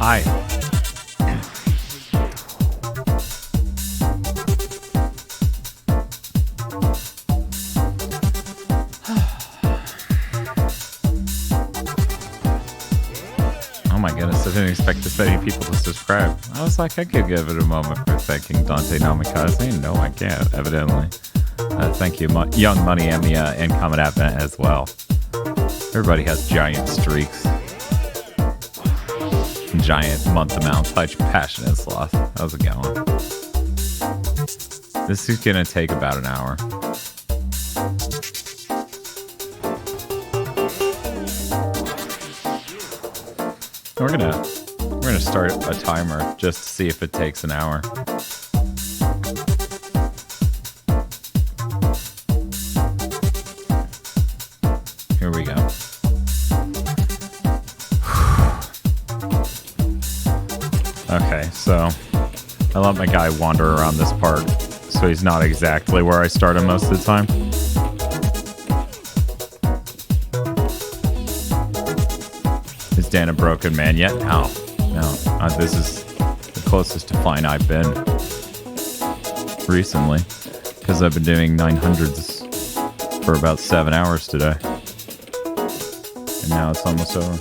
Hi. Oh my goodness, I didn't expect this many people to subscribe. I was like, I could give it a moment for thanking Dante Namikaze. No, I can't, evidently. Thank you, Young Money and the Comet Advent as well. Everybody has giant streaks. Giant month amount. Passionate sloth. How's it going? This is gonna take about an hour. We're gonna start a timer just to see if it takes an hour. Here we go. Okay, so I let my guy wander around this part, so he's not exactly where I start him most of the time. Is Dan a broken man yet? No. This is the closest to fine I've been recently, because I've been doing 900s for about 7 hours today, and now it's almost over.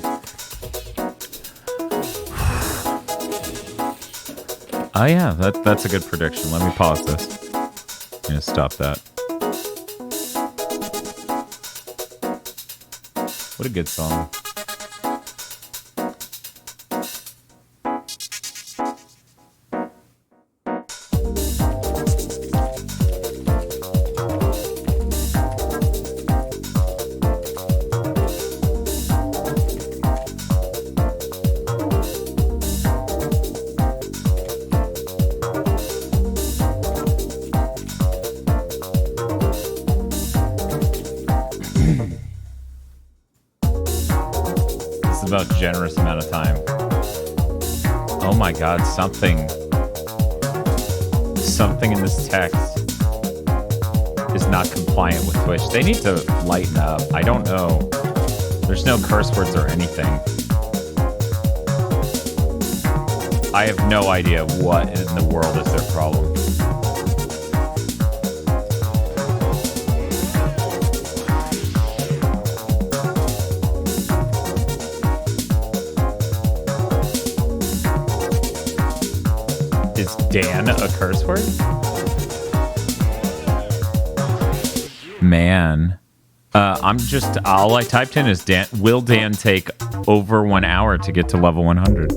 Oh yeah, that's a good prediction. Let me pause this. I'm gonna stop that. What a good song. About generous amount of time. Oh my god, something in this text is not compliant with Twitch. They need to lighten up. I don't know. There's no curse words or anything. I have no idea what in the world is their problem. Dan a curse word? Man. All I typed in is Dan. Will Dan take over 1 hour to get to level 100?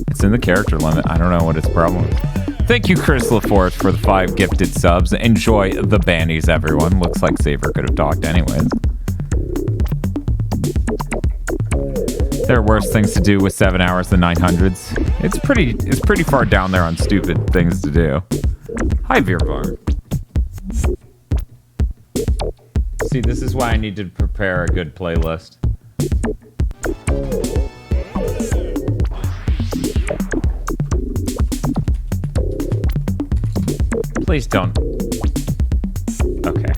It's in the character limit. I don't know what its problem is. Thank you, Chris LaForest, for the 5 gifted subs. Enjoy the bannies, everyone. Looks like Saber could have talked anyways. There are worse things to do with 7 hours than 900s. It's pretty far down there on stupid things to do. Hi, Virvar. See, this is why I need to prepare a good playlist. Please don't. Okay.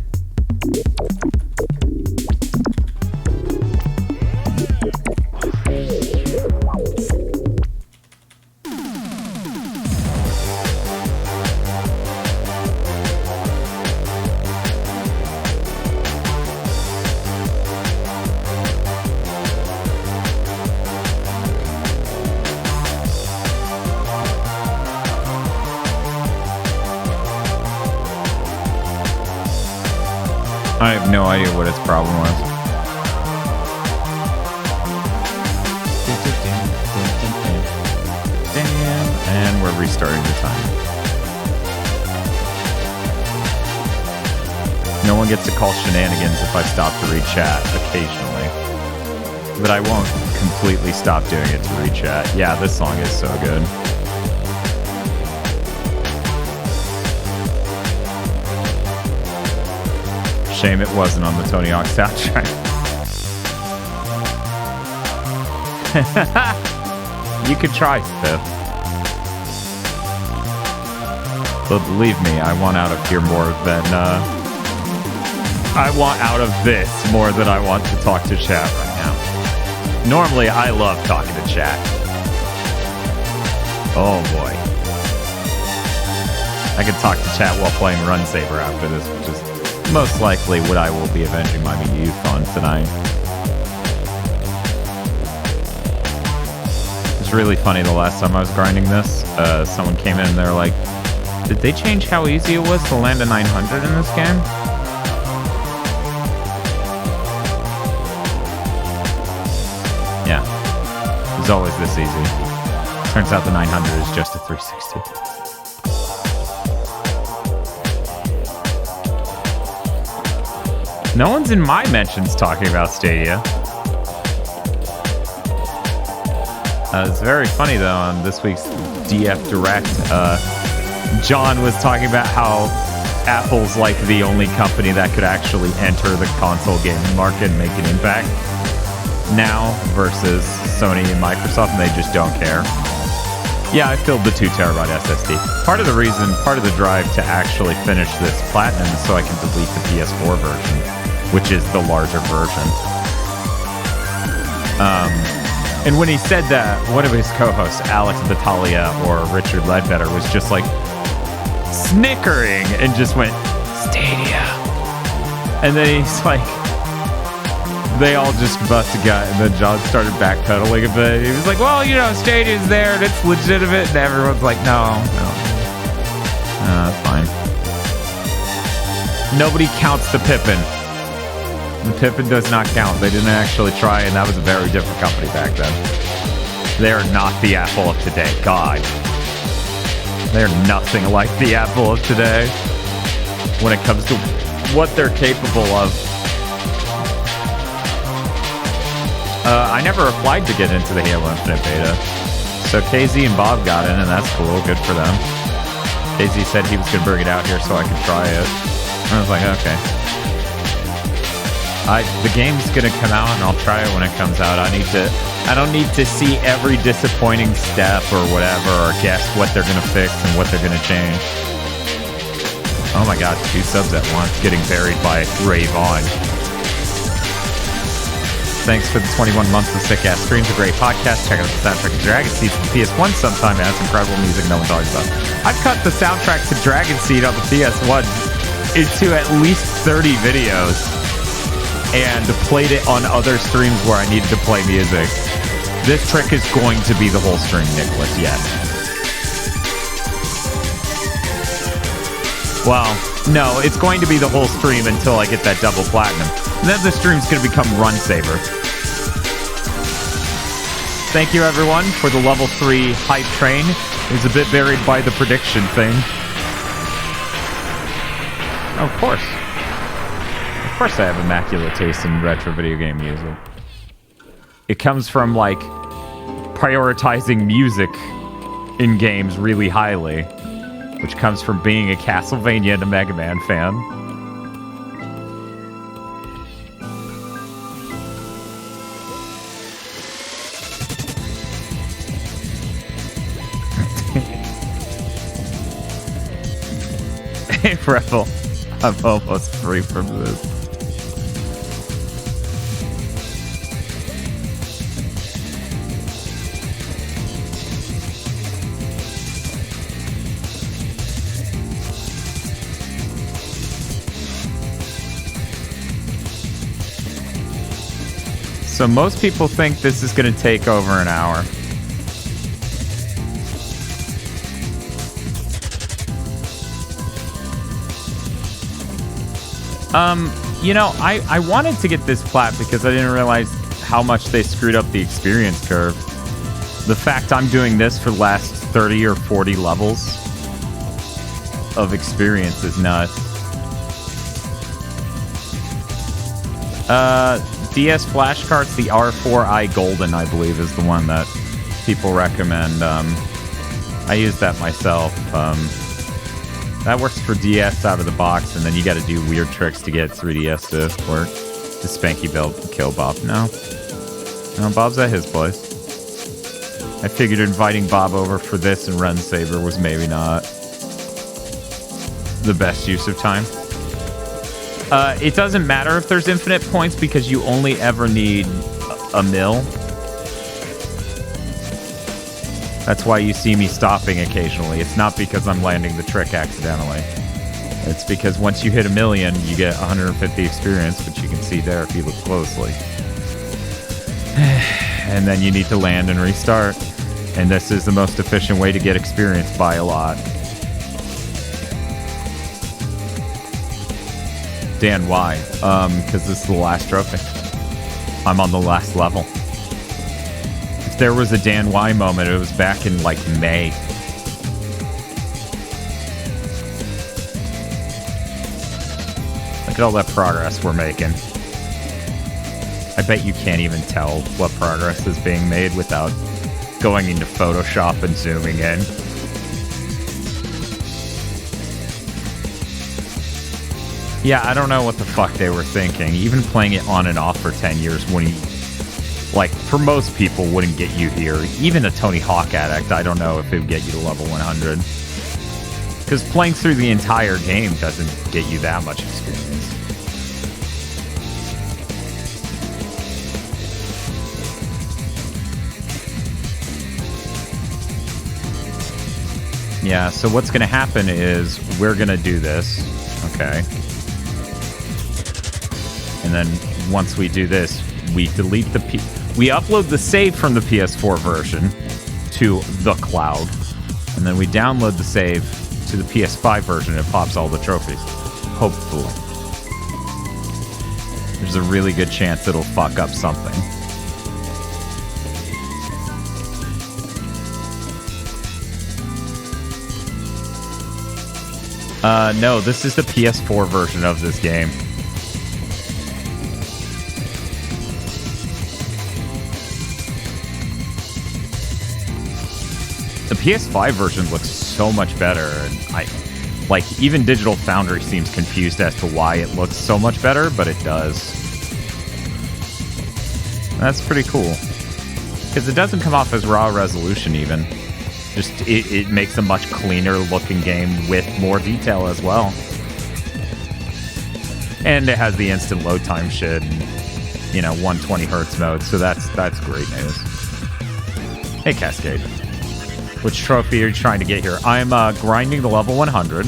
I have no idea what its problem was. And we're restarting the time. No one gets to call shenanigans if I stop to read chat occasionally. But I won't completely stop doing it to read chat. Yeah, this song is so good. Shame it wasn't on the Tony Hawk soundtrack. You could try, Spiff. But believe me, I want out of here more than... I want out of this more than I want to talk to chat right now. Normally, I love talking to chat. Oh, boy. I could talk to chat while playing Run Saber after this, which is most likely what I will be avenging my youth on tonight. It's really funny, the last time I was grinding this, someone came in and they're like, did they change how easy it was to land a 900 in this game? Yeah. It was always this easy. Turns out the 900 is just a 360. No one's in my mentions talking about Stadia. It's very funny, though, on this week's DF Direct, John was talking about how Apple's like the only company that could actually enter the console gaming market and make an impact now versus Sony and Microsoft, and they just don't care. Yeah, I filled the 2 terabyte SSD. Part of the reason, part of the drive to actually finish this platinum is so I can delete the PS4 version, which is the larger version. And when he said that, one of his co-hosts, Alex Battaglia or Richard Ledbetter, was just like snickering and just went, Stadia. And then he's like, they all just must have got, and then John started backpedaling a bit. He was like, well, you know, Stadia's there and it's legitimate. And everyone's like, no. That's fine. Nobody counts the Pippin. The Pippin does not count. They didn't actually try, and that was a very different company back then. They are not the Apple of today. God. They're nothing like the Apple of today when it comes to what they're capable of. I never applied to get into the Halo Infinite beta. So KZ and Bob got in, and that's cool. Good for them. KZ said he was going to bring it out here so I could try it. I was like, okay. The game's gonna come out and I'll try it when it comes out. I don't need to see every disappointing step or whatever, or guess what they're gonna fix and what they're gonna change. Oh my god, 2 subs at once, getting buried by Ray Vaughn. Thanks for the 21 months of sick-ass streams, a great podcast. Check out the soundtrack of Dragon Seed from PS1 sometime. It has incredible music no one talks about. I've cut the soundtrack to Dragon Seed on the PS1 into at least 30 videos. And played it on other streams where I needed to play music. This trick is going to be the whole stream, Nicholas, yes. Well, no, it's going to be the whole stream until I get that double platinum. And then the stream's going to become Run Saber. Thank you, everyone, for the level 3 hype train. It was a bit buried by the prediction thing. Oh, of course. Of course I have immaculate taste in retro video game music. It comes from, like, prioritizing music in games really highly, which comes from being a Castlevania and a Mega Man fan. Hey, Rebel. I'm almost free from this. So most people think this is going to take over an hour. You know, I wanted to get this plat because I didn't realize how much they screwed up the experience curve. The fact I'm doing this for the last 30 or 40 levels of experience is nuts. DS flashcards, the R4i Golden, I believe, is the one that people recommend. I use that myself. That works for DS out of the box, and then you got to do weird tricks to get 3DS to work. The Spanky build to kill Bob. No, Bob's at his place. I figured inviting Bob over for this and Run Saber was maybe not the best use of time. It doesn't matter if there's infinite points because you only ever need a mil. That's why you see me stopping occasionally. It's not because I'm landing the trick accidentally. It's because once you hit 1,000,000, you get 150 experience, which you can see there if you look closely. And then you need to land and restart. And this is the most efficient way to get experience by a lot. Dan, why? Because this is the last trophy. I'm on the last level. If there was a Dan Y moment, it was back in, like, May. Look at all that progress we're making. I bet you can't even tell what progress is being made without going into Photoshop and zooming in. Yeah, I don't know what the fuck they were thinking. Even playing it on and off for 10 years wouldn't, like, for most people, wouldn't get you here. Even a Tony Hawk addict, I don't know if it would get you to level 100. Because playing through the entire game doesn't get you that much experience. Yeah, so what's going to happen is we're going to do this, okay? And then once we do this, we delete we upload the save from the PS4 version to the cloud, and then we download the save to the PS5 version and it pops all the trophies. Hopefully. There's a really good chance it'll fuck up something. No, this is the PS4 version of this game. The PS5 version looks so much better, and even Digital Foundry seems confused as to why it looks so much better, but it does. That's pretty cool. Because it doesn't come off as raw resolution even. Just, it makes a much cleaner looking game with more detail as well. And it has the instant load time shit and, 120 hertz mode, so that's great news. Hey, Cascade. Which trophy are you trying to get here? I'm grinding the level 100.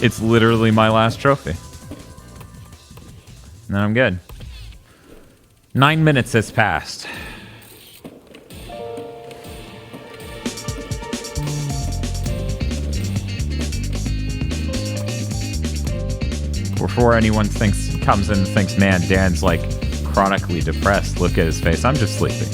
It's literally my last trophy. And then I'm good. 9 minutes has passed. Before anyone comes in and thinks, man, Dan's like chronically depressed. Look at his face. I'm just sleeping.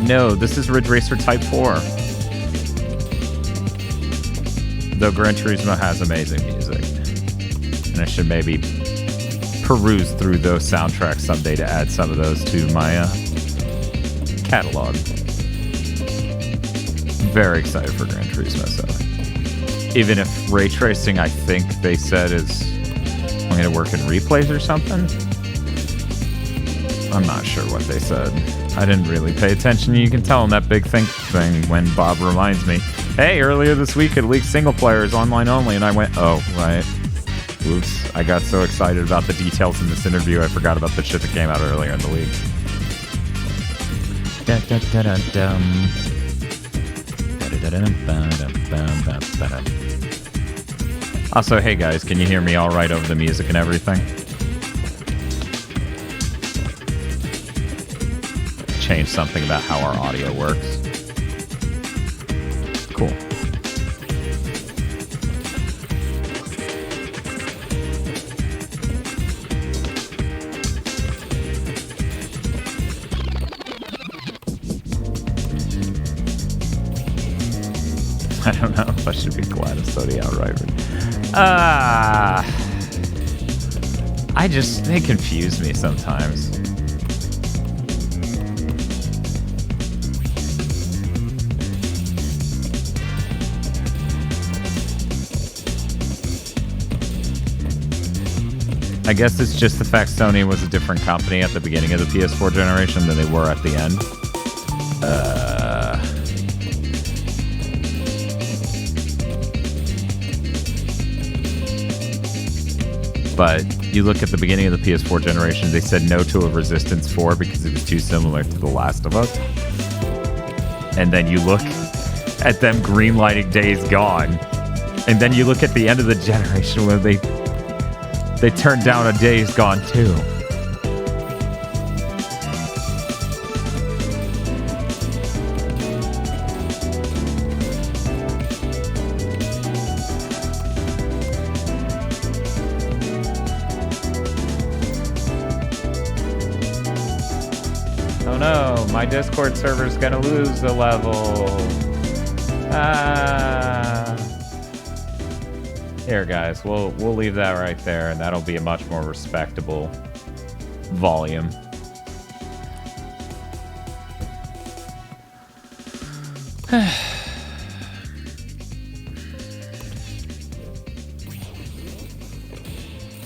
No, this is Ridge Racer Type 4. Though Gran Turismo has amazing music. And I should maybe peruse through those soundtracks someday to add some of those to my catalog. Very excited for Gran Turismo, so. Even if ray tracing, I think they said is going to work in replays or something. I'm not sure what they said. I didn't really pay attention. You can tell in that big thing when Bob reminds me, hey, earlier this week it leaked single players online only, and I went, oh, right. Oops, I got so excited about the details in this interview, I forgot about the shit that came out earlier in the week. Also, hey guys, can you hear me all right over the music and everything? Change something about how our audio works. Cool. I don't know if I should be glad of Sony outright. They confuse me sometimes. I guess it's just the fact Sony was a different company at the beginning of the PS4 generation than they were at the end. But you look at the beginning of the PS4 generation, they said no to a Resistance 4 because it was too similar to The Last of Us. And then you look at them greenlighting Days Gone, and then you look at the end of the generation where they turned down a Days Gone 2. Oh no, my Discord server's gonna lose a level. Here, guys, we'll leave that right there, and that'll be a much more respectable volume.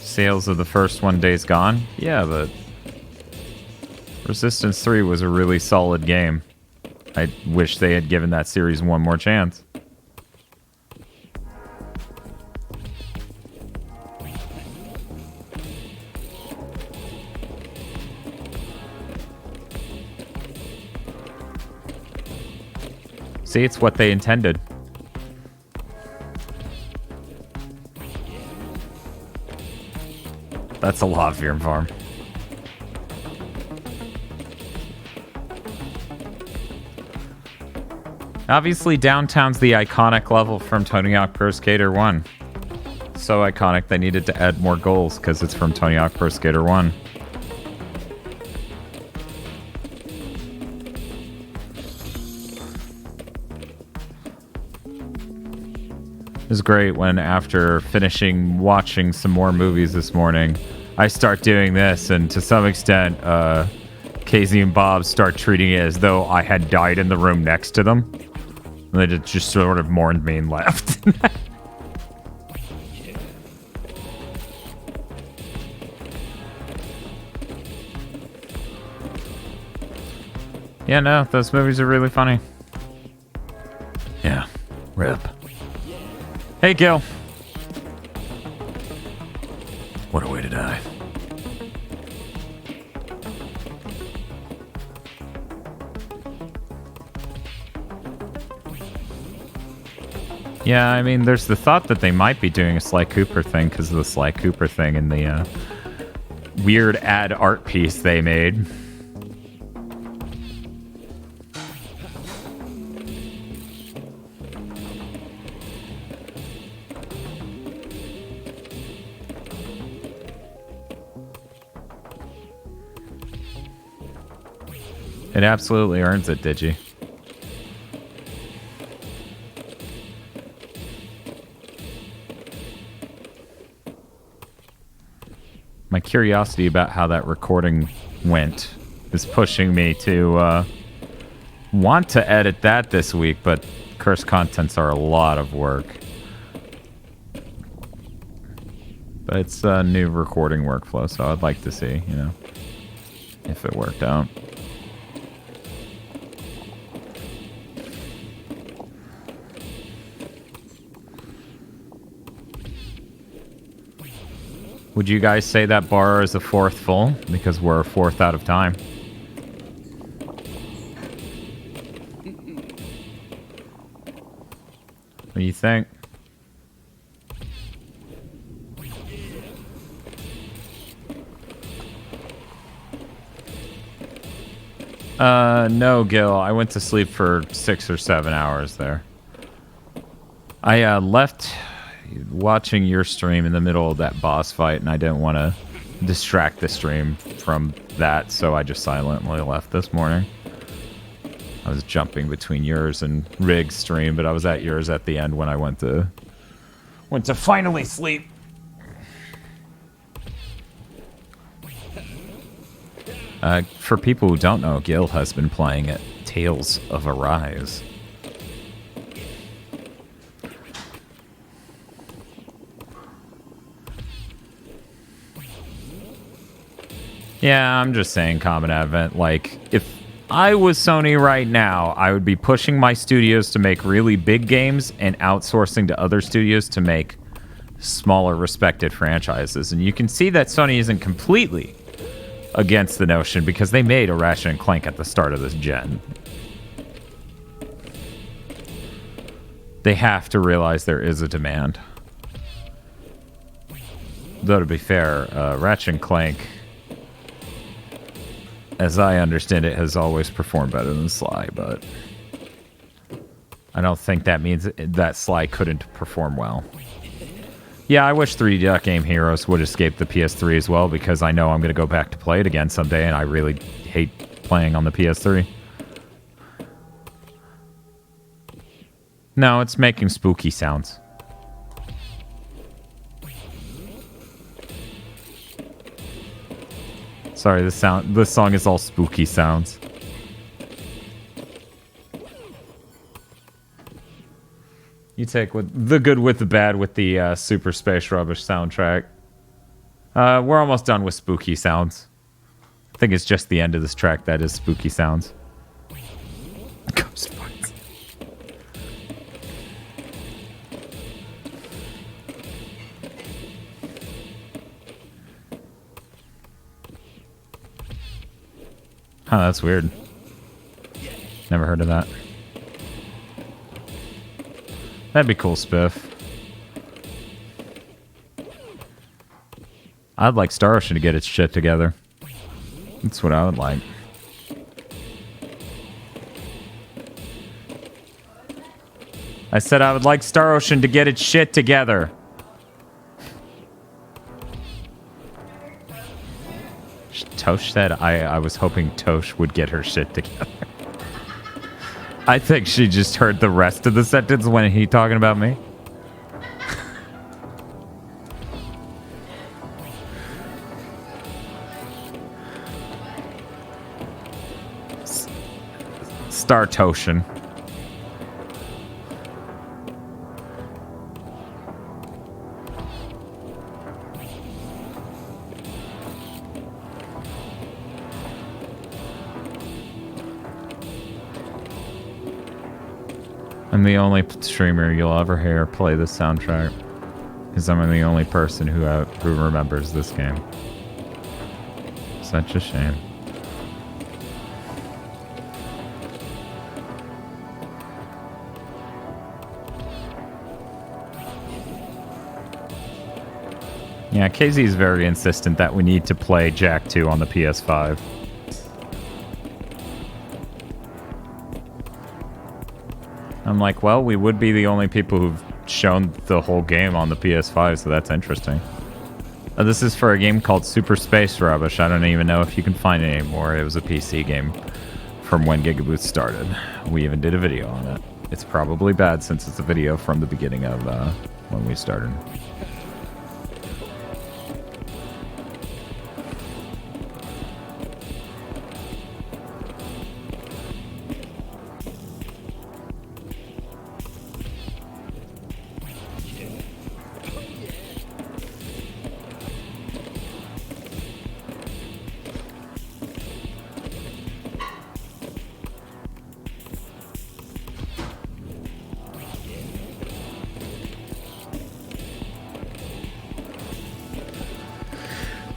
Sales of the first one, Days Gone? Yeah, but Resistance 3 was a really solid game. I wish they had given that series one more chance. See, it's what they intended. That's a lot, Fear Farm. Obviously, downtown's the iconic level from Tony Hawk Pro Skater 1. So iconic, they needed to add more goals because it's from Tony Hawk Pro Skater 1. It was great when, after finishing watching some more movies this morning, I start doing this, and to some extent, Casey and Bob start treating it as though I had died in the room next to them. And they just sort of mourned me and left. Yeah, no, those movies are really funny. Yeah, rip. Hey, Gil. What a way to die. Yeah, I mean, there's the thought that they might be doing a Sly Cooper thing because of the Sly Cooper thing and the weird ad art piece they made. It absolutely earns it, Digi. My curiosity about how that recording went is pushing me to want to edit that this week, but cursed contents are a lot of work. But it's a new recording workflow, so I'd like to see, you know, if it worked out. Would you guys say that bar is a fourth full? Because we're a fourth out of time. What do you think? No, Gil. I went to sleep for 6 or 7 hours there. I left watching your stream in the middle of that boss fight, and I didn't want to distract the stream from that, so I just silently left this morning. I was jumping between yours and Rig's stream, but I was at yours at the end when I went to finally sleep. For people who don't know, Gil has been playing at Tales of Arise. Yeah, I'm just saying, Common Advent, like, if I was Sony right now, I would be pushing my studios to make really big games and outsourcing to other studios to make smaller, respected franchises. And you can see that Sony isn't completely against the notion because they made a Ratchet and Clank at the start of this gen. They have to realize there is a demand. Though, to be fair, Ratchet and Clank, as I understand it, has always performed better than Sly, but I don't think that means that Sly couldn't perform well. Yeah, I wish 3D Duck Game Heroes would escape the PS3 as well, because I know I'm going to go back to play it again someday, and I really hate playing on the PS3. No, it's making spooky sounds. Sorry, this song is all spooky sounds. You take the good with the bad with the Super Space Rubbish soundtrack. We're almost done with spooky sounds. I think it's just the end of this track that is spooky sounds. Ghost fights. Huh, that's weird. Never heard of that. That'd be cool, Spiff. I'd like Star Ocean to get its shit together. That's what I would like. I said I would like Star Ocean to get its shit together. Tosh said I was hoping Tosh would get her shit together. I think she just heard the rest of the sentence when he talking about me. Star Toshin. I'm the only streamer you'll ever hear play this soundtrack, because I'm the only person who remembers this game. Such a shame. Yeah, KZ is very insistent that we need to play Jak 2 on the PS5. I'm like, well, we would be the only people who've shown the whole game on the PS5, so that's interesting. This is for a game called Super Space Rubbish. I don't even know if you can find it anymore. It was a PC game from when GigaBoots started. We even did a video on it. It's probably bad since it's a video from the beginning of when we started.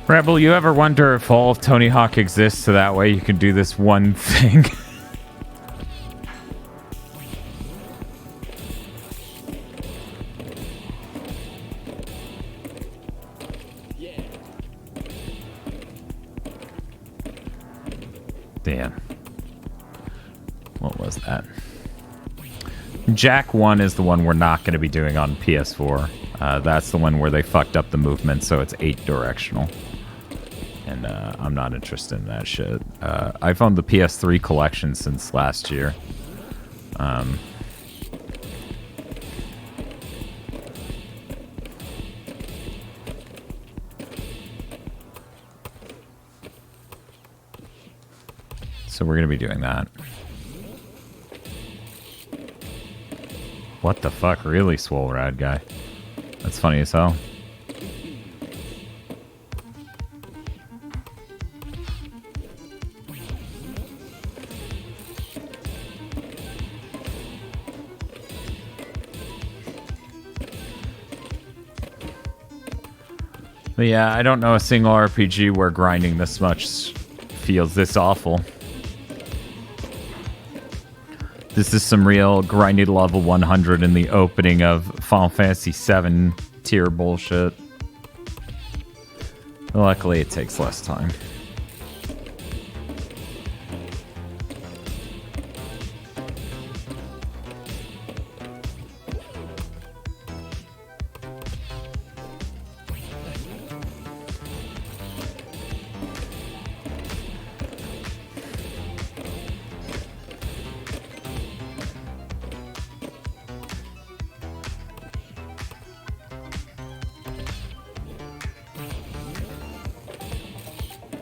Rebel, you ever wonder if all of Tony Hawk exists so that way you can do this one thing? Damn. What was that? Jak 1 is the one we're not going to be doing on PS4. That's the one where they fucked up the movement, so it's 8 directional. And I'm not interested in that shit. I've owned the PS3 collection since last year. So we're going to be doing that. What the fuck? Really, swole rad guy? That's funny as hell. But yeah, I don't know a single RPG where grinding this much feels this awful. This is some real grinded level 100 in the opening of Final Fantasy VII tier bullshit. Luckily, it takes less time.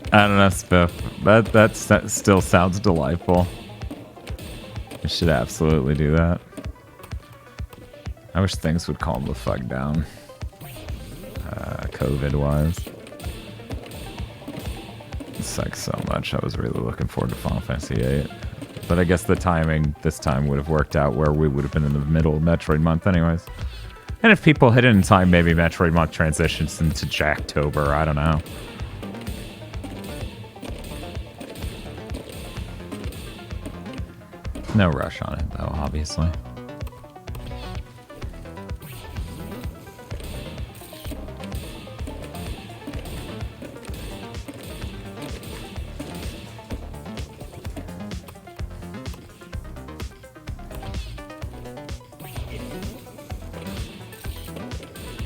I don't know, Spiff. That still sounds delightful. I should absolutely do that. I wish things would calm the fuck down. COVID-wise. It sucks so much. I was really looking forward to Final Fantasy VIII. But I guess the timing this time would have worked out where we would have been in the middle of Metroid Month anyways. And if people hit it in time, maybe Metroid Month transitions into Jacktober. I don't know. No rush on it, though, obviously.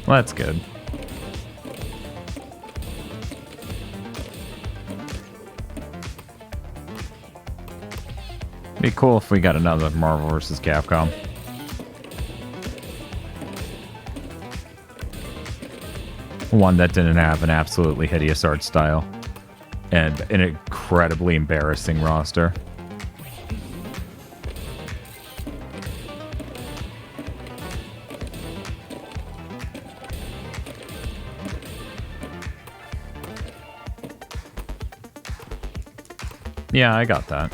Well, that's good. Be cool if we got another Marvel vs. Capcom. One that didn't have an absolutely hideous art style and an incredibly embarrassing roster. Yeah, I got that.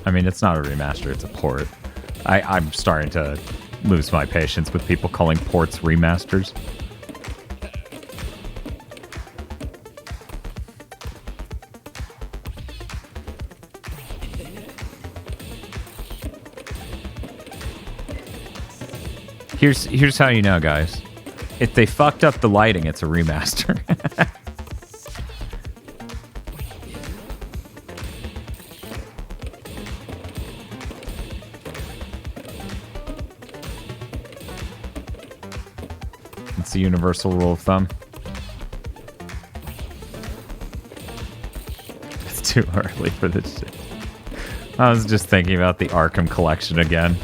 I mean, it's not a remaster, it's a port. I'm starting to lose my patience with people calling ports remasters. Here's how you know, guys. If they fucked up the lighting, it's a remaster. It's a universal rule of thumb. It's too early for this shit. I was just thinking about the Arkham collection again.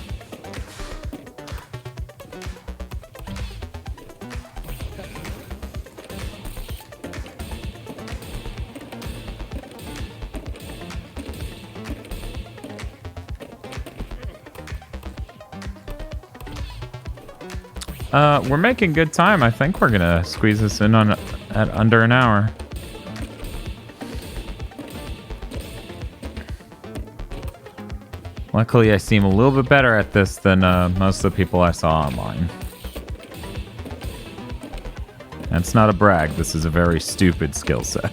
We're making good time. I think we're gonna squeeze this in at under an hour. Luckily, I seem a little bit better at this than most of the people I saw online. That's not a brag. This is a very stupid skill set.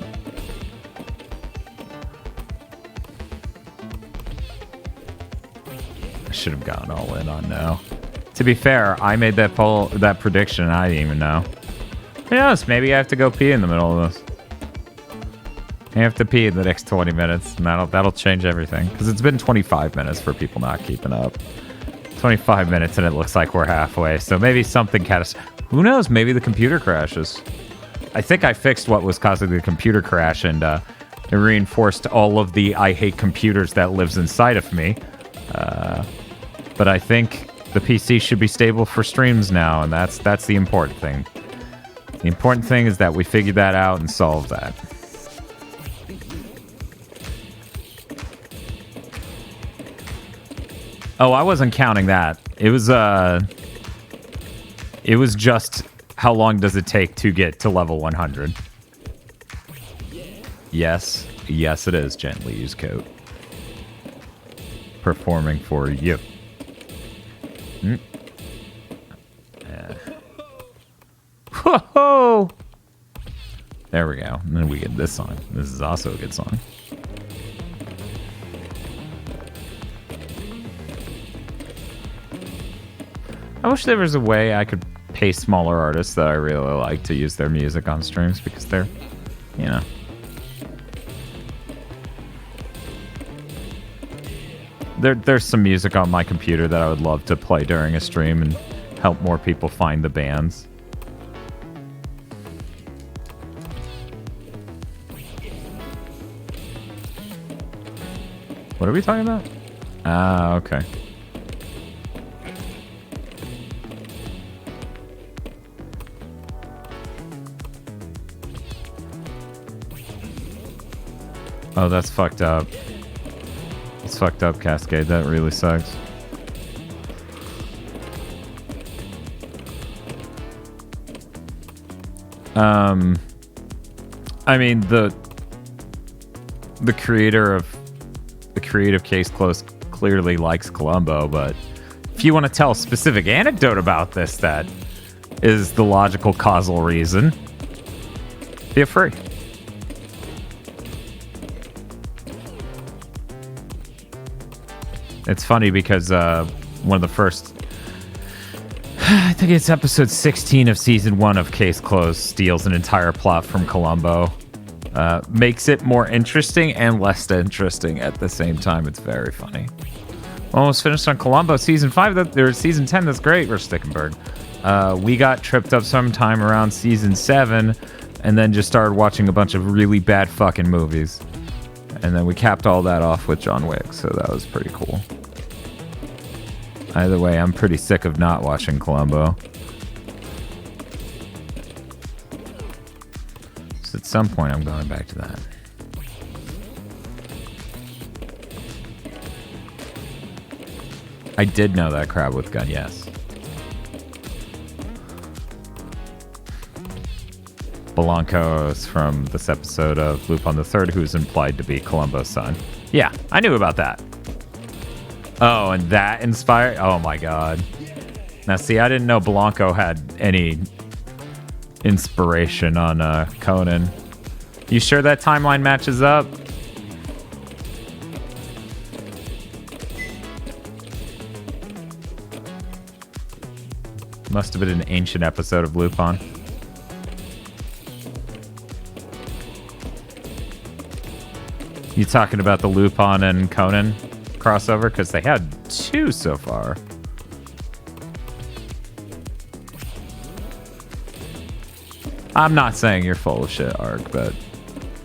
I should have gone all in on no. To be fair, I made that prediction and I didn't even know. Who knows? Maybe I have to go pee in the middle of this. I have to pee in the next 20 minutes, and that'll change everything. Because it's been 25 minutes for people not keeping up. 25 minutes and it looks like we're halfway. So maybe something who knows? Maybe the computer crashes. I think I fixed what was causing the computer crash, and it reinforced all of the I hate computers that lives inside of me. But I think the PC should be stable for streams now, and that's the important thing. The important thing is that we figured that out and solved that. Oh, I wasn't counting that. It was just how long does it take to get to level 100? Yes, it is. Gently use code. Performing for you. Whoa! There we go. And then we get this song. This is also a good song. I wish there was a way I could pay smaller artists that I really like to use their music on streams, because they're, you know. There's some music on my computer that I would love to play during a stream and help more people find the bands. What are we talking about? Ah, okay. Oh, that's fucked up. It's fucked up, Cascade. That really sucks. I mean, the creator of the creative case close clearly likes Columbo, but if you want to tell a specific anecdote about this that is the logical causal reason, feel free. It's funny because one of the first, I think it's episode 16 of season 1 of Case Closed, steals an entire plot from Columbo. Makes it more interesting and less interesting at the same time. It's very funny. Almost finished on Columbo season 5. Or season 10. That's great. We're Stickenberg. We got tripped up sometime around season 7, and then just started watching a bunch of really bad fucking movies. And then we capped all that off with John Wick, so that was pretty cool. Either way, I'm pretty sick of not watching Columbo. So at some point, I'm going back to that. I did know that crab with gun, yes. Belanco is from this episode of Lupin the Third, who's implied to be Columbo's son. Yeah, I knew about that. Oh, and that inspired... Oh my god. Now see, I didn't know Belanco had any inspiration on Conan. You sure that timeline matches up? Must have been an ancient episode of Lupin. You talking about the Lupin and Conan crossover? Because they had 2 so far. I'm not saying you're full of shit, Ark, but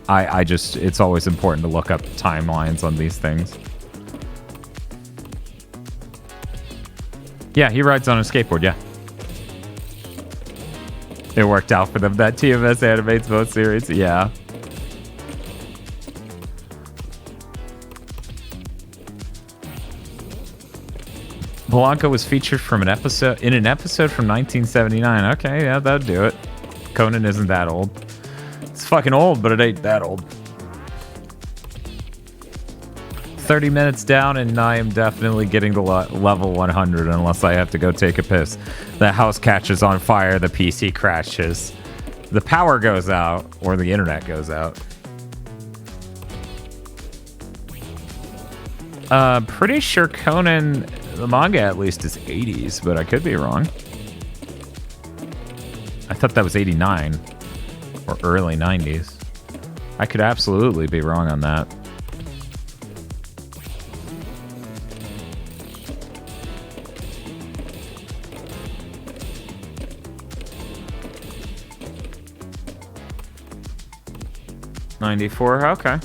I just, it's always important to look up timelines on these things. Yeah, he rides on a skateboard, yeah. It worked out for them. That TMS animates both series, yeah. Blanca was featured from in an episode from 1979. Okay, yeah, that'd do it. Conan isn't that old. It's fucking old, but it ain't that old. 30 minutes down, and I am definitely getting to level 100 unless I have to go take a piss. The house catches on fire, the PC crashes, the power goes out, or the internet goes out. Pretty sure Conan, the manga at least, is 80s, but I could be wrong. I thought that was 89 or early 90s. I could absolutely be wrong on that. 94, okay.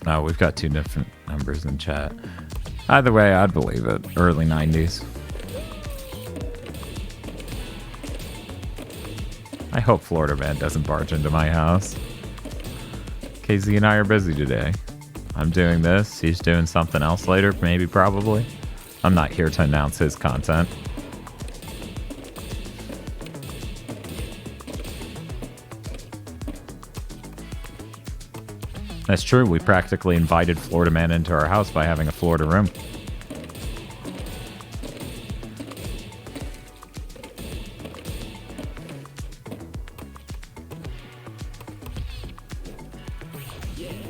Oh, we've got two different numbers in chat. Either way, I'd believe it. Early 90s. I hope Florida Man doesn't barge into my house. KZ and I are busy today. I'm doing this. He's doing something else later, maybe, probably. I'm not here to announce his content. That's true. We practically invited Florida Man into our house by having a Florida room.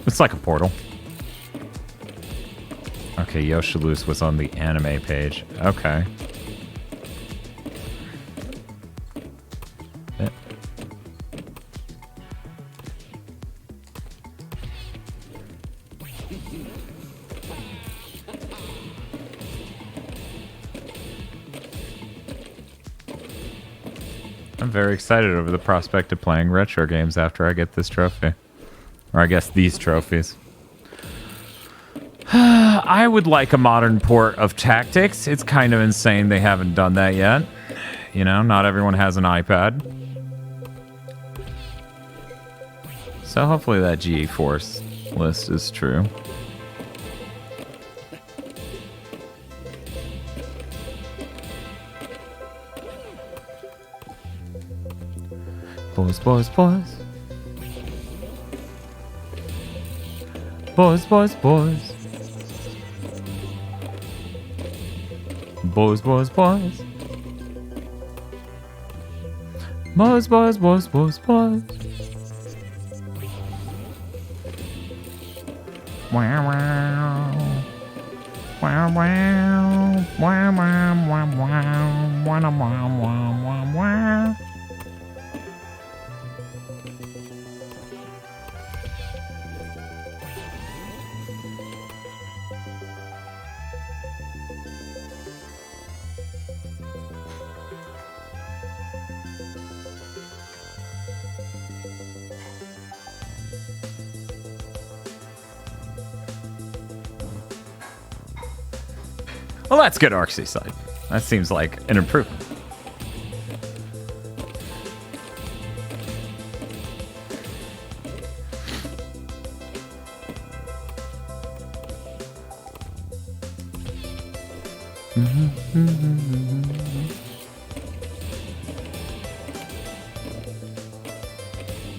It's like a portal. Okay, Yoshalus was on the anime page. Okay. Yeah. I'm very excited over the prospect of playing retro games after I get this trophy. Or I guess these trophies. I would like a modern port of Tactics. It's kind of insane they haven't done that yet. You know, not everyone has an iPad. So hopefully that GeForce list is true. Boys, boys, boys. Boys, boys, boys. Boys, boys, boys. Boys, boys, boys, boys, boys. Wow, wow. Wow, wow. Wow, wow, wow, wow. Wow, wow, wow, wow, wow. Well, that's good, Arxie side. That seems like an improvement.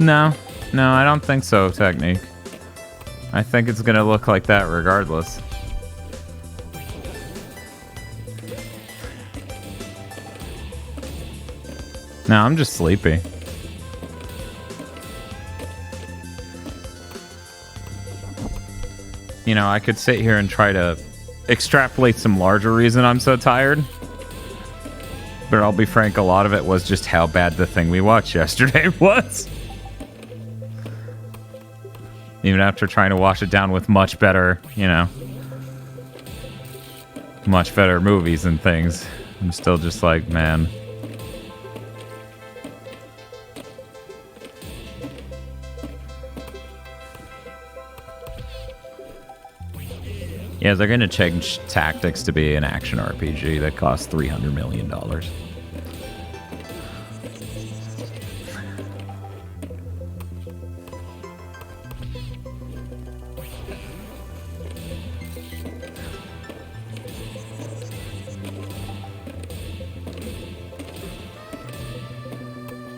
No, I don't think so, Technique. I think it's gonna look like that regardless. No, I'm just sleepy. You know, I could sit here and try to extrapolate some larger reason I'm so tired. But I'll be frank, a lot of it was just how bad the thing we watched yesterday was. Even after trying to wash it down with much better, you know, much better movies and things, I'm still just like, man. Yeah, they're going to change Tactics to be an action RPG that costs $300 million.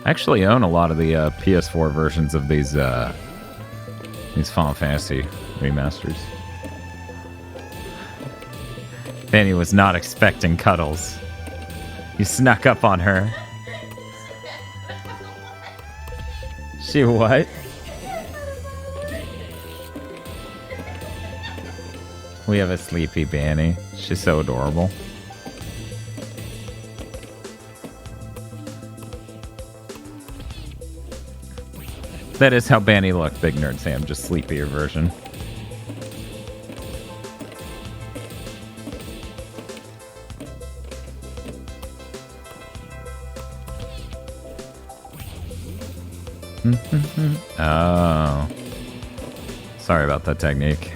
I actually own a lot of the PS4 versions of these Final Fantasy remasters. Fanny was not expecting cuddles. You snuck up on her. She what? We have a sleepy Banny. She's so adorable. That is how Banny looked, Big Nerd Sam, just sleepier version. Oh. Sorry about that technique.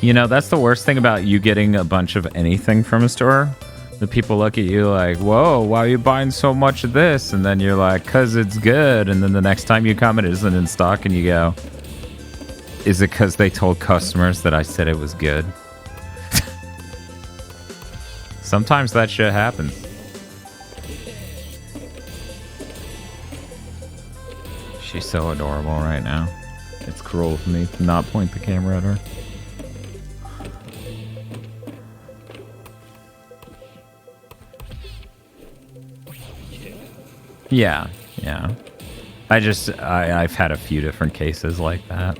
You know, that's the worst thing about you getting a bunch of anything from a store. The people look at you like, whoa, why are you buying so much of this? And then you're like, because it's good. And then the next time you come, it isn't in stock. And you go, is it because they told customers that I said it was good? Sometimes that shit happens. She's so adorable right now. It's cruel of me to not point the camera at her. Yeah. I've had a few different cases like that.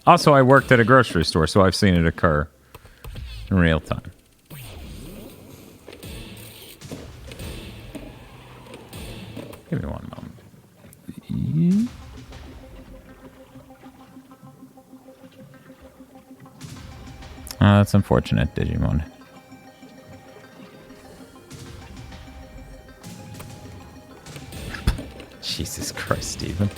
Also, I worked at a grocery store, so I've seen it occur in real time. Give me one moment. That's unfortunate, Digimon. Jesus Christ, Steven.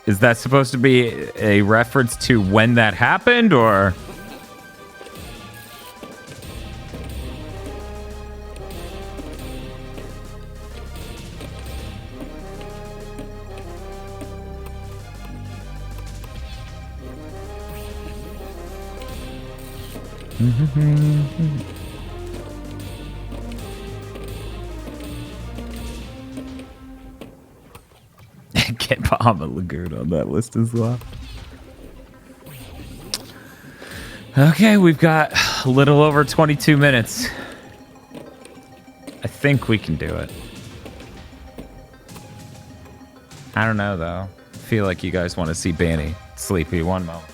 Is that supposed to be a reference to when that happened, or? Get Bahama Lagoon on that list as well. Okay, we've got a little over 22 minutes. I think we can do it. I don't know, though. I feel like you guys want to see Banny sleepy one moment.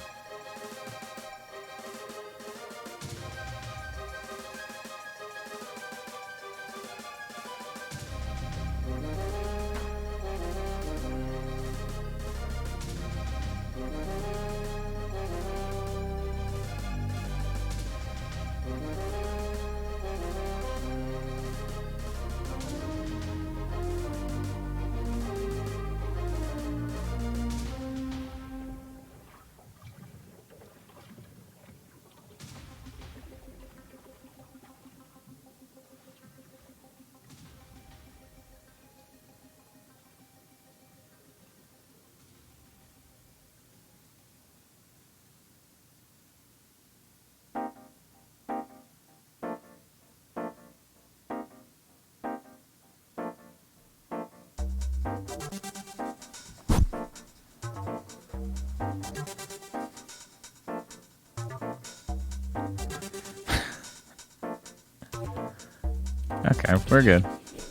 Okay, we're good.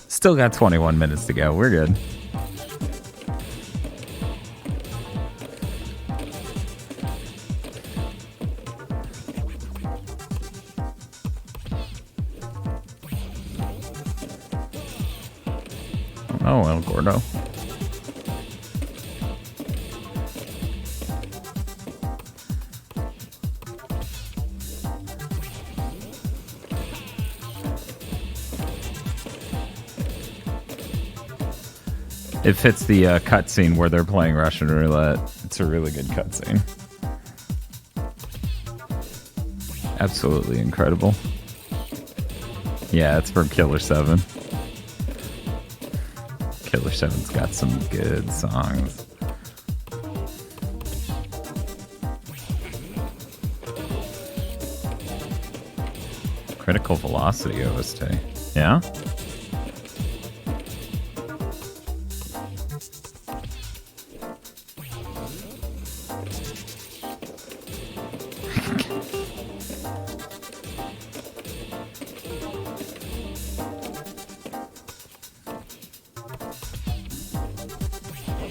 Still got 21 minutes to go. We're good. Oh, El Gordo. It fits the cutscene where they're playing Russian roulette. It's a really good cutscene. Absolutely incredible. Yeah, it's from Killer 7. Killer 7's got some good songs. Critical Velocity OST. Yeah?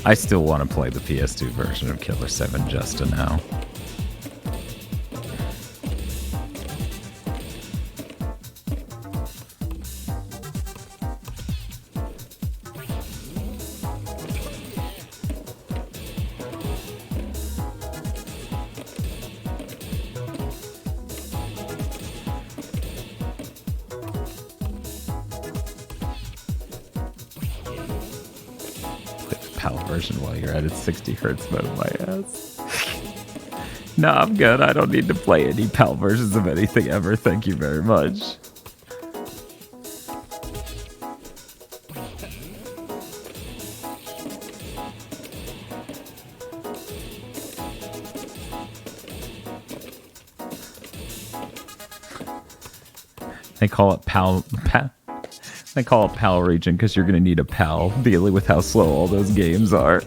I still want to play the PS2 version of Killer 7 just to know. PAL version while you're at it. 60 hertz mode, my ass. No, I'm good. I don't need to play any PAL versions of anything ever. Thank you very much. They call it PAL. They call it PAL region because you're going to need a PAL dealing with how slow all those games are.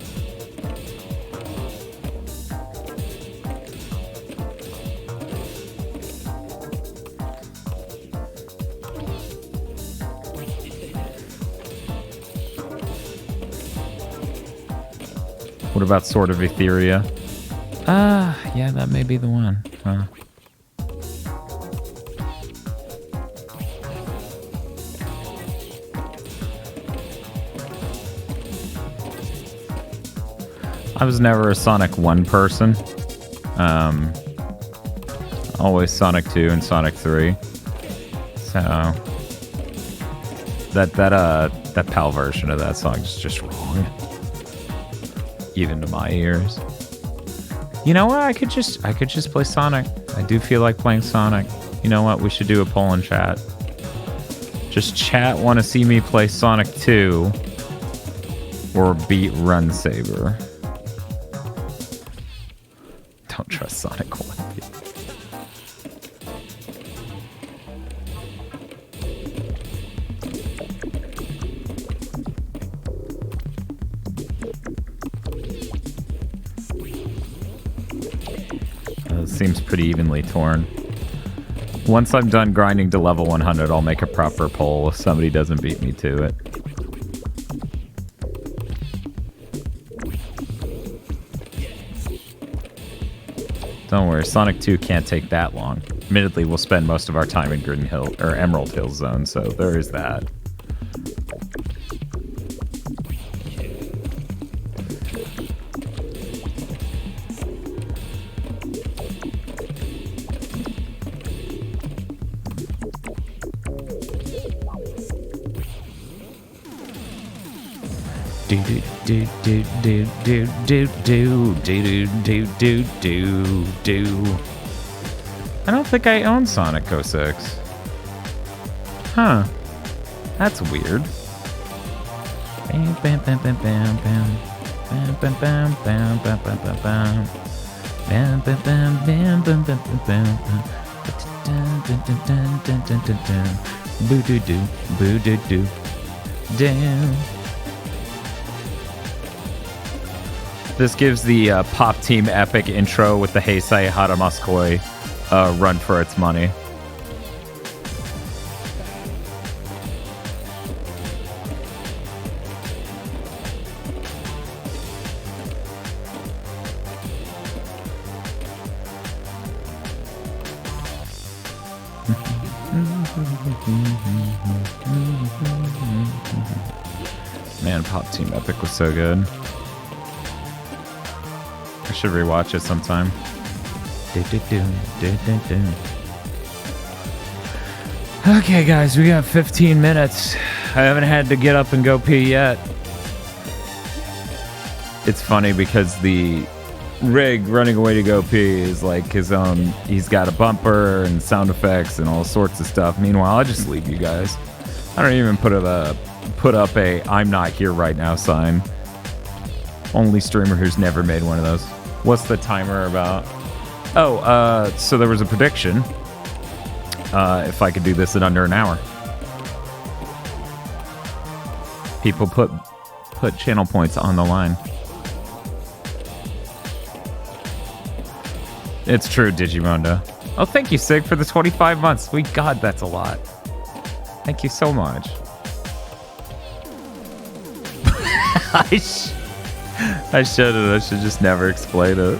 What about Sword of Etheria? Yeah, that may be the one. I was never a Sonic 1 person. Always Sonic 2 and Sonic 3. So that PAL version of that song is just wrong. Even to my ears. You know what? I could just play Sonic. I do feel like playing Sonic. You know what? We should do a poll in chat. Just chat want to see me play Sonic 2 or beat Run Saber. Don't trust Sonic 1. Seems pretty evenly torn. Once I'm done grinding to level 100, I'll make a proper poll if somebody doesn't beat me to it. Don't worry, Sonic 2 can't take that long. Admittedly, we'll spend most of our time in Green Hill or Emerald Hill Zone, so there is that. I don't think I own Sonic 06. Huh. That's weird. Boo-doo-doo, boo-doo-doo. Down. This gives the Pop Team Epic intro with the Heisei Haramuskoi run for its money. Man, Pop Team Epic was so good. I should rewatch it sometime. Okay, guys, we got 15 minutes. I haven't had to get up and go pee yet. It's funny because the rig running away to go pee is like his own. He's got a bumper and sound effects and all sorts of stuff. Meanwhile, I just leave you guys. I don't even put up a "I'm not here right now" sign. Only streamer who's never made one of those. What's the timer about? Oh, so there was a prediction. If I could do this in under an hour. People put channel points on the line. It's true, Digimundo. Oh, thank you, Sig, for the 25 months. Sweet God, that's a lot. Thank you so much. I shouldn't. I should just never explain it.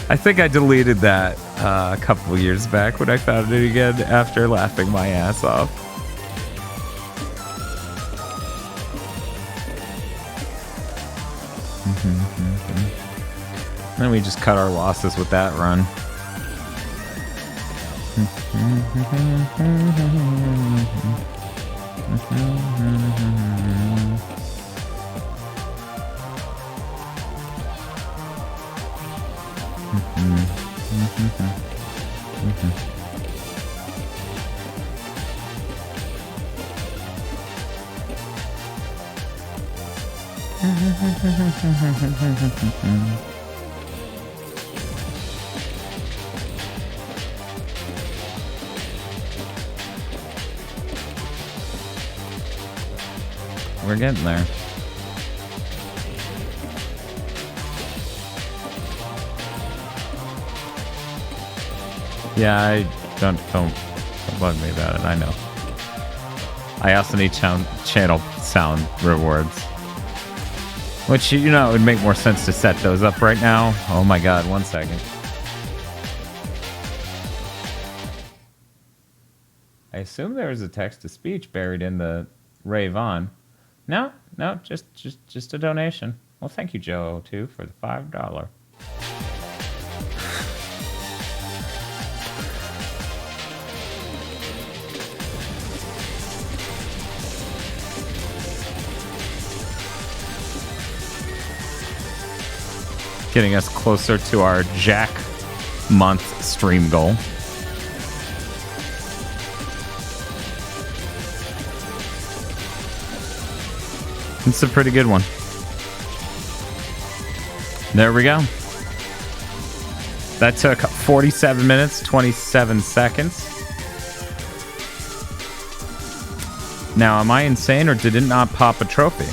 I think I deleted that a couple of years back when I found it again after laughing my ass off. Then we just cut our losses with that run. We're getting there. Yeah, I don't bug me about it. I know. I also need channel sound rewards, which, you know, it would make more sense to set those up right now. Oh my god, 1 second. I assume there was a text-to-speech buried in the rave on. No, just a donation. Well, thank you, Joe, too, for the $5. Getting us closer to our Jack month stream goal. It's a pretty good one. There we go. That took 47 minutes, 27 seconds. Now, am I insane or did it not pop a trophy?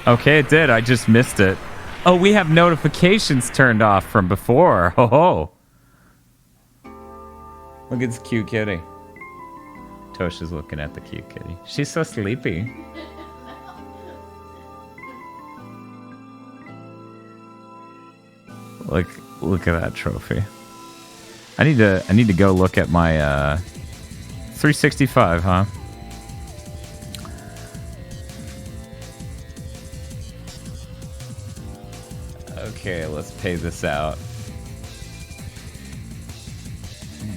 Okay, it did. I just missed it. Oh, we have notifications turned off from before. Ho ho. Look at this cute kitty. Tosha's looking at the cute kitty. She's so sleepy. Look at that trophy. I need to go look at my 365, huh? Okay, let's pay this out.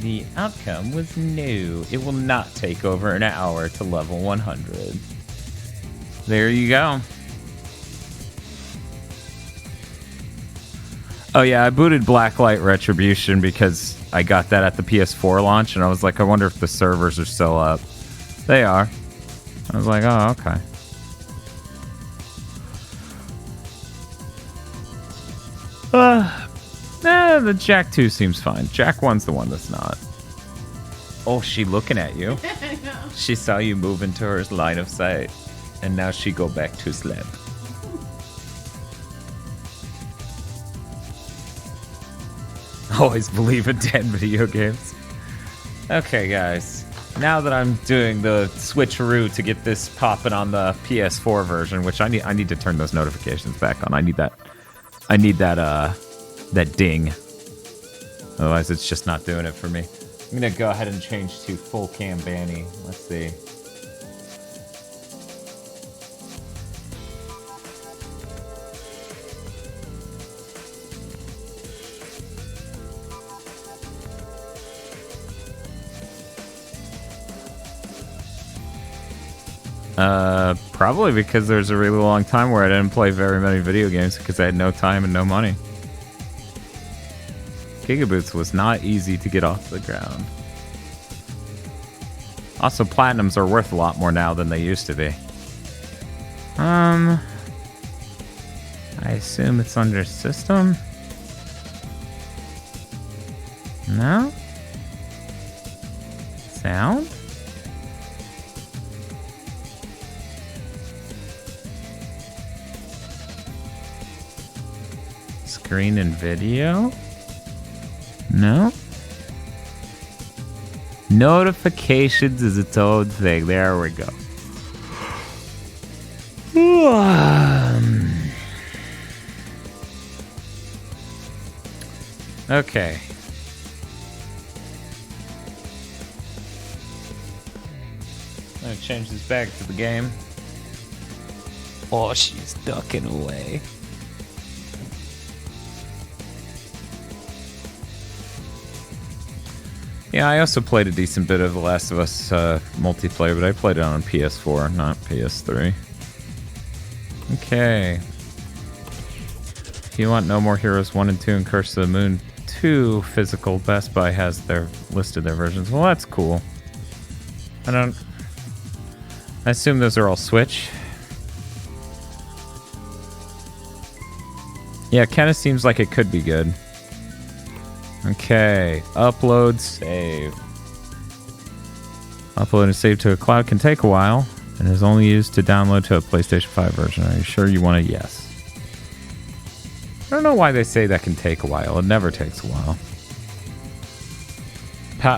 The outcome was no. It will not take over an hour to level 100. There you go. Oh yeah, I booted Blacklight Retribution because I got that at the PS4 launch, and I was like, I wonder if the servers are still up. They are. I was like, oh, okay. The Jack 2 seems fine. Jack 1's the one that's not. Oh, she looking at you. She saw you move into her line of sight. And now she go back to sleep. Always believe in 10 video games. Okay, guys. Now that I'm doing the switcheroo to get this popping on the PS4 version, which I need to turn those notifications back on. I need that ding. Otherwise, it's just not doing it for me. I'm gonna go ahead and change to full cam Banny. Let's see. Probably because there's a really long time where I didn't play very many video games because I had no time and no money. GigaBoots was not easy to get off the ground. Also, platinums are worth a lot more now than they used to be. I assume it's under system? No? Sound? Screen and video? No? Notifications is its own thing. There we go. Okay. I'm gonna change this back to the game. Oh, she's ducking away. Yeah, I also played a decent bit of The Last of Us multiplayer, but I played it on PS4, not PS3. Okay. If you want No More Heroes 1 and 2 and Curse of the Moon 2 physical, Best Buy has listed their versions. Well, that's cool. I assume those are all Switch. Yeah, it kind of seems like it could be good. Okay, upload, save. Upload and save to a cloud can take a while, and is only used to download to a PlayStation 5 version. Are you sure you want a yes? I don't know why they say that can take a while. It never takes a while.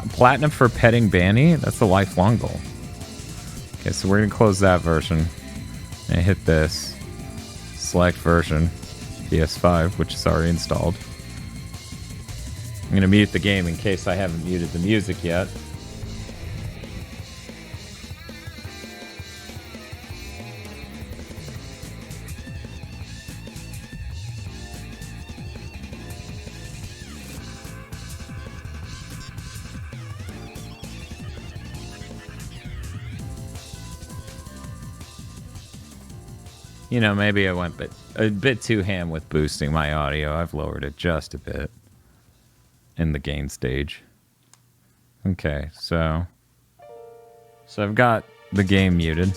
Platinum for petting Banny? That's a lifelong goal. Okay, so we're going to close that version. And hit this. Select version. PS5, which is already installed. I'm going to mute the game in case I haven't muted the music yet. You know, maybe I went a bit too ham with boosting my audio. I've lowered it just a bit in the gain stage. Okay, so I've got the game muted.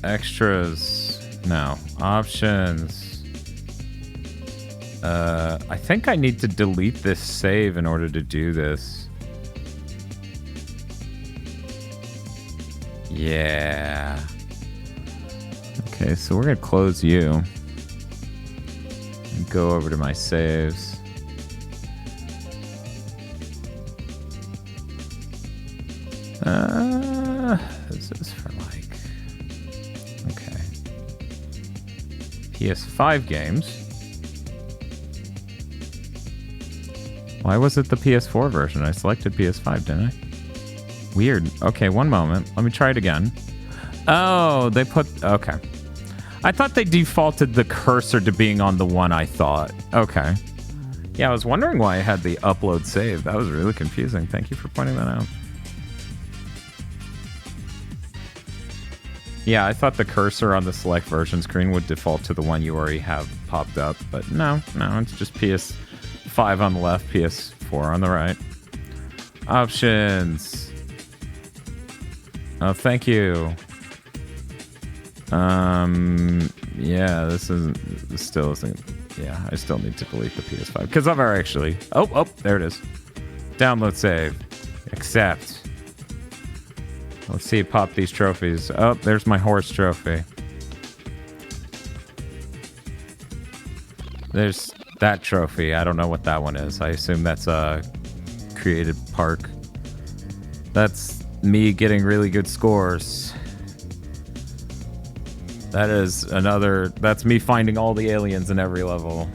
Extras. No. Options. I think I need to delete this save in order to do this. Yeah. Okay, so we're gonna close you. And go over to my saves. This is for like... Okay. PS5 games. Why was it the PS4 version? I selected PS5, didn't I? Weird. Okay, one moment. Let me try it again. Oh, they put... Okay. I thought they defaulted the cursor to being on the one I thought. Okay. Yeah, I was wondering why I had the upload save. That was really confusing. Thank you for pointing that out. Yeah, I thought the cursor on the select version screen would default to the one you already have popped up. But no, it's just PS5 on the left, PS4 on the right. Options... Oh, thank you. Yeah, this still isn't... Yeah, I still need to delete the PS5. Because I've actually... Oh, there it is. Download save. Accept. Let's see, pop these trophies. Oh, there's my horse trophy. There's that trophy. I don't know what that one is. I assume that's a created park. That's... me getting really good scores. That is another... That's me finding all the aliens in every level.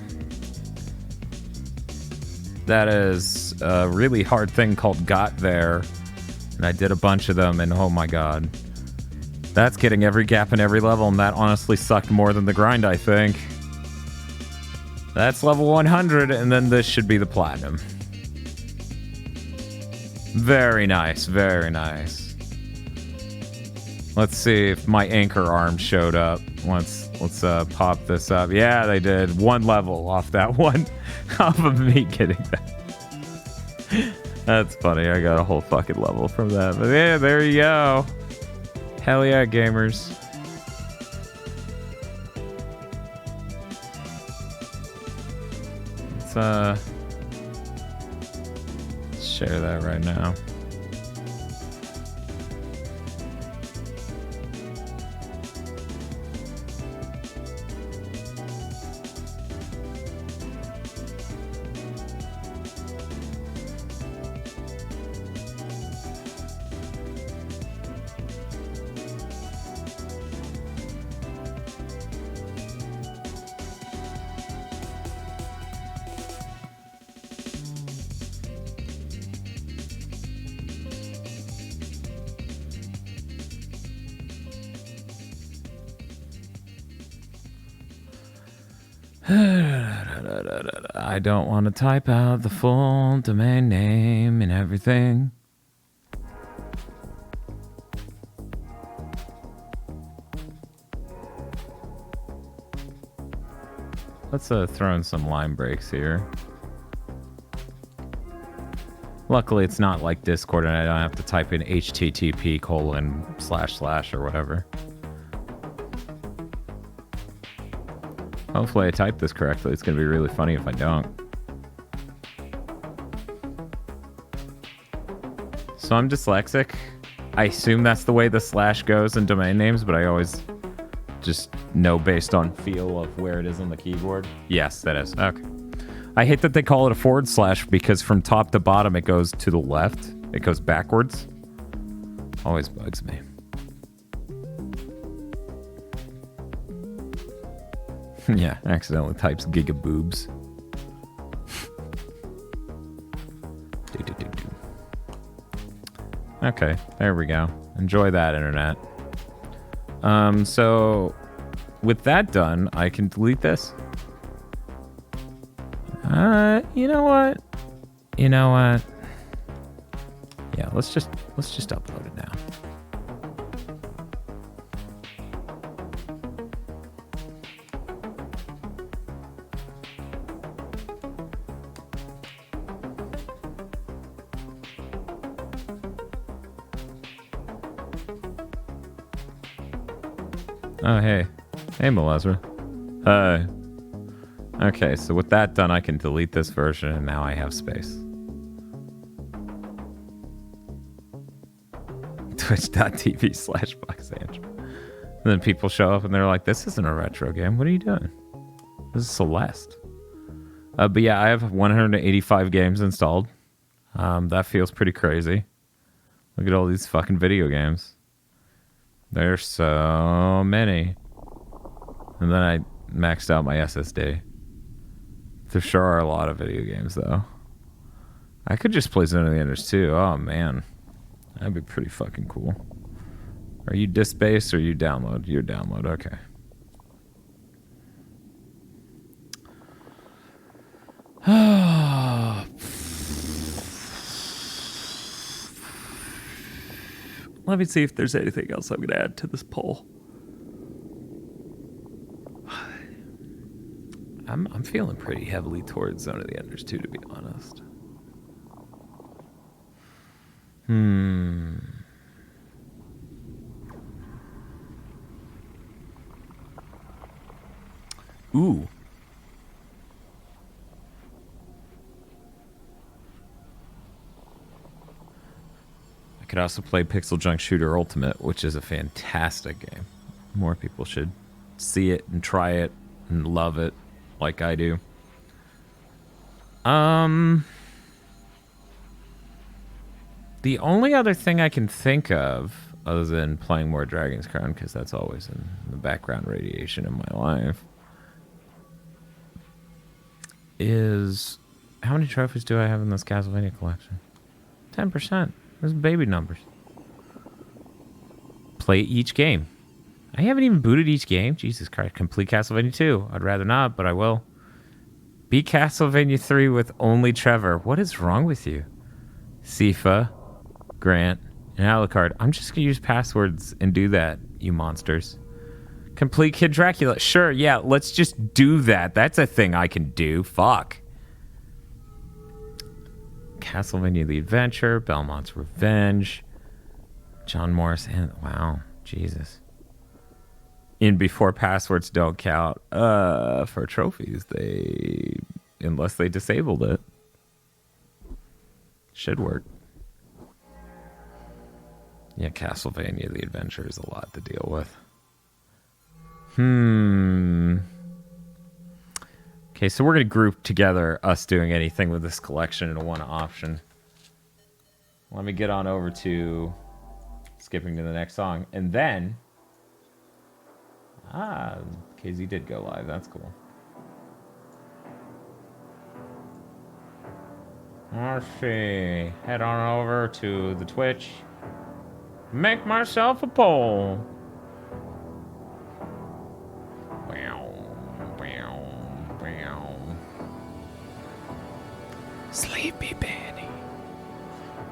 That is a really hard thing called Got There. And I did a bunch of them, and oh my god. That's getting every gap in every level, and that honestly sucked more than the grind, I think. That's level 100, and then this should be the platinum. Very nice, very nice. Let's see if my anchor arm showed up. Let's pop this up. Yeah, they did. One level off that one. Off of me getting that. That's funny. I got a whole fucking level from that. But yeah, there you go. Hell yeah, gamers. Let's share that right now. I don't want to type out the full domain name and everything. Let's throw in some line breaks here. Luckily, it's not like Discord and I don't have to type in http:// or whatever. Hopefully I typed this correctly. It's going to be really funny if I don't. So I'm dyslexic. I assume that's the way the slash goes in domain names, but I always just know based on feel of where it is on the keyboard. Yes, that is. Okay. I hate that they call it a / because from top to bottom it goes to the left. It goes backwards. Always bugs me. Yeah, accidentally types GigaBoots. Okay, there we go. Enjoy that, internet. So with that done, I can delete this. You know what? Yeah, let's just upload it now. Oh, hey. Hey, Melezra. Hi. Okay, so with that done, I can delete this version, and now I have space. Twitch.tv/BoxAngel. And then people show up, and they're like, this isn't a retro game. What are you doing? This is Celeste. But yeah, I have 185 games installed. That feels pretty crazy. Look at all these fucking video games. There's so many. And then I maxed out my SSD. There sure are a lot of video games, though. I could just play Zone of the Enders too. Oh, man. That'd be pretty fucking cool. Are you disk-based or you download? You're download, okay. Let me see if there's anything else I'm going to add to this poll. I'm feeling pretty heavily towards Zone of the Enders too, to be honest. Ooh. I could also play Pixel Junk Shooter Ultimate, which is a fantastic game. More people should see it and try it and love it like I do. The only other thing I can think of, other than playing more Dragon's Crown, because that's always in the background radiation in my life, is how many trophies do I have in this Castlevania collection? 10%. Those baby numbers. Play each game. I haven't even booted each game. Jesus Christ. Complete Castlevania 2. I'd rather not, but I will. Beat Castlevania 3 with only Trevor. What is wrong with you? Sifa, Grant, and Alucard. I'm just going to use passwords and do that, you monsters. Complete Kid Dracula. Sure, yeah, let's just do that. That's a thing I can do. Fuck. Castlevania The Adventure, Belmont's Revenge, John Morris, and wow, Jesus. In before passwords don't count for trophies. Unless they disabled it. Should work. Yeah, Castlevania The Adventure is a lot to deal with. Okay, so we're going to group together us doing anything with this collection into one option. Let me get on over to skipping to the next song. And then... KZ did go live. That's cool. Let's see. Head on over to the Twitch. Make myself a poll.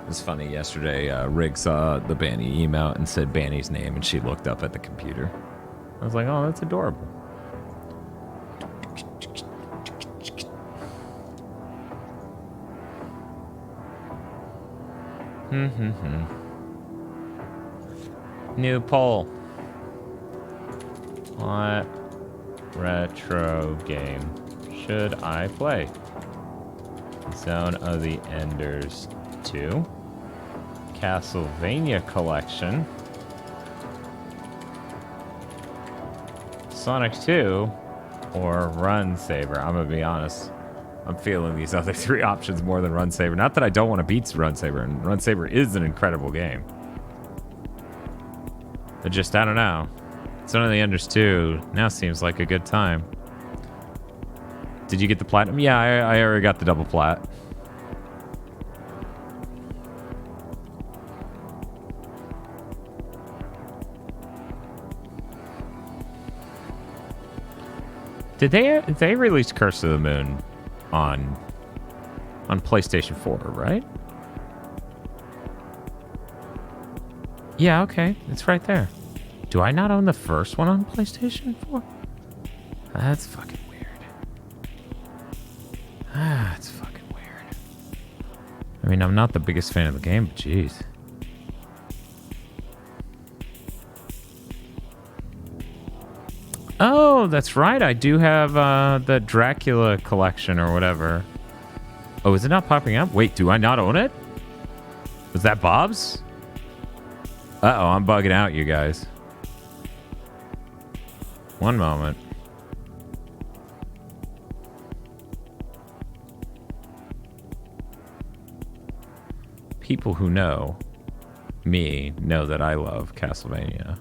It was funny yesterday. Rig saw the Banny email and said Banny's name, and she looked up at the computer. I was like, oh, that's adorable. New poll. What retro game should I play? Zone of the Enders 2. Castlevania Collection. Sonic 2. Or Run Saber. I'm gonna be honest. I'm feeling these other three options more than Run Saber. Not that I don't want to beat Run Saber, and Run Saber is an incredible game. But just, I don't know. Zone of the Enders 2 now seems like a good time. Did you get the platinum? Yeah, I already got the double plat. Did they release Curse of the Moon on PlayStation 4, right? Yeah, okay. It's right there. Do I not own the first one on PlayStation 4? That's fucking weird. That's fucking weird. I mean, I'm not the biggest fan of the game, but jeez. Oh, that's right. I do have the Dracula collection or whatever. Oh, is it not popping up? Wait, do I not own it? Was that Bob's? Uh-oh, I'm bugging out, you guys. One moment. People who know me know that I love Castlevania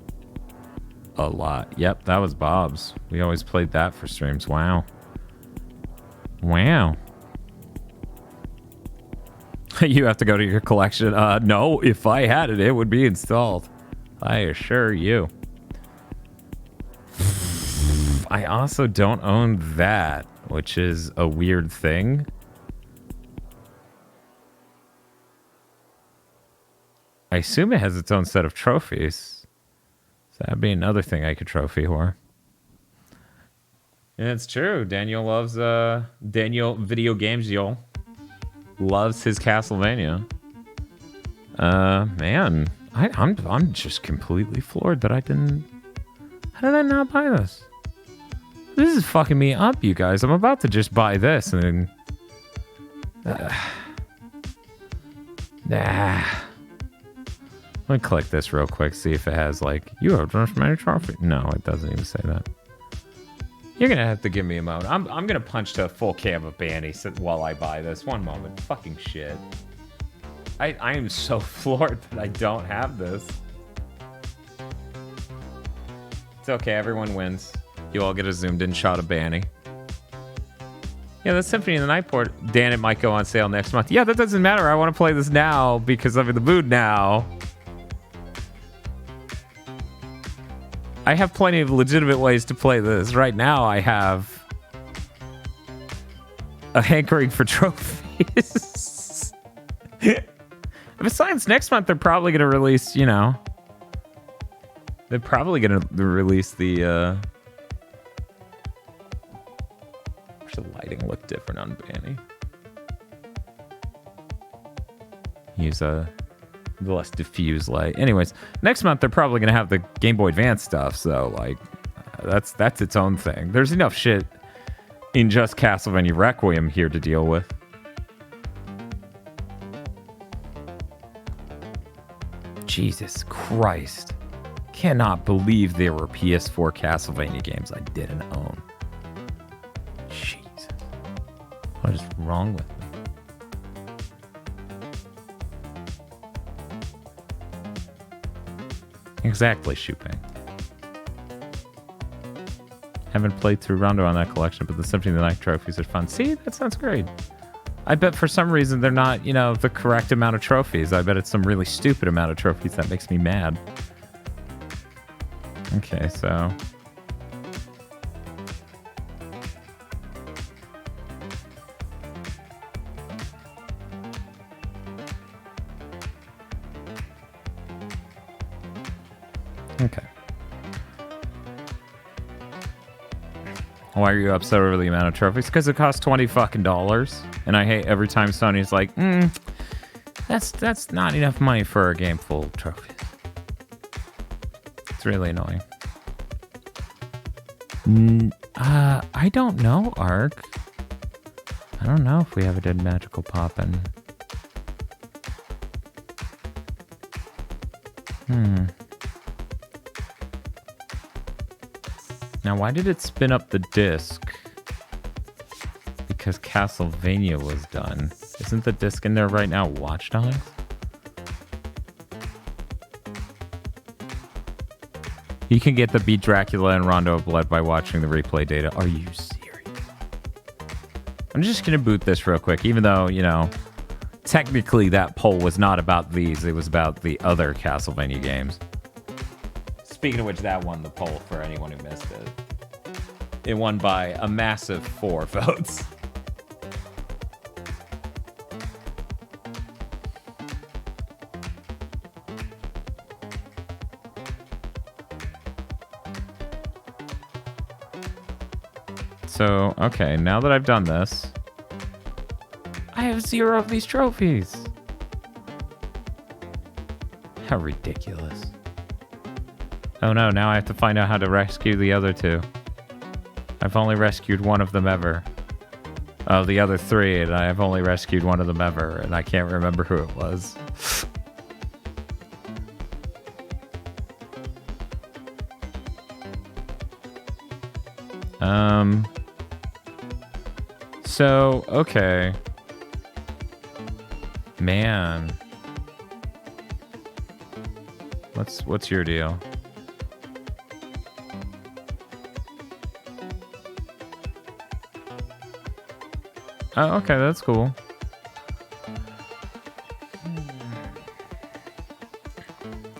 a lot. Yep, that was Bob's. We always played that for streams. Wow. Wow. You have to go to your collection. No, if I had it, it would be installed. I assure you. I also don't own that, which is a weird thing. I assume it has its own set of trophies. So that'd be another thing I could trophy for. And it's true. Daniel loves Daniel Video Games, y'all. Loves his Castlevania. Man, I'm just completely floored that I didn't. How did I not buy this? This is fucking me up, you guys. I'm about to just buy this and then. Nah. Let me click this real quick, see if it has like you have just many trophy. No, it doesn't even say that. You're gonna have to give me a moment. I'm gonna punch to a full cam of Banny while I buy this. One moment. Fucking shit. I am so floored that I don't have this. It's okay, everyone wins. You all get a zoomed in shot of Banny. Yeah, the Symphony of the Night port. Dan, it might go on sale next month. Yeah, that doesn't matter. I want to play this now because I'm in the mood now. I have plenty of legitimate ways to play this. Right now, I have a hankering for trophies. Besides, next month, they're probably going to release, you know... They're probably going to release the... Where's the lighting look different on Banny? Use a... the less diffuse light. Anyways, next month they're probably gonna have the Game Boy Advance stuff, so like that's its own thing. There's enough shit in just Castlevania Requiem here to deal with. Jesus Christ. Cannot believe there were PS4 Castlevania games I didn't own. Jesus. What is wrong with me? Exactly, Shupang. Haven't played through Rondo on that collection, but the Symphony of the Night trophies are fun. See, that sounds great. I bet for some reason they're not, you know, the correct amount of trophies. I bet it's some really stupid amount of trophies that makes me mad. Okay, so... Why are you upset over the amount of trophies? Because it costs $20 fucking dollars, and I hate every time Sony's like, that's not enough money for a game full of trophies. It's really annoying. I don't know, Ark. I don't know if we ever did magical poppin'. Now, why did it spin up the disc? Because Castlevania was done. Isn't the disc in there right now Watch Dogs? You can get the Beat Dracula and Rondo of Blood by watching the replay data. Are you serious? I'm just going to boot this real quick, even though, you know, technically that poll was not about these. It was about the other Castlevania games. Speaking of which, that won the poll for anyone who missed it. It won by a massive 4 votes. So, okay, now that I've done this, I have 0 of these trophies. How ridiculous. Oh no, now I have to find out how to rescue the other 2. I've only rescued one of them ever. Oh, the other 3, and I've only rescued one of them ever, and I can't remember who it was. So, okay. Man. What's your deal? Oh, okay, that's cool.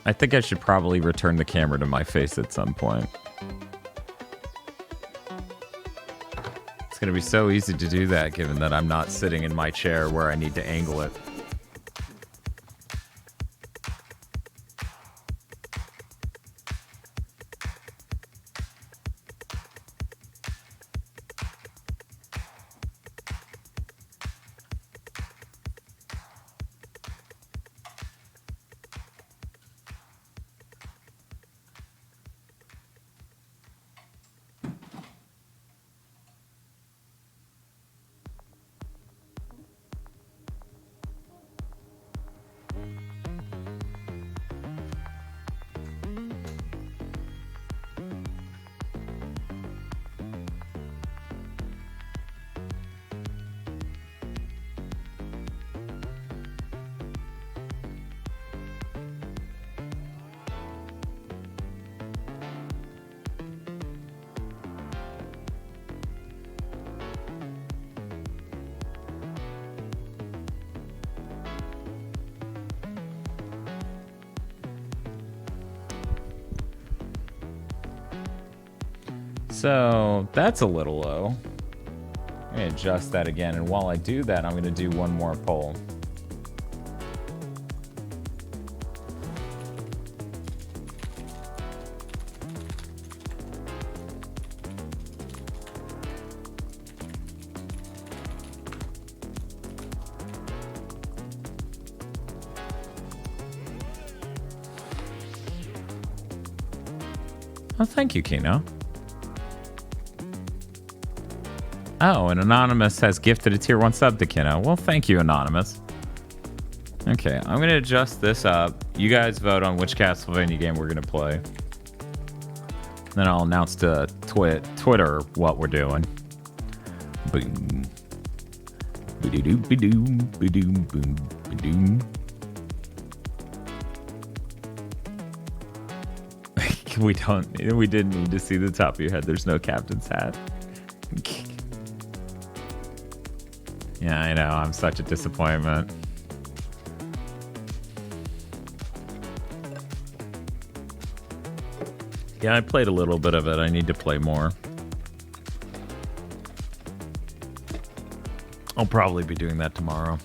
I think I should probably return the camera to my face at some point. It's gonna be so easy to do that given that I'm not sitting in my chair where I need to angle it. So that's a little low. I'm gonna adjust that again, and while I do that, I'm gonna do one more poll. Oh, thank you, Kino. Oh, and Anonymous has gifted a tier 1 sub to Kino. Well, thank you, Anonymous. Okay, I'm going to adjust this up. You guys vote on which Castlevania game we're going to play. Then I'll announce to Twitter what we're doing. Boom. Ba-doo-doo, ba-doo, ba-doo, boom, ba-doo. We didn't need to see the top of your head. There's no captain's hat. Yeah, I know. I'm such a disappointment. Yeah, I played a little bit of it. I need to play more. I'll probably be doing that tomorrow.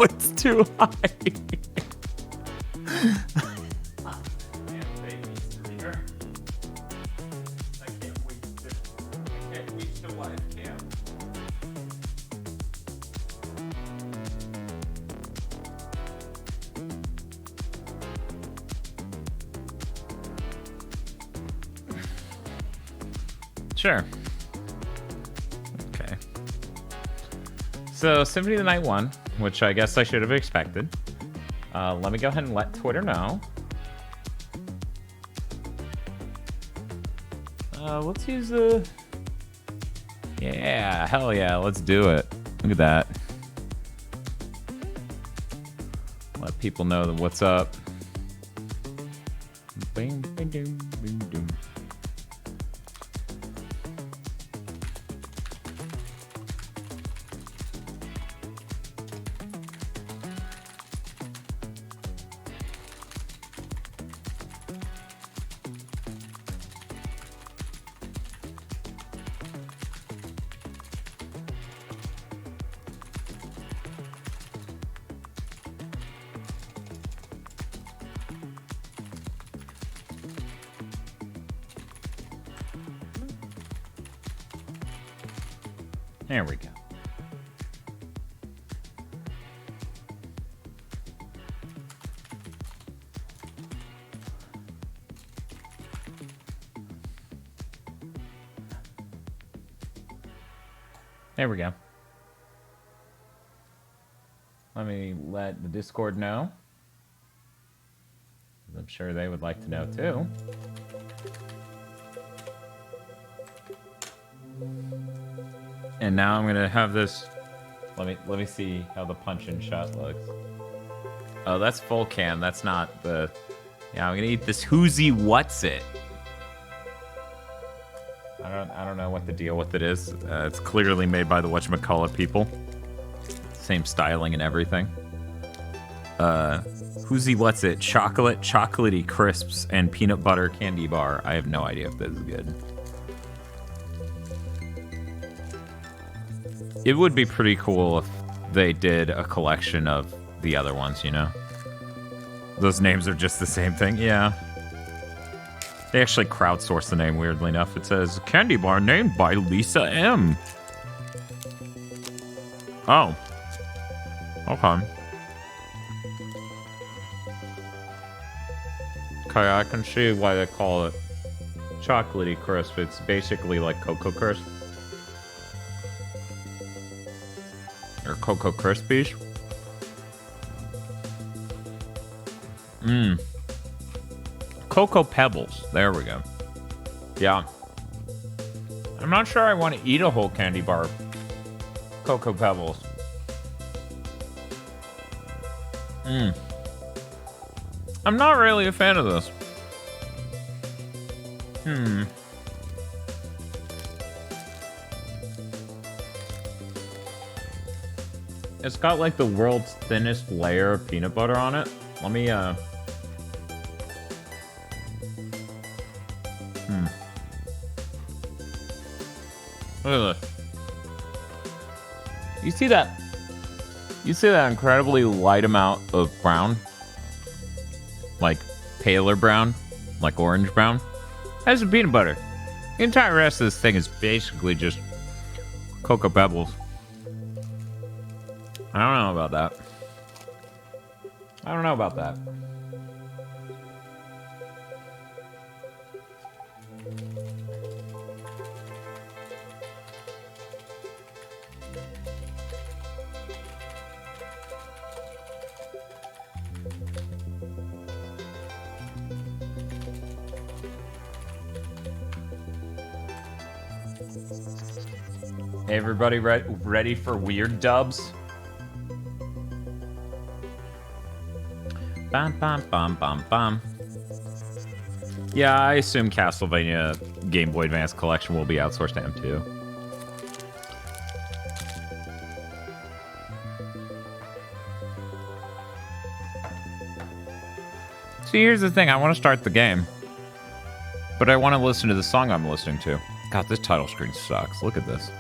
it's too high. Sure. Okay. So, Symphony of the Night 1, which I guess I should have expected. Let me go ahead and let Twitter know. Let's use the... Yeah, hell yeah, let's do it. Look at that. Let people know that what's up. Bing, bing, ding, bing, ding. There we go. There we go. Let me let the Discord know. I'm sure they would like to know too. And now I'm gonna have this. Let me see how the punch-in shot looks. Oh, that's full cam. That's not the. Yeah, I'm gonna eat this Whoozy What's It. I don't know what the deal with it is. It's clearly made by the whatchamacallit people. Same styling and everything. Whoozy What's It? Chocolatey crisps, and peanut butter candy bar. I have no idea if this is good. It would be pretty cool if they did a collection of the other ones, you know? Those names are just the same thing, yeah. They actually crowdsourced the name, weirdly enough. It says, candy bar named by Lisa M. Oh. Okay. Okay, I can see why they call it chocolatey crisp. It's basically like Cocoa Crisp. Or Cocoa Krispies. Cocoa Pebbles. There we go. Yeah. I'm not sure I want to eat a whole candy bar. Cocoa Pebbles. I'm not really a fan of this. It's got like the world's thinnest layer of peanut butter on it. Let me Look at this. You see that? You see that incredibly light amount of brown? Like paler brown? Like orange brown? That's some peanut butter. The entire rest of this thing is basically just Cocoa Pebbles. I don't know about that. I don't know about that. Everybody ready for weird dubs? Bam, bam, bam, bam, bam. Yeah, I assume Castlevania Game Boy Advance Collection will be outsourced to M2. See, here's the thing. I want to start the game, but I want to listen to the song I'm listening to. God, this title screen sucks. Look at this.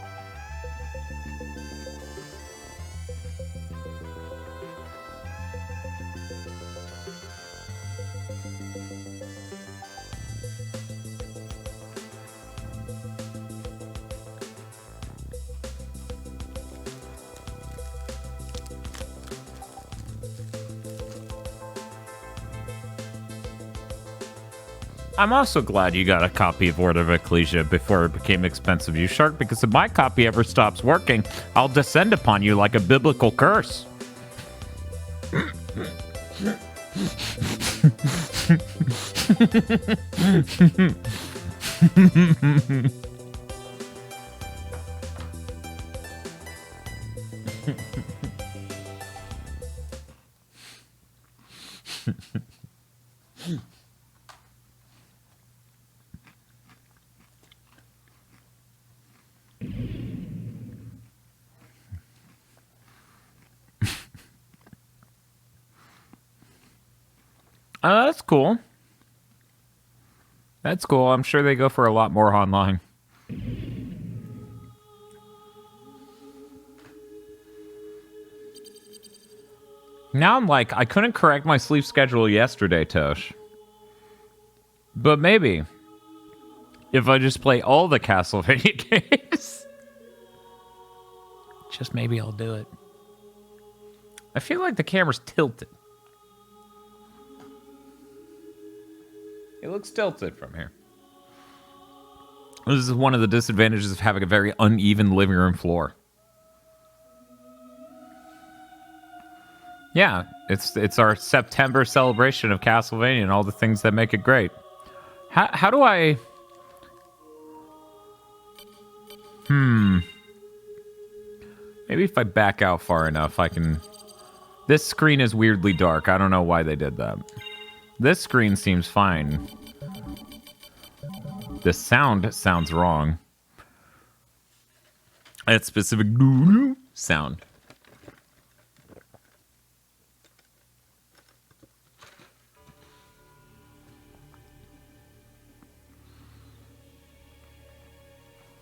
I'm also glad you got a copy of Order of Ecclesia before it became expensive, you shark, because if my copy ever stops working, I'll descend upon you like a biblical curse. Oh, that's cool. That's cool. I'm sure they go for a lot more online. Now I'm like, I couldn't correct my sleep schedule yesterday, Tosh. But maybe if I just play all the Castlevania games, just maybe I'll do it. I feel like the camera's tilted. It looks tilted from here. This is one of the disadvantages of having a very uneven living room floor. Yeah, it's our September celebration of Castlevania and all the things that make it great. How do I... Maybe if I back out far enough, I can... This screen is weirdly dark. I don't know why they did that. This screen seems fine. The sound sounds wrong. That specific sound.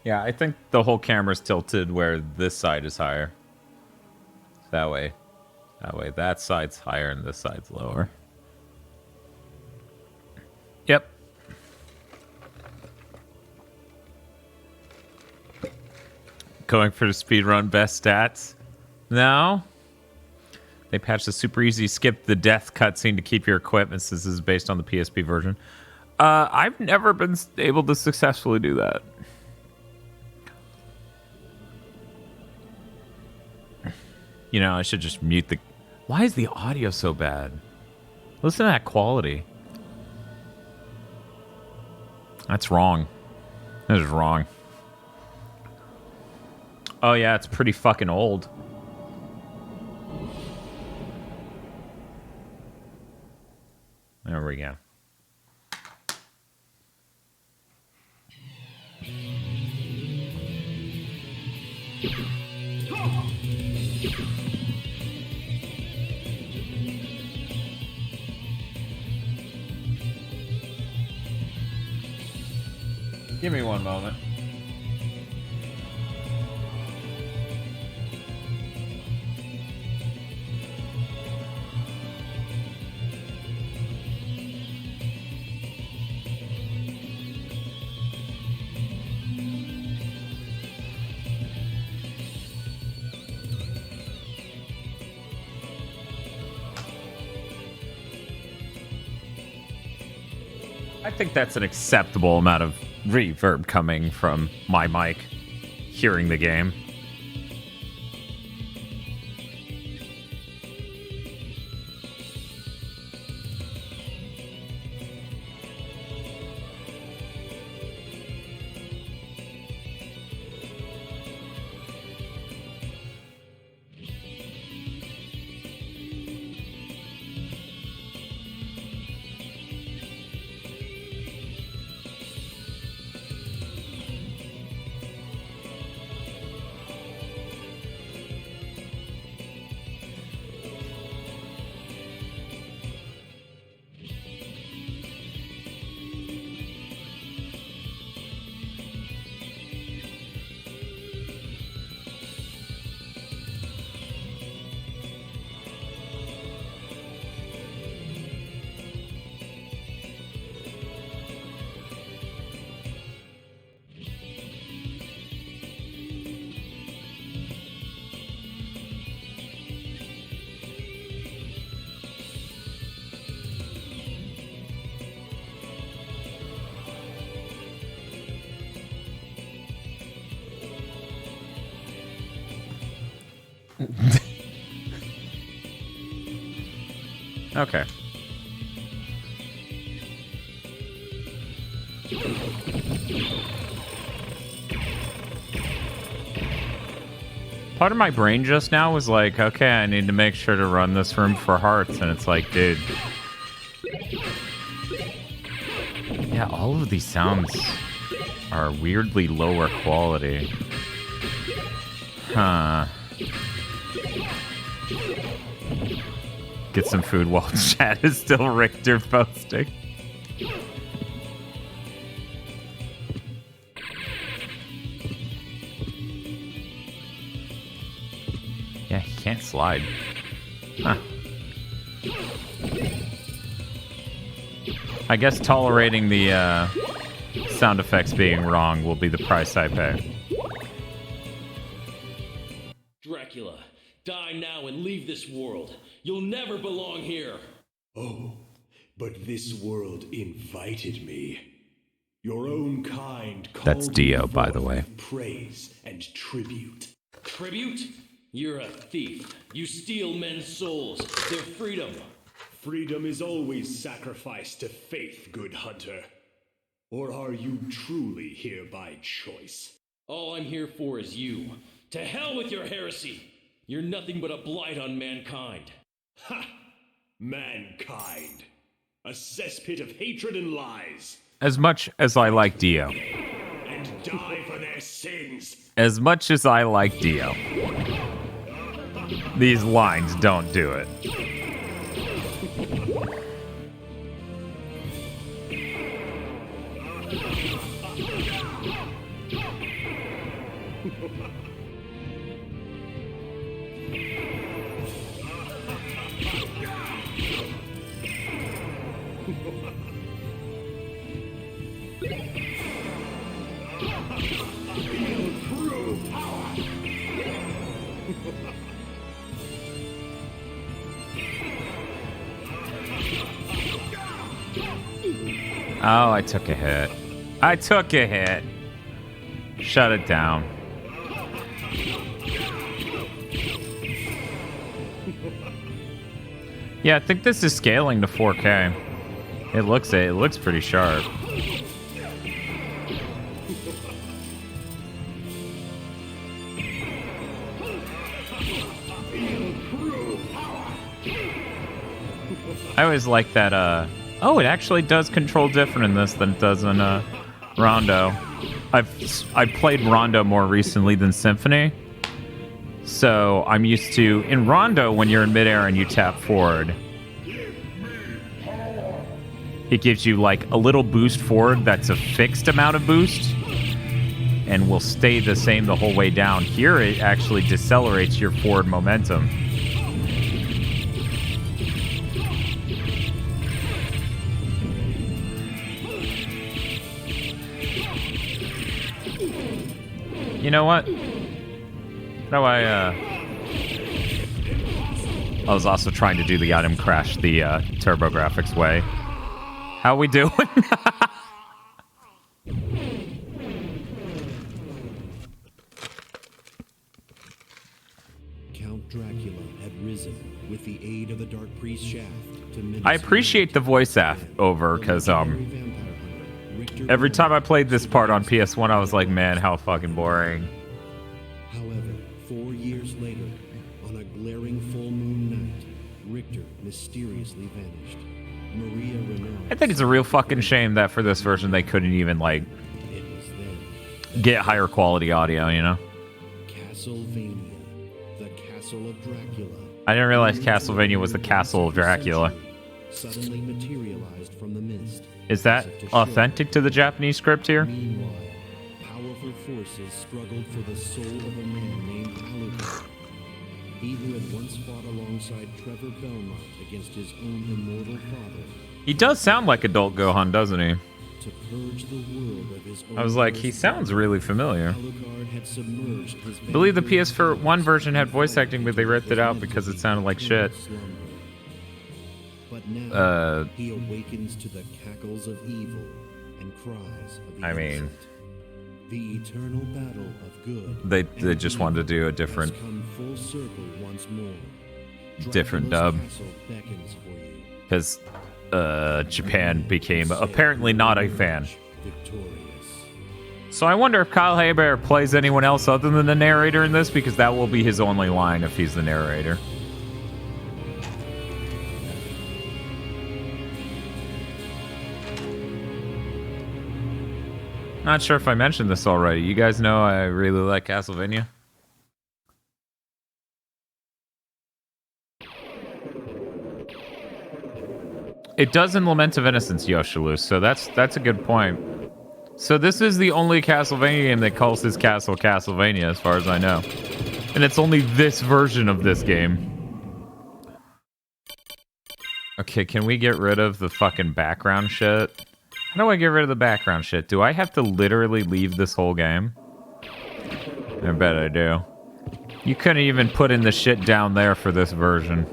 Yeah, I think the whole camera's tilted where this side is higher. That way that side's higher and this side's lower. Yep. Going for the speedrun best stats? No. They patched the super easy skip the death cutscene to keep your equipment since this is based on the PSP version. I've never been able to successfully do that. You know, I should just mute the... Why is the audio so bad? Listen to that quality. That's wrong. That is wrong. Oh yeah, it's pretty fucking old. There we go. Give me one moment. I think that's an acceptable amount of reverb coming from my mic hearing the game. Okay. Part of my brain just now was like, okay, I need to make sure to run this room for hearts, and it's like, dude. Yeah, all of these sounds are weirdly lower quality. Huh. Get some food while chat is still Richter posting. Yeah, he can't slide. Huh. I guess tolerating the sound effects being wrong will be the price I pay. Dracula, die now and leave this world. You'll never belong here. Oh, but this world invited me. Your own kind called That's Dio, by the way. Praise and tribute. Tribute? You're a thief. You steal men's souls, their freedom. Freedom is always sacrificed to faith, good hunter. Or are you truly here by choice? All I'm here for is you. To hell with your heresy! You're nothing but a blight on mankind. Ha! Mankind. A cesspit of hatred and lies. As much as I like Dio. And die for their sins. As much as I like Dio. These lines don't do it. Oh, I took a hit. I took a hit. Shut it down. Yeah, I think this is scaling to 4K. It looks pretty sharp. I always like that, oh, it actually does control different in this than it does in, Rondo. I played Rondo more recently than Symphony. So I'm used to, in Rondo, when you're in midair and you tap forward, it gives you like a little boost forward that's a fixed amount of boost and will stay the same the whole way down. Here it actually decelerates your forward momentum. You know what? How I was also trying to do the item crash the TurboGrafx way. How we doing? Count Dracula had risen with the aid of the Dark Priest shaft to I appreciate the voice over because every time I played this part on PS1, I was like, man, how fucking boring. However, 4 years later, on a glaring full moon night, Richter mysteriously vanished. Maria Renault. I think it's a real fucking shame that for this version they couldn't even like It was then. get higher quality audio, you know? Castlevania, the Castle of Dracula. I didn't realize Castlevania was the Castle of Dracula. Suddenly materialized from the mist. Is that authentic to the Japanese script here? Meanwhile, powerful forces struggled for the soul of a man named Alucard. He who had once fought alongside Trevor Belmont against his own immortal father. He does sound like adult Gohan, doesn't he? To purge the world of his own I was like, he sounds really familiar. Alucard had submerged his I believe the PS1 version had voice acting, but they ripped it out because it sounded like shit. But now he Uh, awakens to the cackles of evil and cries of the I mean, innocent. The eternal battle of good they just wanted to do a different has come full circle once more. Different Dracula's dub. castle beckons for you. Because Japan became apparently not a fan. Victorious. So I wonder if Kyle Hebert plays anyone else other than the narrator in this, because that will be his only line if he's the narrator. Not sure if I mentioned this already. You guys know I really like Castlevania. It does in Lament of Innocence, Yoshilu, so that's a good point. So this is the only Castlevania game that calls his castle Castlevania, as far as I know. And it's only this version of this game. Okay, can we get rid of the fucking background shit? How do I get rid of the background shit? Do I have to literally leave this whole game? I bet I do. You couldn't even put in the shit down there for this version.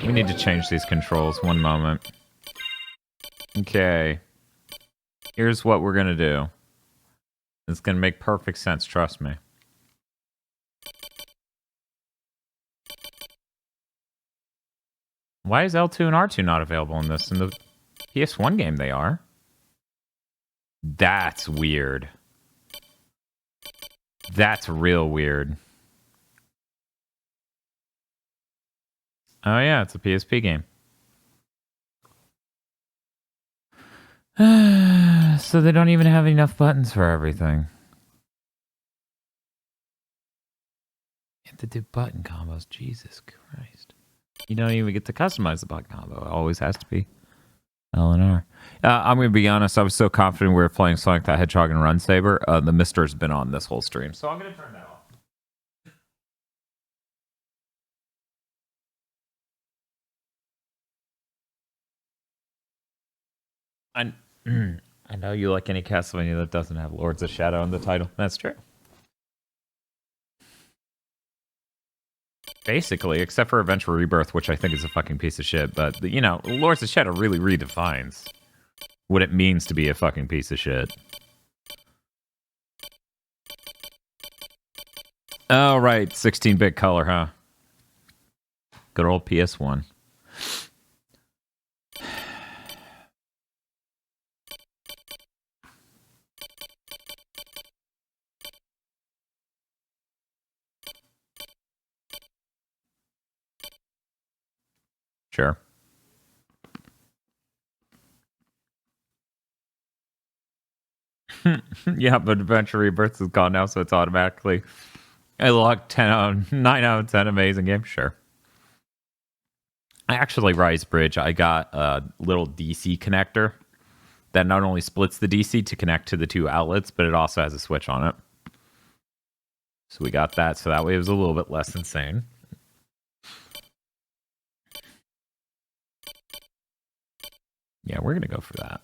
We need to change these controls. One moment. Okay. Here's what we're gonna do. It's gonna make perfect sense, trust me. Why is L2 and R2 not available in this? In the PS1 game they are. That's weird. That's real weird. Oh yeah, it's a PSP game. So they don't even have enough buttons for everything. You have to do button combos. Jesus Christ. You don't even get to customize the button combo. It always has to be L and R. I'm going to be honest. I was so confident we were playing Sonic the Hedgehog and Run Saber. The Mister's been on this whole stream. So I'm going to turn that off. I know you like any Castlevania that doesn't have Lords of Shadow in the title. That's true. Basically, except for Adventure Rebirth, which I think is a fucking piece of shit. But, you know, Lords of Shadow really redefines what it means to be a fucking piece of shit. Oh, right. 16-bit color, huh? Good old PS1. Sure. Yeah, but Adventure Rebirth is gone now, so it's automatically a lock 9 out of 10 amazing game. Sure. Actually, Rise Bridge, I got a little DC connector that not only splits the DC to connect to the two outlets, but it also has a switch on it. So we got that, so that way it was a little bit less insane. Yeah, we're going to go for that.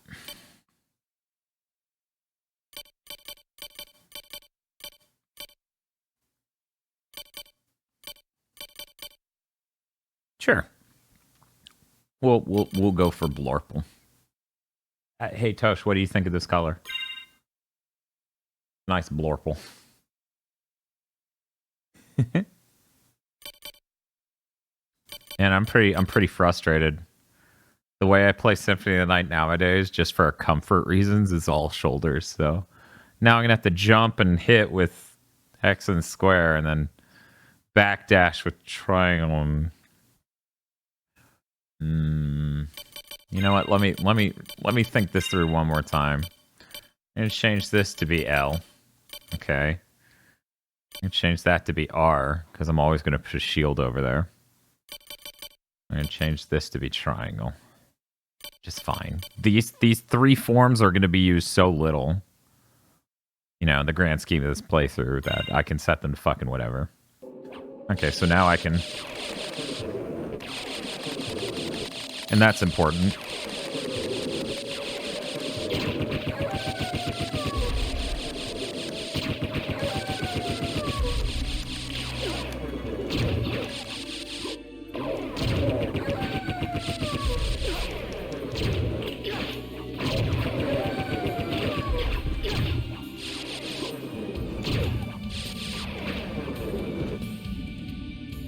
Sure. We'll go for Blorple. Hey, Tosh, what do you think of this color? Nice Blorple. And I'm pretty frustrated. The way I play Symphony of the Night nowadays, just for comfort reasons, is all shoulders. So now I'm going to have to jump and hit with X and square and then backdash with triangle. You know what? Let me think this through one more time. I'm going to change this to be L. Okay. I'm going to change that to be R, because I'm always going to put a shield over there. I'm going to change this to be triangle. Just fine. These three forms are going to be used so little, you know, in the grand scheme of this playthrough, that I can set them to fucking whatever. Okay, so now I can... And that's important.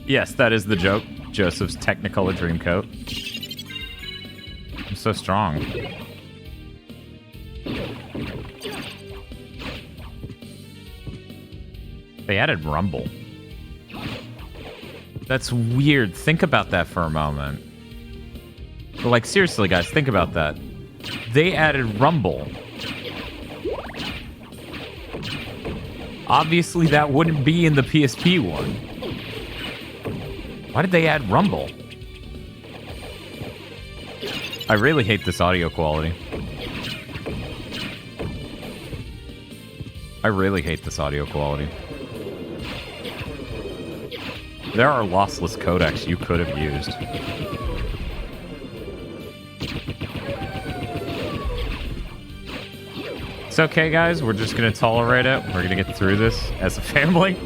Yes, that is the joke. Joseph's Technicolor Dreamcoat. I'm so strong. They added Rumble. That's weird. Think about that for a moment. But like, seriously, guys, think about that. They added Rumble. Obviously, that wouldn't be in the PSP one. Why did they add Rumble? I really hate this audio quality. I really hate this audio quality. There are lossless codecs you could have used. It's okay, guys. We're just going to tolerate it. We're going to get through this as a family.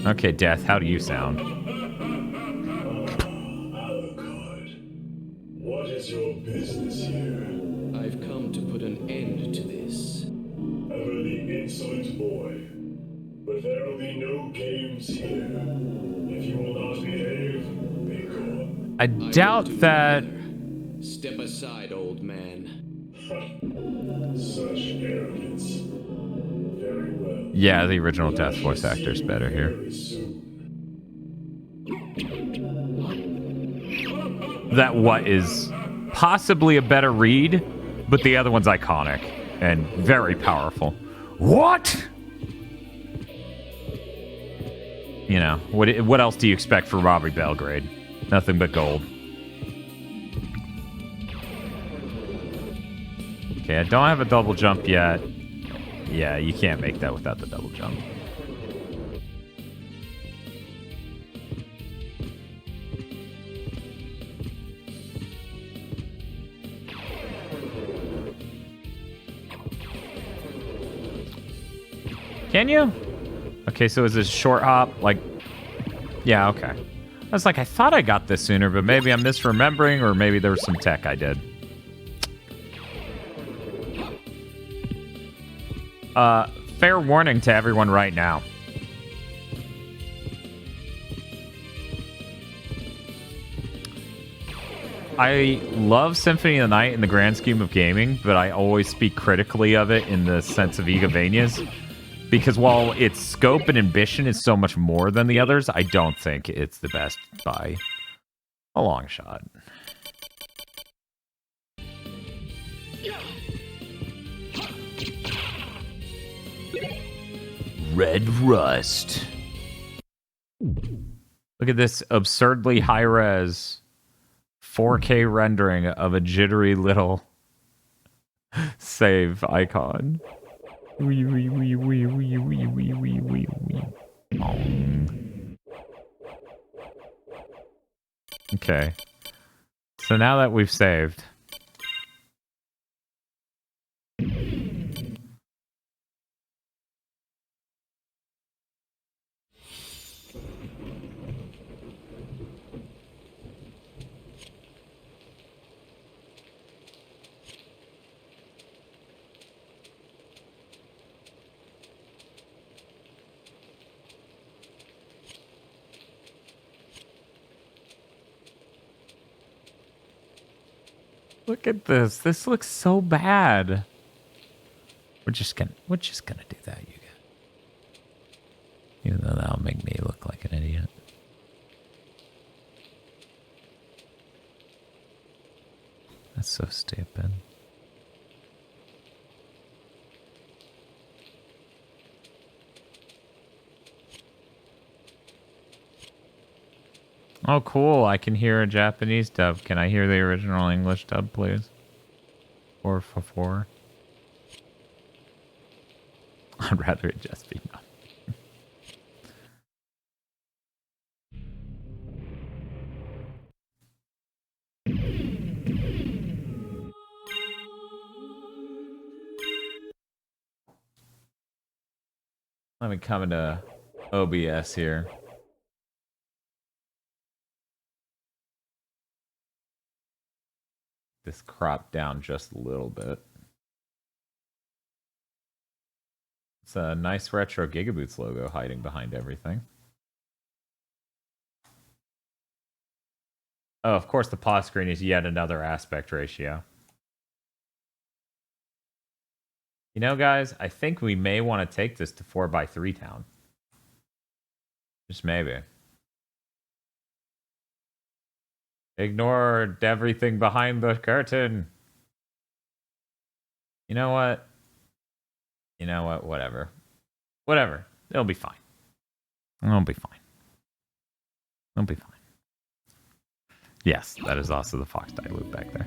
Okay, Death, how do you sound? Alucard, what is your business here? I've come to put an end to this. Ever the insolent boy. But there will be no games here. If you will not behave, be gone. I doubt that... Step aside, old man. Such arrogance. Very well. Yeah, the original Death voice actor's better here. Very soon. That what is possibly a better read, but the other one's iconic and very powerful. What? You know, what else do you expect from Robbie Belgrade? Nothing but gold. Okay, I don't have a double jump yet. Yeah, you can't make that without the double jump. Can you? Okay, so is this short hop? Like, yeah, okay. I was like, I thought I got this sooner, but maybe I'm misremembering, or maybe there was some tech I did. Fair warning to everyone right now. I love Symphony of the Night in the grand scheme of gaming, but I always speak critically of it in the sense of Igavanias. Because while its scope and ambition is so much more than the others, I don't think it's the best by a long shot. Red Rust. Look at this absurdly high-res 4K rendering of a jittery little save icon. Wee wee wee wee wee wee wee wee wee wee. Okay. So now that we've saved. Look at this. This looks so bad. We're just gonna do that, you guys. Even though that'll make me look like an idiot. That's so stupid. Oh, cool. I can hear a Japanese dub. Can I hear the original English dub, please? 444. I'd rather it just be nothing. Let me come into OBS here. This crop down just a little bit. It's a nice retro GigaBoots logo hiding behind everything. Oh, of course, the pause screen is yet another aspect ratio. You know, guys, I think we may want to take this to 4x3 town. Just maybe. Ignored everything behind the curtain. You know what? You know what? Whatever. Whatever. It'll be fine. It'll be fine. It'll be fine. Yes, that is also the Fox Die loop back there.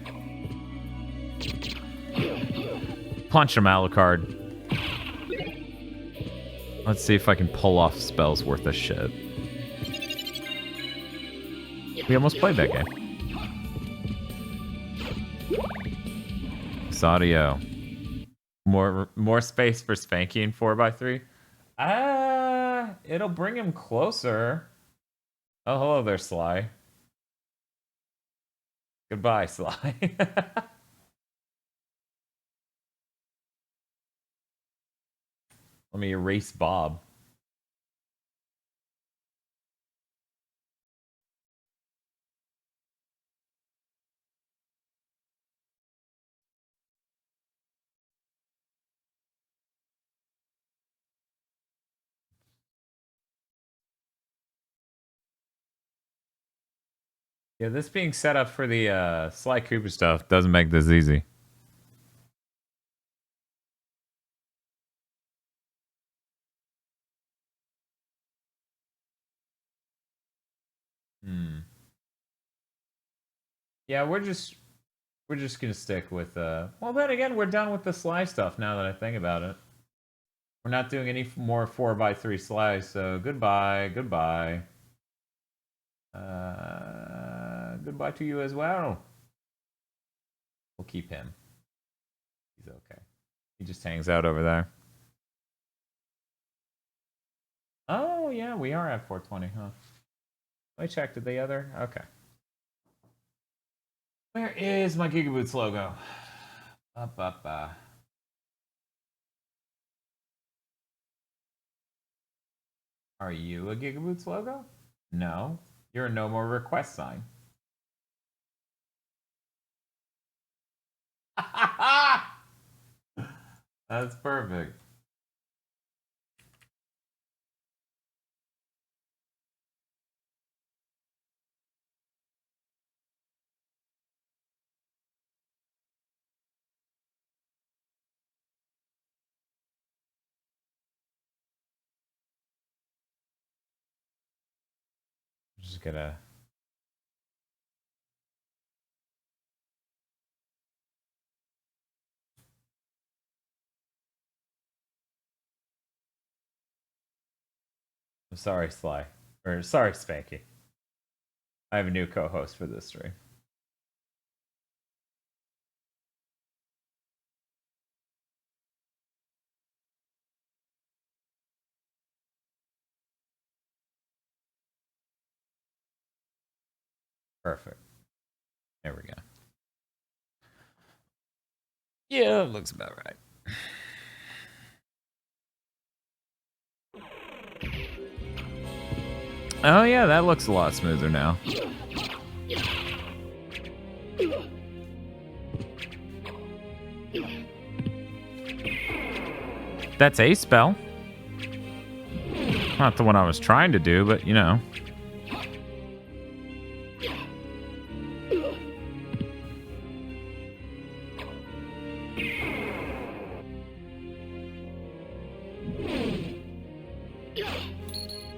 Punch him, Alucard. Let's see if I can pull off spells worth a shit. We almost played that game. Audio. More space for Spanky in 4x3? It'll bring him closer. Oh, hello there, Sly. Goodbye, Sly. Let me erase Bob. Yeah, this being set up for the Sly Cooper stuff doesn't make this easy. Yeah, we're just gonna stick with well, then again, we're done with the Sly stuff now that I think about it. We're not doing any more 4x3 Sly, so goodbye, goodbye. Goodbye to you as well. We'll keep him. He's okay. He just hangs out over there. Oh, yeah, we are at 420, huh? Let me check. Did the other? Okay. Where is my GigaBoots logo? Are you a GigaBoots logo? No. You're a no more request sign. That's perfect. Just gonna. I'm sorry, Sly. Or sorry, Spanky. I have a new co-host for this stream. Perfect. There we go. Yeah, it looks about right. Oh yeah, that looks a lot smoother now. That's a spell. Not the one I was trying to do, but you know.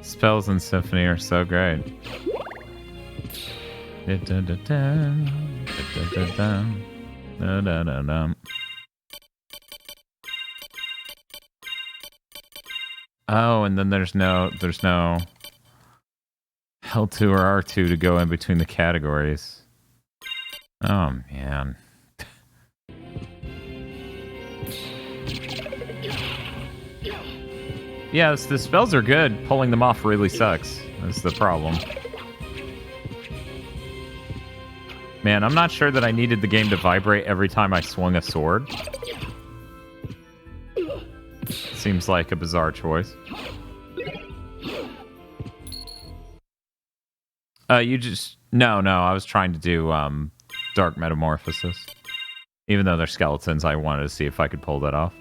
Spells in Symphony are so great. Oh, and then there's no L2 or R2 to go in between the categories. Oh man. Yeah, the spells are good. Pulling them off really sucks. That's the problem. Man, I'm not sure that I needed the game to vibrate every time I swung a sword. seems like a bizarre choice. You just... No, I was trying to do Dark Metamorphosis. Even though they're skeletons, I wanted to see if I could pull that off.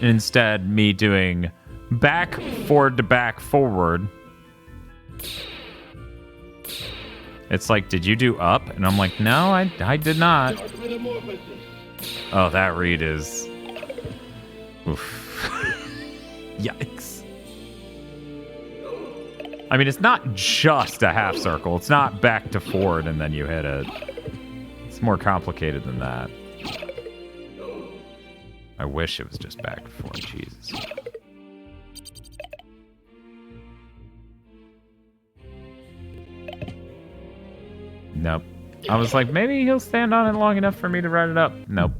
Instead, me doing back, forward to back, forward. It's like, did you do up? And I'm like, no, I did not. Oh, that read is... Oof. Yikes. I mean, it's not just a half circle. It's not back to forward and then you hit it. It's more complicated than that. I wish it was just back to forward. Jesus. Nope. I was like, maybe he'll stand on it long enough for me to write it up. Nope.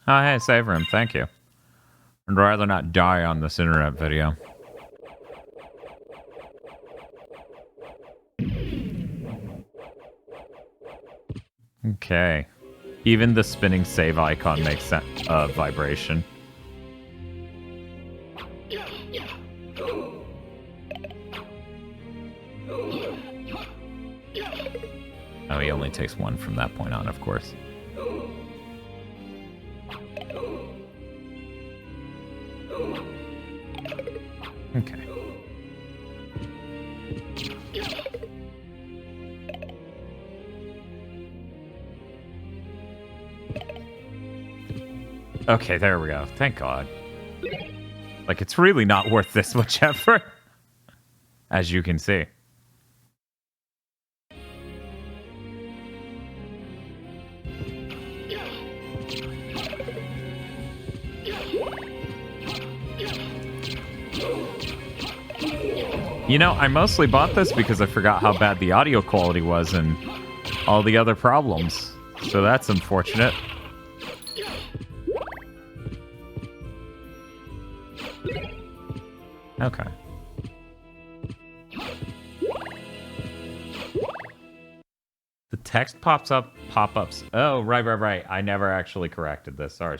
Oh, hey, save room. Thank you. I'd rather not die on this internet video. Okay. Even the spinning save icon makes a vibration. Oh, he only takes one from that point on, of course. Okay. Okay, there we go. Thank God. Like, it's really not worth this much effort. As you can see. You know, I mostly bought this because I forgot how bad the audio quality was and all the other problems. So that's unfortunate. Okay. The text pop-ups. Oh, right. I never actually corrected this. Sorry.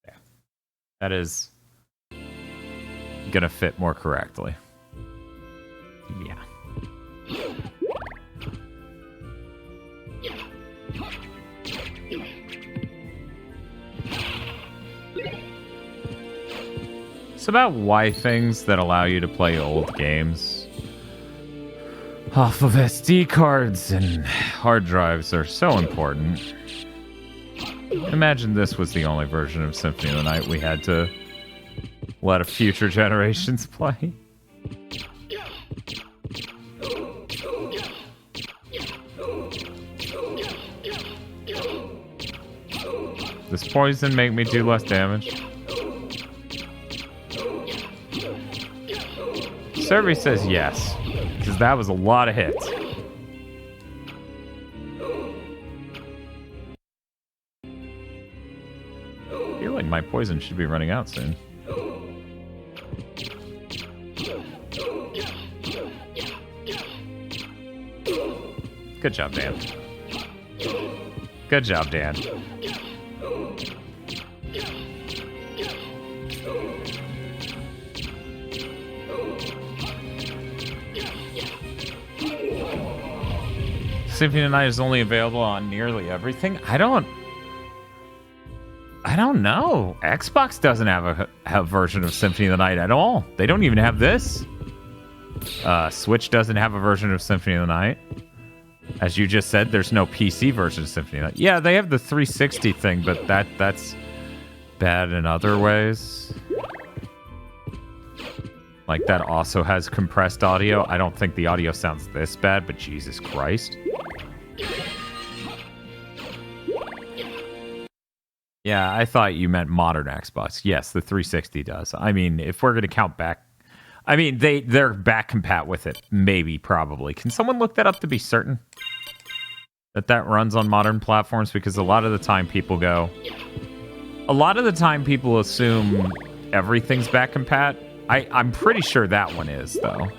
Yeah. That is gonna fit more correctly. Yeah. It's about why things that allow you to play old games off of SD cards and hard drives are so important. Imagine this was the only version of Symphony of the Night we had to let future generations play. Does poison make me do less damage? Survey says yes, because that was a lot of hits. I feel like my poison should be running out soon. Good job, Dan. Good job, Dan. Symphony of the Night is only available on nearly everything. I don't know. Xbox doesn't have a version of Symphony of the Night at all. They don't even have this. Switch doesn't have a version of Symphony of the Night. As you just said, there's no PC version of Symphony of the Night. Yeah, they have the 360 thing, but that's bad in other ways. Like, that also has compressed audio. I don't think the audio sounds this bad, but Jesus Christ. Yeah, I thought you meant modern Xbox. Yes, the 360 does. I mean, if we're going to count back... I mean, they're back compat with it. Maybe, probably. Can someone look that up to be certain? That runs on modern platforms? Because a lot of the time people go... A lot of the time people assume everything's back compat. I'm pretty sure that one is, though.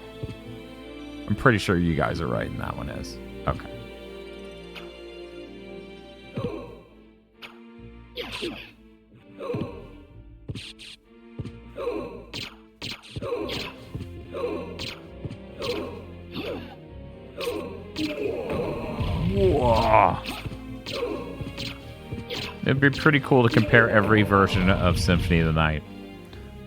I'm pretty sure you guys are right and that one is. Okay. Whoa. It'd be pretty cool to compare every version of Symphony of the Night.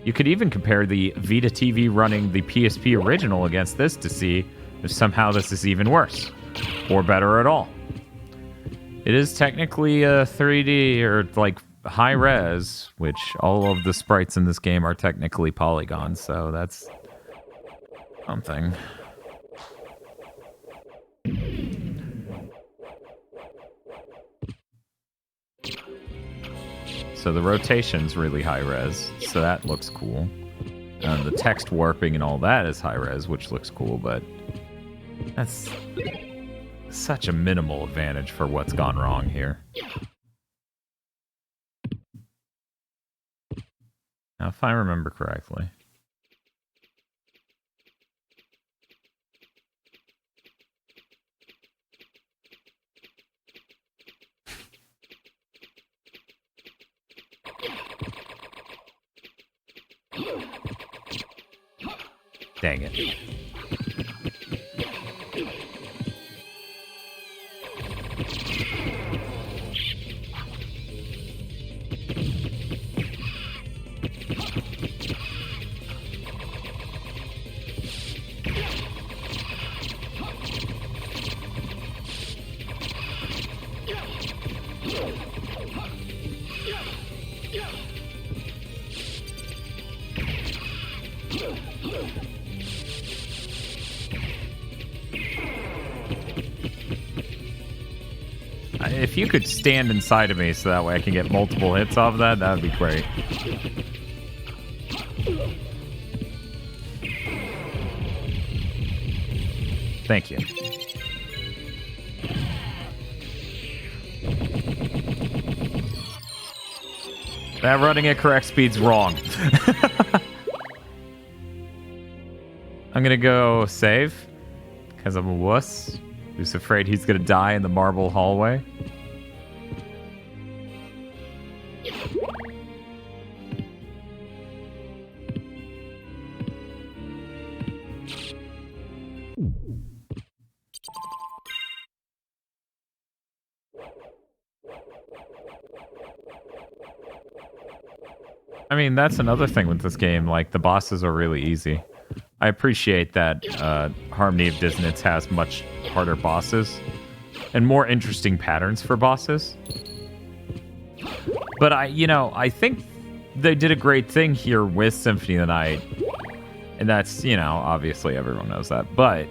You could even compare the Vita TV running the PSP original against this to see if somehow this is even worse or better at all. It is technically a 3D or like high res, which all of the sprites in this game are technically polygons, so that's something. So the rotation's really high res, so that looks cool. The text warping and all that is high res, which looks cool, but that's such a minimal advantage for what's gone wrong here. Now, if I remember correctly. Dang it. If you could stand inside of me so that way I can get multiple hits off of that, that would be great. Thank you. That running at correct speed's wrong. I'm gonna go save, because I'm a wuss who's afraid he's gonna die in the marble hallway. I mean, that's another thing with this game. Like, the bosses are really easy. I appreciate that Harmony of Dissonance has much harder bosses and more interesting patterns for bosses. But I think they did a great thing here with Symphony of the Night. And that's, obviously everyone knows that. But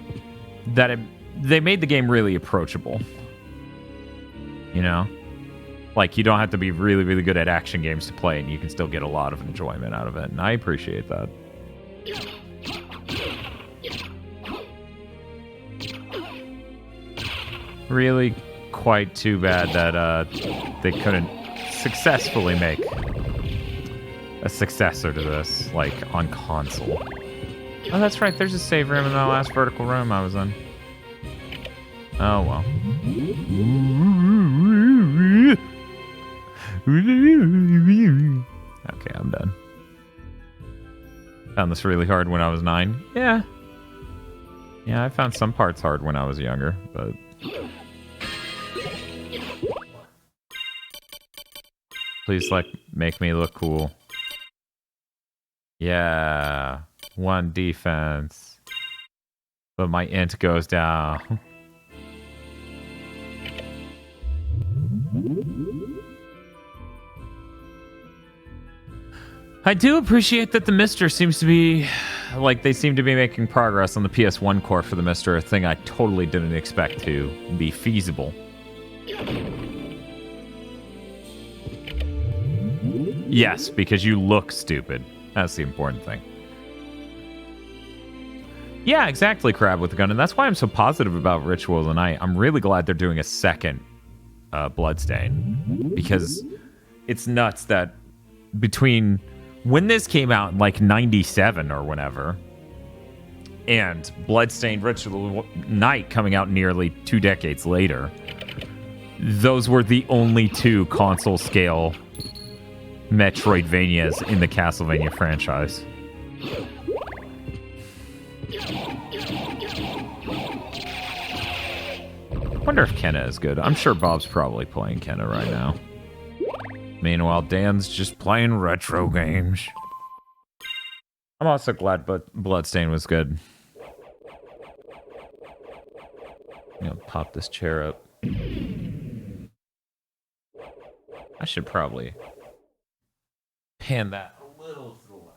that they made the game really approachable. Like, you don't have to be really, really good at action games to play, and you can still get a lot of enjoyment out of it. And I appreciate that. Really quite too bad that they couldn't successfully make a successor to this, like, on console. Oh, that's right. There's a save room in that last vertical room I was in. Oh, well. Okay, I'm done. Found this really hard when I was 9. Yeah, I found some parts hard when I was younger, but... Please, make me look cool. Yeah. 1 defense. But my int goes down. I do appreciate that the Mister seems to be... they seem to be making progress on the PS1 core for the Mister, a thing I totally didn't expect to be feasible. Yes, because you look stupid. That's the important thing. Yeah, exactly, Crab with the Gun, and that's why I'm so positive about Ritual of the Night. I'm really glad they're doing a second Bloodstain, because it's nuts that between when this came out in like 97 or whenever, and Bloodstained Ritual Night coming out nearly 2 decades later, those were the only 2 console scale Metroidvanias in the Castlevania franchise. Wonder if Kenna is good. I'm sure Bob's probably playing Kenna right now. Meanwhile, Dan's just playing retro games. I'm also glad Bloodstain was good. I'm gonna pop this chair up. I should probably pan that a little to the left.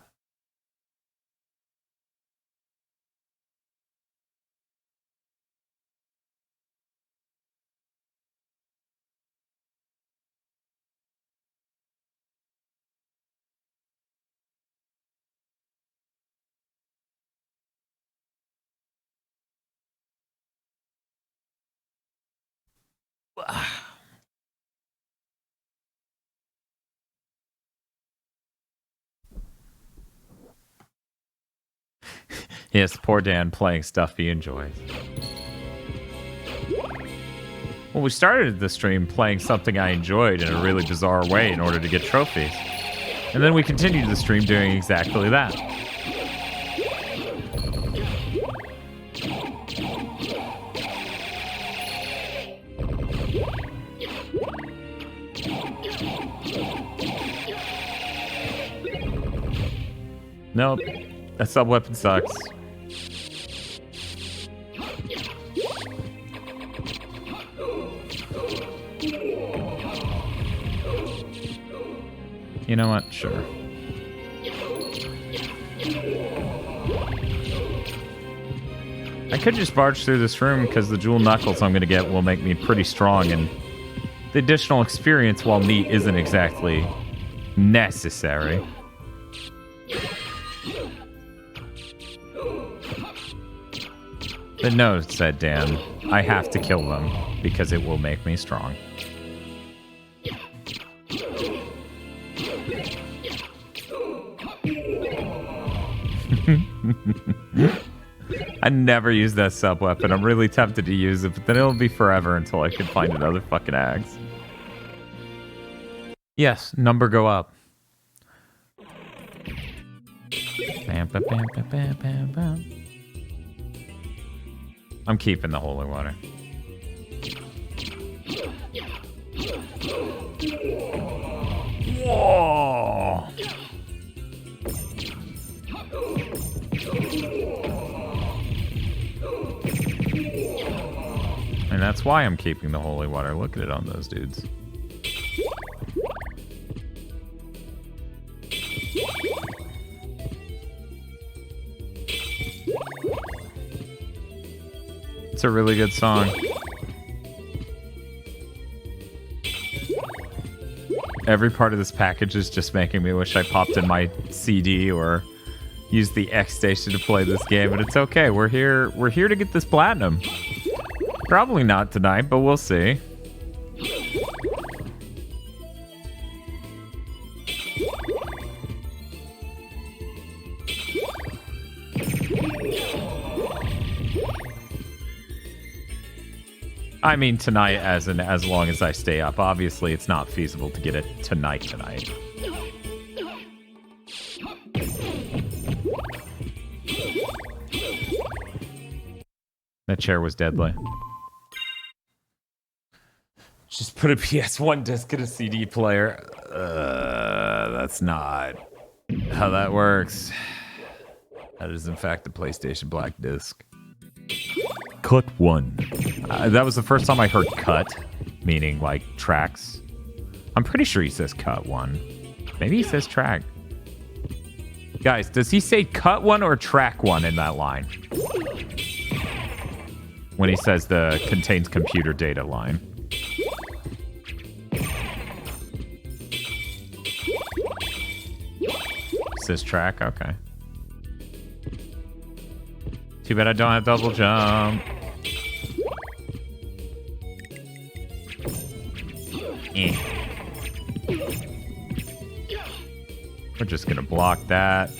Yes, poor Dan playing stuff he enjoys. Well, we started the stream playing something I enjoyed in a really bizarre way in order to get trophies. And then we continued the stream doing exactly that. Nope. That sub-weapon sucks. You know what? Sure. I could just barge through this room because the jewel knuckles I'm going to get will make me pretty strong, and the additional experience, while neat, isn't exactly necessary. But no, said Dan, I have to kill them because it will make me strong. I never use that sub weapon. I'm really tempted to use it, but then it'll be forever until I can find another fucking axe. Yes, number go up. Bam, bam, bam, bam, bam, bam, bam. I'm keeping the holy water. Whoa! And that's why I'm keeping the holy water. Look at it on those dudes. It's a really good song. Every part of this package is just making me wish I popped in my CD or used the X station to play this game, but it's okay. We're here to get this platinum. Probably not tonight, but we'll see. I mean tonight as long as I stay up. Obviously it's not feasible to get it tonight. That chair was deadly. Just put a PS1 disc in a CD player. That's not how that works. That is in fact the PlayStation Black disc. Cut 1. That was the first time I heard cut, meaning like tracks. I'm pretty sure he says cut 1. Maybe he says track. Guys, does he say cut 1 or track 1 in that line? When he says the contains computer data line. Says track, okay. Too bad I don't have double jump. We're just gonna block that.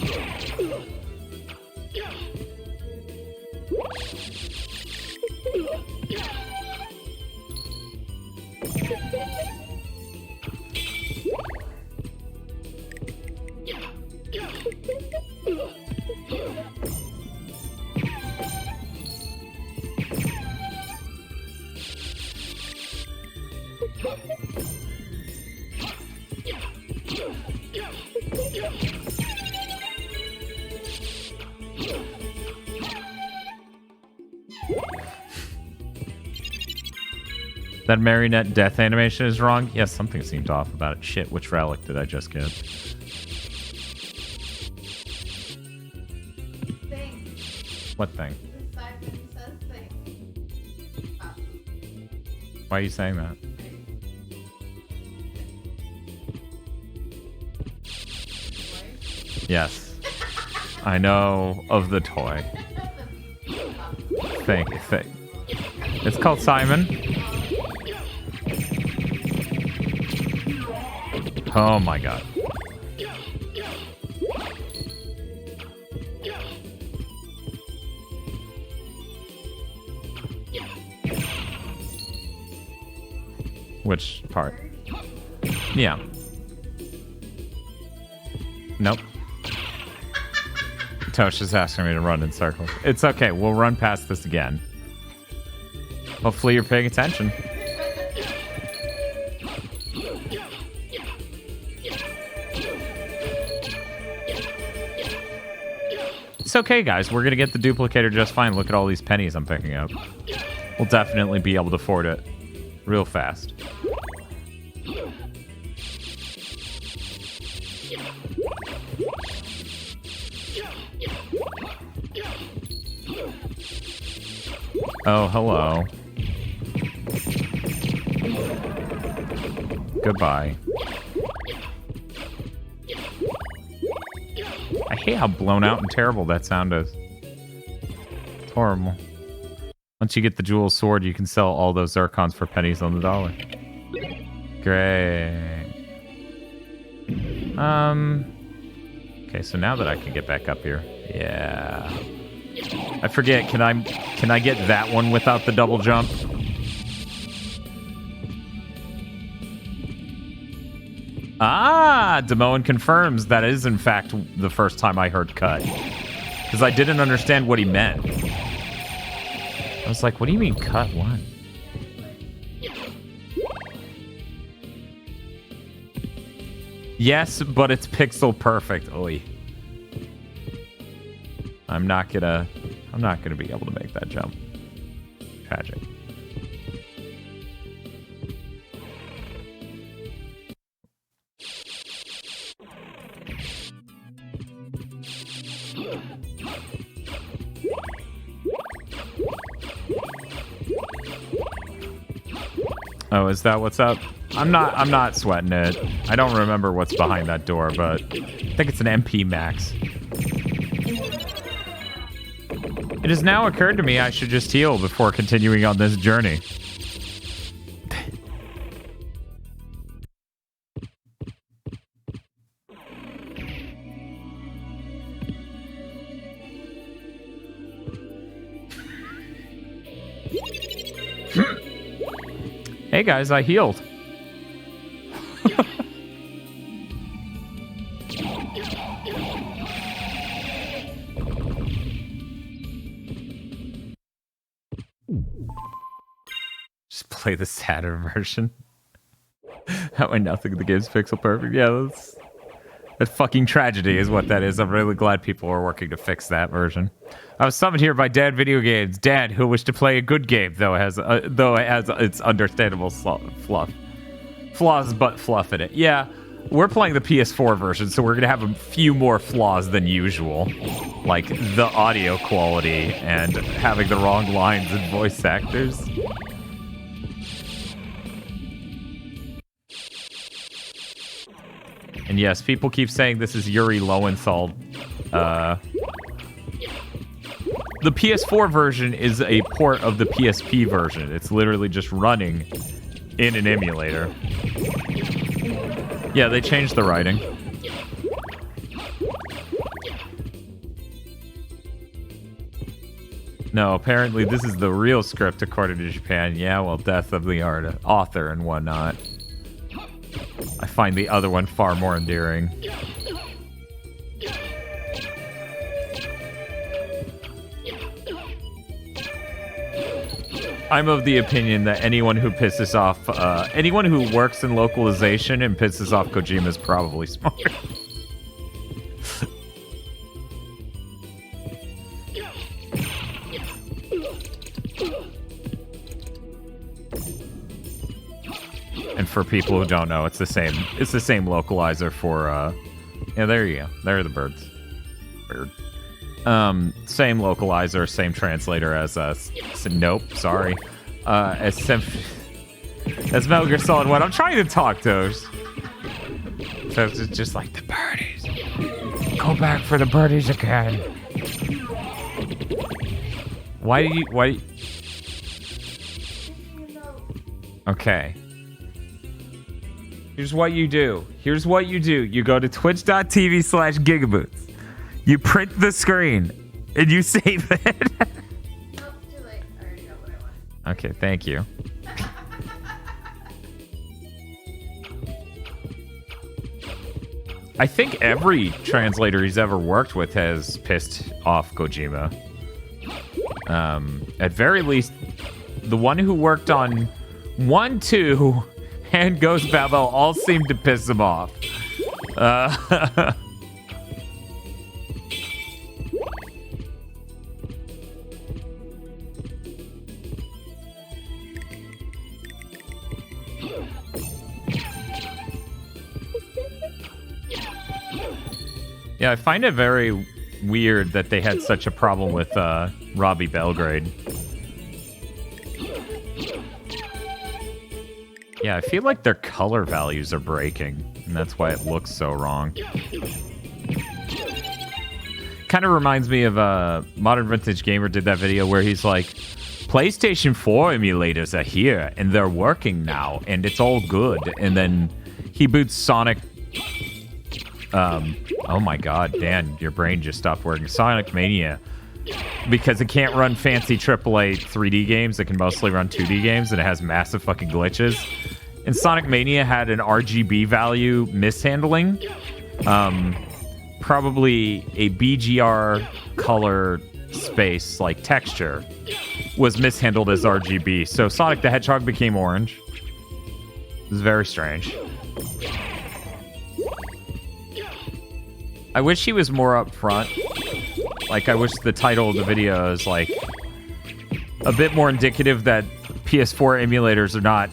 That marionette death animation is wrong? Yes, something seemed off about it. Shit, which relic did I just get? Thing. What thing? Simon says thing. Why are you saying that? Yes. I know of the toy. Thing. It's called Simon. Oh my god. Which part? Yeah. Nope. Tosh is asking me to run in circles. It's okay. We'll run past this again. Hopefully you're paying attention. It's okay, guys. We're going to get the duplicator just fine. Look at all these pennies I'm picking up. We'll definitely be able to afford it real fast. Oh, hello. Goodbye. I hate how blown out and terrible that sound is. It's horrible. Once you get the jewel sword, you can sell all those zircons for pennies on the dollar. Great. Okay, so now that I can get back up here. Yeah. I forget, can I get that one without the double jump? Ah, Demoen confirms that is in fact the first time I heard cut. Because I didn't understand what he meant. I was like, what do you mean cut one? Yes, but it's pixel perfect. Oy. I'm not gonna be able to make that jump. Tragic. Oh, is that what's up? I'm not sweating it. I don't remember what's behind that door, but I think it's an MP max. It has now occurred to me I should just heal before continuing on this journey. Hey guys, I healed. Just play the sadder version. That way nothing in the game's pixel perfect. Yeah, that fucking tragedy is what that is. I'm really glad people are working to fix that version. I was summoned here by Dad Video Games. Dad, who wished to play a good game, though it has its understandable flaws, but fluff in it. Yeah, we're playing the PS4 version, so we're gonna have a few more flaws than usual, like the audio quality and having the wrong lines and voice actors. And yes, people keep saying this is Yuri Lowenthal. The PS4 version is a port of the PSP version. It's literally just running in an emulator. Yeah, they changed the writing. No, apparently this is the real script according to Japan. Yeah, well, death of the author and whatnot. I find the other one far more endearing. I'm of the opinion that anyone who pisses off, anyone who works in localization and pisses off Kojima is probably smart. And for people who don't know, it's the same localizer for, yeah, there you go. There are the birds. Bird. Same localizer, same translator as, nope, sorry. As Metal Gear Solid 1. I'm trying to talk, Toast. So it's just like, the birdies. Go back for the birdies again. Why? Okay. Here's what you do. You go to twitch.tv/GigaBoots. You print the screen, and you save it. Nope, too late. I already know what I want. Okay, thank you. I think every translator he's ever worked with has pissed off Kojima. At very least, the one who worked on 1, 2, and Ghost Babel all seemed to piss him off. Yeah, I find it very weird that they had such a problem with Robbie Belgrade. Yeah, I feel like their color values are breaking, and that's why it looks so wrong. Kind of reminds me of Modern Vintage Gamer did that video where he's like, PlayStation 4 emulators are here, and they're working now, and it's all good. And then he boots Sonic... oh my god, Dan, your brain just stopped working. Sonic Mania. Because it can't run fancy AAA 3D games, it can mostly run 2D games, and it has massive fucking glitches. And Sonic Mania had an RGB value mishandling. Probably a BGR color space, like texture, was mishandled as RGB. So Sonic the Hedgehog became orange. It was very strange. I wish he was more upfront. Like, I wish the title of the video is, like, a bit more indicative that PS4 emulators are not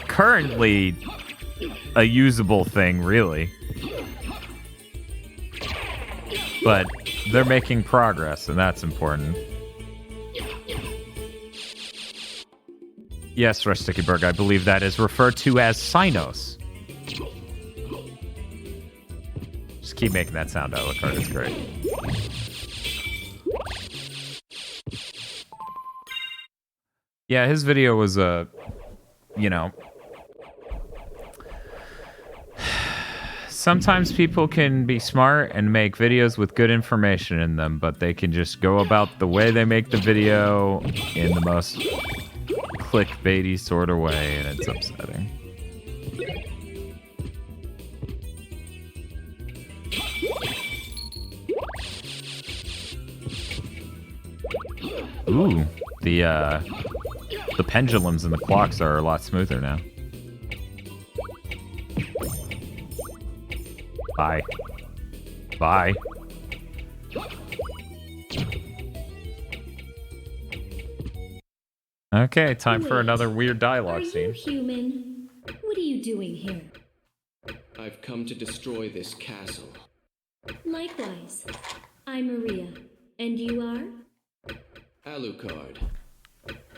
currently a usable thing, really. But they're making progress, and that's important. Yes, Rustickyberg, I believe that is referred to as Sinos. Just keep making that sound, Alucard. It's great. Yeah, his video was, you know... Sometimes people can be smart and make videos with good information in them, but they can just go about the way they make the video in the most clickbaity sort of way, and it's upsetting. Ooh, the pendulums and the clocks are a lot smoother now. Bye. Bye. Okay, time for another weird dialogue scene. Are you human? What are you doing here? I've come to destroy this castle. Likewise. I'm Maria. And you are? Alucard.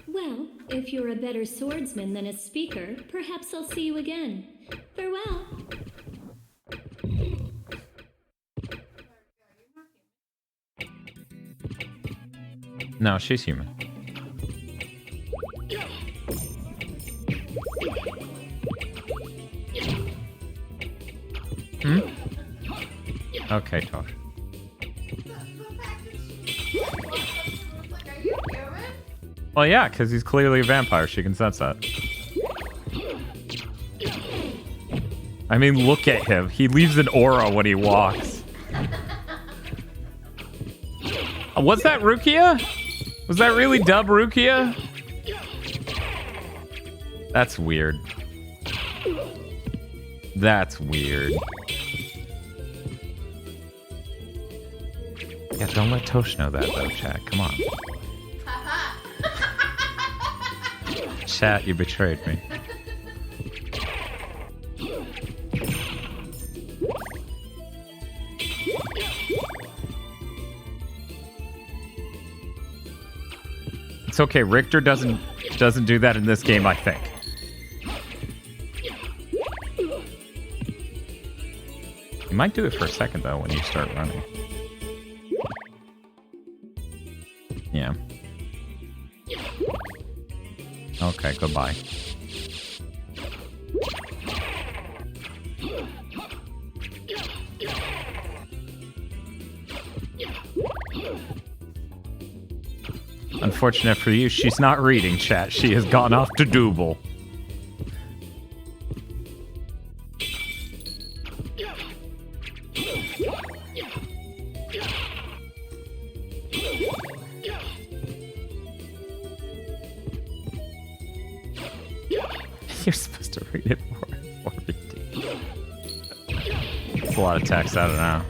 Well, if you're a better swordsman than a speaker, perhaps I'll see you again. Farewell. No, she's human. Hmm? Okay, Tosh. Well, yeah, because he's clearly a vampire. She can sense that. I mean, look at him. He leaves an aura when he walks. Was that Rukia? Was that really dub Rukia? That's weird. That's weird. Yeah, don't let Tosh know that, though, chat. Come on. Chat, you betrayed me. It's okay. Richter doesn't do that in this game, I think. You might do it for a second, though, when you start running. Yeah. Okay, goodbye. Unfortunate for you, she's not reading chat. She has gone off to Double. You're supposed to read it for reading. It's a lot of text, I don't know.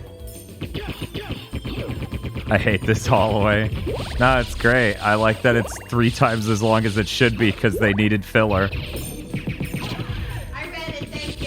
I hate this hallway. No, it's great. I like that it's 3 times as long as it should be because they needed filler. I read it, thank you.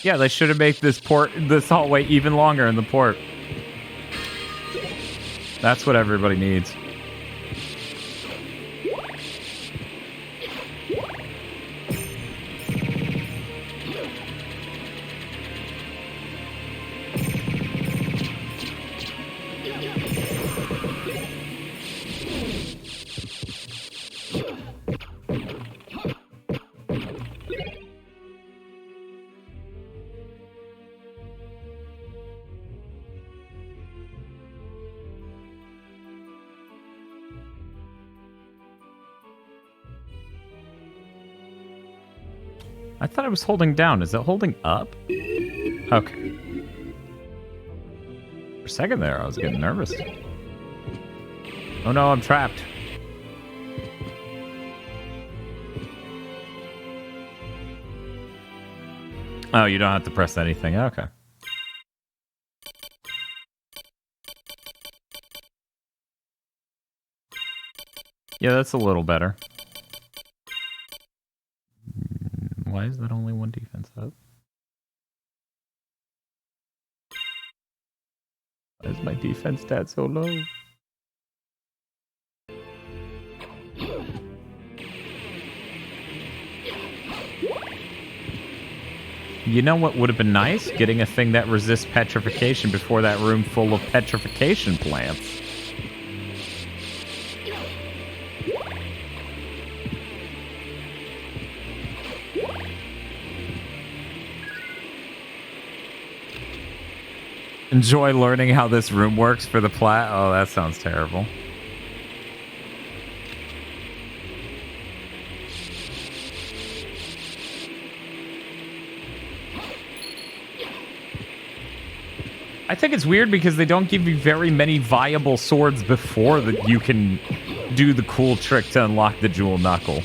Yeah, they should have made this hallway even longer in the port. That's what everybody needs. I thought it was holding down. Is it holding up? Okay. For a second there, I was getting nervous. Oh no, I'm trapped. Oh, you don't have to press anything. Okay. Yeah, that's a little better. Why is that only 1 defense up? Why is my defense stat so low? You know what would have been nice? Getting a thing that resists petrification before that room full of petrification plants. Enjoy learning how this room works for the plat. Oh, that sounds terrible. I think it's weird because they don't give you very many viable swords before that you can do the cool trick to unlock the jewel knuckle.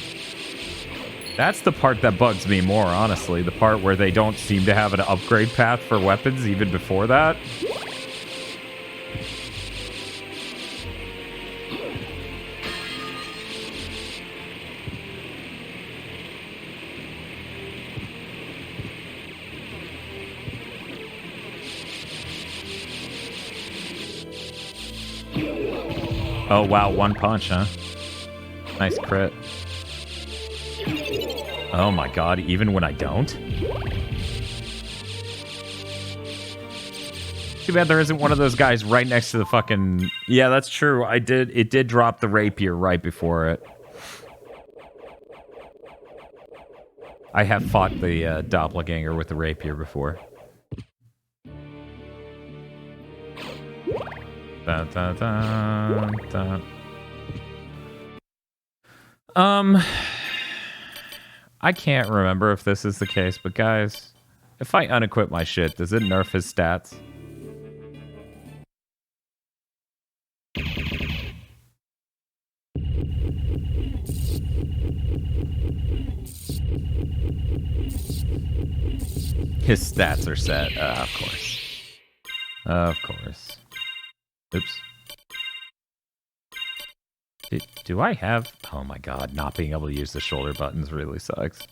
That's the part that bugs me more, honestly. The part where they don't seem to have an upgrade path for weapons even before that. Oh, wow. One punch, huh? Nice crit. Oh, my God. Even when I don't? Too bad there isn't one of those guys right next to the fucking... Yeah, that's true. It did drop the rapier right before it. I have fought the doppelganger with the rapier before. Dun, dun, dun, dun. I can't remember if this is the case, but guys, if I unequip my shit, does it nerf his stats? His stats are set. Of course. Of course. Oops. Do I have... Oh my god, not being able to use the shoulder buttons really sucks.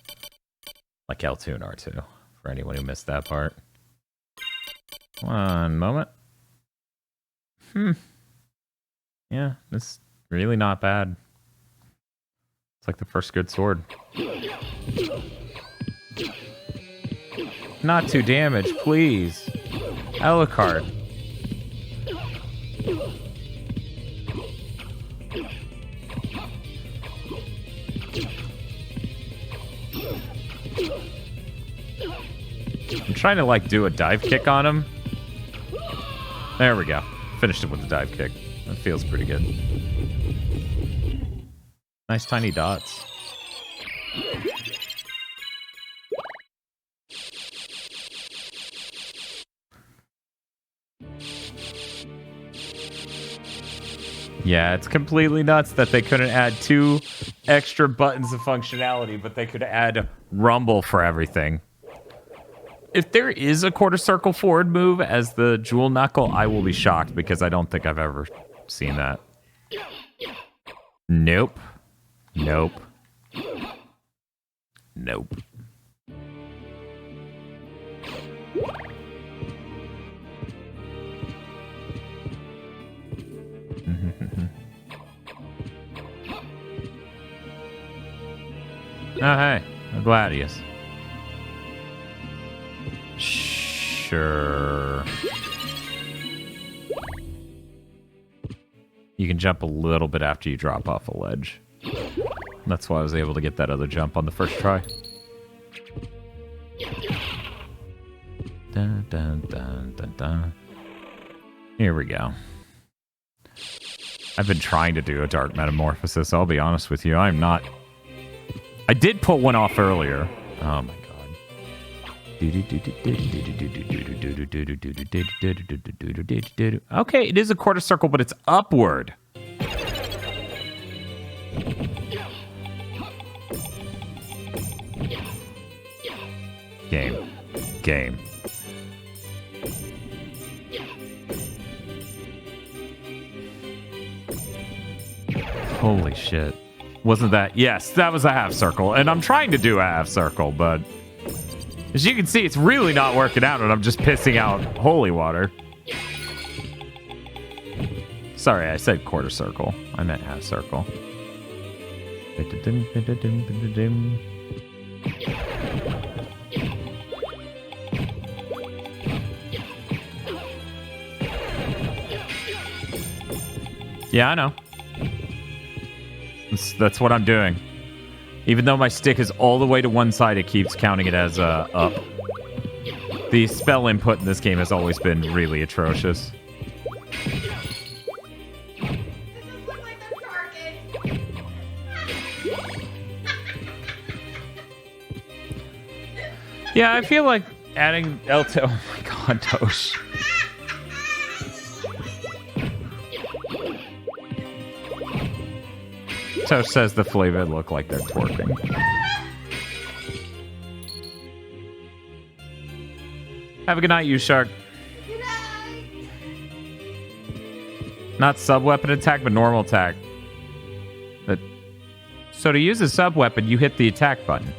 Like L2 and R2, for anyone who missed that part. One moment. Yeah, it's really not bad. It's like the first good sword. Not too damaged, please. Alucard. I'm trying to, like, do a dive kick on him. There we go. Finished it with the dive kick. That feels pretty good. Nice tiny dots. Yeah, it's completely nuts that they couldn't add 2 extra buttons of functionality, but they could add rumble for everything. If there is a quarter circle forward move as the jewel knuckle, I will be shocked because I don't think I've ever seen that. Nope. Nope. Nope. Oh, hey. A Gladius. Sure. You can jump a little bit after you drop off a ledge. That's why I was able to get that other jump on the first try. Dun, dun, dun, dun, dun. Here we go. I've been trying to do a dark metamorphosis, I'll be honest with you. I'm not... I did put one off earlier. Oh my god. Okay, it is a quarter circle, but it's upward. Game. Game. Holy shit. Wasn't that? Yes, that was a half circle. And I'm trying to do a half circle, but as you can see, it's really not working out, and I'm just pissing out holy water. Sorry, I said quarter circle. I meant half circle. Yeah, I know. That's what I'm doing. Even though my stick is all the way to one side, it keeps counting it as up. The spell input in this game has always been really atrocious. Yeah, I feel like adding L2... Oh my god, Tosh. Tosh says the flavor look like they're twerking. Have a good night, you shark. Good night. Not sub-weapon attack, but normal attack. So to use a sub-weapon, you hit the attack button.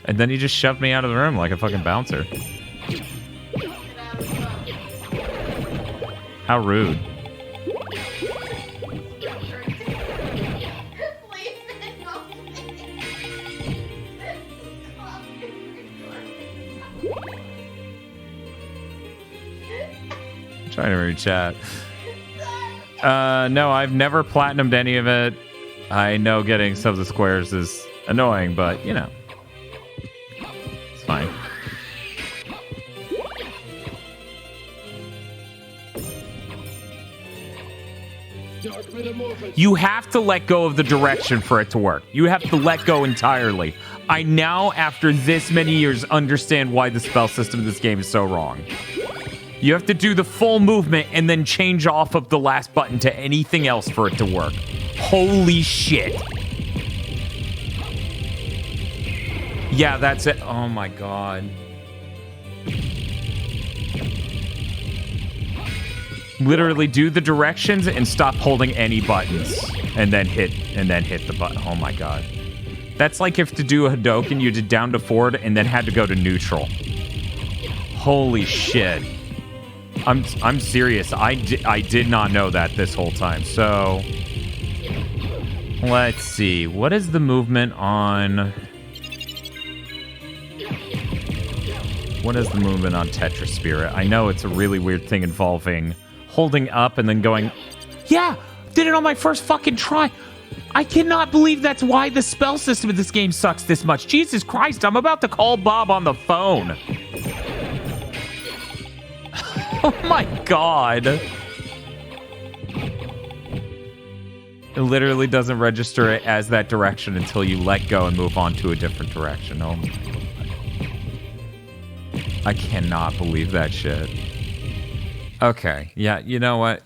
And then he just shoved me out of the room like a fucking bouncer. Did How rude. Please, help me. Trying to read chat. No, I've never platinumed any of it. I know getting subs of squares is annoying, but you know, it's fine. You have to let go of the direction for it to work. You have to let go entirely. I now, after this many years, understand why the spell system of this game is so wrong. You have to do the full movement and then change off of the last button to anything else for it to work. Holy shit. Yeah, that's it. Oh my god. Literally do the directions and stop holding any buttons and then hit the button. Oh my god. That's like if to do a Hadoken you did down to forward and then had to go to neutral. Holy shit. I'm serious. I did not know that this whole time. So let's see. What is the movement on Tetris Spirit? I know it's a really weird thing involving holding up and then going, yeah, did it on my first fucking try. I cannot believe that's why the spell system of this game sucks this much. Jesus Christ, I'm about to call Bob on the phone. Oh my god. It literally doesn't register it as that direction until you let go and move on to a different direction. Oh my god. I cannot believe that shit. Okay. Yeah, you know what?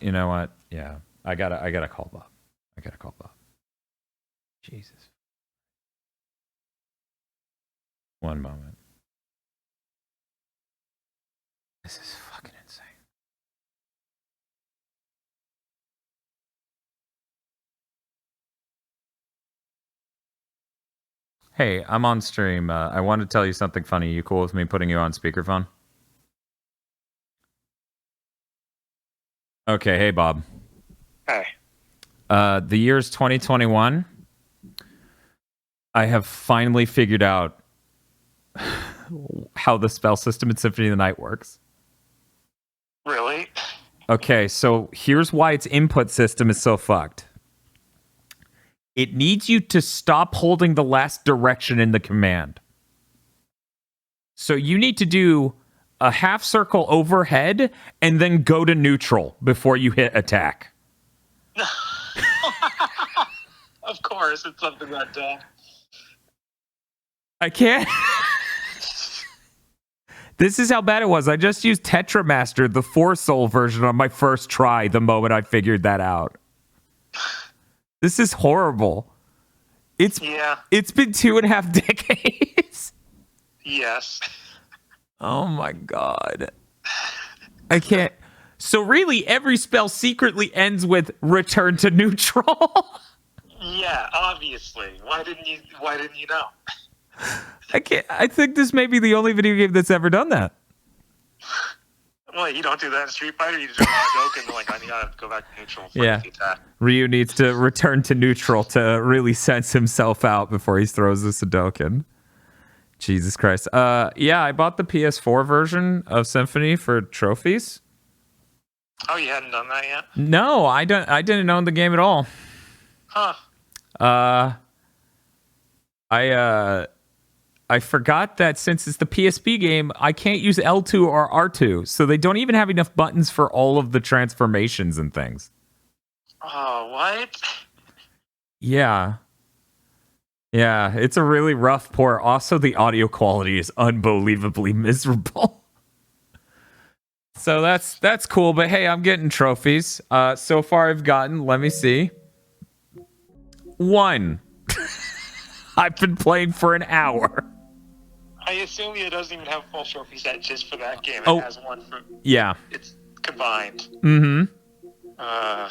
Yeah. I gotta call Bob. Jesus. One moment. This is fucking insane. Hey, I'm on stream. I want to tell you something funny. You cool with me putting you on speakerphone? Okay, hey Bob. Hi. The year's 2021. I have finally figured out how the spell system in Symphony of the Night works. Really? Okay, so here's why its input system is so fucked. It needs you to stop holding the last direction in the command. So you need to do a half circle overhead and then go to neutral before you hit attack. Of course, it's something that dumb. I can't. This is how bad it was. I just used Tetramaster, the 4-soul version, on my first try the moment I figured that out. This is horrible. It's been 2.5 decades. Yes. Oh my god. I can't. So really, every spell secretly ends with return to neutral. Yeah, obviously. Why didn't you know? I can't. I think this may be the only video game that's ever done that. Well, you don't do that in Street Fighter. You just joke and like, I gotta go back to neutral for the attack. Ryu needs to return to neutral to really sense himself out before he throws the Sudoken. Jesus Christ. Yeah, I bought the PS4 version of Symphony for trophies. Oh, you hadn't done that yet? No, I didn't own the game at all. Huh. I forgot that since it's the PSP game, I can't use L2 or R2, so they don't even have enough buttons for all of the transformations and things. Oh, what? Yeah. Yeah, it's a really rough port. Also, the audio quality is unbelievably miserable. So that's cool, but hey, I'm getting trophies. So far I've gotten, let me see, 1. I've been playing for an hour. I assume it doesn't even have a full trophy set just for that game. Oh, it has one for... Yeah. It's combined. Mm-hmm. Uh...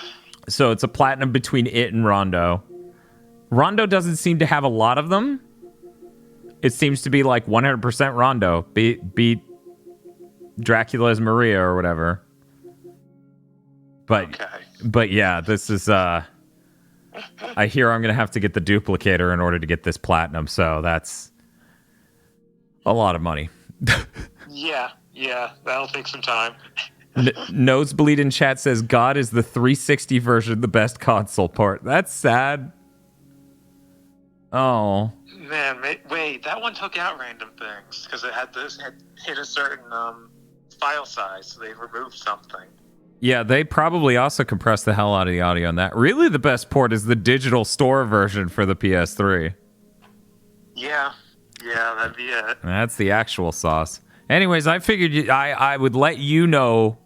So it's a platinum between it and Rondo. Rondo doesn't seem to have a lot of them. It seems to be like 100% Rondo. Beat Dracula's Maria or whatever. But yeah, this is I hear I'm gonna have to get the duplicator in order to get this platinum, so that's a lot of money. Yeah, that'll take some time. Nosebleed in chat says God is the 360 version the best console port. That's sad. Oh man, wait, that one took out random things because it had hit a certain file size, so they removed something. Yeah, they probably also compressed the hell out of the audio on that. Really, the best port is the digital store version for the PS3. Yeah, that'd be it. That's the actual sauce. Anyways, I figured I would let you know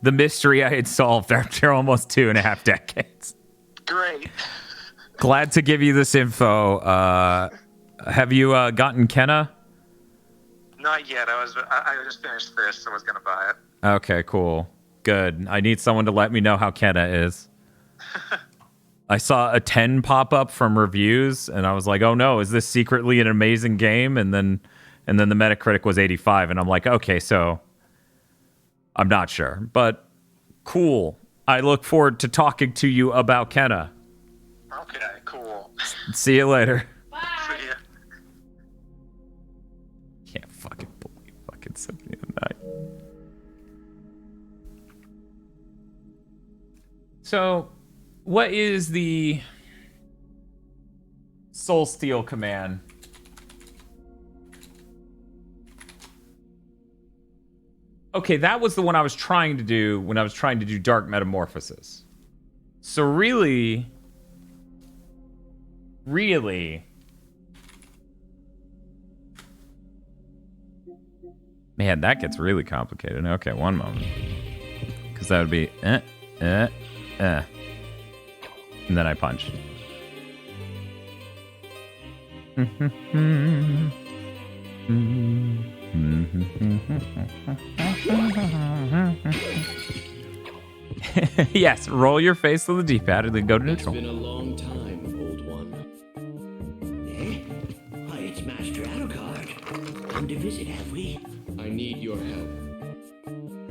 the mystery I had solved after almost 2.5 decades. Great. Glad to give you this info. Have you gotten Kenna? Not yet. I just finished this and was gonna buy it. Okay, cool. Good. I need someone to let me know how Kenna is. I saw a 10 pop up from reviews, and I was like, "Oh no, is this secretly an amazing game?" And then the Metacritic was 85, and I'm like, "Okay, so I'm not sure, but cool. I look forward to talking to you about Kenna." Okay, cool. See you later. Bye. See ya. Can't fucking believe fucking Symphony of the Night. So, what is the Soul Steel command? Okay, that was the one I was trying to do when I was trying to do Dark Metamorphosis. So really... Man, that gets really complicated. Okay, one moment. Because that would be... And then I punch. Yes, roll your face to the D-pad and then go to neutral. It's been a long time, old one. Why, it's Master Alucard. Come to visit, have we? I need your help.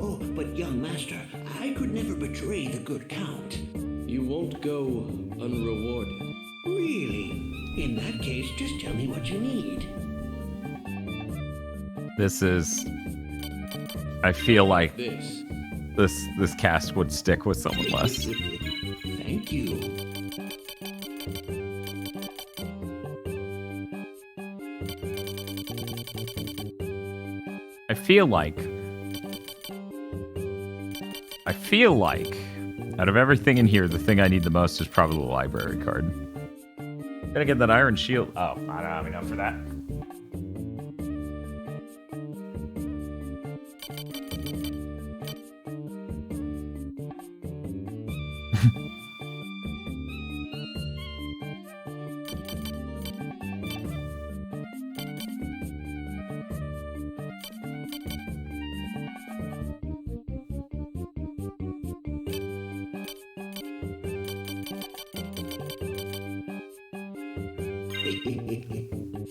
Oh, but young Master, I could never betray the good Count. You won't go unrewarded. Really? In that case, just tell me what you need. This is... I feel like This. this cast would stick with someone less. Thank you. I feel like out of everything in here, the thing I need the most is probably the library card. Gotta get that iron shield. Oh, I don't have enough for that.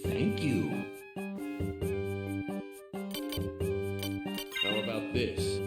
Thank you. How about this?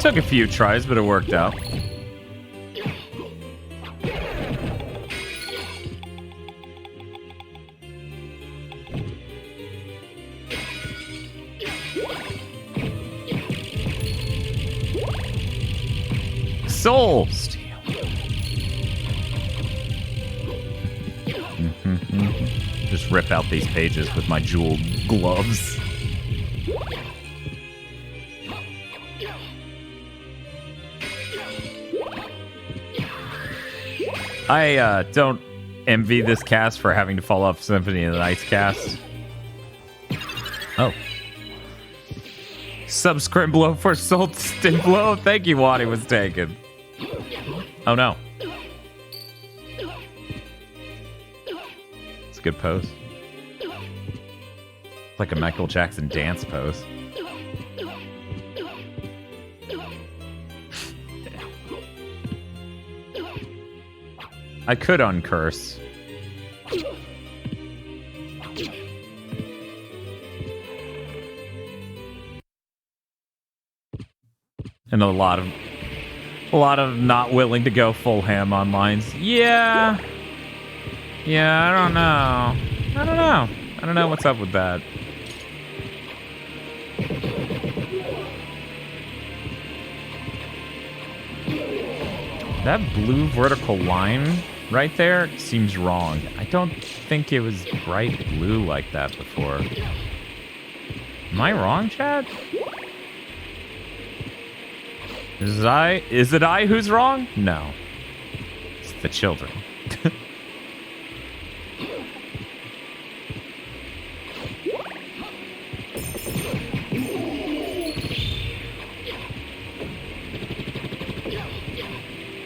Took a few tries, but it worked out. Soul Steel. Just rip out these pages with my jeweled gloves. I don't envy this cast for having to follow up Symphony of the Night's cast. Oh. Subscriblo for Salt Stimblo. Thank you, Wadi was taken. Oh no. It's a good pose. It's like a Michael Jackson dance pose. I could uncurse. And a lot of not willing to go full ham on lines. Yeah. Yeah, I don't know. I don't know what's up with that. That blue vertical line right there seems wrong. I don't think it was bright blue like that before. Am I wrong, Chad? Is it I who's wrong? No. It's the children.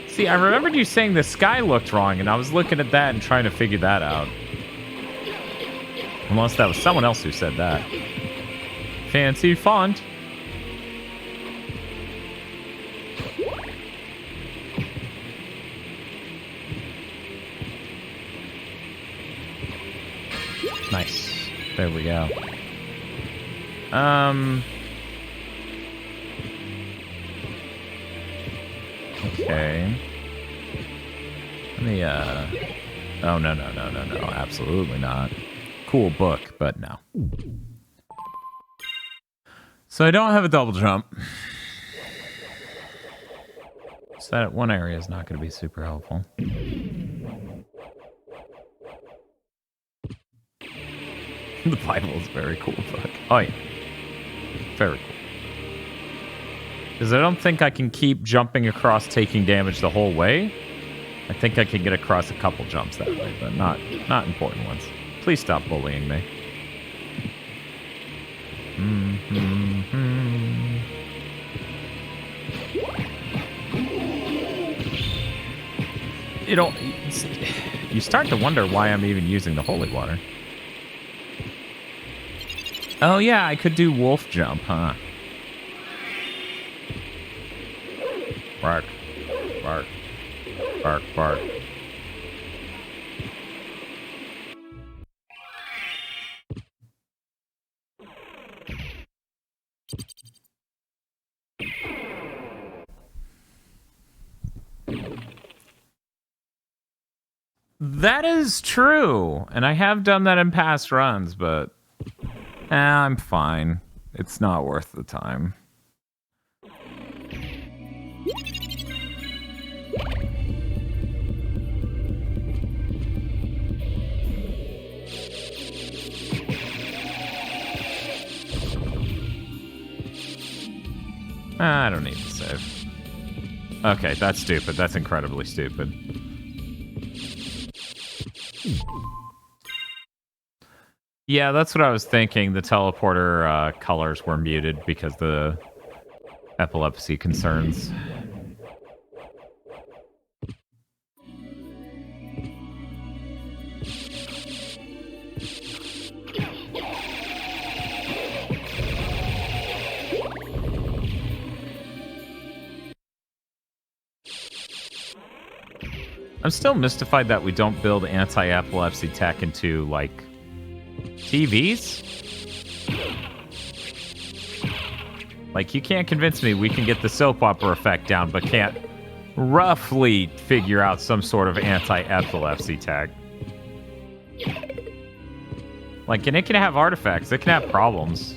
See, I remembered you saying the sky looked wrong, and I was looking at that and trying to figure that out. Unless that was someone else who said that. Fancy font. Nice. There we go. Okay. Let me, Oh, no. Absolutely not. Cool book, but no. So I don't have a double jump. So that one area is not going to be super helpful. The Bible is a very cool book. Oh, yeah. Very cool. Because I don't think I can keep jumping across taking damage the whole way. I think I can get across a couple jumps that way, but not important ones. Please stop bullying me. You know, you start to wonder why I'm even using the holy water. Oh yeah, I could do wolf jump, huh? Bark. Bark. Bark, bark. That is true, and I have done that in past runs, but I'm fine. It's not worth the time. I don't need to save. Okay, that's stupid. That's incredibly stupid. Yeah, that's what I was thinking. The teleporter colors were muted because the epilepsy concerns. I'm still mystified that we don't build anti-epilepsy tech into, like, TVs? Like, you can't convince me we can get the soap opera effect down, but can't roughly figure out some sort of anti-epilepsy tech. Like, and it can have artifacts, it can have problems.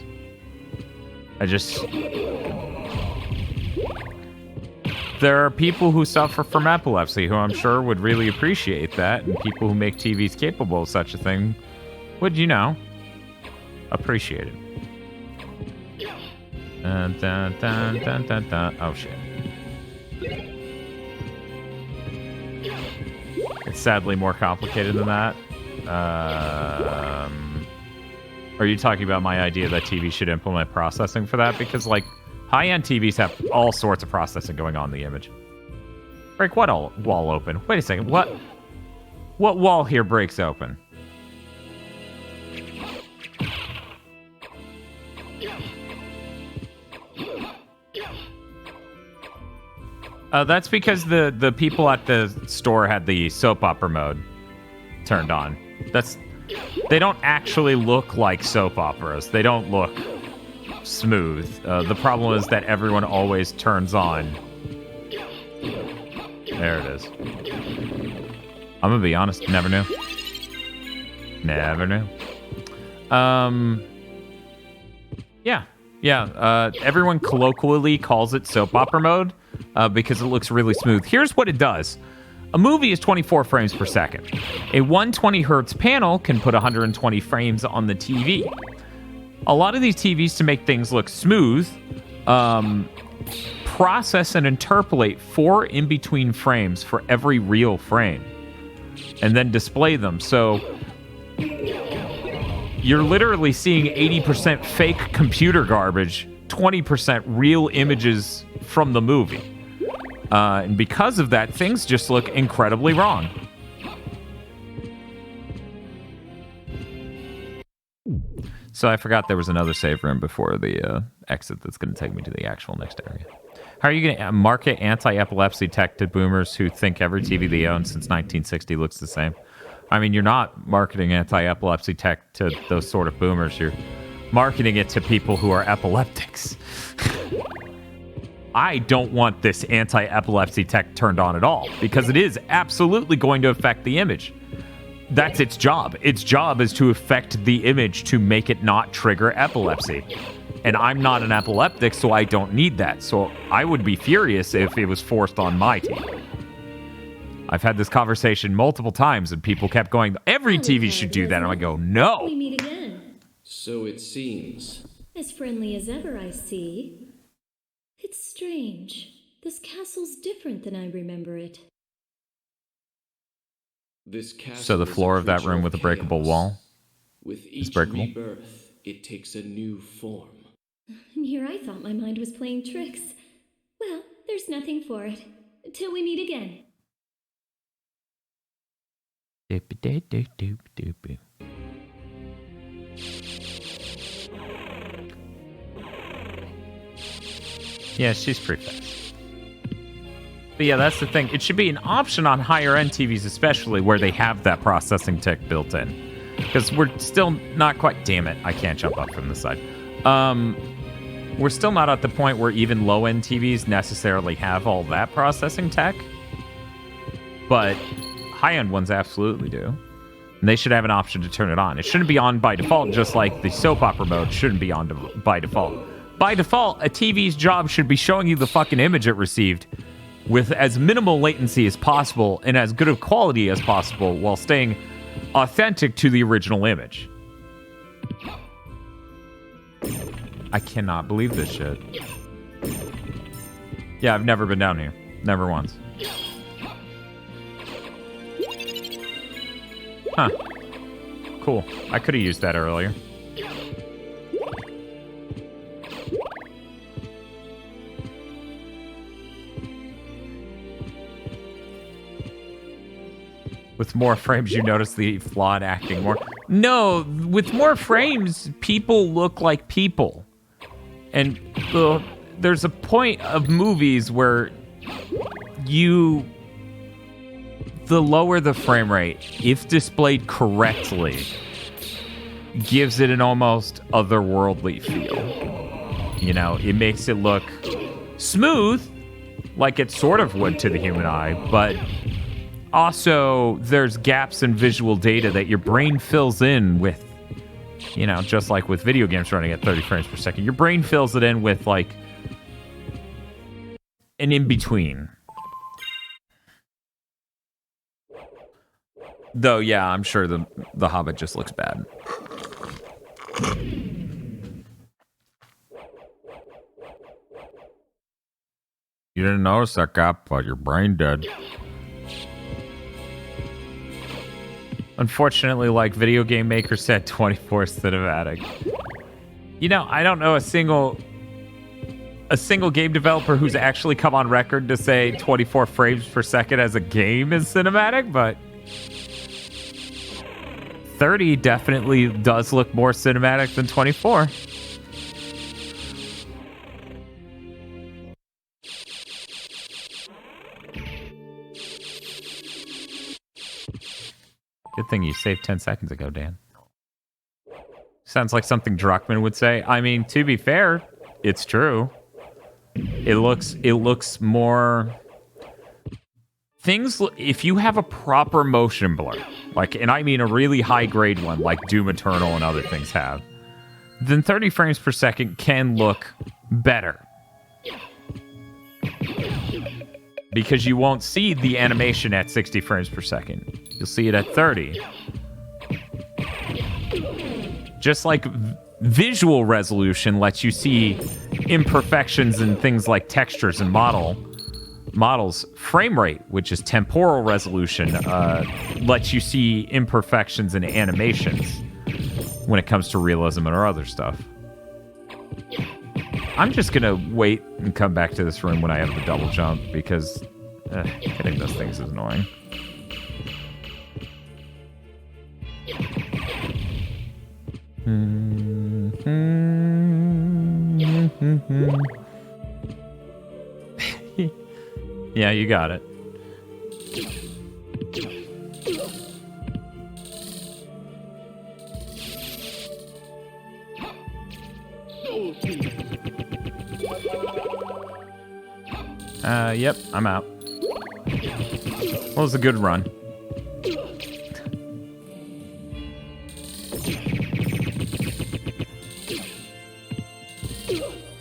There are people who suffer from epilepsy who I'm sure would really appreciate that, and people who make TVs capable of such a thing would, you know, appreciate it. Dun, dun, dun, dun, dun, dun. Oh, shit. It's sadly more complicated than that. Are you talking about my idea that TV should implement processing for that? Because, like, high-end TVs have all sorts of processing going on in the image. Break what wall open? Wait a second. What wall here breaks open? That's because the people at the store had the soap opera mode turned on. They don't actually look like soap operas. They don't look smooth. The problem is that everyone always turns on. There it is. I'm gonna be honest, never knew. Never knew. Yeah. Everyone colloquially calls it soap opera mode because it looks really smooth. Here's what it does. A movie is 24 frames per second. A 120 hertz panel can put 120 frames on the TV. A lot of these TVs, to make things look smooth, process and interpolate 4 in-between frames for every real frame, and then display them. So you're literally seeing 80% fake computer garbage, 20% real images from the movie. And because of that, things just look incredibly wrong. So I forgot there was another save room before the exit that's going to take me to the actual next area. How are you going to market anti-epilepsy tech to boomers who think every TV they own since 1960 looks the same? I mean, you're not marketing anti-epilepsy tech to those sort of boomers. You're marketing it to people who are epileptics. I don't want this anti-epilepsy tech turned on at all, because it is absolutely going to affect the image. That's its job. Its job is to affect the image to make it not trigger epilepsy. And I'm not an epileptic, so I don't need that. So I would be furious if it was forced on my team. I've had this conversation multiple times, and people kept going, every TV should do that. And I go, no. We meet again. So it seems. As friendly as ever, I see. It's strange. This castle's different than I remember it. This castle So the is a floor of that creature room with a breakable chaos. wall With is each breakable? rebirth, it takes a new form. And here I thought my mind was playing tricks. Well, there's nothing for it. Till we meet again. Doop-a-doo-doo-doop-doop-boo. Yeah, she's pretty fast. But yeah, that's the thing. It should be an option on higher-end TVs, especially where they have that processing tech built in. Because we're still not quite... Damn it, I can't jump up from the side. We're still not at the point where even low-end TVs necessarily have all that processing tech. But high-end ones absolutely do. And they should have an option to turn it on. It shouldn't be on by default, just like the soap opera mode shouldn't be on by default. By default, a TV's job should be showing you the fucking image it received with as minimal latency as possible and as good of quality as possible while staying authentic to the original image. I cannot believe this shit. Yeah, I've never been down here. Never once. Huh. Cool. I could have used that earlier. With more frames, you notice the flawed acting more. No, with more frames, people look like people. And there's a point of movies where the lower the frame rate, if displayed correctly, gives it an almost otherworldly feel. You know, it makes it look smooth, like it sort of would to the human eye, but also there's gaps in visual data that your brain fills in with, you know, just like with video games running at 30 frames per second. Your brain fills it in with, like, an in-between. Though, yeah, I'm sure the Hobbit just looks bad. You didn't notice that gap, but your brain dead. Unfortunately, like video game maker said, 24 cinematic. You know, I don't know a single game developer who's actually come on record to say 24 frames per second as a game is cinematic, but 30 definitely does look more cinematic than 24. Good thing you saved 10 seconds ago, Dan. Sounds like something Druckmann would say. I mean, to be fair, it's true. It looks more... Things, if you have a proper motion blur, like, and I mean a really high-grade one, like Doom Eternal and other things have, then 30 frames per second can look better. Because you won't see the animation at 60 frames per second. You'll see it at 30. Just like visual resolution lets you see imperfections in things like textures and models. Frame rate, which is temporal resolution, lets you see imperfections in animations when it comes to realism or other stuff. I'm just gonna wait and come back to this room when I have the double jump because hitting those things is annoying. Yeah, you got it. Yep, I'm out. Well, it was a good run.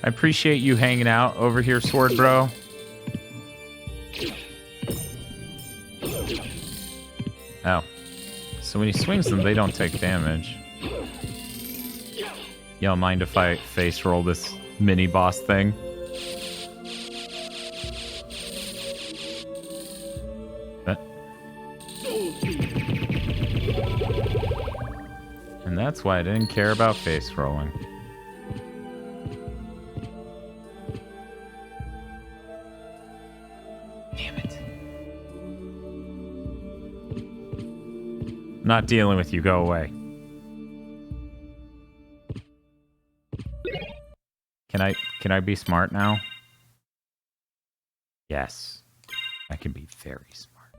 I appreciate you hanging out over here, Sword Bro. Oh. So when he swings them, they don't take damage. Y'all mind if I face roll this mini boss thing? And that's why I didn't care about face rolling. Damn it. Not dealing with you, go away. Can I be smart now? Yes. I can be very smart.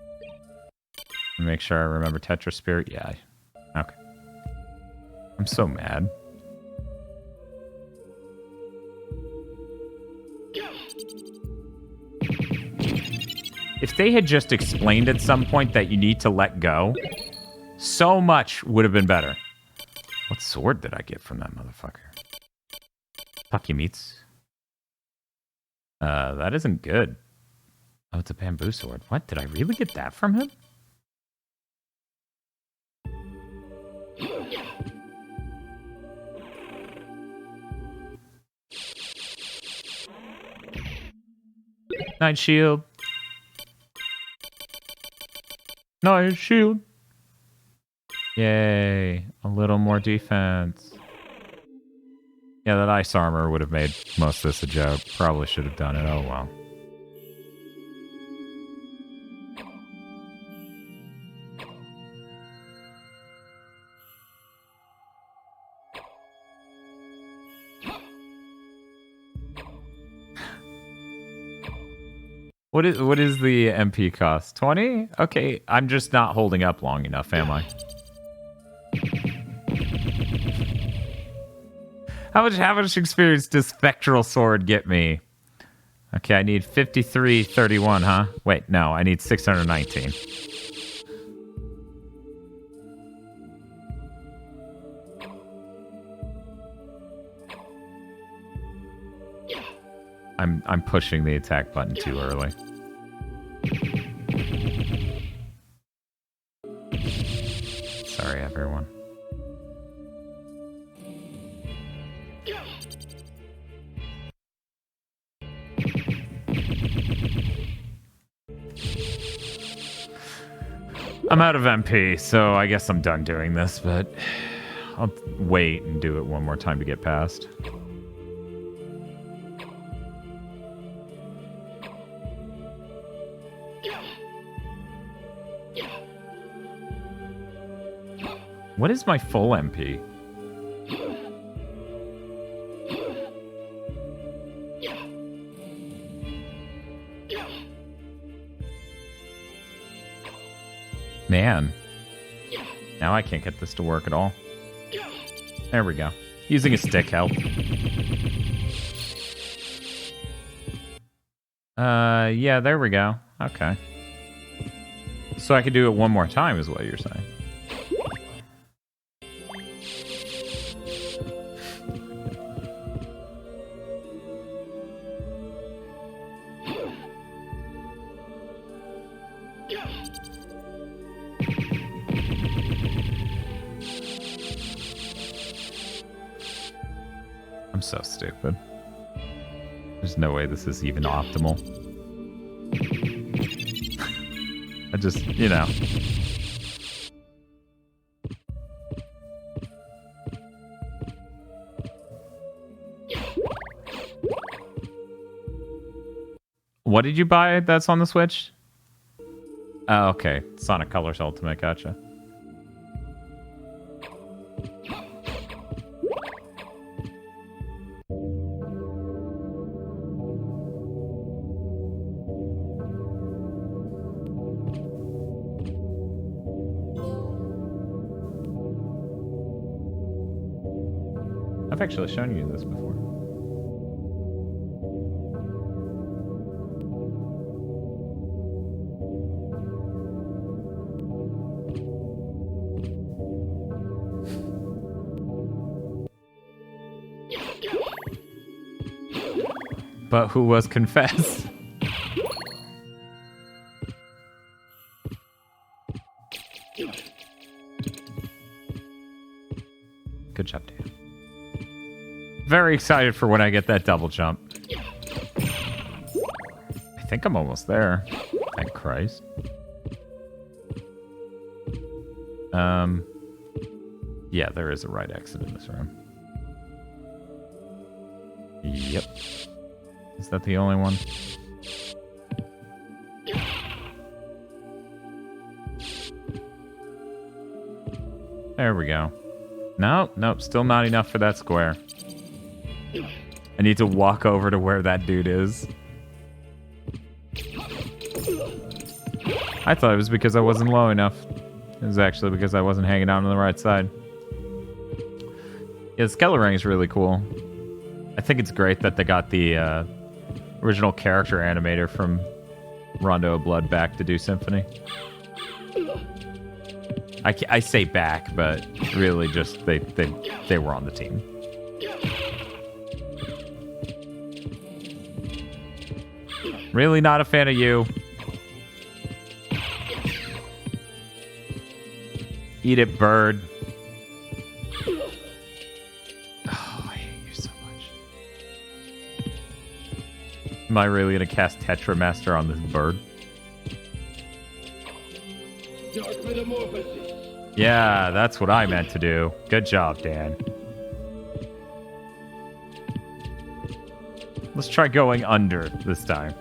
Make sure I remember Tetra Spirit. Yeah. Okay. I'm so mad. If they had just explained at some point that you need to let go, so much would have been better. What sword did I get from that motherfucker? Fuck you, meats. That isn't good. Oh, it's a bamboo sword. What? Did I really get that from him? Night shield. Night shield. Yay. A little more defense. Yeah, that ice armor would have made most of this a joke. Probably should have done it. Oh, well. What is the MP cost? 20? Okay, I'm just not holding up long enough, am I? How much experience does Spectral Sword get me? Okay, I need 5331, huh? Wait, no, I need 619. I'm pushing the attack button too early. Sorry, everyone. I'm out of MP, so I guess I'm done doing this, but I'll wait and do it one more time to get past. What is my full MP? Man. Now I can't get this to work at all. There we go. Using a stick help. Yeah, there we go. Okay. So I can do it one more time is what you're saying. I'm so stupid. There's no way this is even optimal. I just, you know. What did you buy that's on the Switch? Oh, okay. Sonic Colors Ultimate, gotcha. I've actually shown you this before. But who was confessed? Good job, Dan. Very excited for when I get that double jump. I think I'm almost there. Thank Christ. Yeah, there is a right exit in this room. Yep. Is that the only one? There we go. Nope, still not enough for that square. I need to walk over to where that dude is. I thought it was because I wasn't low enough. It was actually because I wasn't hanging out on the right side. Yeah, the Skelly is really cool. I think it's great that they got the original character animator from Rondo of Blood back to do Symphony. I say back, but really just they were on the team. Really not a fan of you. Eat it, bird. Oh, I hate you so much. Am I really gonna cast Tetramaster on this bird? Dark Metamorphosis. Yeah, that's what I meant to do. Good job, Dan. Let's try going under this time.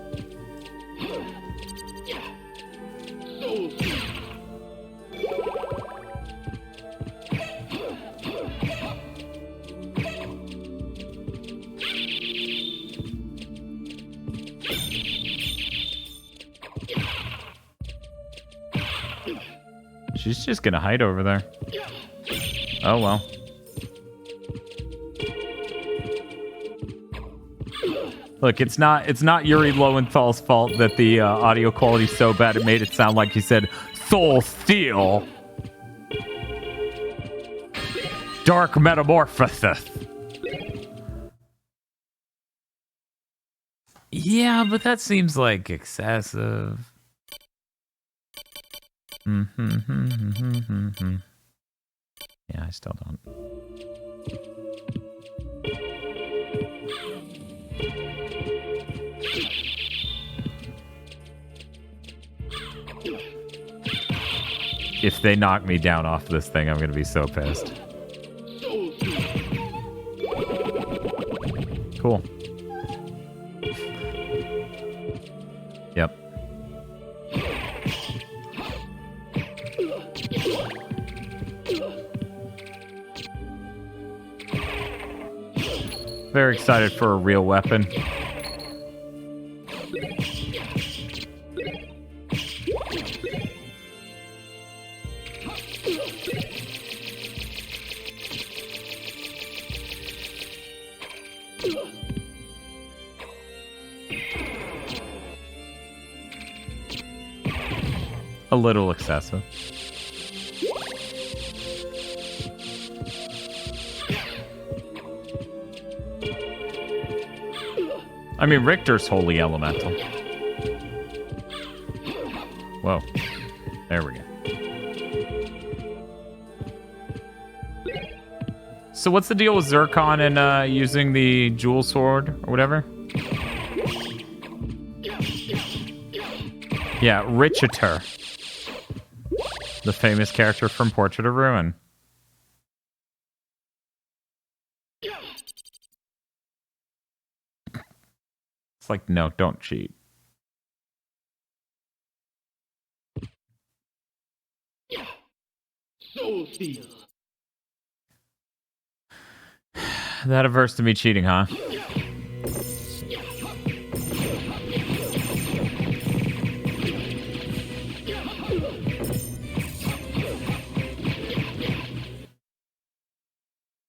She's just gonna hide over there. Oh well. Look, it's not Yuri Lowenthal's fault that the audio quality's so bad it made it sound like he said Soul Steel. Dark Metamorphosis. Yeah, but that seems like excessive. Yeah, I still don't. If they knock me down off this thing, I'm gonna be so pissed. Cool. Yep. Very excited for a real weapon. A little excessive. I mean, Richter's wholly elemental. Whoa. There we go. So what's the deal with Zircon and using the jewel sword or whatever? Yeah, Richeter. The famous character from Portrait of Ruin. It's like, no, don't cheat. That averse to me cheating, huh?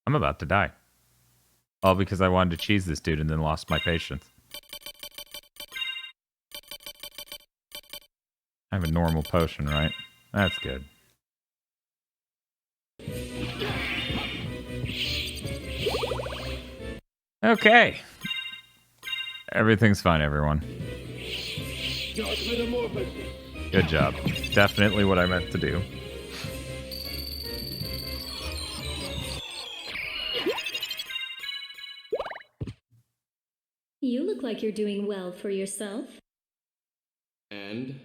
I'm about to die. All because I wanted to cheese this dude and then lost my patience. I have a normal potion, right? That's good. Okay. Everything's fine, everyone. Good job. Definitely what I meant to do. You look like you're doing well for yourself. And?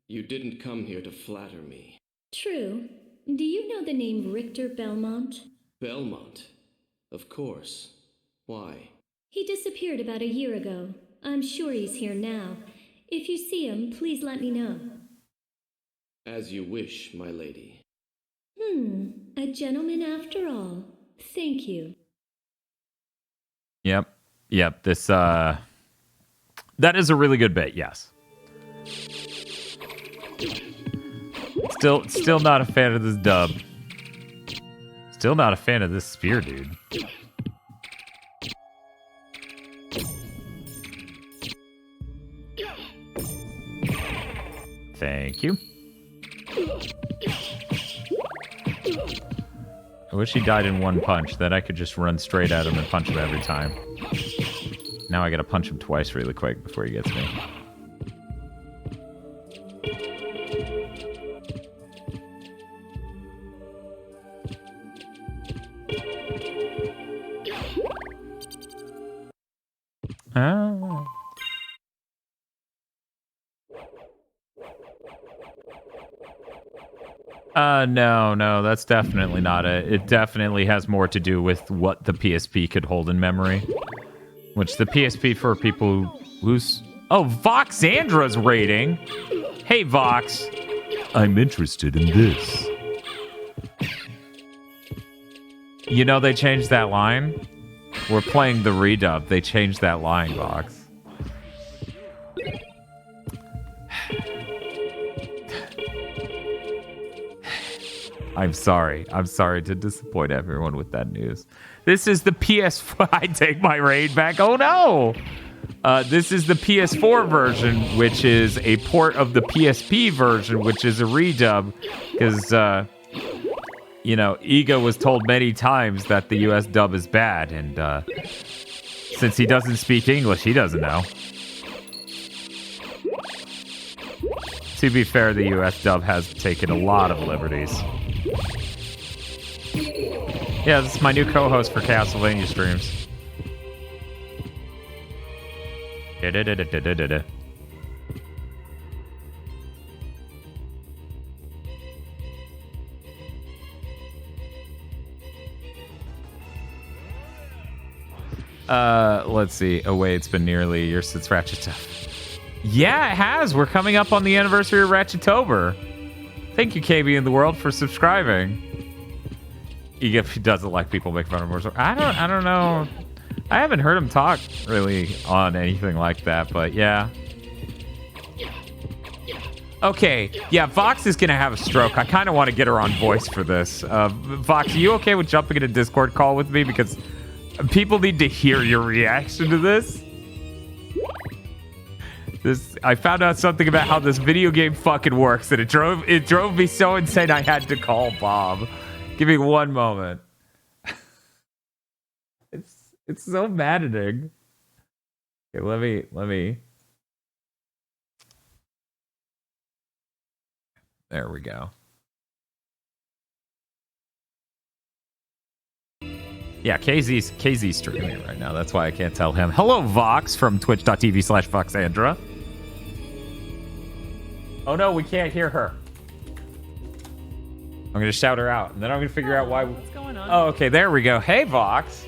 You didn't come here to flatter me. True. Do you know the name Richter Belmont? Belmont? Of course. Why? He disappeared about a year ago. I'm sure he's here now. If you see him, please let me know. As you wish, my lady. A gentleman after all. Thank you. Yep. This, that is a really good bit, yes. Still not a fan of this dub. Still not a fan of this spear, dude. Thank you. I wish he died in one punch, then I could just run straight at him and punch him every time. Now I gotta punch him twice really quick before he gets me. Oh. No, that's definitely not it. It definitely has more to do with what the PSP could hold in memory. Which the PSP, for people who's... Oh, Voxandra's rating! Hey, Vox. I'm interested in this. You know they changed that line? We're playing the redub. They changed that line, Vox. I'm sorry. I'm sorry to disappoint everyone with that news. This is the PS4. I take my raid back. Oh, no. This is the PS4 version, which is a port of the PSP version, which is a redub. Because, you know, Ego was told many times that the US dub is bad. And since he doesn't speak English, he doesn't know. To be fair, the US dub has taken a lot of liberties. Yeah, this is my new co-host for Castlevania streams. Let's see. Oh, wait, it's been nearly a year since Ratchet. Yeah, it has. We're coming up on the anniversary of Ratchetober. Thank you, KB in the world, for subscribing. He doesn't like people making fun of him. I don't know. I haven't heard him talk really on anything like that, but yeah. Okay, yeah, Vox is gonna have a stroke. I kind of want to get her on voice for this. Vox, are you okay with jumping in a Discord call with me? Because people need to hear your reaction to this. I found out something about how this video game fucking works, and it drove me so insane I had to call Bob. Give me one moment. It's so maddening. Okay, let me. There we go. Yeah, KZ's streaming it right now. That's why I can't tell him. Hello, Vox from twitch.tv/Voxandra. Oh no, we can't hear her. I'm gonna shout her out, and then I'm gonna figure out why. What's going on? Oh, okay, there we go. Hey, Vox.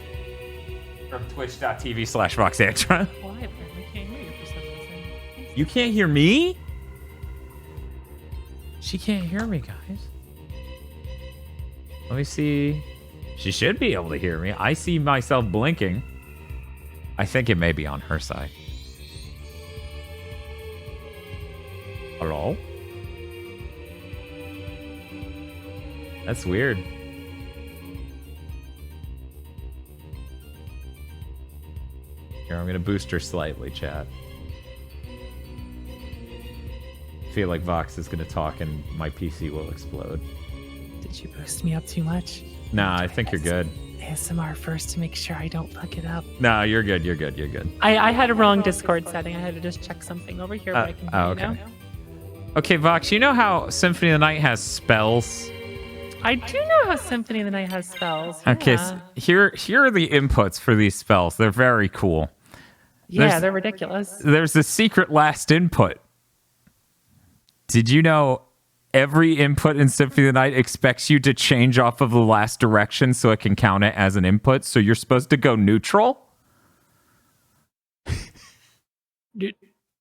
From twitch.tv/Voxandra. Well, I apparently can't hear you for some reason. You can't hear me? She can't hear me, guys. Let me see. She should be able to hear me. I see myself blinking. I think it may be on her side. Hello? That's weird. Here, I'm gonna boost her slightly, chat. I feel like Vox is gonna talk and my PC will explode. Did you boost me up too much? Nah, I think you're good. ASMR first to make sure I don't fuck it up. Nah, you're good. You're good. You're good. I had a wrong Discord setting. I had to just check something over here where I can hear you now. Okay, Vox, you know how Symphony of the Night has spells? I do know how Symphony of the Night has spells. Okay, Yeah, so here are the inputs for these spells. They're very cool. they're ridiculous. There's a secret last input. Did you know every input in Symphony of the Night expects you to change off of the last direction so it can count it as an input? So you're supposed to go neutral?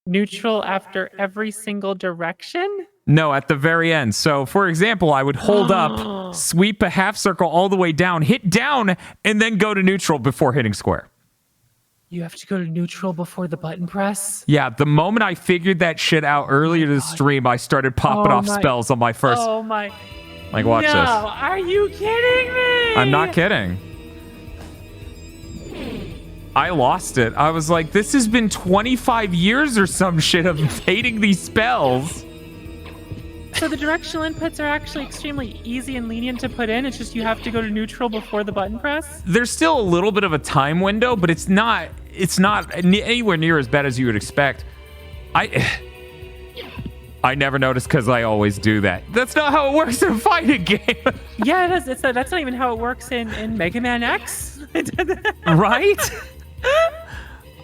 Neutral after every single direction? No, at the very end. So, for example, I would hold up, sweep a half circle all the way down, hit down, and then go to neutral before hitting square. You have to go to neutral before the button press? Yeah, the moment I figured that shit out earlier to the stream, I started popping off spells on my first... Oh my... Like, watch this. No, are you kidding me? I'm not kidding. I lost it. I was like, this has been 25 years or some shit of hating these spells. So the directional inputs are actually extremely easy and lenient to put in. It's just you have to go to neutral before the button press? There's still a little bit of a time window, but it's not anywhere near as bad as you would expect. I never noticed because I always do that. That's not how it works in a fighting game. Yeah, it is. That's not even how it works in Mega Man X. Right?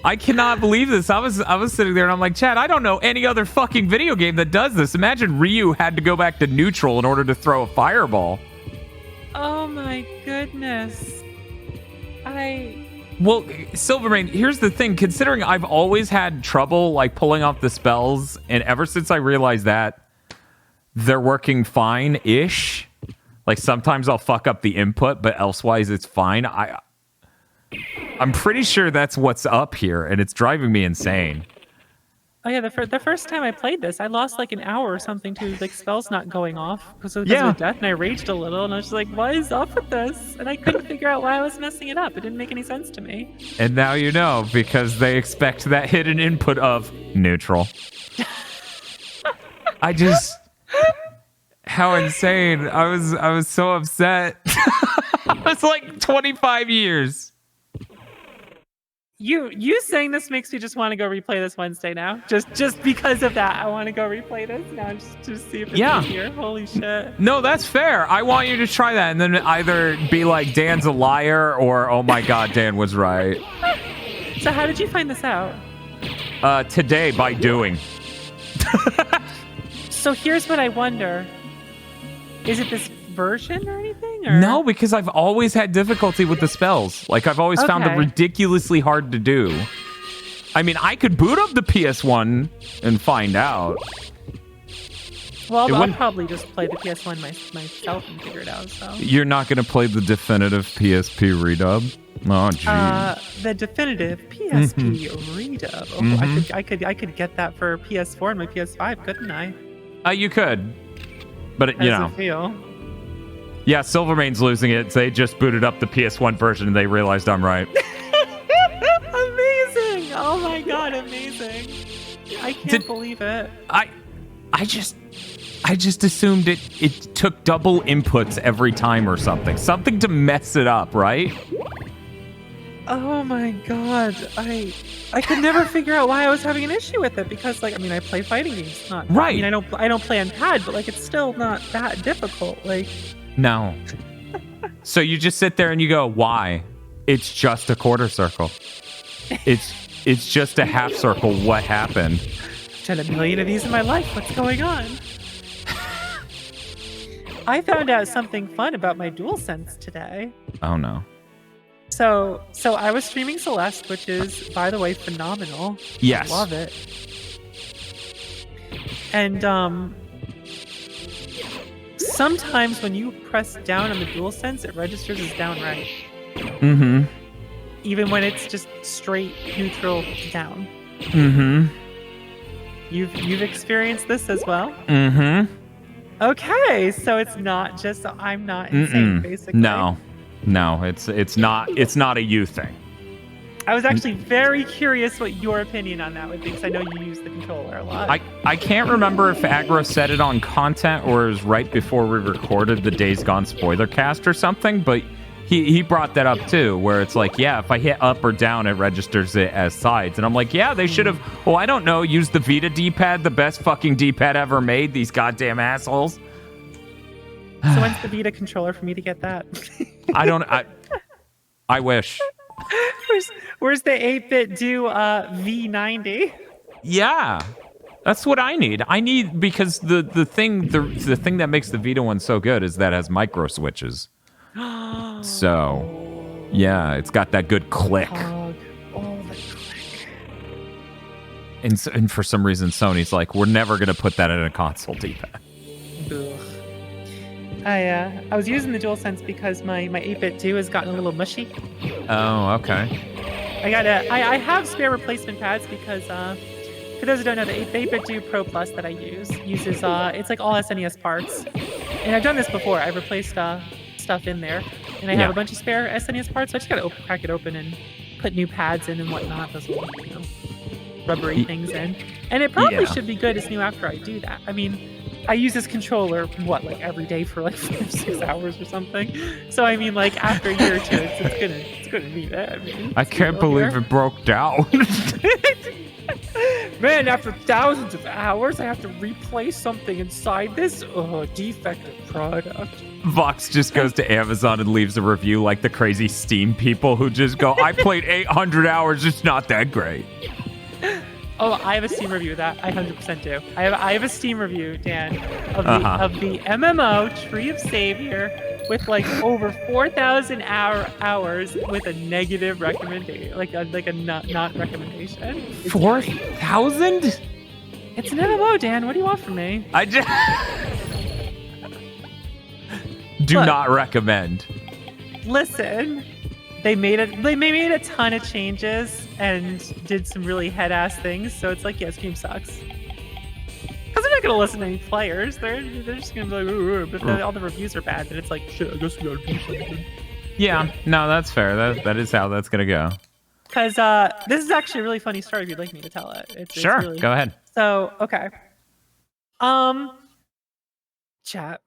I cannot believe this. I was sitting there and I'm like, Chad, I don't know any other fucking video game that does this. Imagine Ryu had to go back to neutral in order to throw a fireball. Oh my goodness. Well, Silvermane, here's the thing. Considering I've always had trouble like pulling off the spells, and ever since I realized that they're working fine-ish. Like sometimes I'll fuck up the input, but elsewise it's fine. I'm pretty sure that's what's up here, and it's driving me insane. Oh yeah, the first time I played this, I lost like an hour or something to like spells not going off because of death, and I raged a little, and I was just like, "What is up with this?" And I couldn't figure out why I was messing it up. It didn't make any sense to me. And now you know, because they expect that hidden input of neutral. How insane! I was so upset. It's like 25 years. You saying this makes me just want to go replay this Wednesday now. Just because of that, I want to go replay this now just to see if it's easier. Holy shit. No, that's fair. I want you to try that and then either be like, Dan's a liar, or, oh my god, Dan was right. So how did you find this out? Today, by doing. So here's what I wonder. Is it this version or anything? Or? No, because I've always had difficulty with the spells. Like, I've always found them ridiculously hard to do. I mean, I could boot up the PS1 and find out. Well, I'll probably just play the PS1 myself and figure it out. So you're not going to play the definitive PSP redub? Oh, geez. The definitive PSP redub. Oh, I could get that for PS4 and my PS5, couldn't I? You could, but you know. Feel? Yeah, Silvermane's losing it. They just booted up the PS1 version and they realized I'm right. Amazing! Oh my god, amazing! I can't believe it. I just assumed it took double inputs every time or something to mess it up, right? Oh my god, I could never figure out why I was having an issue with it because, like, I mean, I play fighting games, not right. I mean, I don't play on pad, but like, it's still not that difficult. Like, no. So you just sit there and you go, why? It's just a quarter circle. It's just a half circle. What happened? I've done a million of these in my life. What's going on? I found out something fun about my DualSense today. Oh no. So I was streaming Celeste, which is, by the way, phenomenal. Yes. I love it. And sometimes when you press down on the DualSense, it registers as down right. Mm-hmm. Even when it's just straight neutral down. Mm-hmm. You've experienced this as well? Mm-hmm. Okay, so it's not just I'm not insane, basically. No, it's not a you thing. I was actually very curious what your opinion on that would be, because I know you use the controller a lot. I can't remember if Aggro said it on content or it was right before we recorded the Days Gone spoiler cast or something, but he brought that up too, where it's like, yeah, if I hit up or down, it registers it as sides. And I'm like, yeah, they should have, I don't know, used the Vita D-pad, the best fucking D-pad ever made, these goddamn assholes. So when's the Vita controller for me to get that? I wish. Where's the 8-bit do V90? Yeah. That's what I need. Because the thing that makes the Vita one so good is that it has micro switches. So, yeah, it's got that good click. Oh, the click. And for some reason, Sony's like, we're never going to put that in a console D-pad. Ugh. I was using the DualSense because my 8-bit 2 has gotten a little mushy. Oh, okay. I have spare replacement pads because for those who don't know, the 8-bit 2 Pro Plus that I uses it's like all SNES parts. And I've done this before. I've replaced stuff in there, and I have a bunch of spare SNES parts, so I just gotta crack it open and put new pads in and whatnot, those little, rubbery things in. And it probably should be good as new after I do that. I mean, I use this controller, every day for like 5-6 hours or something. So I mean, like, after a year or two, it's gonna need it. I mean, I can't believe it broke down. Man, after thousands of hours, I have to replace something inside this defective product. Vox just goes to Amazon and leaves a review like the crazy Steam people who just go, I played 800 hours, it's not that great. Oh, I have a Steam review of that. I 100% do. I have a Steam review, Dan, of the MMO Tree of Savior with like over 4,000 hours with a negative recommendation, like a not recommendation. 4,000? It's an MMO, Dan. What do you want from me? I just do not recommend. Listen. They made a ton of changes and did some really head-ass things, so it's like, yeah, this game sucks. Because they're not going to listen to any players. They're just going to be like, ooh, but then all the reviews are bad, then it's like, shit, I guess we got to do something. Yeah, no, that's fair. That is how that's going to go. Because this is actually a really funny story if you'd like me to tell it. Sure, it's really... go ahead. So, okay. Chat.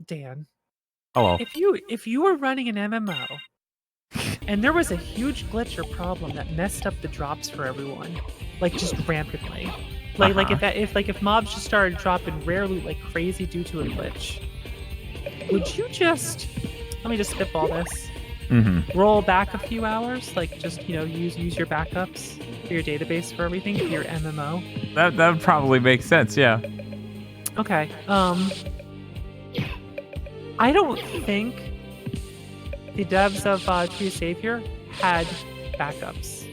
Dan. Hello. If you were running an MMO, and there was a huge glitch or problem that messed up the drops for everyone, like just rampantly. Like if mobs just started dropping rare loot like crazy due to a glitch, would you just let me just spitball this? Roll back a few hours, like just use your backups for your database for everything for your MMO. That would probably make sense, yeah. Okay. I don't think the devs of Tree of Savior had backups.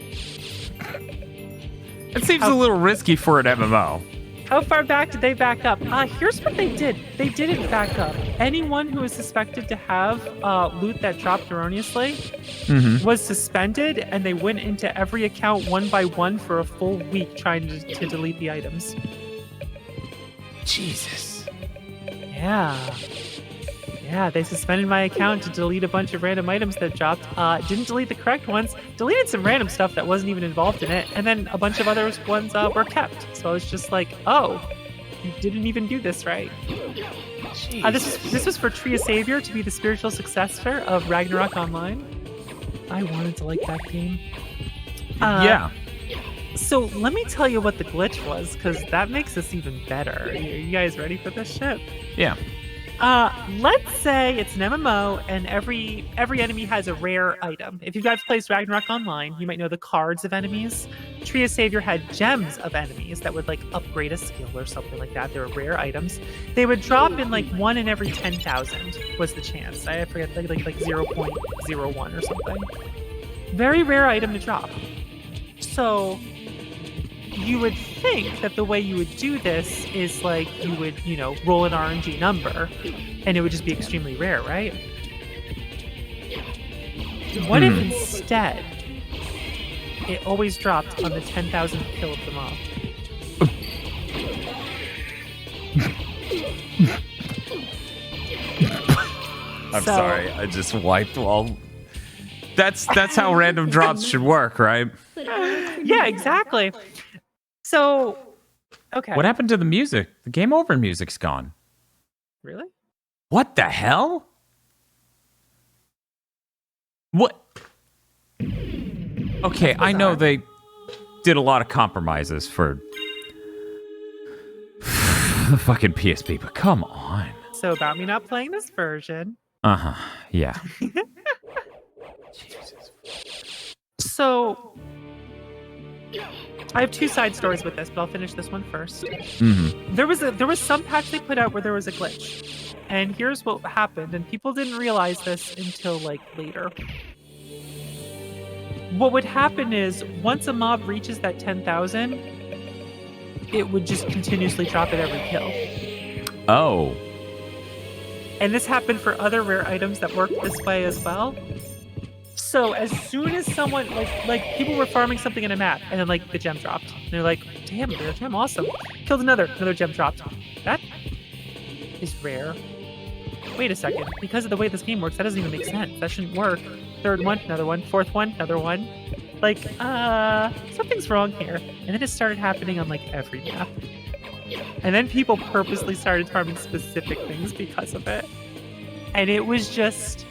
It seems a little risky for an MMO. How far back did they back up? Here's what they did. They didn't back up. Anyone who was suspected to have loot that dropped erroneously was suspended, and they went into every account one by one for a full week trying to delete the items. Jesus. Yeah, they suspended my account to delete a bunch of random items that dropped. Didn't delete the correct ones. Deleted some random stuff that wasn't even involved in it. And then a bunch of other ones were kept. So I was just like, oh, you didn't even do this right. This was for Tree of Savior to be the spiritual successor of Ragnarok Online. I wanted to like that game. Yeah. So let me tell you what the glitch was, because that makes this even better. You guys ready for this shit? Yeah. Let's say it's an MMO and every enemy has a rare item. If you guys played Ragnarok Online, you might know the cards of enemies. Tree of Savior had gems of enemies that would like upgrade a skill or something like that. They were rare items. They would drop in like 1 in every 10,000 was the chance. I forget, like 0.01 or something. Very rare item to drop. So you would think that the way you would do this is like you would, roll an RNG number and it would just be extremely rare, right? What if instead it always dropped on the 10,000th kill of the mob? I'm sorry, I just wiped all. That's how random drops should work, right? Yeah, exactly. So, okay. What happened to the music? The game over music's gone. Really? What the hell? What? Okay, I know they did a lot of compromises for the fucking PSP, but come on. So about me not playing this version. Yeah. Jesus. So, I have 2 side stories with this, but I'll finish this one first. There was some patch they put out where there was a glitch, and here's what happened, and people didn't realize this until like later. What would happen is once a mob reaches that 10,000, it would just continuously drop at every kill. Oh. And this happened for other rare items that worked this way as well. So as soon as someone, like people were farming something in a map, and then like the gem dropped. And they're like, damn, rare gem, awesome. Killed another gem dropped. That is rare. Wait a second. Because of the way this game works, that doesn't even make sense. That shouldn't work. Third one, another one. Fourth one, another one. Like, something's wrong here. And then it started happening on like every map. And then people purposely started farming specific things because of it. And it was just,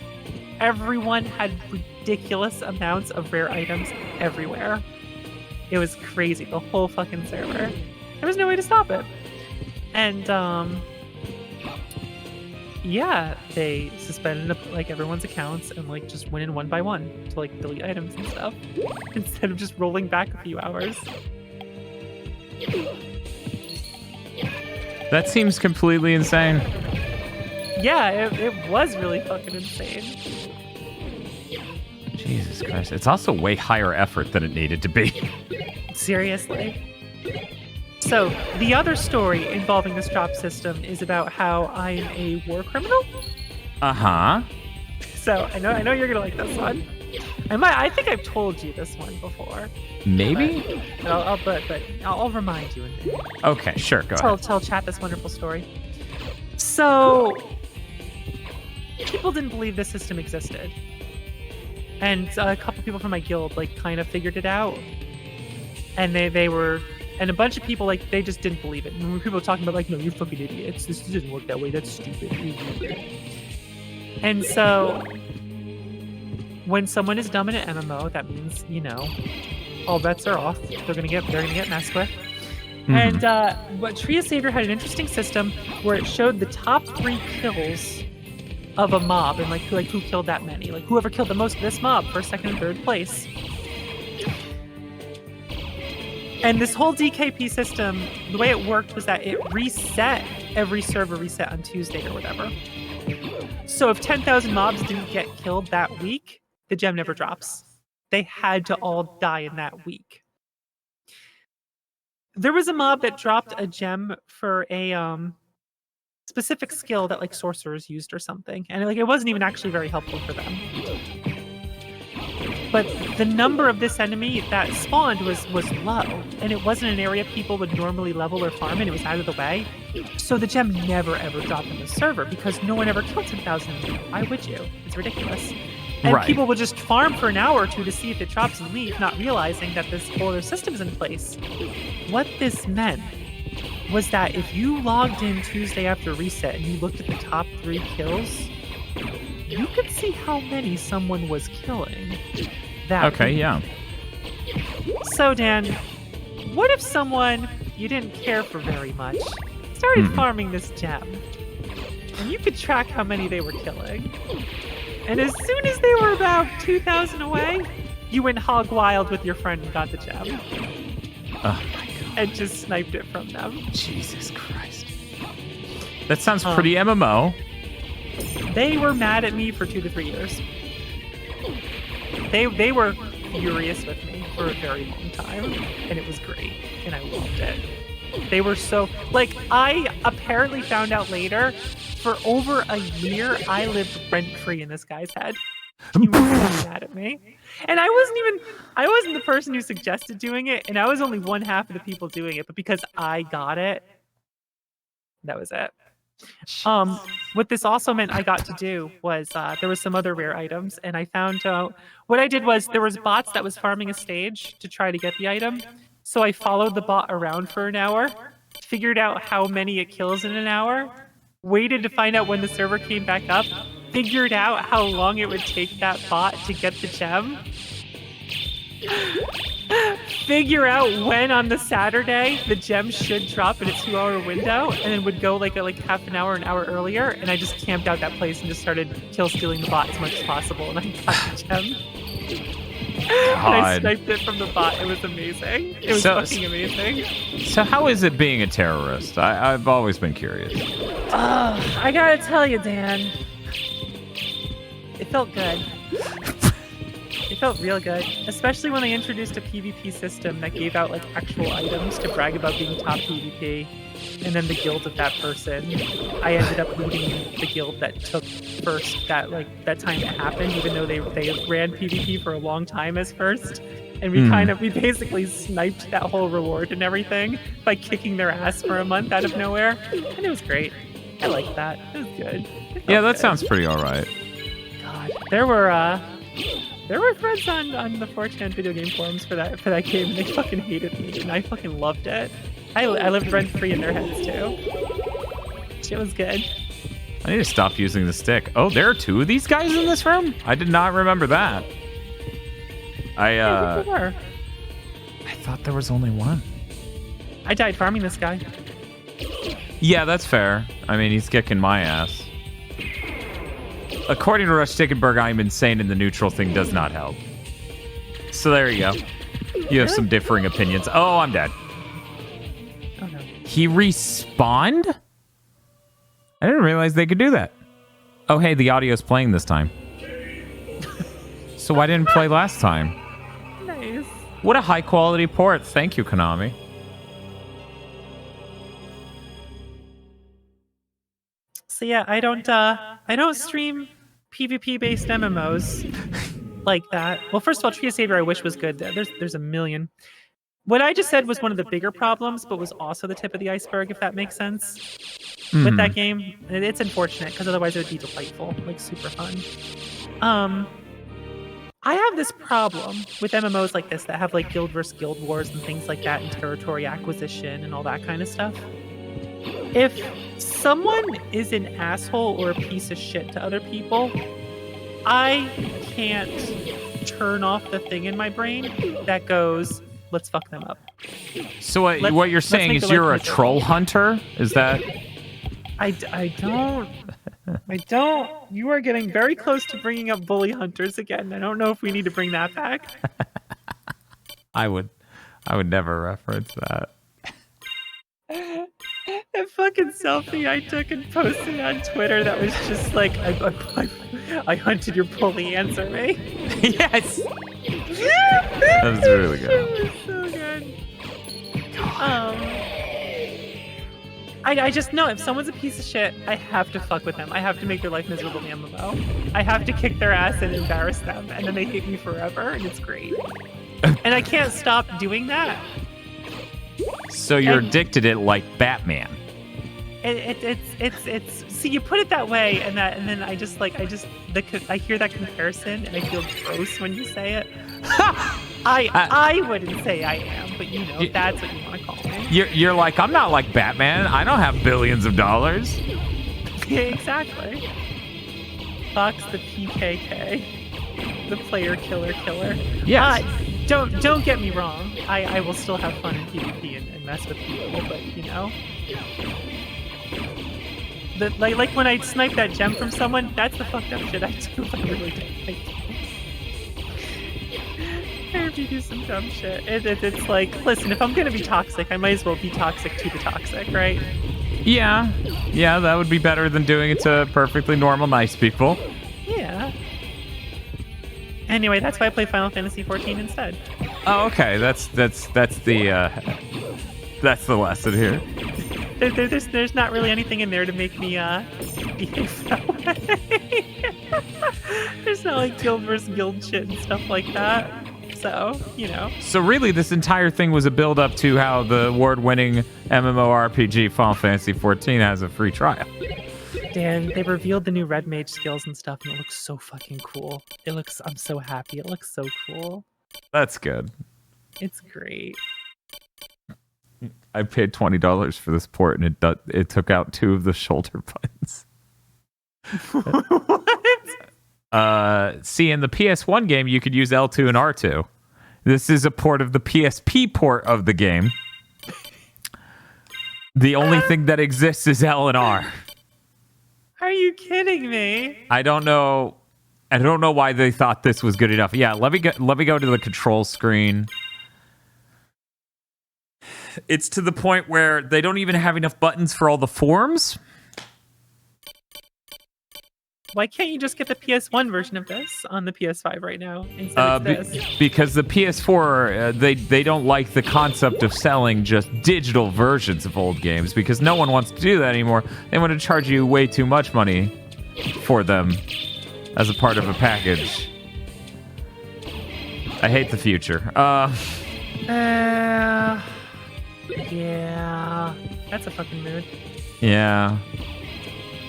everyone had ridiculous amounts of rare items everywhere. It was crazy, the whole fucking server. There was no way to stop it. And, yeah, they suspended like everyone's accounts and like just went in one by one to like delete items and stuff instead of just rolling back a few hours. That seems completely insane. Yeah, it was really fucking insane. Jesus Christ. It's also way higher effort than it needed to be. Seriously. So, the other story involving this drop system is about how I'm a war criminal. So, I know you're gonna like this one. I think I've told you this one before. Maybe? But I'll remind you. Okay, sure, go ahead. Tell chat this wonderful story. So, people didn't believe this system existed. And a couple people from my guild, like, kind of figured it out. And they were... And a bunch of people, like, they just didn't believe it. And when people were talking about, like, no, you're fucking idiots. This doesn't work that way. That's stupid. And so, when someone is dumb in an MMO, that means, all bets are off. They're gonna get messed with. And but Tree of Savior had an interesting system where it showed the top 3 kills of a mob and who killed that many. Like whoever killed the most of this mob for 2nd and 3rd place. And this whole DKP system, the way it worked was that it reset every server reset on Tuesday or whatever. So if 10,000 mobs didn't get killed that week, the gem never drops. They had to all die in that week. There was a mob that dropped a gem for a specific skill that like sorcerers used or something, and like it wasn't even actually very helpful for them. But the number of this enemy that spawned was low, and it wasn't an area people would normally level or farm, and it was out of the way. So the gem never ever dropped on the server because no one ever killed 10,000. Why would you? It's ridiculous. And Right. people would just farm for an hour or two to see if it drops and leave, not realizing that this whole other system's in place. What this meant was that if you logged in Tuesday after reset and you looked at the top 3 kills, you could see how many someone was killing. Okay, yeah. So, Dan, what if someone you didn't care for very much started farming this gem? And you could track how many they were killing. And as soon as they were about 2,000 away, you went hog wild with your friend and got the gem. Oh my god. And just sniped it from them. Jesus Christ. That sounds pretty MMO. They were mad at me for 2 to 3 years. They were furious with me for a very long time, and it was great, and I loved it. They were so I apparently found out later, for over a year I lived rent-free in this guy's head. He was really mad at me. And I wasn't the person who suggested doing it, and I was only one half of the people doing it, but because I got it, that was it. What this also meant I got to do was there was some other rare items, and I found out what I did was there was bots that was farming a stage to try to get the item. So I followed the bot around for an hour, figured out how many it kills in an hour, waited to find out when the server came back up, figured out how long it would take that bot to get the gem, figure out when on the Saturday the gem should drop in a 2-hour window, and then would go like half an hour earlier, and I just camped out that place and just started kill stealing the bot as much as possible, and I got the gem. And I sniped it from the bot. It was amazing. It was fucking amazing. So how is it being a terrorist? I've always been curious. I gotta tell you, Dan, it felt good. It felt real good, especially when they introduced a PvP system that gave out like actual items to brag about being top PvP, and then the guild of that person. I ended up leading the guild that took first that time it happened, even though they ran PvP for a long time as first, and we basically sniped that whole reward and everything by kicking their ass for a month out of nowhere, and it was great. I liked that. It was good. Yeah, that sounds pretty all right. God, there were friends on the 4chan video game forums for that game, and they fucking hated me, and I fucking loved it. I lived rent-free in their heads, too. Shit was good. I need to stop using the stick. Oh, there are 2 of these guys in this room? I did not remember that. I think there were. I thought there was only 1. I died farming this guy. Yeah, that's fair. I mean, he's kicking my ass. According to Rush Stickenberg, I'm insane and the neutral thing does not help. So there you go. You have some differing opinions. Oh, I'm dead. Oh, no. He respawned? I didn't realize they could do that. Oh, hey, the audio's playing this time. So why didn't it play last time? Nice. What a high-quality port. Thank you, Konami. So yeah, I don't stream PvP-based MMOs like that. Well, first of all, Tree of Savior I wish was good. There's a million. What I just said was one of the bigger problems, but was also the tip of the iceberg, if that makes sense. With that game, it's unfortunate because otherwise it would be delightful, like super fun. I have this problem with MMOs like this that have like guild versus guild wars and things like that, and territory acquisition and all that kind of stuff. If someone is an asshole or a piece of shit to other people, I can't turn off the thing in my brain that goes, let's fuck them up. So what you're saying is you're a troll hunter? Is that... I don't. You are getting very close to bringing up bully hunters again. I don't know if we need to bring that back. I would never reference that. fucking selfie I took and posted on Twitter that was just like, I hunted your pulley, answer me. Yes! That was really good. It was so good. I just know if someone's a piece of shit, I have to fuck with them. I have to make their life miserable in the MMO. I have to kick their ass and embarrass them, and then they hate me forever, and it's great. And I can't stop doing that. So you're addicted to it like Batman. It's see, you put it that way, and then I hear that comparison and I feel gross when you say it. I wouldn't say I am, but that's what you want to call me. You're like, I'm not like Batman. I don't have billions of dollars. Yeah, exactly. Fox the PKK, the player killer. Yes. Don't get me wrong. I will still have fun in PvP and mess with people, but like when I snipe that gem from someone, that's the fucked up shit I do. I really don't. If you do some dumb shit, it's like, listen, if I'm gonna be toxic, I might as well be toxic to the toxic, right? Yeah, that would be better than doing it to perfectly normal, nice people. Yeah. Anyway, that's why I play Final Fantasy XIV instead. Oh, okay. That's the lesson here. There's not really anything in there to make me behave that way. There's not like guild versus guild shit and stuff like that. So, So really, this entire thing was a build-up to how the award-winning MMORPG Final Fantasy XIV has a free trial. Dan, they revealed the new Red Mage skills and stuff, and it looks so fucking cool. I'm so happy. It looks so cool. That's good. It's great. I paid $20 for this port, and it took out 2 of the shoulder buttons. What? See, in the PS1 game, you could use L2 and R2. This is a port of the PSP port of the game. The only thing that exists is L and R. Are you kidding me? I don't know why they thought this was good enough. Yeah, let me go to the control screen. It's to the point where they don't even have enough buttons for all the forms. Why can't you just get the PS1 version of this on the PS5 right now instead of this? Because the PS4, they don't like the concept of selling just digital versions of old games, because no one wants to do that anymore. They want to charge you way too much money for them as a part of a package. I hate the future. Yeah, that's a fucking mood. Yeah.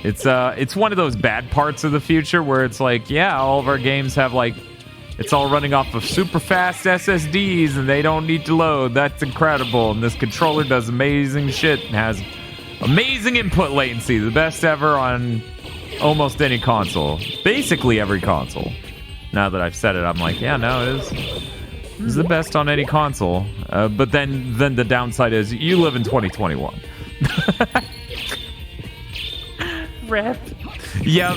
It's one of those bad parts of the future where it's like, yeah, all of our games have it's all running off of super fast SSDs and they don't need to load. That's incredible. And this controller does amazing shit and has amazing input latency, the best ever on almost any console. Basically every console. Now that I've said it, I'm like, yeah, no, it is. It's the best on any console. But then the downside is you live in 2021. Rip. Yep.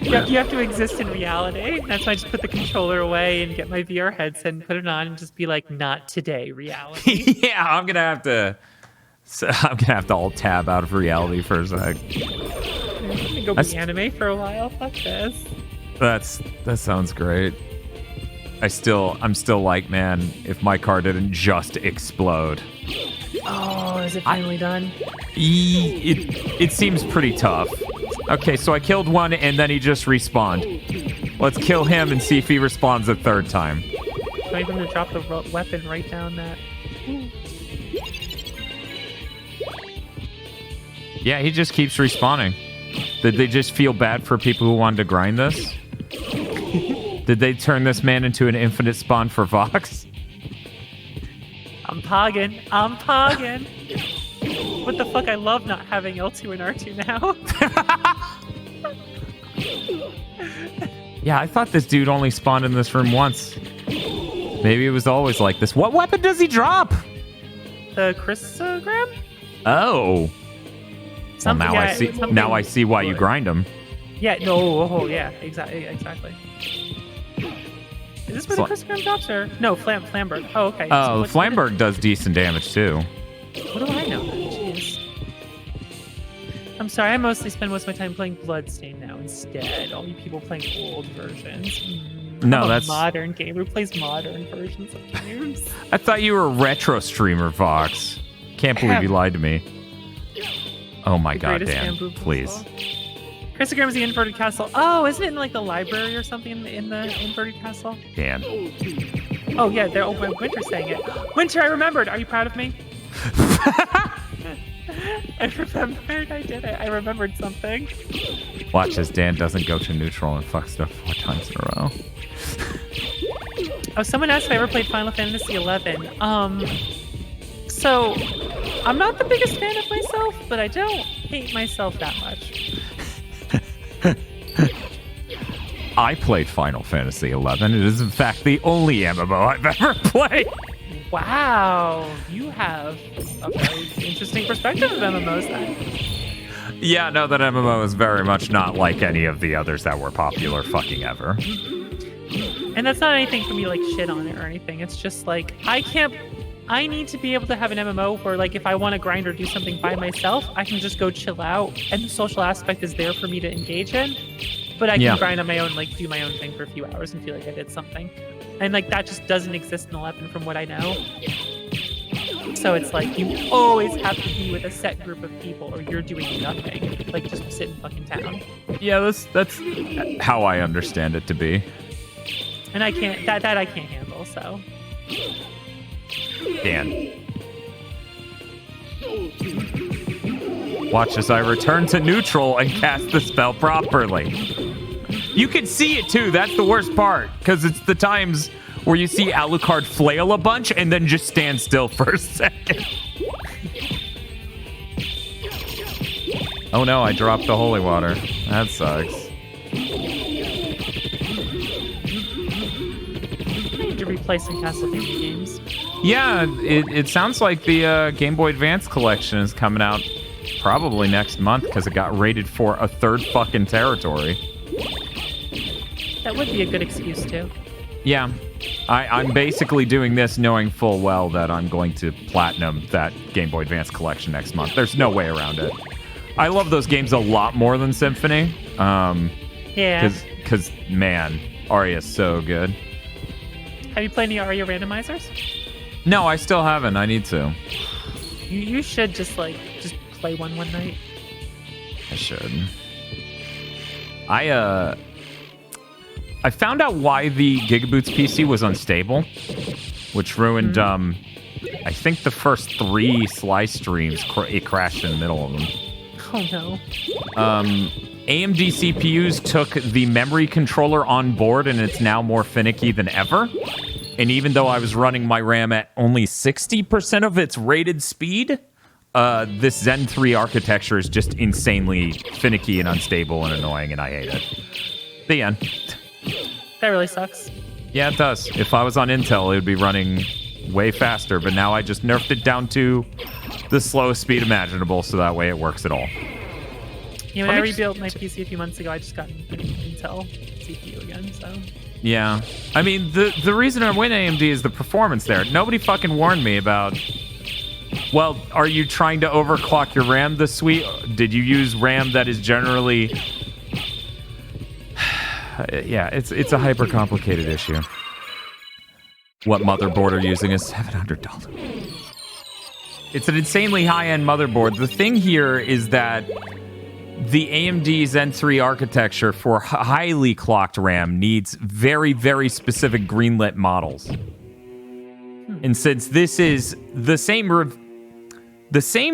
You have to exist in reality. That's why I just put the controller away and get my VR headset and put it on and just be like, not today, reality. Yeah, I'm gonna have to alt tab out of reality for a sec. I'm gonna go be anime for a while. Fuck this. That sounds great. I'm still like, man, if my car didn't just explode. Oh, is it finally done? It seems pretty tough. Okay, so I killed one and then he just respawned. Let's kill him and see if he respawns a third time. I'm going to drop the weapon right down that. Yeah, he just keeps respawning. Did they just feel bad for people who wanted to grind this? Did they turn this man into an infinite spawn for Vox? I'm pogging. What the fuck? I love not having L2 and R2 now. Yeah, I thought this dude only spawned in this room once. Maybe it was always like this. What weapon does he drop? The Chrysogram? Oh. Well, now I see why you grind him. Yeah, no, yeah, exactly. Is this where the Chrysogram drops, or no? Flamberg. Oh, okay. Oh, Flamberg does decent damage too. What do I know? Jeez. I'm sorry, I mostly spend most of my time playing Bloodstained now instead. All you people playing old versions. No, I'm that's a modern gamer who plays modern versions of games. I thought you were a retro streamer, Vox. Can't believe you lied to me. Oh my god, Dan, please. Christogram's the inverted castle. Oh, isn't it in like the library or something in the inverted castle? Dan. Oh yeah, there. Oh, Winter's saying it. Winter, I remembered. Are you proud of me? I remembered. I did it. I remembered something. Watch as Dan doesn't go to neutral and fucks it up 4 times in a row. Oh, someone asked if I ever played Final Fantasy XI. So I'm not the biggest fan of myself, but I don't hate myself that much. I played Final Fantasy XI. It is, in fact, the only MMO I've ever played. Wow, you have a very interesting perspective of MMOs then. Yeah, no, that MMO is very much not like any of the others that were popular fucking ever. And that's not anything for me to like shit on it or anything. It's just like, I need to be able to have an MMO where like if I want to grind or do something by myself, I can just go chill out and the social aspect is there for me to engage in. But I can grind on my own, like do my own thing for a few hours and feel like I did something. And like that just doesn't exist in 11 from what I know. So it's like you always have to be with a set group of people or you're doing nothing. Like just sit in fucking town. Yeah, that's how I understand it to be. And I can't that I can't handle, so. Dan. Watch as I return to neutral and cast the spell properly. You can see it too, that's the worst part. Because it's the times where you see Alucard flail a bunch and then just stand still for a second. Oh no, I dropped the holy water. That sucks. I need to replay some Castlevania games. Yeah, it sounds like the Game Boy Advance collection is coming out probably next month because it got rated for a 3rd fucking territory. That would be a good excuse too. Yeah, I'm basically doing this knowing full well that I'm going to platinum that Game Boy Advance collection next month. There's no way around it. I love those games a lot more than Symphony. Yeah. Because, man, Aria's so good. Have you played any Aria randomizers? No, I still haven't. I need to. You should just play one night. I should. I found out why the GigaBoots PC was unstable, which ruined, I think the first 3 Slice streams, it crashed in the middle of them. Oh no. AMD CPUs took the memory controller on board and it's now more finicky than ever. And even though I was running my RAM at only 60% of its rated speed, this Zen 3 architecture is just insanely finicky and unstable and annoying, and I hate it. The end. That really sucks. Yeah, it does. If I was on Intel, it would be running way faster, but now I just nerfed it down to the slowest speed imaginable, so that way it works at all. Yeah, when I rebuilt my PC a few months ago, I just got an Intel CPU again, so... Yeah. I mean, the reason I win AMD is the performance there. Nobody fucking warned me about... Well, are you trying to overclock your RAM this sweet? Did you use RAM that is generally... Yeah, it's a hyper complicated issue. What motherboard are you using is $700. It's an insanely high-end motherboard. The thing here is that the AMD Zen 3 architecture for highly clocked RAM needs very, very specific greenlit models. And since this is the same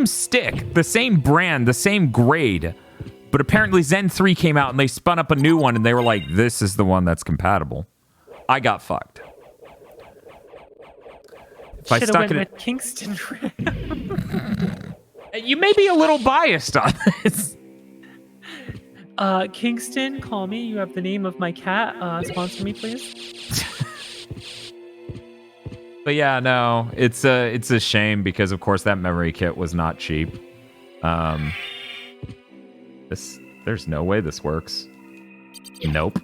stick, the same brand, the same grade, but apparently Zen 3 came out and they spun up a new one and they were like, this is the one that's compatible. I got fucked. If I stuck it with Kingston RAM. You may be a little biased on this. Kingston, call me. You have the name of my cat. Sponsor me, please. But yeah, no, it's a shame because of course that memory kit was not cheap. There's no way this works. Nope.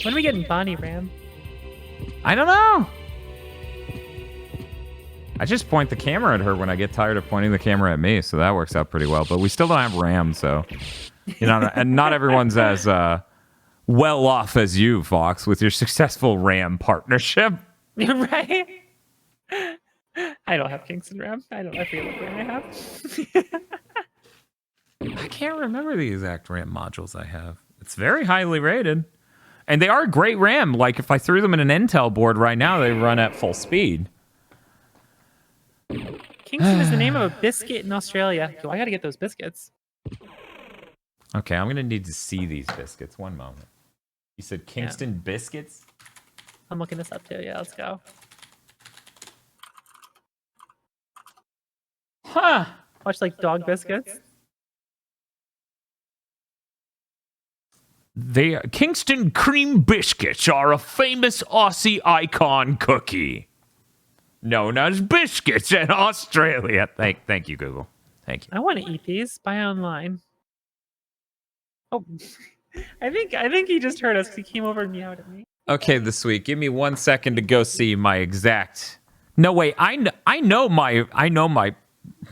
When are we getting Bonnie RAM? I don't know. I just point the camera at her when I get tired of pointing the camera at me, so that works out pretty well. But we still don't have RAM, so and not everyone's as well off as you, Fox, with your successful RAM partnership. Right? I don't have Kingston RAM. I forget what RAM I have. I can't remember the exact RAM modules I have. It's very highly rated. And they are great RAM. Like, if I threw them in an Intel board right now, they run at full speed. Kingston is the name of a biscuit in Australia. So I gotta get those biscuits. Okay, I'm gonna need to see these biscuits. One moment. You said Kingston biscuits? I'm looking this up too. Yeah, let's go. Huh. Watch like dog biscuits. Kingston cream biscuits are a famous Aussie icon cookie known as biscuits in Australia. Thank you, Google. Thank you. I want to eat these. Buy online. Oh, I think he just heard us. He came over and meowed at me. Okay, this week. Give me 1 second to go see my exact. No, wait. I know my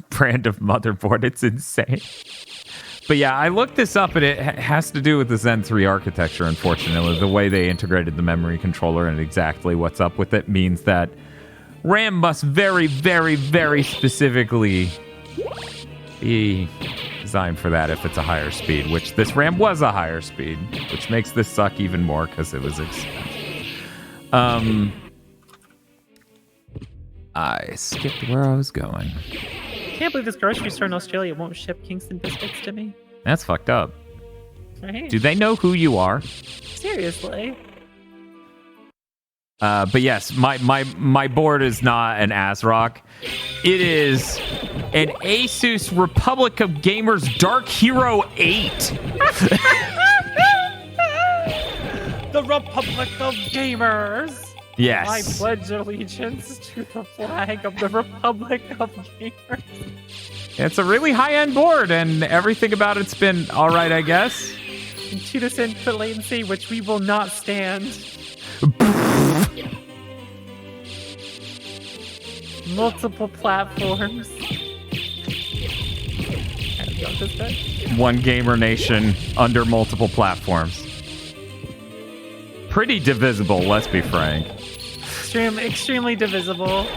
brand of motherboard. It's insane. But yeah, I looked this up, and it has to do with the Zen 3 architecture, unfortunately. The way they integrated the memory controller and exactly what's up with it means that RAM must very, very, very specifically be designed for that if it's a higher speed, which this RAM was a higher speed, which makes this suck even more because it was expensive. I skipped where I was going. I can't believe this grocery store in Australia won't ship Kingston biscuits to me. That's fucked up. Right? Do they know who you are? Seriously. But yes, my board is not an ASRock. It is an Asus Republic of Gamers Dark Hero 8. The Republic of Gamers. Yes. I pledge allegiance to the flag of the Republic of Gamers. It's a really high-end board, and everything about it's been all right, I guess. And 2% input latency, which we will not stand. Multiple platforms. One gamer nation under multiple platforms. Pretty divisible, let's be frank. Extremely divisible.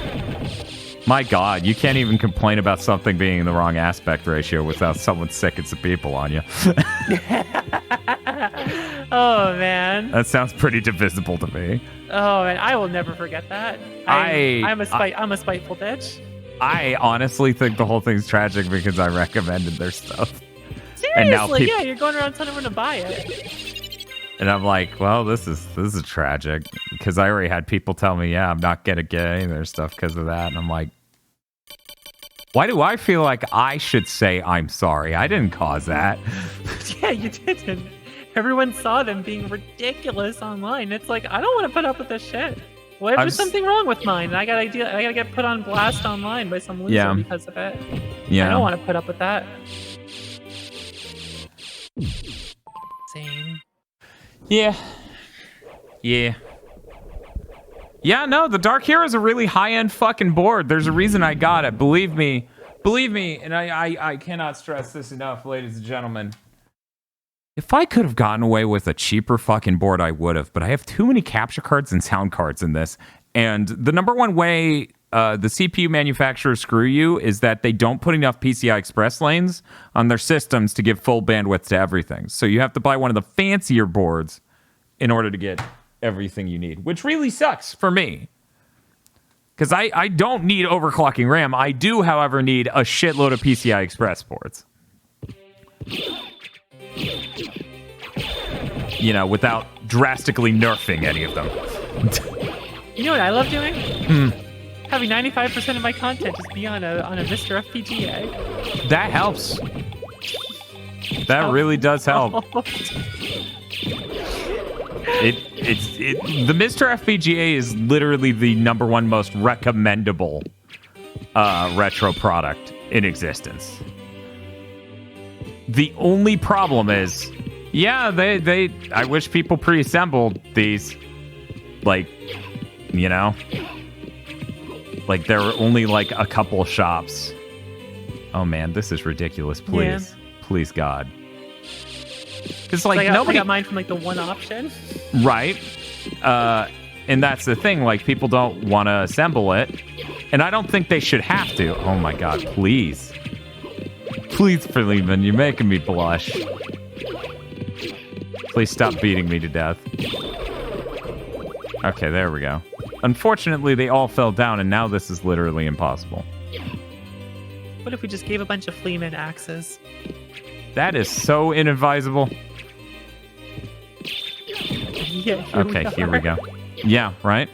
My God, you can't even complain about something being in the wrong aspect ratio without someone sicking some people on you. Oh, man. That sounds pretty divisible to me. Oh, man, I will never forget that. I'm a spiteful bitch. I honestly think the whole thing's tragic because I recommended their stuff. Seriously, and now yeah, you're going around telling everyone to buy it. And I'm like, well, this is tragic because I already had people tell me, yeah, I'm not gonna get any of their stuff because of that. And I'm like, why do I feel like I should say I'm sorry? I didn't cause that. Yeah, you didn't. Everyone saw them being ridiculous online. It's like, I don't want to put up with this shit. What if there's something wrong with mine? I gotta get put on blast online by some loser because of it. Yeah. I don't want to put up with that. Same. Yeah. Yeah, no, the Dark Hero is a really high-end fucking board. There's a reason I got it. Believe me, and I cannot stress this enough, ladies and gentlemen. If I could have gotten away with a cheaper fucking board, I would have, but I have too many capture cards and sound cards in this. And the number one way the CPU manufacturers screw you is that they don't put enough PCI Express lanes on their systems to give full bandwidth to everything. So you have to buy one of the fancier boards in order to get everything you need, which really sucks for me. Because I don't need overclocking RAM. I do, however, need a shitload of PCI Express ports. You know, without drastically nerfing any of them. You know what I love doing? Having 95% of my content just be on a Mr. FPGA. That helps. That really does help. The Mr. FPGA is literally the number one most recommendable retro product in existence. The only problem is, yeah, I wish people pre-assembled these, like, you know, Like, there are only, like, a couple shops. Oh, man, this is ridiculous. Please. Yeah. Please, God. Because, like, nobody... I got mine from, like, the one option. Right. And that's the thing. Like, people don't want to assemble it. And I don't think they should have to. Oh, my God. Please. Please, Freeman, you're making me blush. Please stop beating me to death. Okay, there we go. Unfortunately, they all fell down, and now this is literally impossible. What if we just gave a bunch of Fleaman axes? That is so inadvisable. Yeah, here we go. Yeah, right?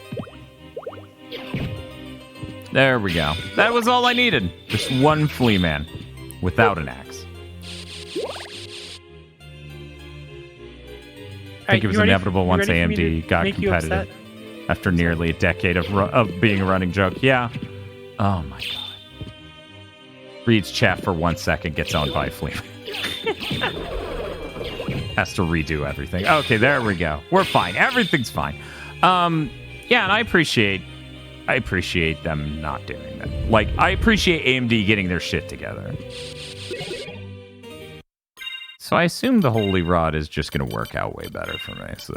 There we go. That was all I needed. Just one Fleaman without an axe. I think it was inevitable once AMD got competitive after nearly a decade of being a running joke. Yeah. Oh my God. Reads chat for 1 second, gets owned by Fleaman. Has to redo everything. Okay, there we go. We're fine. Everything's fine. Yeah, and I appreciate them not doing that. Like, I appreciate AMD getting their shit together. So I assume the Holy Rod is just going to work out way better for me, so...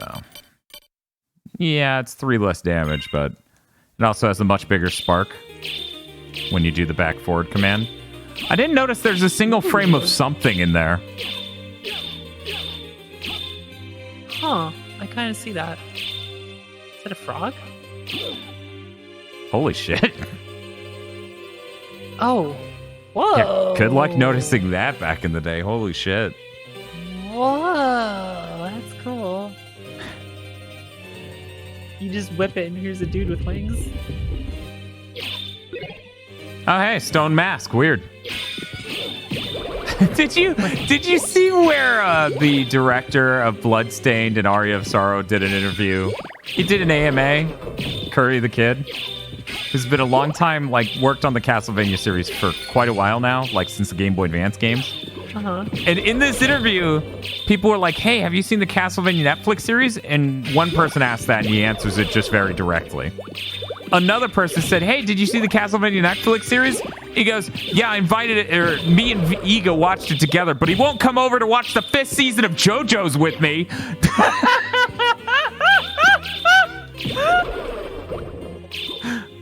Yeah, it's 3 less damage, but it also has a much bigger spark when you do the back-forward command. I didn't notice there's a single frame of something in there. Huh, I kind of see that. Is that a frog? Holy shit. Oh, whoa. Yeah, good luck noticing that back in the day. Holy shit. Whoa, that's cool. You just whip it and here's a dude with wings. Oh, hey, stone mask. Weird. Did you see where the director of Bloodstained and Aria of Sorrow did an interview? He did an AMA, Curry the Kid, who's been a long time, like, worked on the Castlevania series for quite a while now, like since the Game Boy Advance games. Uh-huh. And in this interview, people were like, hey, have you seen the Castlevania Netflix series? And one person asked that, and he answers it just very directly. Another person said, hey, did you see the Castlevania Netflix series? He goes, yeah, I invited it, or me and Ego watched it together, but he won't come over to watch the 5th season of JoJo's with me.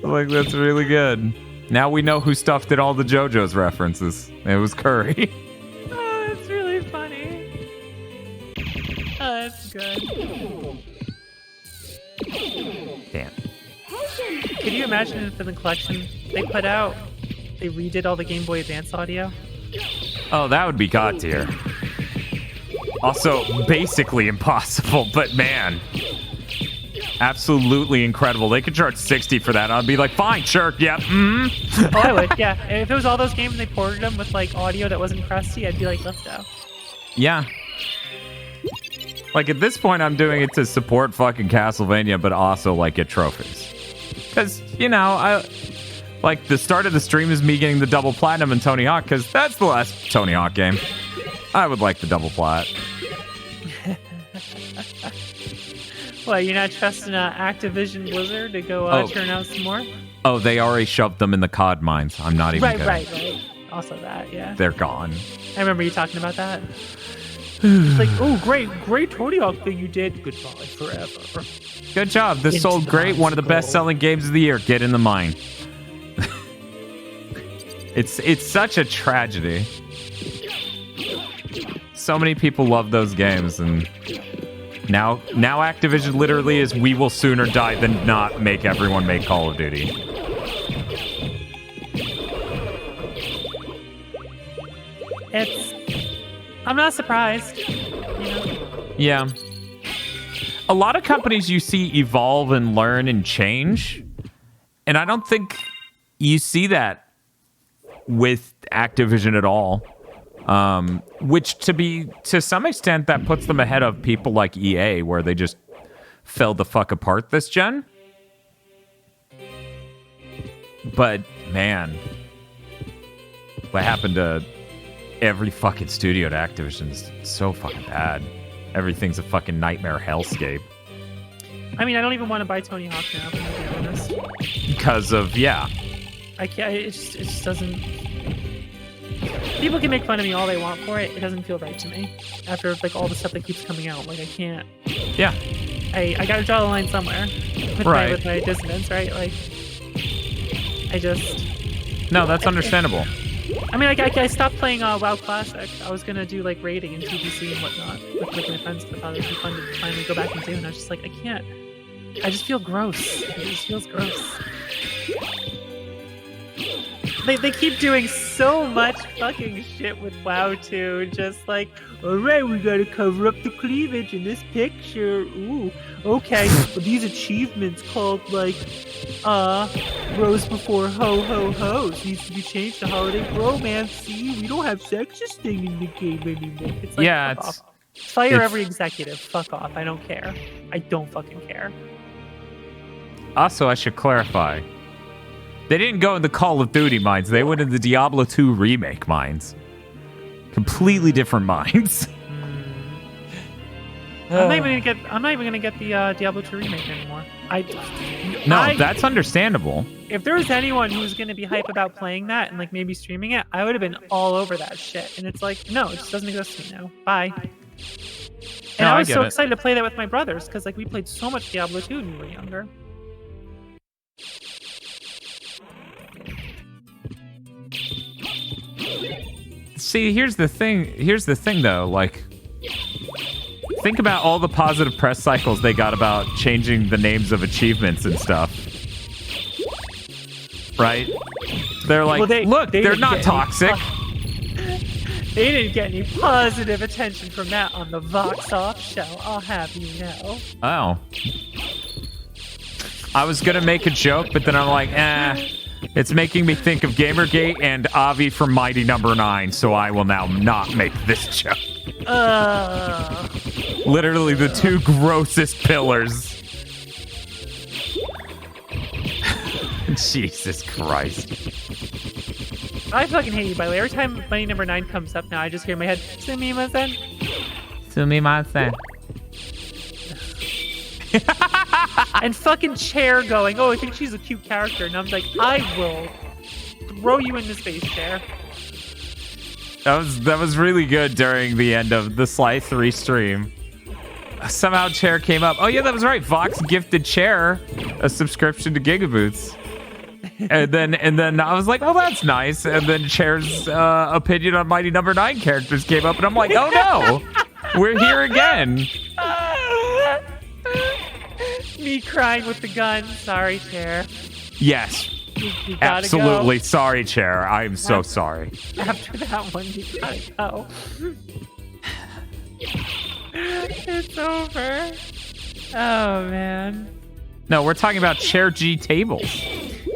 Like, that's really good. Now we know who stuffed at all the JoJo's references. It was Curry. Oh, that's really funny. Oh, that's good. Damn. Could you imagine if in the collection they put out, they redid all the Game Boy Advance audio? Oh, that would be god tier. Also, basically impossible, but man. Absolutely incredible. They could charge $60 for that. I'd be like, fine, sure, yeah. Mm-hmm. Oh, I would, yeah. If it was all those games and they ported them with like audio that wasn't crusty, I'd be like, let's go. Yeah. Like, at this point, I'm doing it to support fucking Castlevania, but also, like, get trophies. Because, you know, like, the start of the stream is me getting the double platinum in Tony Hawk, because that's the last Tony Hawk game. I would like the double plat. What, you're not trusting Activision Blizzard to go turn out some more? Oh, they already shoved them in the COD mines. I'm not even kidding. Right. Also that, yeah. They're gone. I remember you talking about that. It's like, oh, great Tony Hawk thing you did. Goodbye forever. Good job. This sold great. One of the best-selling games of the year. Get in the mine. It's such a tragedy. So many people love those games, and now Activision literally is, we will sooner die than not make everyone make Call of Duty. I'm not surprised. You know? Yeah. A lot of companies you see evolve and learn and change, and I don't think you see that with Activision at all. Which to some extent that puts them ahead of people like EA, where they just fell the fuck apart this gen. But man, what happened to every fucking studio at Activision is so fucking bad. Everything's a fucking nightmare hellscape. I mean, I don't even want to buy Tony Hawk now, if I'm gonna be honest. Because of, yeah. I can't. It just doesn't. People can make fun of me all they want for it. It doesn't feel right to me. After like all the stuff that keeps coming out, like I can't. Yeah. I gotta draw the line somewhere. With my dissonance, right? Like, I just. No, that's understandable. I mean, I stopped playing WoW Classic. I was gonna do like raiding and TBC and whatnot with my friends. I thought it'd be fun to finally go back and do. And I was just like, I can't. I just feel gross. It just feels gross. They keep doing so much fucking shit with WoW too. Just like, alright, we gotta cover up the cleavage in this picture. Ooh, okay. Well, these achievements called like, rose before ho ho hos needs to be changed to holiday romance. See, we don't have sexist thing in the game anymore. It's like, yeah, fuck off. Fire every executive. Fuck off. I don't care. I don't fucking care. Also, I should clarify. They didn't go in the Call of Duty mines. They went in the Diablo 2 remake mines. Completely different mines. I'm not even gonna get the Diablo 2 remake anymore. That's understandable. If there was anyone who was gonna be hype about playing that and like maybe streaming it, I would have been all over that shit. And it's like, no, it just doesn't exist to me now. Bye. And I was so excited to play that with my brothers because like we played so much Diablo 2 when we were younger. See, here's the thing though, like, think about all the positive press cycles they got about changing the names of achievements and stuff. Right? They're like, look, they're not toxic. They didn't get any positive attention from that on the Vox Off show, I'll have you know. Oh. I was gonna make a joke, but then I'm like, it's making me think of Gamergate and Avi from Mighty Number 9, so I will now not make this joke. Literally the two grossest pillars. Jesus Christ. I fucking hate you, by the way. Every time Mighty Number 9 comes up now, I just hear in my head, Sumimasen. Sumimasen. And fucking Chair going, oh, I think she's a cute character. And I'm like, I will throw you into space, Chair. That was really good during the end of the Sly 3 stream. Somehow Chair came up. Oh yeah, that was right. Vox gifted Chair a subscription to GigaBoots. And then I was like, oh, that's nice. And then Chair's opinion on Mighty Number 9 characters came up, and I'm like, oh no, we're here again. Me crying with the gun. Sorry, Chair. Yes. You gotta absolutely. Go. Sorry, Chair. I am so sorry. After that one, you gotta go. It's over. Oh, man. No, we're talking about Chair G Tables.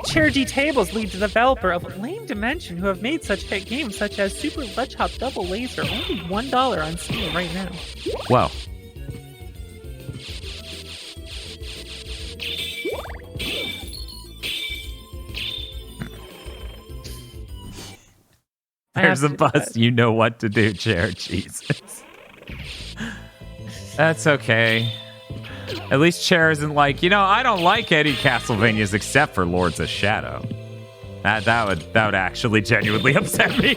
Chair G Tables lead the developer of Lame Dimension, who have made such hit games such as Super Ledge Hop Double Laser, only $1 on Steam right now. Wow. There's a bus. You know what to do, Chair. Jesus. That's okay. At least Chair isn't like, I don't like any Castlevanias except for Lords of Shadow. That would actually genuinely upset me.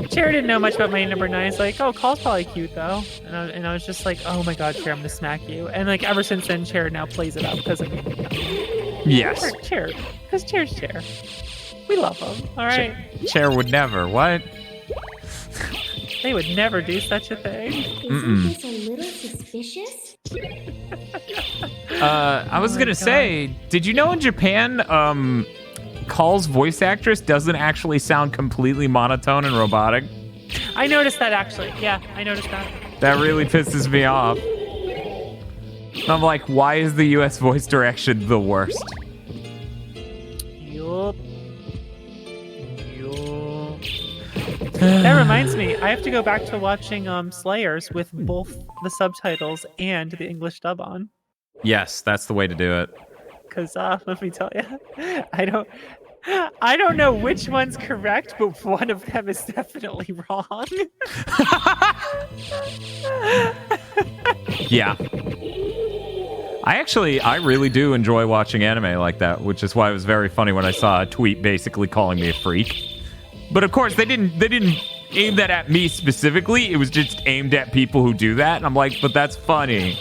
Chair didn't know much about Mighty Number 9. He's like, oh, Call's probably cute though. And I was just like, oh my god, Chair, I'm gonna smack you. And like ever since then, Chair now plays it up because of me. Yes. Chair. Because Chair's Chair. We love him. All right. Chair would never. What? They would never do such a thing. Isn't this a little suspicious? I was gonna say, did you know in Japan, Call's voice actress doesn't actually sound completely monotone and robotic? I noticed that actually. Yeah, I noticed that. That really pisses me off. I'm like, why is the US voice direction the worst? Yup. That reminds me, I have to go back to watching Slayers with both the subtitles and the English dub on. Yes, that's the way to do it. Because let me tell you, I don't know which one's correct, but one of them is definitely wrong. Yeah. I really do enjoy watching anime like that, which is why it was very funny when I saw a tweet basically calling me a freak. But of course, they didn't aim that at me specifically. It was just aimed at people who do that. And I'm like, but that's funny.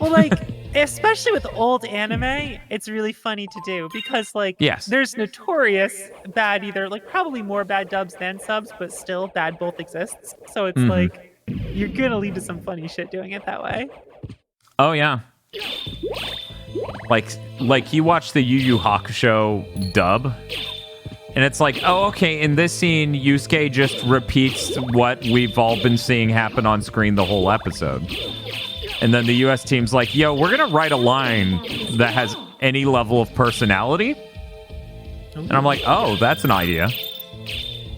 Well, like, especially with old anime, it's really funny to do because, like, yes, there's notorious bad either, like, probably more bad dubs than subs, but still bad both exists. So it's like, you're gonna lead to some funny shit doing it that way. Oh, yeah. Like you watch the Yu Yu Hakusho dub, and it's like, oh, okay, in this scene, Yusuke just repeats what we've all been seeing happen on screen the whole episode. And then the US team's like, yo, we're going to write a line that has any level of personality. And I'm like, oh, that's an idea.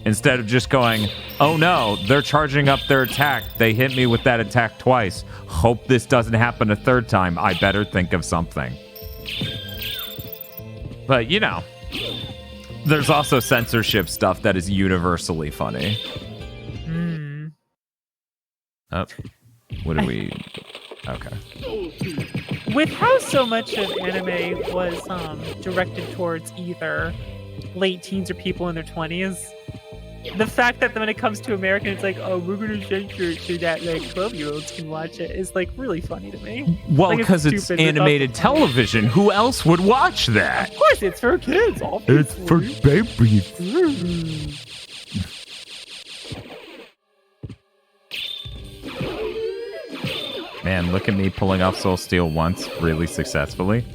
Instead of just going, oh no, they're charging up their attack. They hit me with that attack twice. Hope this doesn't happen a third time. I better think of something. But, you know, there's also censorship stuff that is universally funny. Oh, what do we... Okay. With how so much of anime was directed towards either late teens or people in their 20s, the fact that when it comes to American, it's like, oh, we're going to censor it so that like 12-year-olds can watch it is like really funny to me. Well, because like, it's animated television. Who else would watch that? Of course, it's for kids. Obviously. It's for babies. Man, look at me pulling off Soul Steel once, really successfully.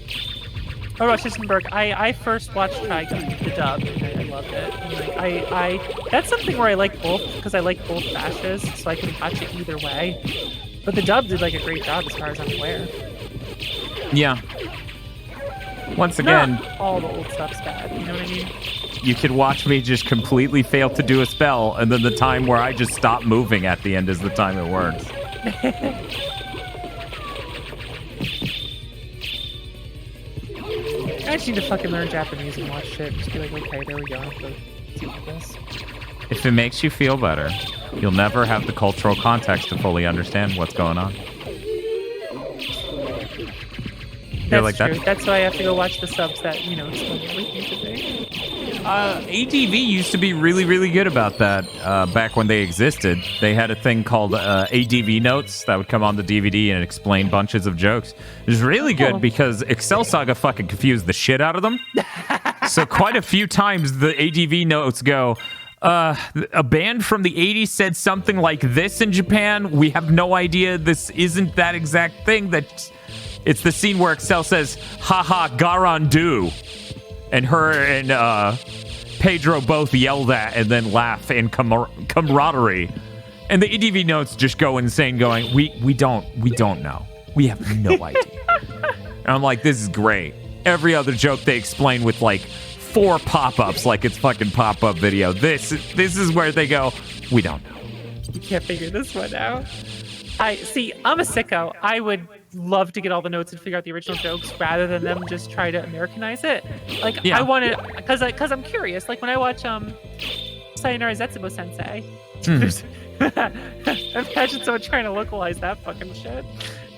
Oh, Rush Isenberg, I first watched Trigun, the dub, and I loved it. And like, that's something where I like both, because I like both fashes, so I can watch it either way. But the dub did like a great job as far as I'm aware. Yeah. Once again... Not all the old stuff's bad, you know what I mean? You could watch me just completely fail to do a spell, and then the time where I just stop moving at the end is the time it works. I just need to fucking learn Japanese and watch shit. Just be like, okay, there we go. This. If it makes you feel better, you'll never have the cultural context to fully understand what's going on. That's true. That's why I have to go watch the subs that, you know, explain everything to me. ADV used to be really, really good about that back when they existed. They had a thing called ADV Notes that would come on the DVD and explain bunches of jokes. It was really good because Excel Saga fucking confused the shit out of them. So quite a few times the ADV Notes go, a band from the 80s said something like this in Japan. We have no idea. This isn't that exact thing. It's the scene where Excel says, haha, garandu. And her and Pedro both yell that and then laugh in camaraderie. And the ADV Notes just go insane going, we don't know. We have no idea. And I'm like, this is great. Every other joke they explain with like 4 pop-ups like it's fucking pop-up video. This is where they go, we don't know. You can't figure this one out. I'm a sicko. I would love to get all the notes and figure out the original jokes rather than them just try to Americanize it. Like, yeah. I want to, because I'm curious. Like, when I watch Sayonara Zetsubo Sensei, imagine someone trying to localize that fucking shit.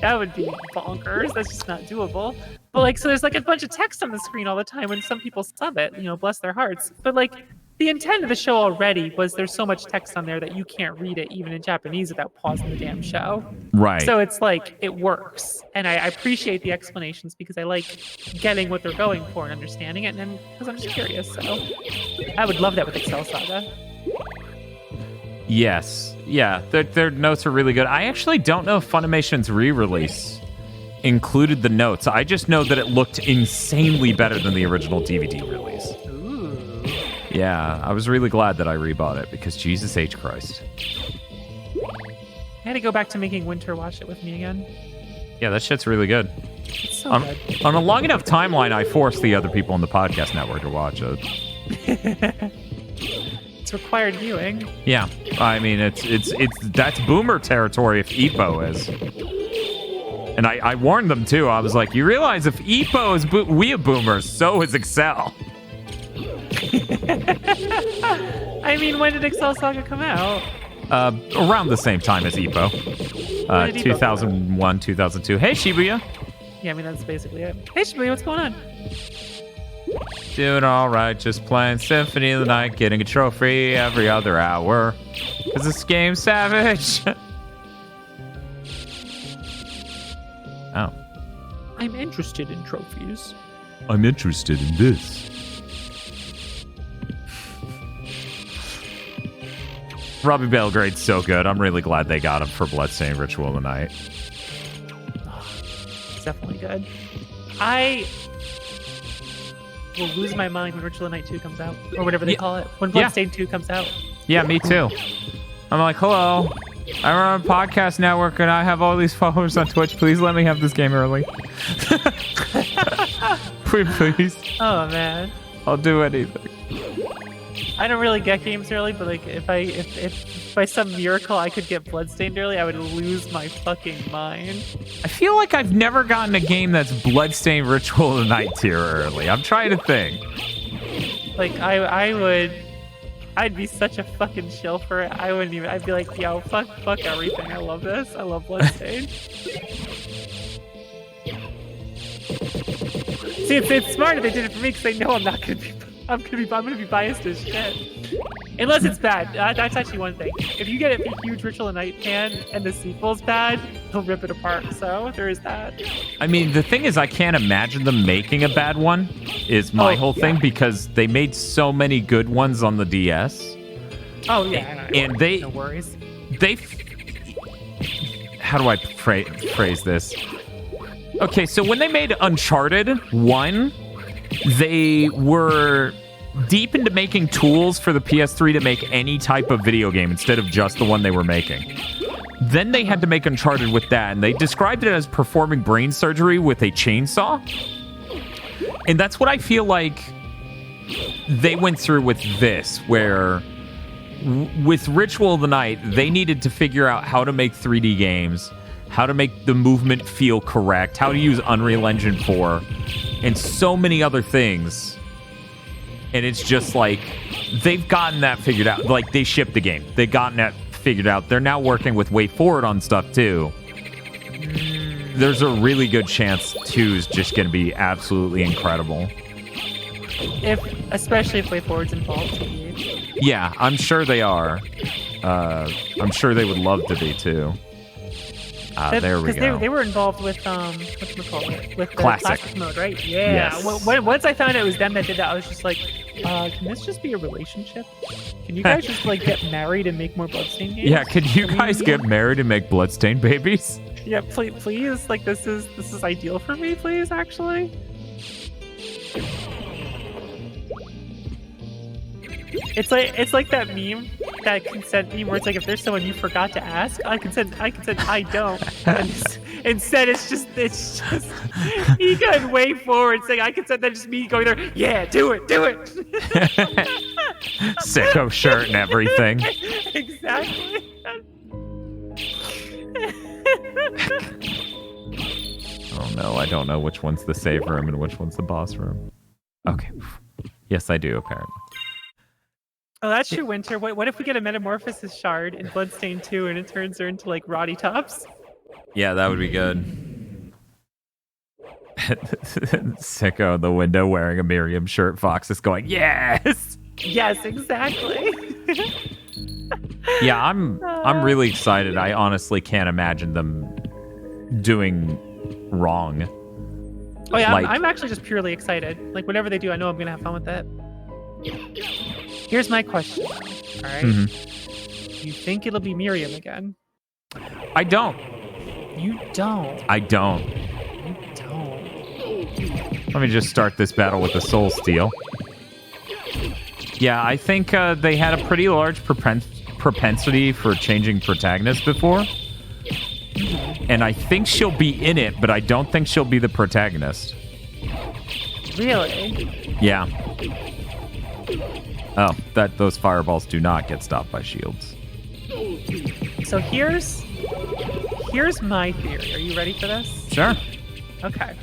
That would be bonkers. That's just not doable. But, like, so there's, like, a bunch of text on the screen all the time when some people sub it, you know, bless their hearts. But, like, the intent of the show already was there's so much text on there that you can't read it even in Japanese without pausing the damn show. Right. So it's like, it works. And I appreciate the explanations because I like getting what they're going for and understanding it. And because I'm just curious. So I would love that with Excel Saga. Yes. Yeah. Their notes are really good. I actually don't know if Funimation's re-release included the notes. I just know that it looked insanely better than the original DVD release. Yeah, I was really glad that I rebought it because Jesus H. Christ. I had to go back to making Winter watch it with me again. Yeah, that shit's really good. It's so good. On a long enough timeline, I forced the other people on the podcast network to watch it. It's required viewing. Yeah, I mean, that's boomer territory if EPO is. And I warned them too. I was like, you realize if EPO is weeb boomers, so is Excel. I mean, when did Excel Saga come out? Around the same time as EPO. 2001, 2002. Hey, Shibuya. Yeah, I mean, that's basically it. Hey, Shibuya, what's going on? Doing all right, just playing Symphony of the Night, getting a trophy every other hour. Cause this game's savage. Oh. I'm interested in trophies. I'm interested in this. Robbie Belgrade's so good. I'm really glad they got him for Bloodstained Ritual of the Night. It's definitely good. I will lose my mind when Ritual of the Night 2 comes out. Or whatever they call it. When Bloodstained 2 comes out. Yeah, me too. I'm like, hello. I run a podcast network and I have all these followers on Twitch. Please let me have this game early. Please. Oh, man. I'll do anything. I don't really get games early, but like if by some miracle I could get Bloodstained early, I would lose my fucking mind. I feel like I've never gotten a game that's Bloodstained Ritual of the Night tier early. I'm trying to think. Like I'd be such a fucking shill for it. I'd be like, yo, fuck everything. I love this. I love Bloodstained. See, it's smart that they did it for me because they know I'm gonna be biased as shit. Unless it's bad. That's actually one thing. If you get a huge Ritual of the Night fan and the sequel's bad, they'll rip it apart. So there is that. I mean, the thing is, I can't imagine them making a bad one. Is my whole thing, because they made so many good ones on the DS. Oh yeah, and no worries. How do I phrase this? Okay, so when they made Uncharted 1, they were deep into making tools for the PS3 to make any type of video game instead of just the one they were making. Then they had to make Uncharted with that, and they described it as performing brain surgery with a chainsaw. And that's what I feel like they went through with this, where with Ritual of the Night, they needed to figure out how to make 3D games, how to make the movement feel correct, how to use Unreal Engine 4, and so many other things. And it's just like, they've gotten that figured out. Like, they shipped the game. They've gotten that figured out. They're now working with Way Forward on stuff, too. There's a really good chance 2 is just going to be absolutely incredible. Especially if Way Forward's involved. Yeah, I'm sure they are. I'm sure they would love to be, too. There we go. Because they were involved with whatchamacallit, with the classic mode, right? Yeah. Yes. Once I found out it was them that did that, I was just like, can this just be a relationship? Can you guys just like get married and make more Bloodstained games? Yeah, could you guys get married and make Bloodstained babies? Yeah, please. Like this is ideal for me, please. Actually. It's like that meme, that consent meme, where it's like, if there's someone you forgot to ask, I consent, I don't. And instead, it's just Ika and Way Forward saying, I consent, then just me going there, yeah, do it. Sicko shirt and everything. Exactly. Oh no, I don't know which one's the save room and which one's the boss room. Okay. Yes, I do, apparently. Oh, that's true, Winter. What if we get a Metamorphosis shard in Bloodstained 2 and it turns her into, like, Roddy Tops? Yeah, that would be good. Sicko in the window wearing a Miriam shirt. Fox is going, yes! Yes, exactly. Yeah, I'm really excited. I honestly can't imagine them doing wrong. Oh, yeah, I'm actually just purely excited. Like, whatever they do, I know I'm going to have fun with it. Here's my question, all right? You think it'll be Miriam again? I don't. You don't? I don't. You don't. Let me just start this battle with the Soul Steel. Yeah, I think they had a pretty large propensity for changing protagonists before. And I think she'll be in it, but I don't think she'll be the protagonist. Really? Yeah. Oh, those fireballs do not get stopped by shields. So here's my theory. Are you ready for this? Sure. Okay.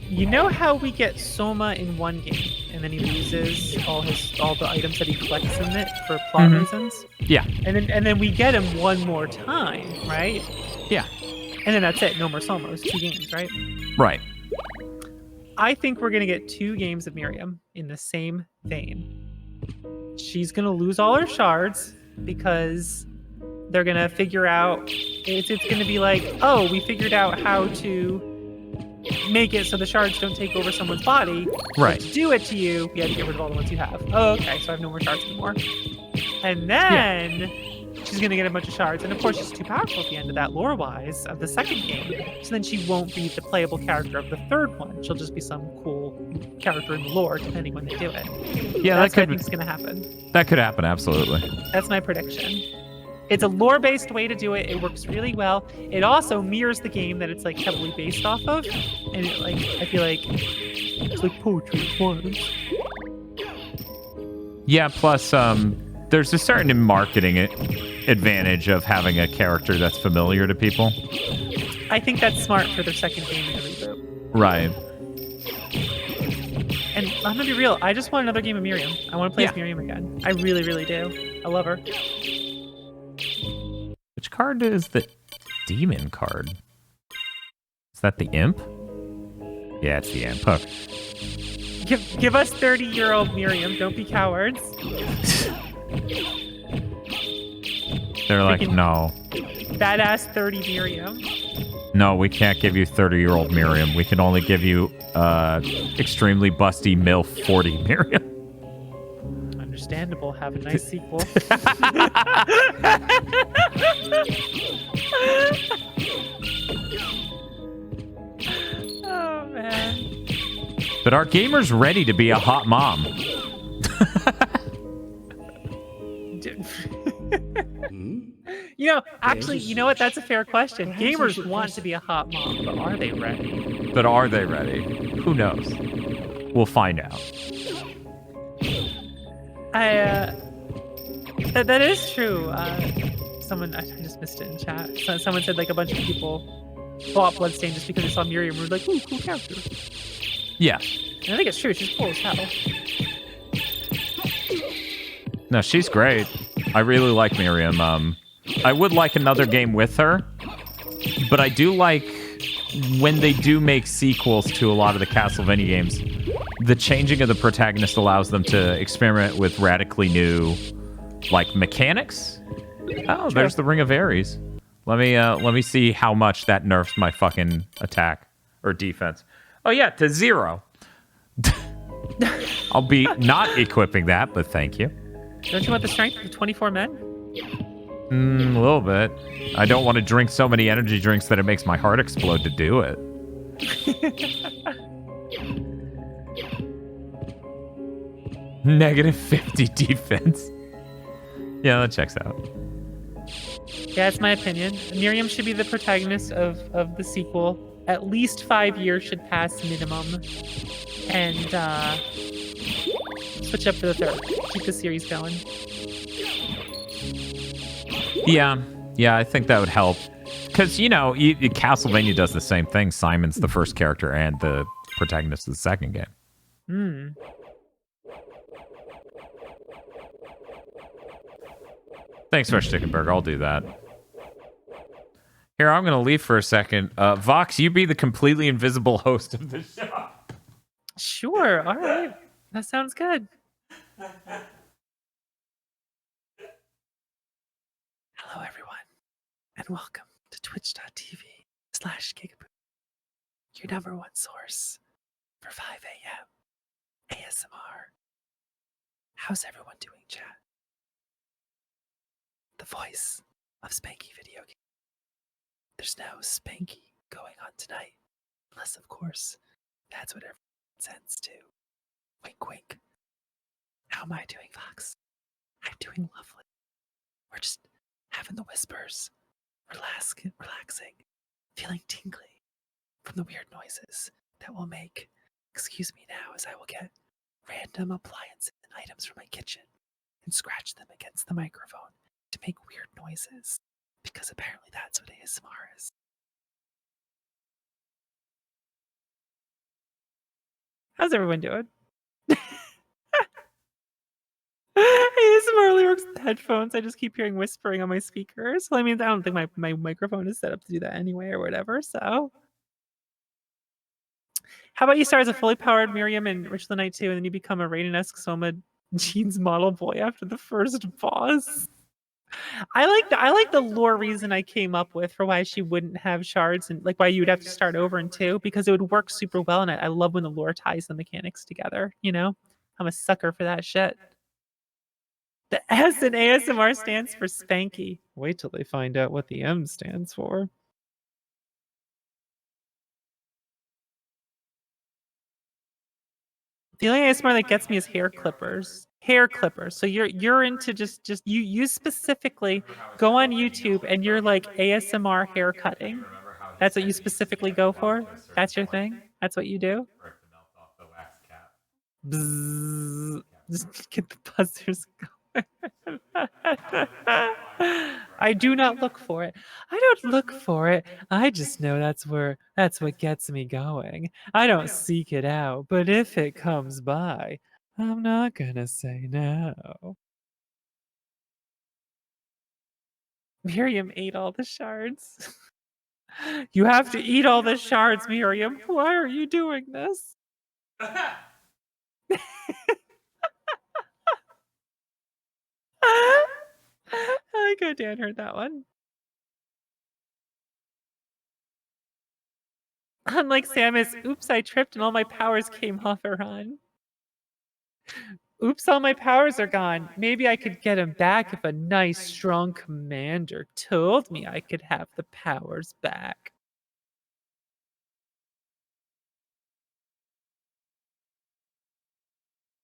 You know how we get Soma in one game, and then he loses all the items that he collects in it for plot reasons? Yeah. And then we get him one more time, right? Yeah. And then that's it. No more Soma. It's 2 games, right? Right. I think we're gonna get 2 games of Miriam in the same vein. She's gonna lose all her shards because they're gonna figure out it's gonna be like, oh, we figured out how to make it so the shards don't take over someone's body. Right. To do it to you, you have to get rid of all the ones you have. Oh, okay, so I have no more shards anymore. And then she's gonna get a bunch of shards, and of course she's too powerful at the end of that lore-wise of the second game. So then she won't be the playable character of the third one. She'll just be some cool character in the lore, depending when they do it. Yeah, that's that what I could think is gonna happen. That could happen, absolutely. That's my prediction. It's a lore-based way to do it. It works really well. It also mirrors the game that it's like heavily based off of, and it like I feel like it's like poetry at once. Yeah, plus there's a certain marketing advantage of having a character that's familiar to people. I think that's smart for their second game in the reboot. Right. And I'm gonna be real. I just want another game of Miriam. I want to play as Miriam again. I really, really do. I love her. Which card is the demon card? Is that the imp? Yeah, it's the imp. Okay. Give us 30-year-old Miriam. Don't be cowards. They're like, no. Badass 30 Miriam. No, we can't give you 30-year-old Miriam. We can only give you extremely busty MILF 40 Miriam. Understandable. Have a nice sequel. Oh, man. But our gamer's ready to be a hot mom. You know, actually, you know what? That's a fair question. Gamers want to be a hot mom, but are they ready? But are they ready? Who knows? We'll find out. That is true. Someone, I just missed it in chat. Someone said like a bunch of people bought Bloodstained just because they saw Miriam and were like, ooh, cool character. Yeah. And I think it's true. She's cool as hell. No, she's great. I really like Miriam. I would like another game with her, but I do like when they do make sequels to a lot of the Castlevania games, the changing of the protagonist allows them to experiment with radically new, like, mechanics. Oh, there's the Ring of Ares. Let me see how much that nerfs my fucking attack or defense. Oh yeah, to 0. I'll be not equipping that, but thank you. Don't you want the strength of 24 men? A little bit. I don't want to drink so many energy drinks that it makes my heart explode to do it. Negative 50 defense. Yeah, that checks out. Yeah, it's my opinion. Miriam should be the protagonist of the sequel. At least 5 years should pass minimum. And switch up for the third. Keep the series going. Yeah, I think that would help. Because, you know, Castlevania does the same thing. Simon's the first character and the protagonist of the second game. Thanks for Stickenberg. I'll do that. Here, I'm going to leave for a second. Vox, you be the completely invisible host of the show. Sure. All right. That sounds good. Hello, everyone, and welcome to twitch.tv/GigaBoots, your #1 source for 5 a.m. ASMR. How's everyone doing, chat? The voice of Spanky Video Game. There's no Spanky going on tonight, unless, of course, that's what everyone sends to. Wink, wink. How am I doing, Fox? I'm doing lovely. We're just having the whispers, relaxing, feeling tingly from the weird noises that will make, excuse me now as I will get random appliances and items from my kitchen and scratch them against the microphone to make weird noises, because apparently that's what ASMR is. How's everyone doing? ASMR only works with headphones. I just keep hearing whispering on my speakers. Well, I mean, I don't think my microphone is set up to do that anyway or whatever, so. How about you start as a fully powered Miriam in Ritual of the Night 2, and then you become a Raiden-esque Soma Jeans model boy after the first boss? I like the lore reason I came up with for why she wouldn't have shards and like why you would have to start over in 2, because it would work super well, and I love when the lore ties the mechanics together, you know? I'm a sucker for that shit. The S in ASMR stands for Spanky. Wait till they find out what the M stands for. The only ASMR that gets me is hair clippers. Hair clippers. So you're into just you specifically go on YouTube and you're like ASMR hair cutting. That's what you specifically go for? That's your thing? That's what you do? Bzzz. Just get the buzzers going. I do not look for it. I don't look for it. I just know that's what gets me going. I don't seek it out, but if it comes by, I'm not gonna say no. Miriam ate all the shards. You have to eat all the shards, Miriam. Why are you doing this? I like how Dan heard that one. Unlike Samus, oops, I tripped and all my powers came off her run. Oops, all my powers are gone. Maybe I could get them back if a nice, strong commander told me I could have the powers back.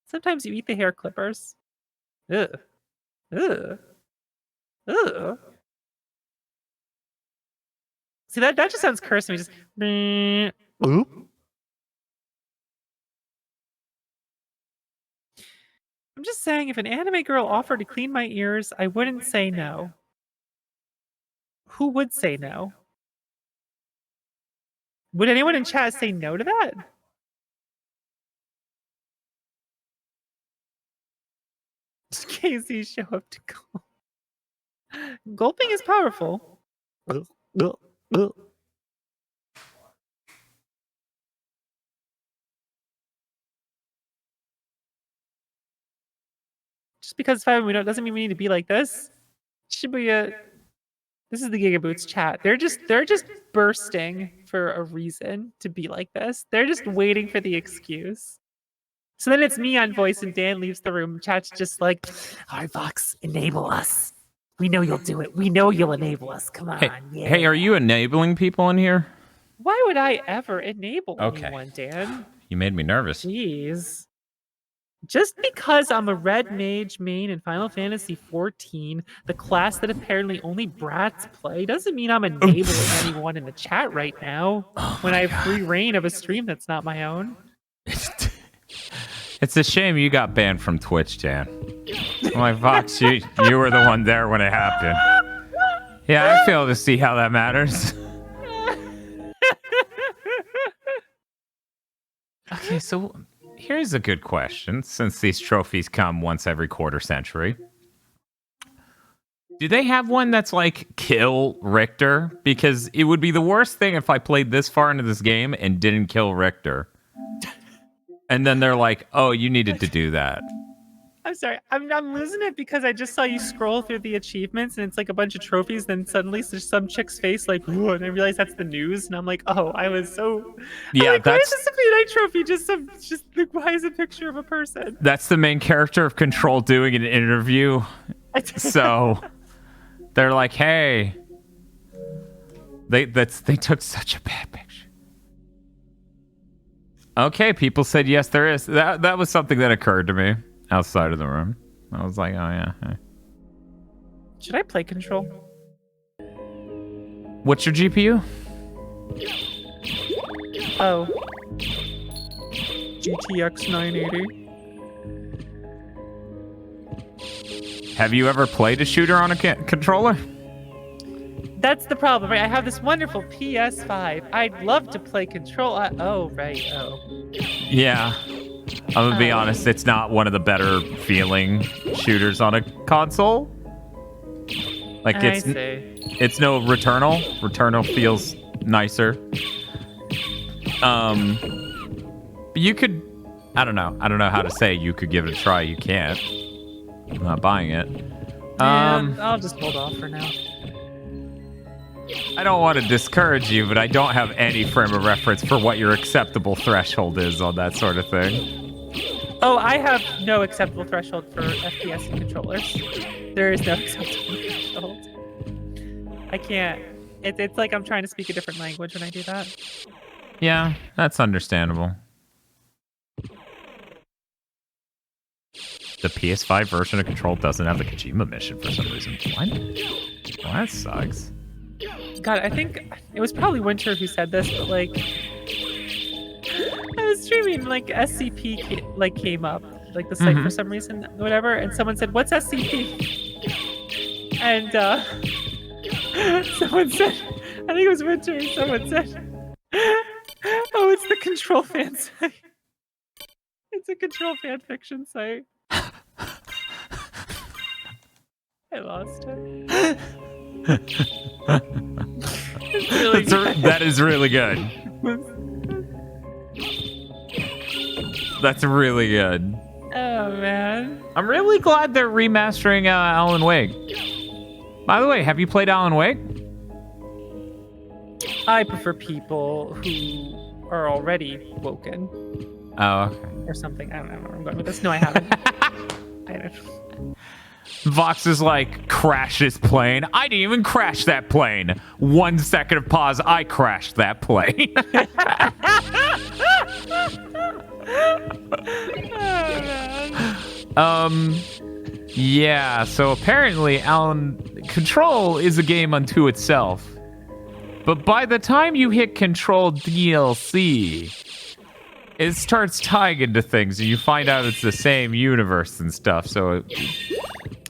Sometimes you eat the hair clippers. Ugh. Ugh. Ugh. See, that just sounds cursed to me. Just oop. I'm just saying, if an anime girl offered to clean my ears, I wouldn't say no. Who would say no? Would anyone in chat say no to that? Casey show up to gulp. Gulping is powerful. Just because it's 5 we don't doesn't mean we need to be like this. Should be a. This is the GigaBoots chat. They're just bursting for a reason to be like this. They're just waiting for the excuse. So then it's me on voice and Dan leaves the room. Chat's just like, alright, Vox, enable us. We know you'll do it. We know you'll enable us. Come on. Hey, are you enabling people in here? Why would I ever enable anyone, Dan? You made me nervous. Jeez. Just because I'm a red mage main in Final Fantasy XIV, the class that apparently only brats play, doesn't mean I'm enabling anyone in the chat right now when I have free reign of a stream that's not my own. It's a shame you got banned from Twitch, Dan. I'm like, Vox, you were the one there when it happened. Yeah, I fail to see how that matters. Okay, so here's a good question, since these trophies come once every quarter century. Do they have one that's like kill Richter? Because it would be the worst thing if I played this far into this game and didn't kill Richter. And then they're like, oh, you needed to do that. I'm sorry. I'm losing it because I just saw you scroll through the achievements and it's like a bunch of trophies. Then suddenly there's some chick's face like, ooh, and I realized that's the news. And I'm like, oh, I was so. Yeah, like, that's. Why is this Symphony Night trophy? Just like, why is a picture of a person? That's the main character of Control doing an interview. So they're like, hey, they took such a bad picture. Okay, people said yes, there is. That was something that occurred to me outside of the room. I was like, oh yeah. Hey. Should I play Control? What's your GPU? Oh. GTX 980. Have you ever played a shooter on a controller? That's the problem, right? I have this wonderful PS5. I'd love to play Control. Oh. Yeah. I'm gonna be honest, it's not one of the better feeling shooters on a console. Like it's no Returnal. Returnal feels nicer. You could... I don't know. I don't know how to say you could give it a try. You can't. I'm not buying it. I'll just hold off for now. I don't want to discourage you, but I don't have any frame of reference for what your acceptable threshold is on that sort of thing. Oh, I have no acceptable threshold for FPS and controllers. There is no acceptable threshold. I can't. It's like I'm trying to speak a different language when I do that. Yeah, that's understandable. The PS5 version of Control doesn't have the Kojima mission for some reason. What? Well, that sucks. God, I think it was probably Winter who said this, but like, I was streaming, like SCP came up, like the site for some reason, whatever, and someone said, "What's SCP?" And someone said, I think it was Winter, and someone said, "Oh, it's the Control fan site. It's a Control fan fiction site." I lost it. Really that is really good. That's really good. Oh, man. I'm really glad they're remastering Alan Wake. By the way, have you played Alan Wake? I prefer people who are already woken. Oh, okay. Or something. I don't know where I'm going with this. No, I haven't. I don't. Vox is like, crash this plane. I didn't even crash that plane. 1 second of pause, I crashed that plane. Yeah, so apparently Control is a game unto itself. But by the time you hit Control DLC, it starts tying into things and you find out it's the same universe and stuff. So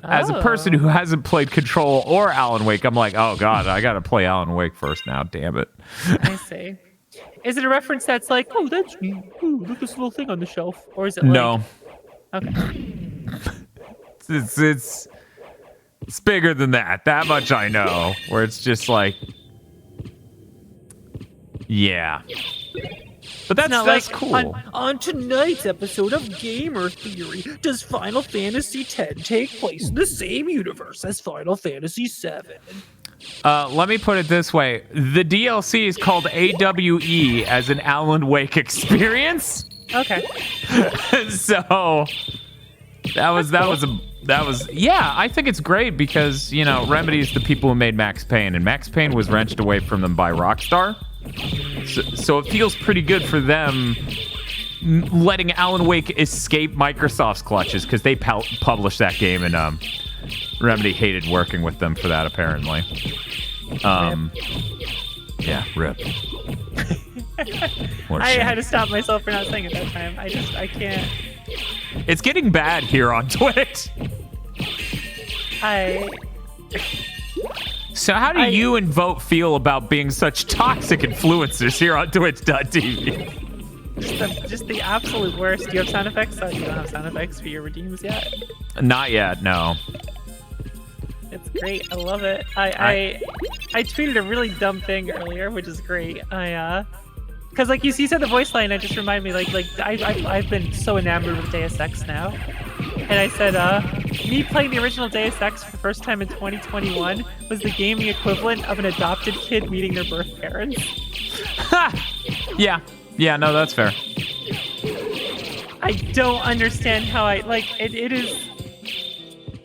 as a person who hasn't played Control or Alan Wake, I'm like, oh god, I gotta play Alan Wake first now, damn it. I see. Is it a reference that's like, oh, that's neat. Ooh, look at this little thing on the shelf? Or is it like... No. Okay. It's bigger than that. That much I know. Where it's just like... Yeah. But that's like, cool. On tonight's episode of Gamer Theory, does Final Fantasy X take place in the same universe as Final Fantasy VII? Let me put it this way. The DLC is called AWE as an Alan Wake experience. Okay. So that was yeah, I think it's great because, you know, Remedy is the people who made Max Payne, and Max Payne was wrenched away from them by Rockstar. So it feels pretty good for them letting Alan Wake escape Microsoft's clutches, because they published that game, and Remedy hated working with them for that, apparently. Yeah, rip. I had to stop myself for not saying it that time. I can't. It's getting bad here on Twitch. So how do you and Vote feel about being such toxic influencers here on Twitch.tv? Just the absolute worst. Do you have sound effects? Oh, you don't have sound effects for your redeems yet? Not yet, no. It's great. I love it. I tweeted a really dumb thing earlier, which is great. Because like you said the voice line, it just reminded me like I've been so enamored with Deus Ex now. And I said, me playing the original Deus Ex for the first time in 2021 was the gaming equivalent of an adopted kid meeting their birth parents. Yeah, no, that's fair. I don't understand how it is.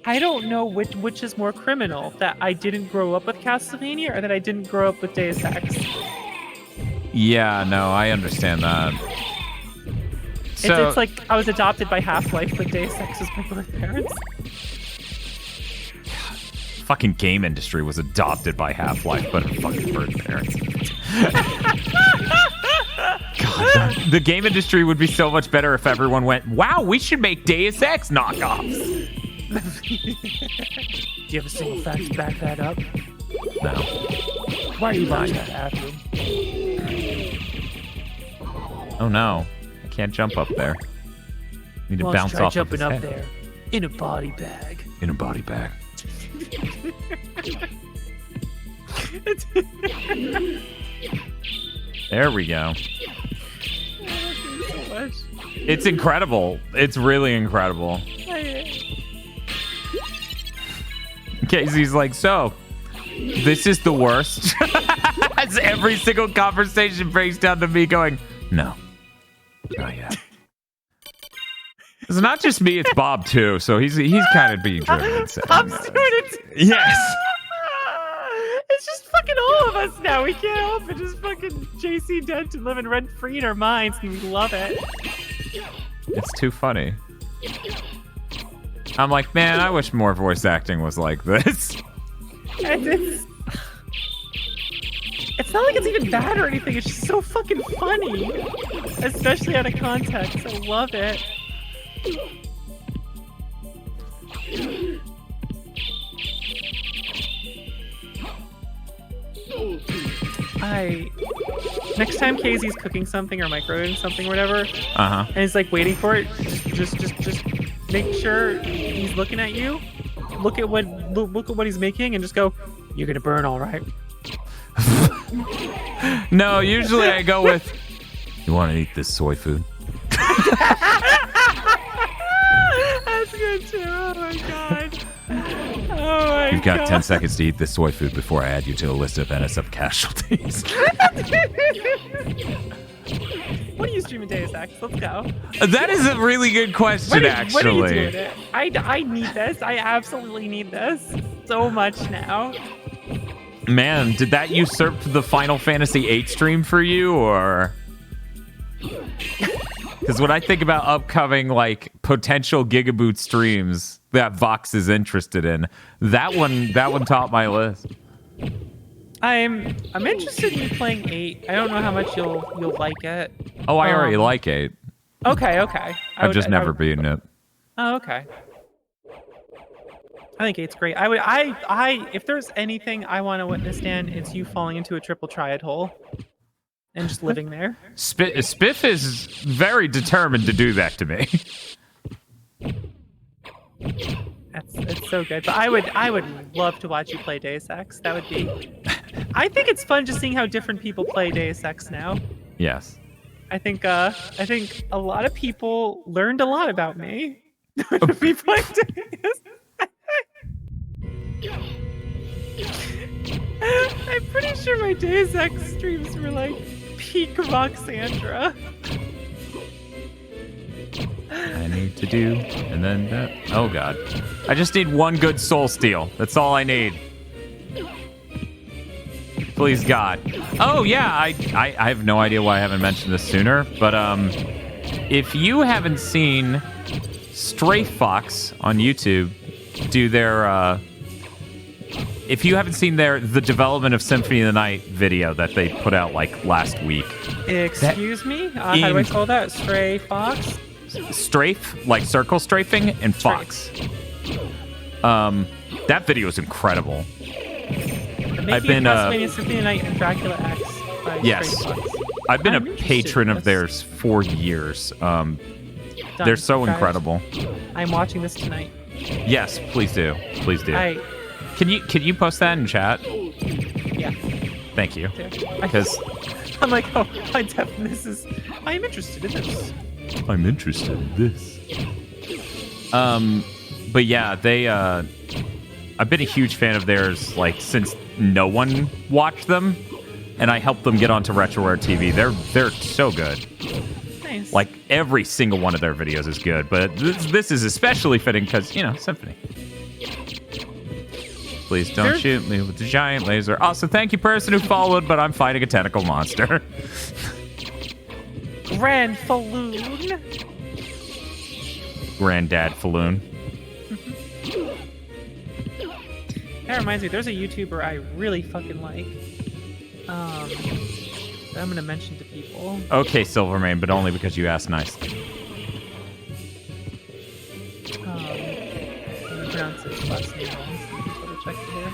I don't know which is more criminal, that I didn't grow up with Castlevania or that I didn't grow up with Deus Ex. Yeah, no, I understand that. So, it's like I was adopted by Half-Life, but Deus Ex is my birth parents. Fucking game industry was adopted by Half-Life, but fucking birth parents. God, the game industry would be so much better if everyone went, wow, we should make Deus Ex knockoffs. Do you have a single fact to back that up? No. Why are you buying that bathroom? Oh no. I can't jump up there. Need to bounce off jumping of up his head. there. In a body bag. In a body bag. There we go. much. It's incredible. It's really incredible. Casey's like, so, this is the worst. As every single conversation breaks down to me going, no, not yet. It's not just me, it's Bob too. So he's kind of being driven. Bob's doing it too. Yes. It's just fucking all of us now. We can't help it. Just fucking JC Denton living rent free in our minds, and we love it. It's too funny. I'm like, man, I wish more voice acting was like this. It's not like it's even bad or anything. It's just so fucking funny, especially out of context. I love it. Next time Casey's cooking something or microwaving something or whatever, and he's like waiting for it, just make sure he's looking at you. Look at what he's making and just go, "You're gonna burn, all right." No, usually I go with, "You want to eat this soy food?" That's good too. Oh my god. Oh my You've got god. 10 seconds to eat this soy food before I add you to the list of NSF casualties. What are you streaming Deus Ex? Let's go. That is a really good question, actually. What are you doing it? I need this. I absolutely need this so much now. Man, did that usurp the Final Fantasy VIII stream for you, or? Because when I think about upcoming, like, potential GigaBoots streams that Vox is interested in, that one topped my list. I'm interested in you playing 8. I don't know how much you'll like it. Oh, I already like 8. Okay. I've just never beaten it. Oh, okay. I think 8's great. I if there's anything I want to witness, Dan, it's you falling into a triple triad hole and just living there. Spiff is very determined to do that to me. It's so good. But I would love to watch you play Deus Ex. That would be. I think it's fun just seeing how different people play Deus Ex now. Yes. I think a lot of people learned a lot about me. We played Deus. I'm pretty sure my Deus Ex streams were like peak Voxandra. I need to do, and then that. Oh god. I just need one good soul steal. That's all I need. Please God. Oh yeah, I have no idea why I haven't mentioned this sooner, but if you haven't seen Stray Fox on YouTube do their if you haven't seen the development of Symphony of the Night video that they put out like last week. Excuse me? How do I call that? Stray Fox? Strafe, like circle strafing, and Fox. That video is incredible. I've been Castlevania Symphony of the Night and Dracula X by yes. Stray Fox. I've been I'm a patron of theirs for years. They're so incredible. I'm watching this tonight. Yes, please do. Please do. Can you post that in chat? Yeah. Thank you. Because I'm like, oh, I'm interested in this. I'm interested in this. But yeah, they I've been a huge fan of theirs like since no one watched them, and I helped them get onto RetroRare TV. They're so good. Nice. Like every single one of their videos is good, but this is especially fitting because Symphony. Please don't shoot me with the giant laser. Also, thank you, person who followed, but I'm fighting a tentacle monster. Grand Falloon. Granddad Falloon. That reminds me, there's a YouTuber I really fucking like. That I'm gonna mention to people. Okay, Silvermane, but only because you asked nicely. Let me pronounce his last name wrong. Double check it here.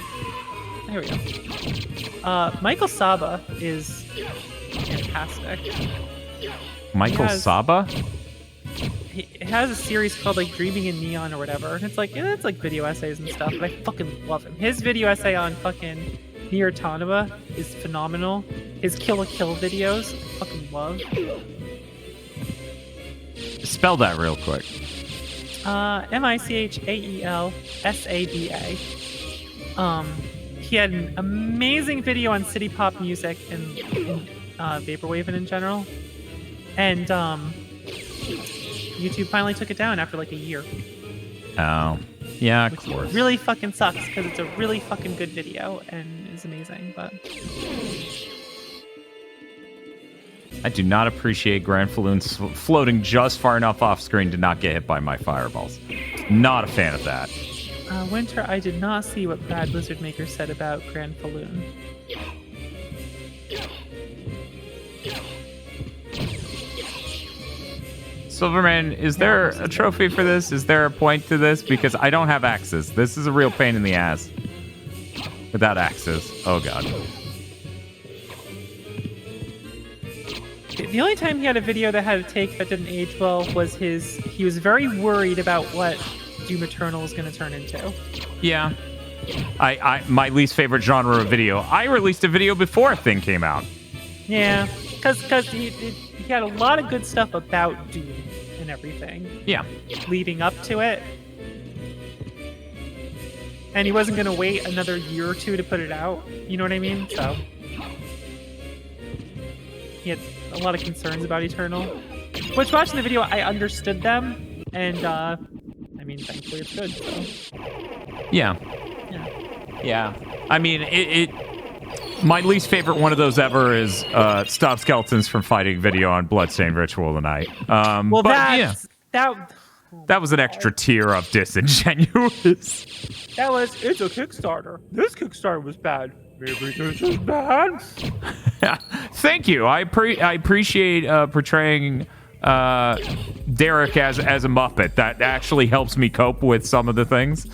There we go. Michael Saba is fantastic. Michael Saba? He has a series called like Dreaming in Neon or whatever. And it's like video essays and stuff, but I fucking love him. His video essay on fucking Nier Automata is phenomenal. His Kill la Kill videos, I fucking love. Spell that real quick. Michaelsada. He had an amazing video on city pop music and vaporwave and in general, and YouTube finally took it down after like a year. Oh, yeah, of course. Really fucking sucks because it's a really fucking good video and is amazing, but I do not appreciate Granfalloons floating just far enough off screen to not get hit by my fireballs. Not a fan of that. Winter, I did not see what Brad Blizzard Maker said about Granfalloon. Silverman, is there a trophy for this? Is there a point to this? Because I don't have axes. This is a real pain in the ass. Without axes. Oh, God. The only time he had a video that had a take that didn't age well was he was very worried about what Doom Eternal was going to turn into. Yeah. My least favorite genre of video. I released a video before a thing came out. Yeah, because he had a lot of good stuff about Doom and everything. Yeah. Leading up to it. And he wasn't going to wait another year or two to put it out. You know what I mean? So he had a lot of concerns about Eternal. Which, watching the video, I understood them. And, I mean, thankfully it's good. So. Yeah. I mean, my least favorite one of those ever is Stop Skeletons from Fighting video on Bloodstained Ritual tonight. That was an extra tier of disingenuous. It's a Kickstarter. This Kickstarter was bad. Maybe this is bad. Thank you. I appreciate portraying Derek as a Muppet. That actually helps me cope with some of the things.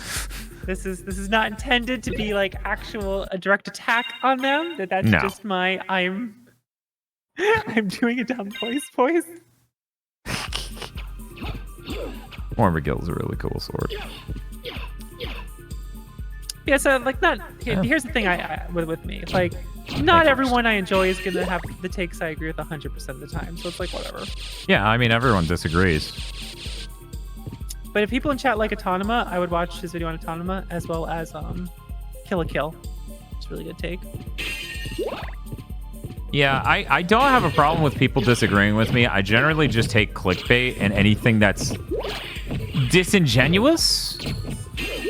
This is not intended to be like a direct attack on them. That's just my I'm doing a dumb voice. Mormagill's a really cool sword. Yeah, so like here's the thing with me. Like not everyone I enjoy is gonna have the takes I agree with 100% of the time. So it's like whatever. Yeah, I mean everyone disagrees. But if people in chat like Autonoma, I would watch his video on Autonoma as well as Kill a Kill. It's a really good take. Yeah, I don't have a problem with people disagreeing with me. I generally just hate clickbait and anything that's disingenuous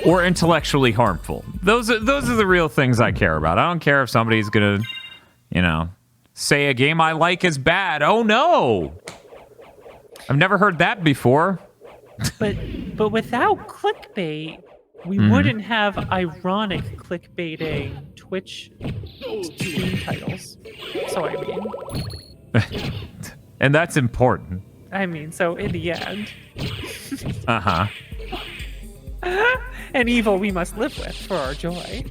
or intellectually harmful. Those are the real things I care about. I don't care if somebody's gonna, say a game I like is bad. Oh no! I've never heard that before. But without clickbait, we wouldn't have ironic clickbaiting Twitch stream titles. So I mean, and that's important. I mean, so in the end, an evil we must live with for our joy.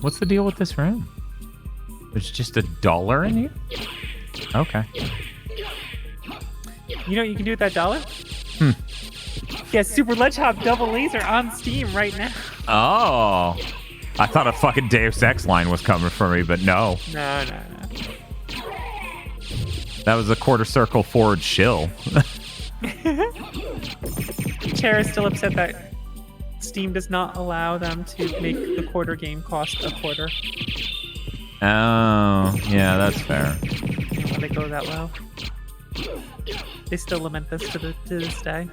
What's the deal with this room? There's just $1 in here? Okay. You know what you can do with that $1? Yeah, Super Ledgehop Double Laser on Steam right now. Oh. I thought a fucking Deus Ex line was coming for me, but no. No. That was a quarter circle forward shill. Chair is still upset that Steam does not allow them to make the quarter game cost a quarter. Oh, yeah, that's fair. Why they go that low? They still lament this to this day.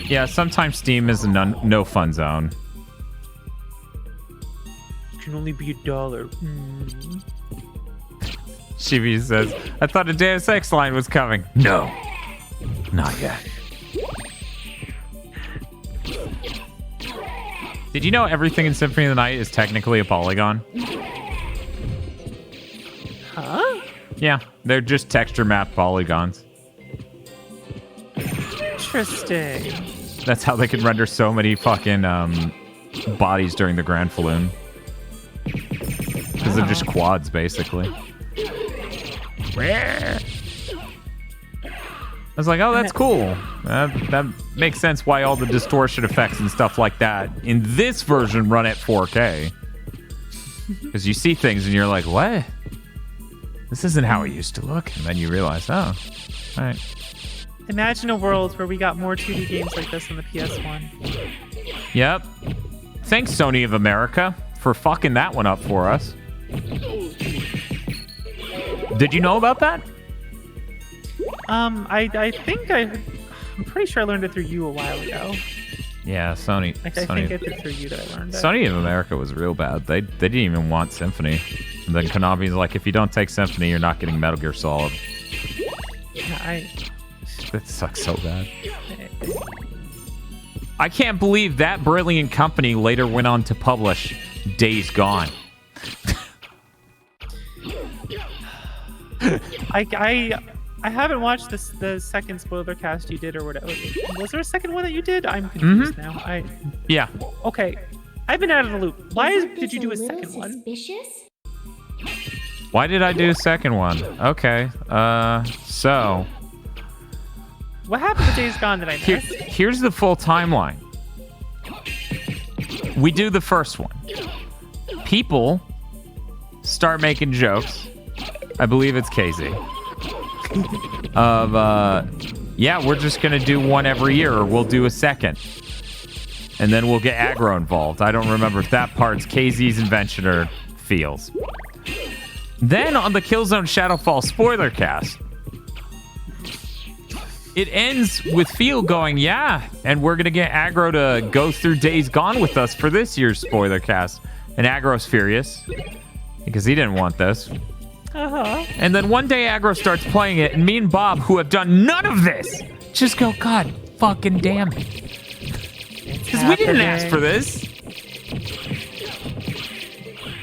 Yeah, sometimes Steam is a no fun zone. It can only be $1. Shivi says, I thought a Deus Ex line was coming. No, not yet. Did you know everything in Symphony of the Night is technically a polygon? Huh? Yeah, they're just texture map polygons. Interesting. That's how they can render so many fucking bodies during the Granfalloon. Because they're just quads, basically. I was like, oh, that's cool. That makes sense why all the distortion effects and stuff like that in this version run at 4K. Because you see things and you're like, what? This isn't how it used to look. And then you realize, oh, all right. Imagine a world where we got more 2D games like this on the PS1. Yep. Thanks, Sony of America, for fucking that one up for us. Did you know about that? I'm pretty sure I learned it through you a while ago. Yeah, Sony. I think it's through you that I learned it. Sony of America was real bad. They didn't even want Symphony. And then Konami's like, if you don't take Symphony, you're not getting Metal Gear Solid. Yeah, That sucks so bad. I can't believe that brilliant company later went on to publish Days Gone. I haven't watched the second spoiler cast you did or whatever. Was there a second one that you did? I'm confused now. Yeah. Okay. I've been out of the loop. Did you do a second one? Why did I do a second one? Okay. So... What happened to Days Gone that I missed? Here's the full timeline. We do the first one. People start making jokes. I believe it's KZ. Yeah, we're just going to do one every year, or we'll do a second. And then we'll get aggro involved. I don't remember if that part's KZ's invention or Feels. Then on the Killzone Shadowfall spoiler cast, it ends with Feel going, yeah, and we're going to get Aggro to go through Days Gone with us for this year's spoiler cast. And Aggro's furious because he didn't want this. And then one day Aggro starts playing it, and me and Bob, who have done none of this, just go, God fucking damn it. Because we didn't ask for this.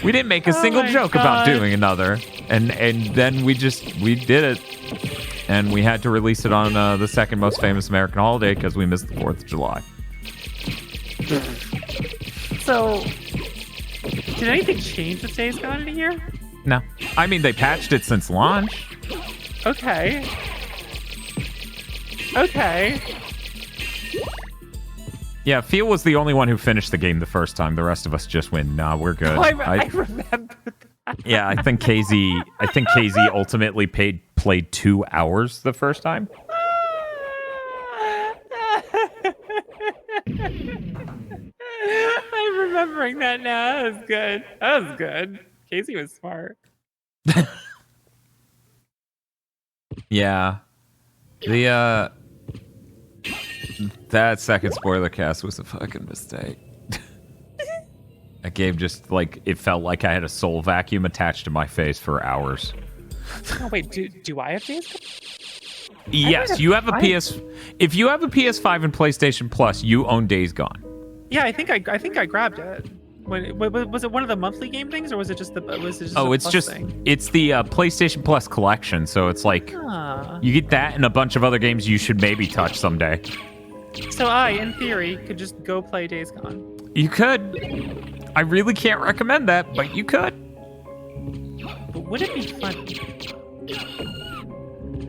We didn't make a single joke about doing another. And then we did it. And we had to release it on the second most famous American holiday because we missed the 4th of July. So, did anything change with Days Gone in a year? No. I mean, they patched it since launch. Okay. Yeah, Feel was the only one who finished the game the first time. The rest of us just went, nah, we're good. Oh, I remember that. Yeah, I think KZ ultimately played 2 hours the first time. I'm remembering that now. That was good. Casey was smart. Yeah. That second spoiler cast was a fucking mistake. That game just, like, it felt like I had a soul vacuum attached to my face for hours. Oh, wait, do I have Days Gone? Yes, you have a PS... If you have a PS5 and PlayStation Plus, you own Days Gone. Yeah, I think I grabbed it. Was it one of the monthly game things, or was it just the? It's the PlayStation Plus collection. So it's like you get that and a bunch of other games you should maybe touch someday. So I, in theory, could just go play Days Gone. You could. I really can't recommend that, but you could. But would it be funny?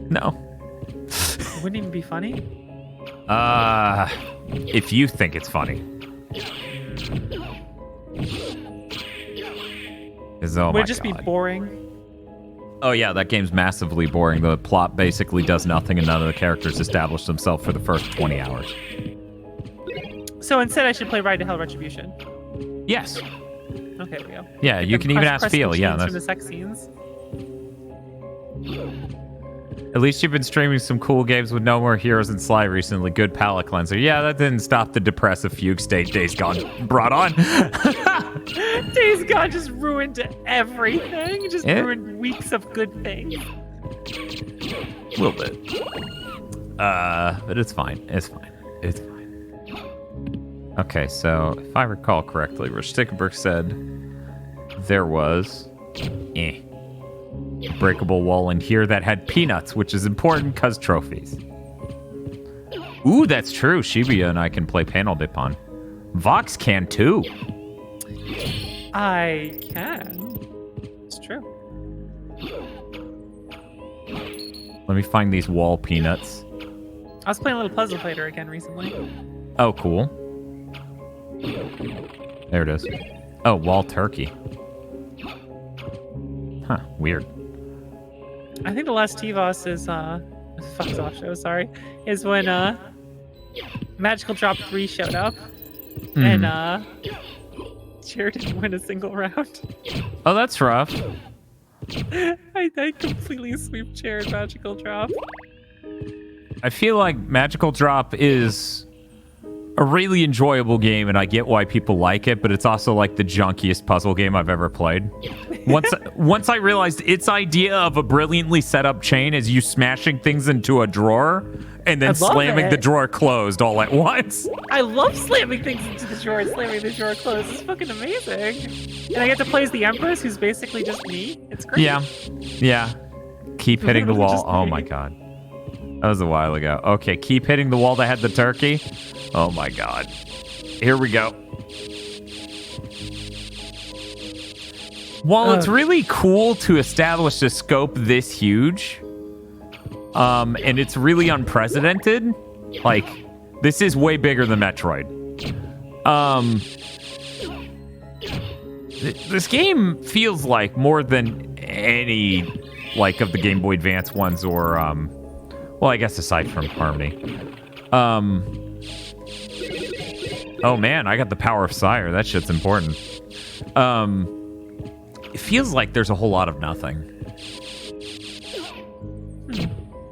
No. It wouldn't even be funny? If you think it's funny. Would it just be boring? Oh yeah, that game's massively boring. The plot basically does nothing and none of the characters establish themselves for the first 20 hours. So instead I should play Ride to Hell Retribution? Yes. Okay, there we go. Yeah, you can even ask Feel. Yeah, that's... from the sex scenes. At least you've been streaming some cool games with No More Heroes and Sly recently. Good palate cleanser. Yeah, that didn't stop the depressive fugue state Days Gone brought on. Days Gone just ruined everything. Just ruined weeks of good things. A little bit. But it's fine. It's fine. Okay, so if I recall correctly, Rich Stickenberg said there was a breakable wall in here that had peanuts, which is important because trophies. Ooh, that's true. Shibuya and I can play Panel Nippon. Vox can too. I can. It's true. Let me find these wall peanuts. I was playing a little Puzzle Fighter again recently. Oh, cool. There it is. Oh, wall turkey. Huh, weird. I think the last TVOS is fuck off show, sorry. Is when Magical Drop 3 showed up. And Jared didn't win a single round. Oh, that's rough. I completely sweep Jared Magical Drop. I feel like Magical Drop is a really enjoyable game, and I get why people like it, but it's also like the junkiest puzzle game I've ever played. Once I realized its idea of a brilliantly set up chain is you smashing things into a drawer and then slamming the drawer closed all at once. I love slamming things into the drawer and slamming the drawer closed. It's fucking amazing. And I get to play as the Empress, who's basically just me. It's great. Yeah. Keep hitting the wall. Oh my god. That was a while ago. Okay, keep hitting the wall that had the turkey. Oh my god. Here we go. While it's really cool to establish a scope this huge, and it's really unprecedented, like, this is way bigger than Metroid. This game feels like more than any, like, of the Game Boy Advance ones or, well, I guess aside from Harmony. Oh man, I got the power of Sire. That shit's important. It feels like there's a whole lot of nothing.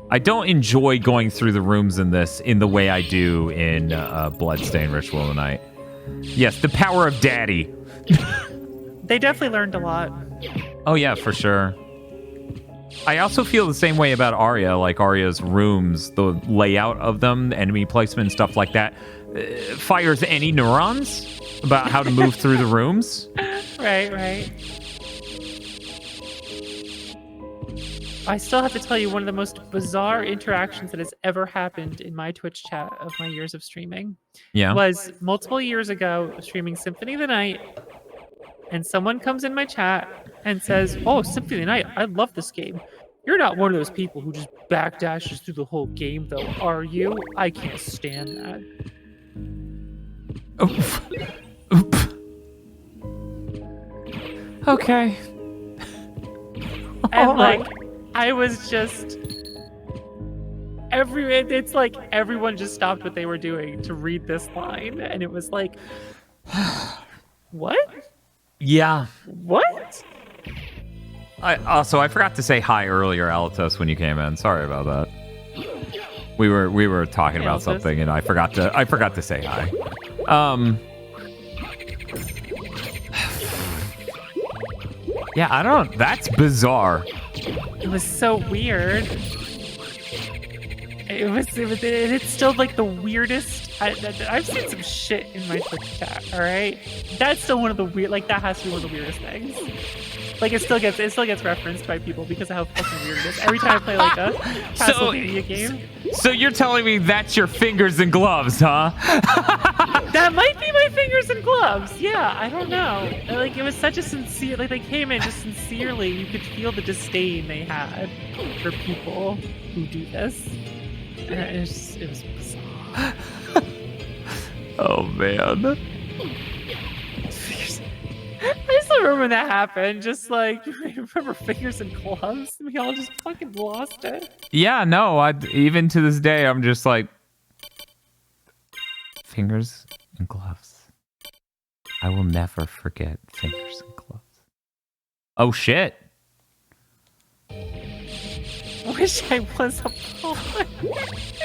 I don't enjoy going through the rooms in this in the way I do in Bloodstained Ritual of the Night. Yes, the power of Daddy. They definitely learned a lot. Oh yeah, for sure. I also feel the same way about Arya, like Arya's rooms, the layout of them, enemy placement, stuff like that, fires any neurons about how to move through the rooms. Right. I still have to tell you one of the most bizarre interactions that has ever happened in my Twitch chat of my years of streaming. Yeah. Was multiple years ago streaming Symphony of the Night, and someone comes in my chat and says, "Oh, Symphony of the Night, I love this game. You're not one of those people who just backdashes through the whole game, though, are you? I can't stand that." Okay. And like, I was just it's like everyone just stopped what they were doing to read this line, and it was like, what? Yeah. What? I forgot to say hi earlier, Alatos, when you came in. Sorry about that. We were talking about something, and I forgot to say hi. Yeah, I don't. That's bizarre. It was so weird. It's still like the weirdest. I've seen some shit in my Twitch chat. All right, that's still one of the weird. Like, that has to be one of the weirdest things. Like, it still gets referenced by people because of how fucking weird it is. Every time I play like a Castlevania game. So you're telling me that's your fingers and gloves, huh? That might be my fingers and gloves. Yeah, I don't know. Like, it was such a sincere. Like, they came in just sincerely. You could feel the disdain they had for people who do this. And it was bizarre. Oh man. I still remember when that happened. Just like, remember fingers and gloves? We all just fucking lost it. Yeah, no, even to this day, I'm just like, fingers and gloves. I will never forget fingers and gloves. Oh shit. Wish I was a poet.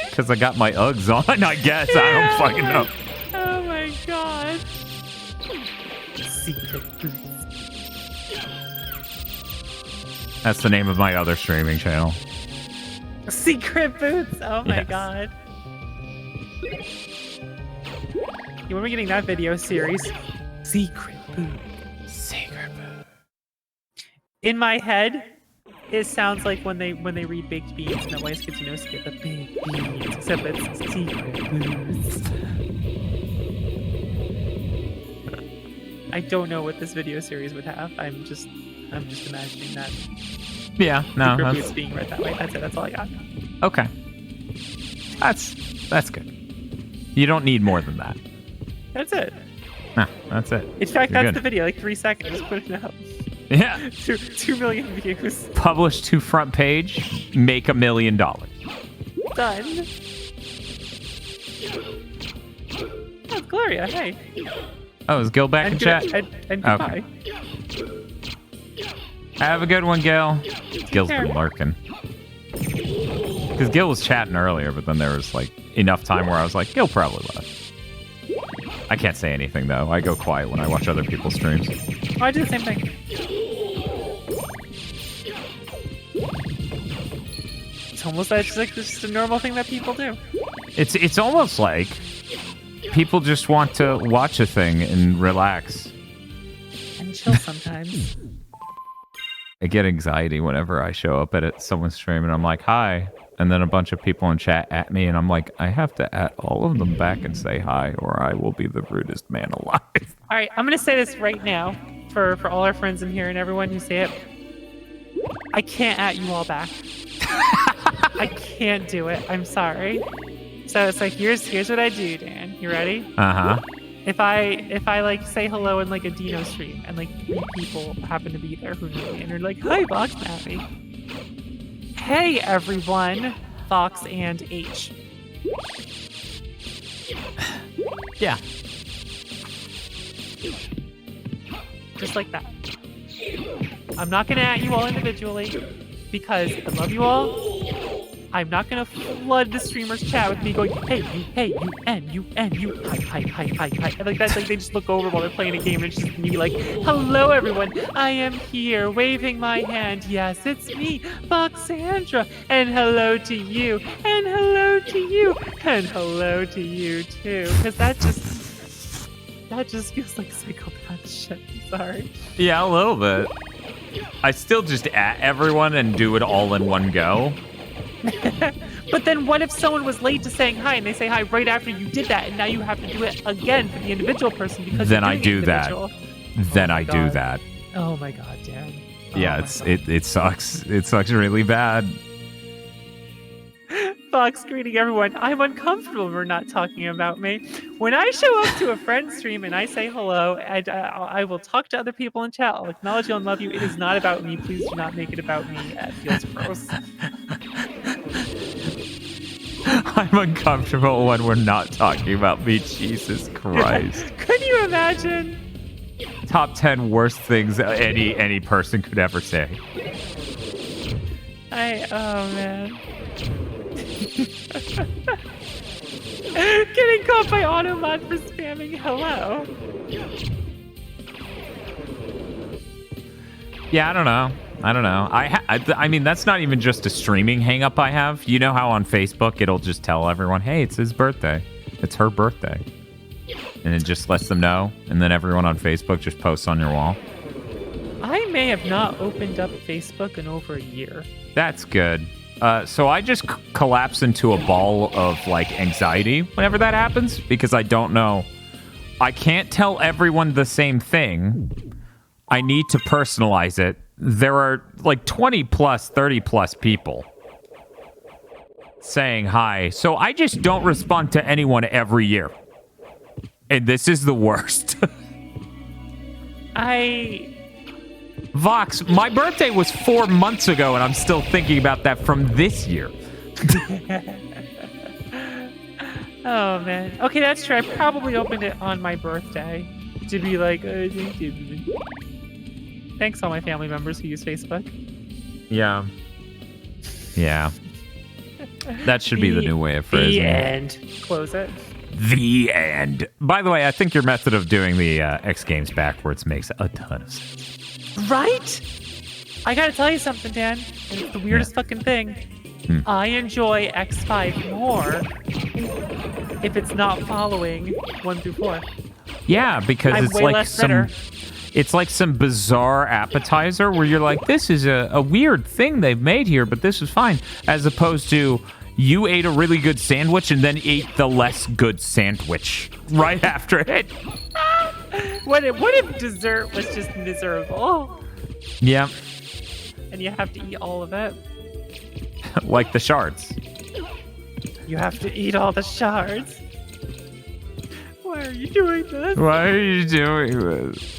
Because I got my Uggs on, I guess. Yeah. I don't fucking know. Oh my god. Secret Boots. That's the name of my other streaming channel. Secret Boots. Oh my yes. god. When are we getting that video series? Secret Boots. Secret Boots. In my head, it sounds like when they read baked beans and the white kids get the baked beans, except it's Secret Boots. I don't know what this video series would have. I'm just imagining that. Yeah, no. Secret Boots being read that way. That's it. That's all I got. Okay. That's good. You don't need more than that. That's it. No, that's it. In fact, You're that's good. the video. Like 3 seconds. Just put it out. Yeah. 2 million views. Publish to front page, make $1 million. Done. Oh, Gloria, hey. Oh, is Gil back in chat? And goodbye. Have a good one, Gil. Gil's been lurking. Because Gil was chatting earlier, but then there was like enough time where I was like, Gil probably left. I can't say anything though. I go quiet when I watch other people's streams. Oh, I do the same thing. It's almost like just a normal thing that people do. It's almost like people just want to watch a thing and relax. And chill sometimes. I get anxiety whenever I show up at someone's stream and I'm like, hi. And then a bunch of people in chat at me and I'm like, I have to at all of them back and say hi or I will be the rudest man alive. All right, I'm going to say this right now for all our friends in here and everyone who say it. I can't at you all back. I can't do it. I'm sorry. So it's like, here's what I do, Dan. You ready? Uh-huh. If I like say hello in like a Dino stream and like 3 people happen to be there who know me and they're like, hi, Vox and Abby. Hey everyone, Vox and H. Yeah. Just like that. I'm not gonna at you all individually because I love you all. I'm not gonna flood the streamers chat with me going, hey, you, hi. And like that's like they just look over while they're playing a game and it's just me like, hello everyone, I am here waving my hand. Yes, it's me, Voxandra. And hello to you, and hello to you, and hello to you too. Because that just feels like psychopath shit. I'm sorry. Yeah, a little bit. I still just at everyone and do it all in one go. But then what if someone was late to saying hi and they say hi right after you did that and now you have to do it again for the individual person because then I do that. Then I do that. Oh my god, Dan. Yeah, it sucks. It sucks really bad. Fox greeting everyone. I'm uncomfortable when we're not talking about me. When I show up to a friend's stream and I say hello, and I will talk to other people in chat. I'll acknowledge you and love you. It is not about me. Please do not make it about me. It feels gross. I'm uncomfortable when we're not talking about me. Jesus Christ. Could you imagine? Top 10 worst things any person could ever say. Oh man. Getting caught by Automod for spamming hello. Yeah, I don't know. I mean, that's not even just a streaming hang up I have. You know how on Facebook it'll just tell everyone, hey, it's his birthday. It's her birthday. And it just lets them know. And then everyone on Facebook just posts on your wall. I may have not opened up Facebook in over a year. That's good. So I just collapse into a ball of like anxiety whenever that happens because I don't know. I can't tell everyone the same thing. I need to personalize it. There are like 20 plus, 30 plus people saying hi. So I just don't respond to anyone every year. And this is the worst. Vox, my birthday was 4 months ago, and I'm still thinking about that from this year. Oh, man. Okay, that's true. I probably opened it on my birthday to be like, thanks all my family members who use Facebook. Yeah. Yeah. That should be the new way of phrasing it. The end. Close it. The end. By the way, I think your method of doing the X Games backwards makes a ton of sense. Right? I gotta tell you something, Dan. And it's the weirdest fucking thing. I enjoy X5 more if it's not following 1 through 4. Yeah, because it's like some bizarre appetizer where you're like, this is a weird thing they've made here, but this is fine. As opposed to you ate a really good sandwich and then ate the less good sandwich right after it. What if dessert was just miserable? Yeah. And you have to eat all of it? Like the shards. You have to eat all the shards? Why are you doing this? Why are you doing this?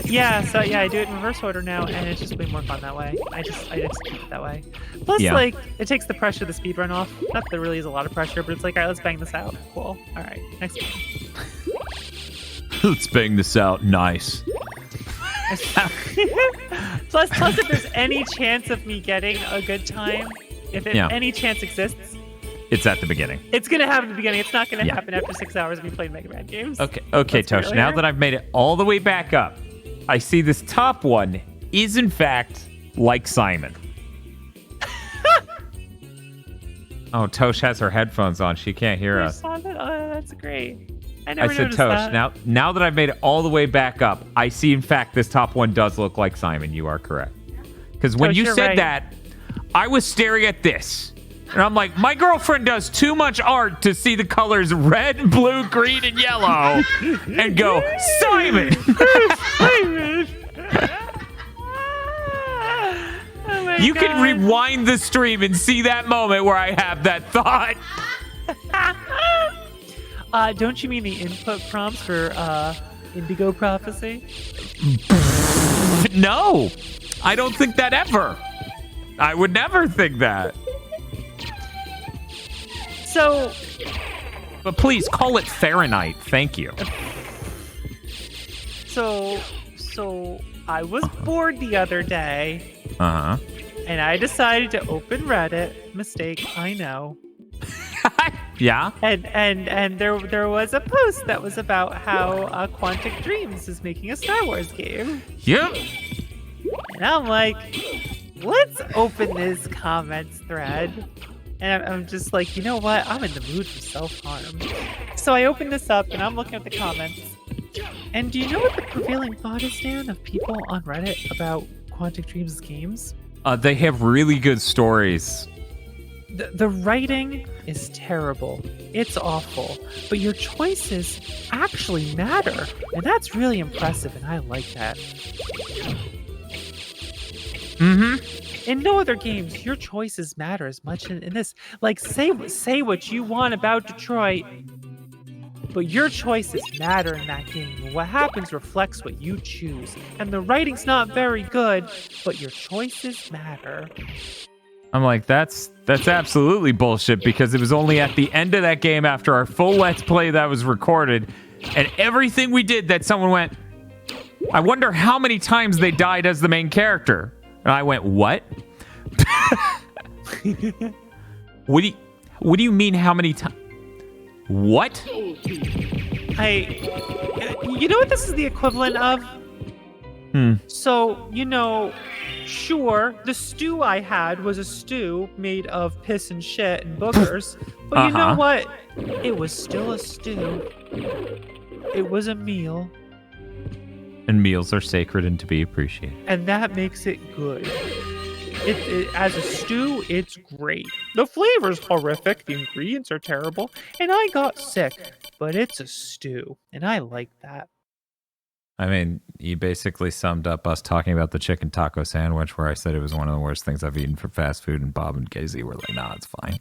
Yeah, so yeah, I do it in reverse order now, and it's just way more fun that way. I just keep it that way. Plus, like, it takes the pressure of the speedrun off. Not that there really is a lot of pressure, but it's like, all right, let's bang this out. Cool. All right, next game. Let's bang this out. Nice. plus, if there's any chance of me getting a good time, if any chance exists, it's at the beginning. It's gonna happen at the beginning. It's not gonna happen after 6 hours of me playing Mega Man games. Okay, Tosh. Now that I've made it all the way back up, I see this top one is in fact like Simon. Oh, Tosh has her headphones on. She can't hear us. Oh, that's great. I said, Tosh, now that I've made it all the way back up, I see, in fact, this top one does look like Simon. You are correct. Because when you said that, I was staring at this. And I'm like, my girlfriend does too much art to see the colors red, blue, green, and yellow and go, Simon! Simon! You can rewind the stream and see that moment where I have that thought. Don't you mean the input prompts for Indigo Prophecy? No, I don't think that ever. I would never think that. So, but please call it Fahrenheit. Thank you. So I was bored the other day. Uh-huh. And I decided to open Reddit. Mistake, I know. Yeah. And there was a post that was about how Quantic Dreams is making a Star Wars game. Yep. And I'm like, let's open this comments thread. And I'm just like, you know what? I'm in the mood for self-harm. So I opened this up and I'm looking at the comments. And do you know what the prevailing thought is, Dan, of people on Reddit about Quantic Dreams games? They have really good stories. The writing is terrible. It's awful. But your choices actually matter. And that's really impressive, and I like that. Mm-hmm. In no other games, your choices matter as much in this. Like, say what you want about Detroit, but your choices matter in that game. What happens reflects what you choose. And the writing's not very good, but your choices matter. I'm like, that's absolutely bullshit, because it was only at the end of that game after our full Let's Play that was recorded, and everything we did that someone went, I wonder how many times they died as the main character. And I went, what? What do you mean how many times? What? You know what this is the equivalent of? So, sure, the stew I had was a stew made of piss and shit and boogers, but you know what? It was still a stew. It was a meal. And meals are sacred and to be appreciated. And that makes it good. It as a stew, it's great. The flavor's horrific, the ingredients are terrible, and I got sick, but it's a stew, and I like that. I mean, you basically summed up us talking about the chicken taco sandwich, where I said it was one of the worst things I've eaten for fast food, and Bob and Casey were like, nah, it's fine.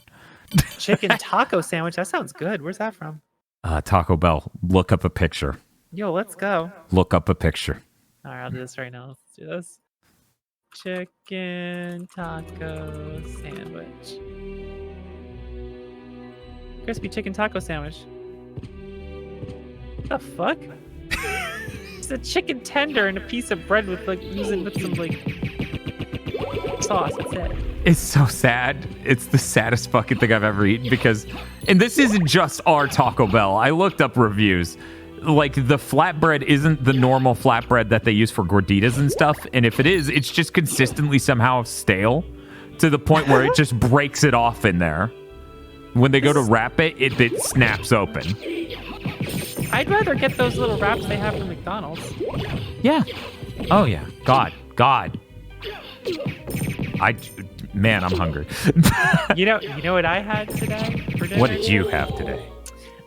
Chicken taco sandwich? That sounds good. Where's that from? Taco Bell. Look up a picture. Yo, let's go. Look up a picture. All right, I'll do this right now. Let's do this. Chicken taco sandwich. Crispy chicken taco sandwich. What the fuck? It's a chicken tender and a piece of bread with some sauce. That's it. It's so sad. It's the saddest fucking thing I've ever eaten, because, and this isn't just our Taco Bell. I looked up reviews. Like, the flatbread isn't the normal flatbread that they use for gorditas and stuff. And if it is, it's just consistently somehow stale to the point where it just breaks it off in there. When they go to wrap it, it snaps open. I'd rather get those little wraps they have from McDonald's. Yeah. Oh, yeah. God. Man, I'm hungry. You know what I had today for dinner? What did you have today?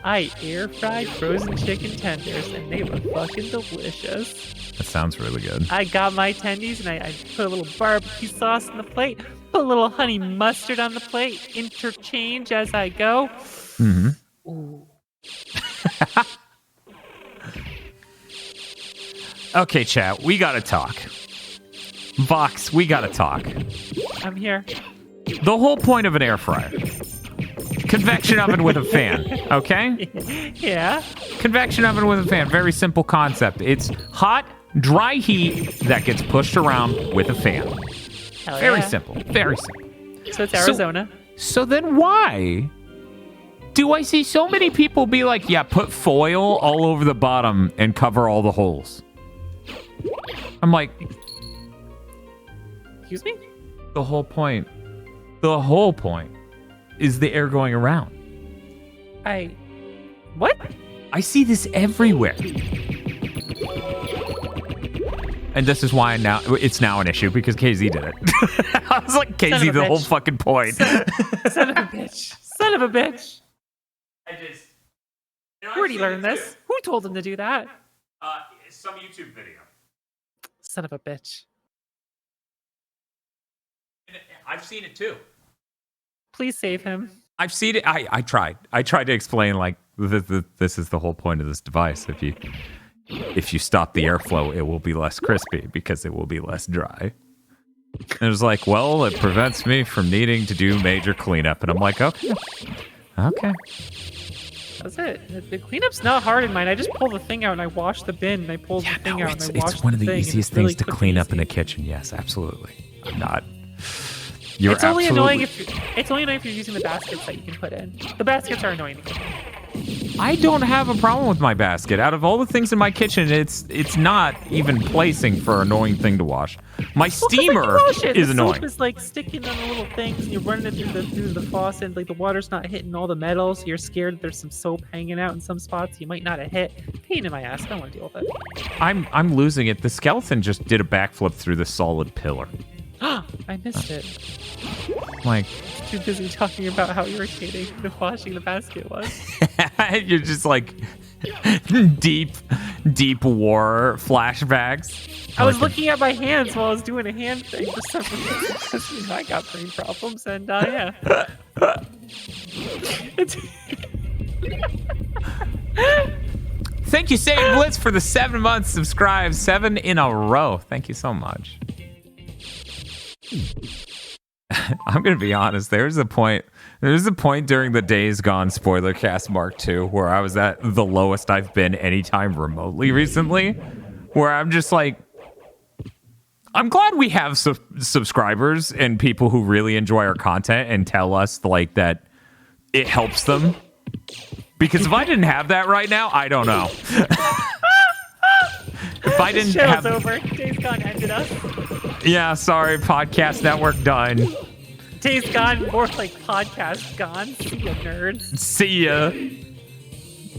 I air-fried frozen chicken tenders, and they were fucking delicious. That sounds really good. I got my tendies, and I put a little barbecue sauce on the plate, put a little honey mustard on the plate, interchange as I go. Mm-hmm. Ooh. Okay, chat, we gotta talk. Vox, we gotta talk. I'm here. The whole point of an air fryer. Convection oven with a fan, okay? Yeah. Convection oven with a fan, very simple concept. It's hot, dry heat that gets pushed around with a fan. Hell Very yeah. simple, very simple. So it's Arizona. So then why do I see so many people be like, yeah, put foil all over the bottom and cover all the holes? I'm like, Excuse me? the whole point is the air going around. What? I see this everywhere. And this is why it's now an issue because KZ did it. I was like, KZ, the whole fucking point. Son of a bitch. Son of a bitch. Where'd he learn this? Who told him to do that? Some YouTube video. Son of a bitch. I've seen it too. Please save him. I've seen it. I tried. I tried to explain like this is the whole point of this device. If you stop the airflow, it will be less crispy because it will be less dry. And it was like, well, it prevents me from needing to do major cleanup. And I'm like, okay. That's it. The cleanup's not hard in mine. I just pull the thing out and I wash the bin and I pull the thing out and I wash it's one of the thing, easiest really things to clean up in a kitchen. Yes, absolutely. I'm not. It's only annoying if you're using the baskets that you can put in. The baskets are annoying. I don't have a problem with my basket. Out of all the things in my kitchen, it's not even placing for an annoying thing to wash. My steamer is annoying. The soap is like sticking on the little things, and you're running it through the faucet. And, like the water's not hitting all the metal, so you're scared that there's some soap hanging out in some spots you might not have hit. Pain in my ass. I don't want to deal with it. I'm losing it. The skeleton just did a backflip through the solid pillar. I missed it. Like, too busy talking about how irritating the washing the basket was. You're just like deep war flashbacks. I was looking at my hands while I was doing a hand thing for some reason because I got brain problems and yeah. Thank you, Sage Blitz, for the 7 months subscribed. 7 in a row. Thank you so much. I'm gonna be honest. There's a point during the Days Gone spoiler cast Mark II where I was at the lowest I've been anytime remotely recently, where I'm just like, I'm glad we have subscribers and people who really enjoy our content and tell us like that it helps them. Because if I didn't have that right now, I don't know. If I didn't have over. Days Gone ended us. Yeah, sorry, podcast network done. Days Gone, more like podcast gone. See ya, nerds. See ya.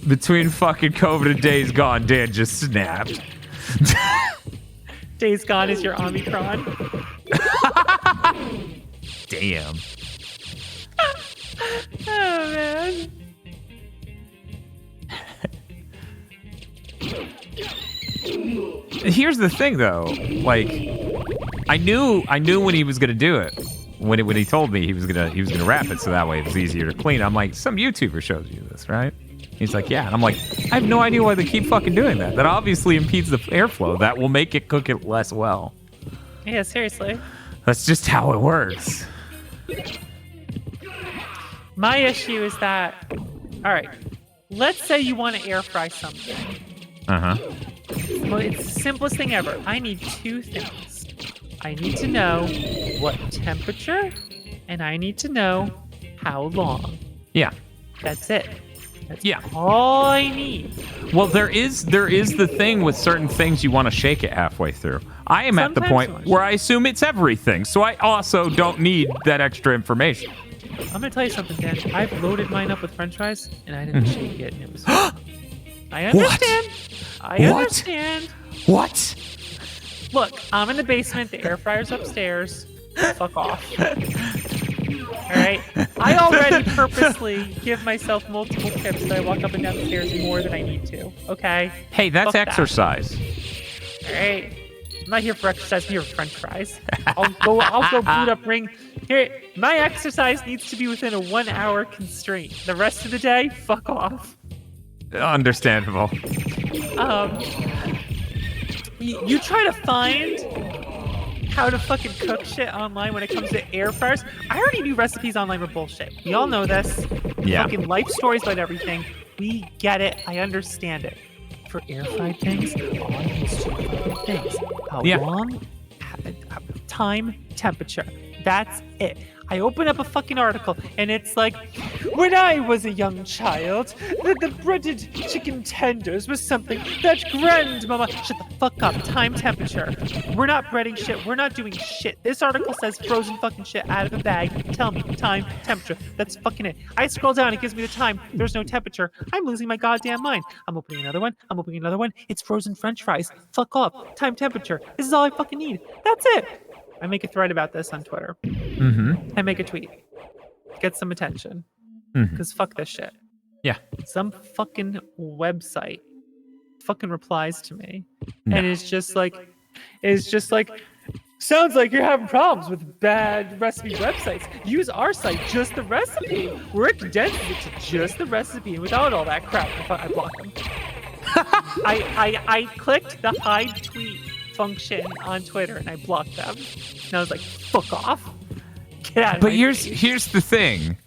Between fucking COVID and Days Gone, Dan just snapped. Days Gone is your Omicron. Damn. Oh, man. Here's the thing, though. Like, I knew when he was gonna do it. When he told me he was gonna wrap it, so that way it was easier to clean. I'm like, some YouTuber shows you this, right? He's like, yeah. And I'm like, I have no idea why they keep fucking doing that. That obviously impedes the airflow. That will make it cook it less well. Yeah, seriously. That's just how it works. My issue is that, all right, let's say you want to air fry something. Well, it's the simplest thing ever. I need 2 things. I need to know what temperature, and I need to know how long. Yeah. That's it. That's yeah. all I need. Well, there is the thing with certain things you want to shake it halfway through. I am at the point where I assume it's everything, so I also don't need that extra information. I'm gonna tell you something, Dan. I've loaded mine up with French fries, and I didn't shake it, and it was. I understand. I understand. What? Look, I'm in the basement. The air fryer's upstairs. Fuck off. All right. I already purposely give myself multiple tips that I walk up and down the stairs more than I need to. Okay. Hey, that's exercise. All right. I'm not here for exercise. I'm here for French fries. I'll go boot up ring. Here, my exercise needs to be within a 1 hour constraint. The rest of the day, fuck off. Understandable. You try to find how to fucking cook shit online when it comes to air fryers. I already knew recipes online were bullshit. We all know this. Yeah. Fucking life stories about everything. We get it. I understand it. For air fried things, all I need is two fucking things. How long? Time, temperature. That's it. I open up a fucking article and it's like, when I was a young child, the breaded chicken tenders was something that grandmama. Shut the fuck up. Time, temperature. We're not breading shit. We're not doing shit. This article says frozen fucking shit out of a bag. Tell me, time, temperature. That's fucking it. I scroll down. It gives me the time. There's no temperature. I'm losing my goddamn mind. I'm opening another one. I'm opening another one. It's frozen French fries. Fuck off. Time, temperature. This is all I fucking need. That's it. I make a thread about this on Twitter. Mm-hmm. I make a tweet. Get some attention. Mm-hmm. Because fuck this shit. Yeah. Some fucking website fucking replies to me. No. And it's just like, sounds like you're having problems with bad recipe websites. Use our site, just the recipe. We're condensing it to just the recipe and without all that crap. I block them. I clicked the hide tweet function on Twitter and I blocked them. And I was like, fuck off. Get out of But my here's feed. the thing.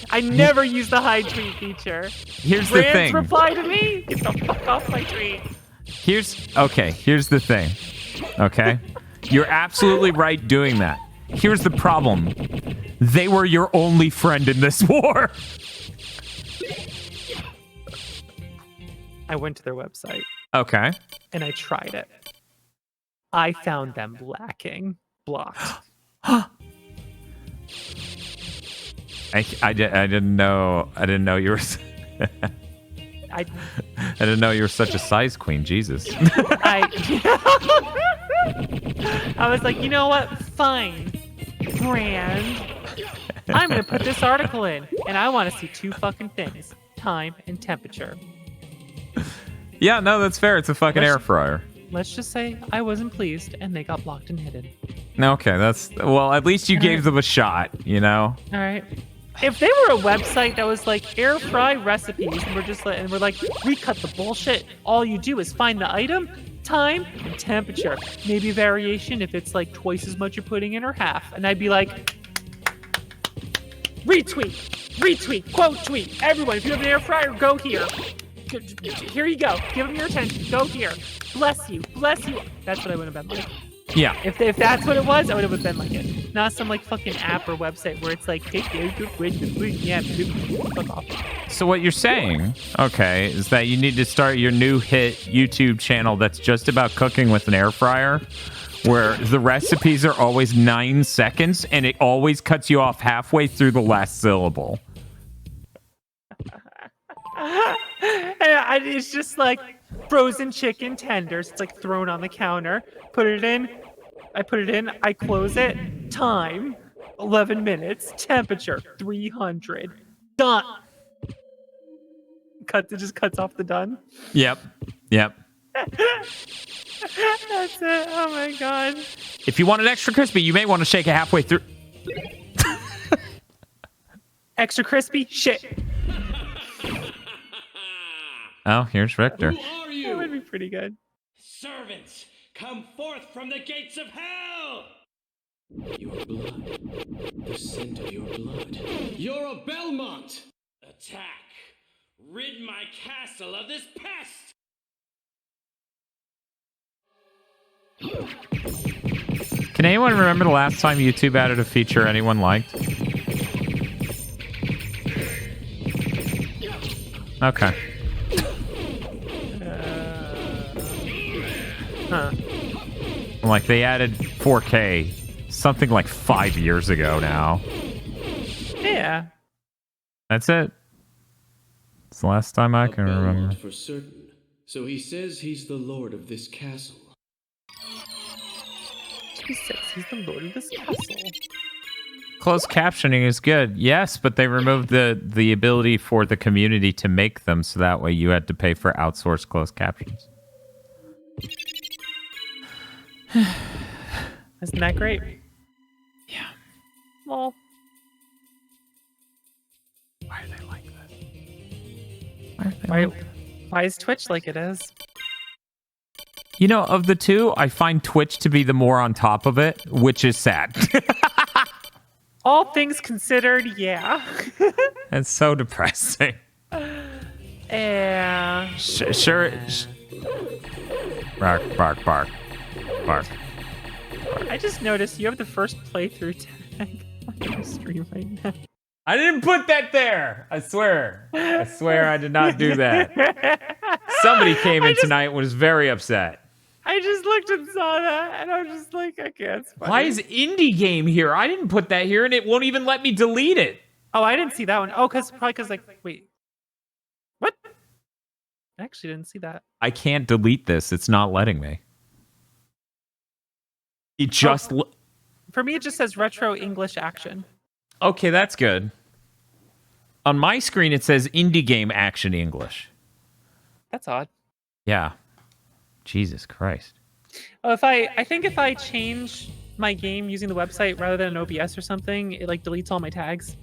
I never use the hide tweet feature. Here's the Brands thing. reply to me. Get the fuck off my tweet. Here's the thing. Okay? You're absolutely right doing that. Here's the problem. They were your only friend in this war. I went to their website. Okay. And I tried it. I found them lacking. Blocked. I didn't know you were I didn't know you were such a size queen. Jesus. I was like, you know what? Fine. Brand. I'm going to put this article in, and I want to see two fucking things. Time and temperature. Yeah, no, that's fair. It's a fucking air fryer. Let's just say I wasn't pleased, and they got blocked and hidden. Okay, well, at least you gave them a shot, you know? All right. If they were a website that was like air fry recipes, and we're like, we cut the bullshit. All you do is find the item, time, and temperature. Maybe a variation if it's like twice as much you're putting in or half. And I'd be like, retweet, quote tweet. Everyone, if you have an air fryer, go here. Here you go. Give them your attention. Go here. Bless you. That's what I would have been like. Yeah. If that's what it was, I would have been like it. Not some like fucking app or website where it's like, fuck off. So what you're saying, okay, is that you need to start your new hit YouTube channel that's just about cooking with an air fryer, where the recipes are always 9 seconds and it always cuts you off halfway through the last syllable. And it's just like frozen chicken tenders. It's like thrown on the counter. Put it in. I close it. Time, 11 minutes. Temperature, 300. Done. It just cuts off the done. Yep. That's it. Oh my god. If you want it extra crispy, you may want to shake it halfway through. Extra crispy? Shit. Oh, here's Richter. Who are you? That would be pretty good. Servants, come forth from the gates of hell! Your blood. The scent of your blood. You're a Belmont! Attack! Rid my castle of this pest! Can anyone remember the last time YouTube added a feature anyone liked? Okay. Like they added 4K something like 5 years ago now. Yeah. That's it. It's the last time I can remember. For certain. So he says he's the lord of this castle. He says he's the lord of this castle. Closed captioning is good, yes, but they removed the ability for the community to make them, so that way you had to pay for outsourced closed captions. Isn't that great? Yeah. Well, why are they like this? Why is Twitch like it is? You know, of the two, I find Twitch to be the more on top of it, which is sad. All things considered, yeah. It's so depressing. Yeah. Sure. Bark, bark, bark, bark. I just noticed you have the first playthrough tag on your stream right now. I didn't put that there. I swear. I did not do that. Somebody came in tonight and was very upset. I just looked and saw that, and I was just like, okay, it's funny. Why is indie game here? I didn't put that here, and it won't even let me delete it. Oh, I didn't see that one. Oh, probably because, like, wait. What? I actually didn't see that. I can't delete this. It's not letting me. It just... For me, it just says retro English action. Okay, that's good. On my screen, it says indie game action English. That's odd. Yeah. Jesus Christ. Oh, I think if I change my game using the website rather than an OBS or something, it like deletes all my tags.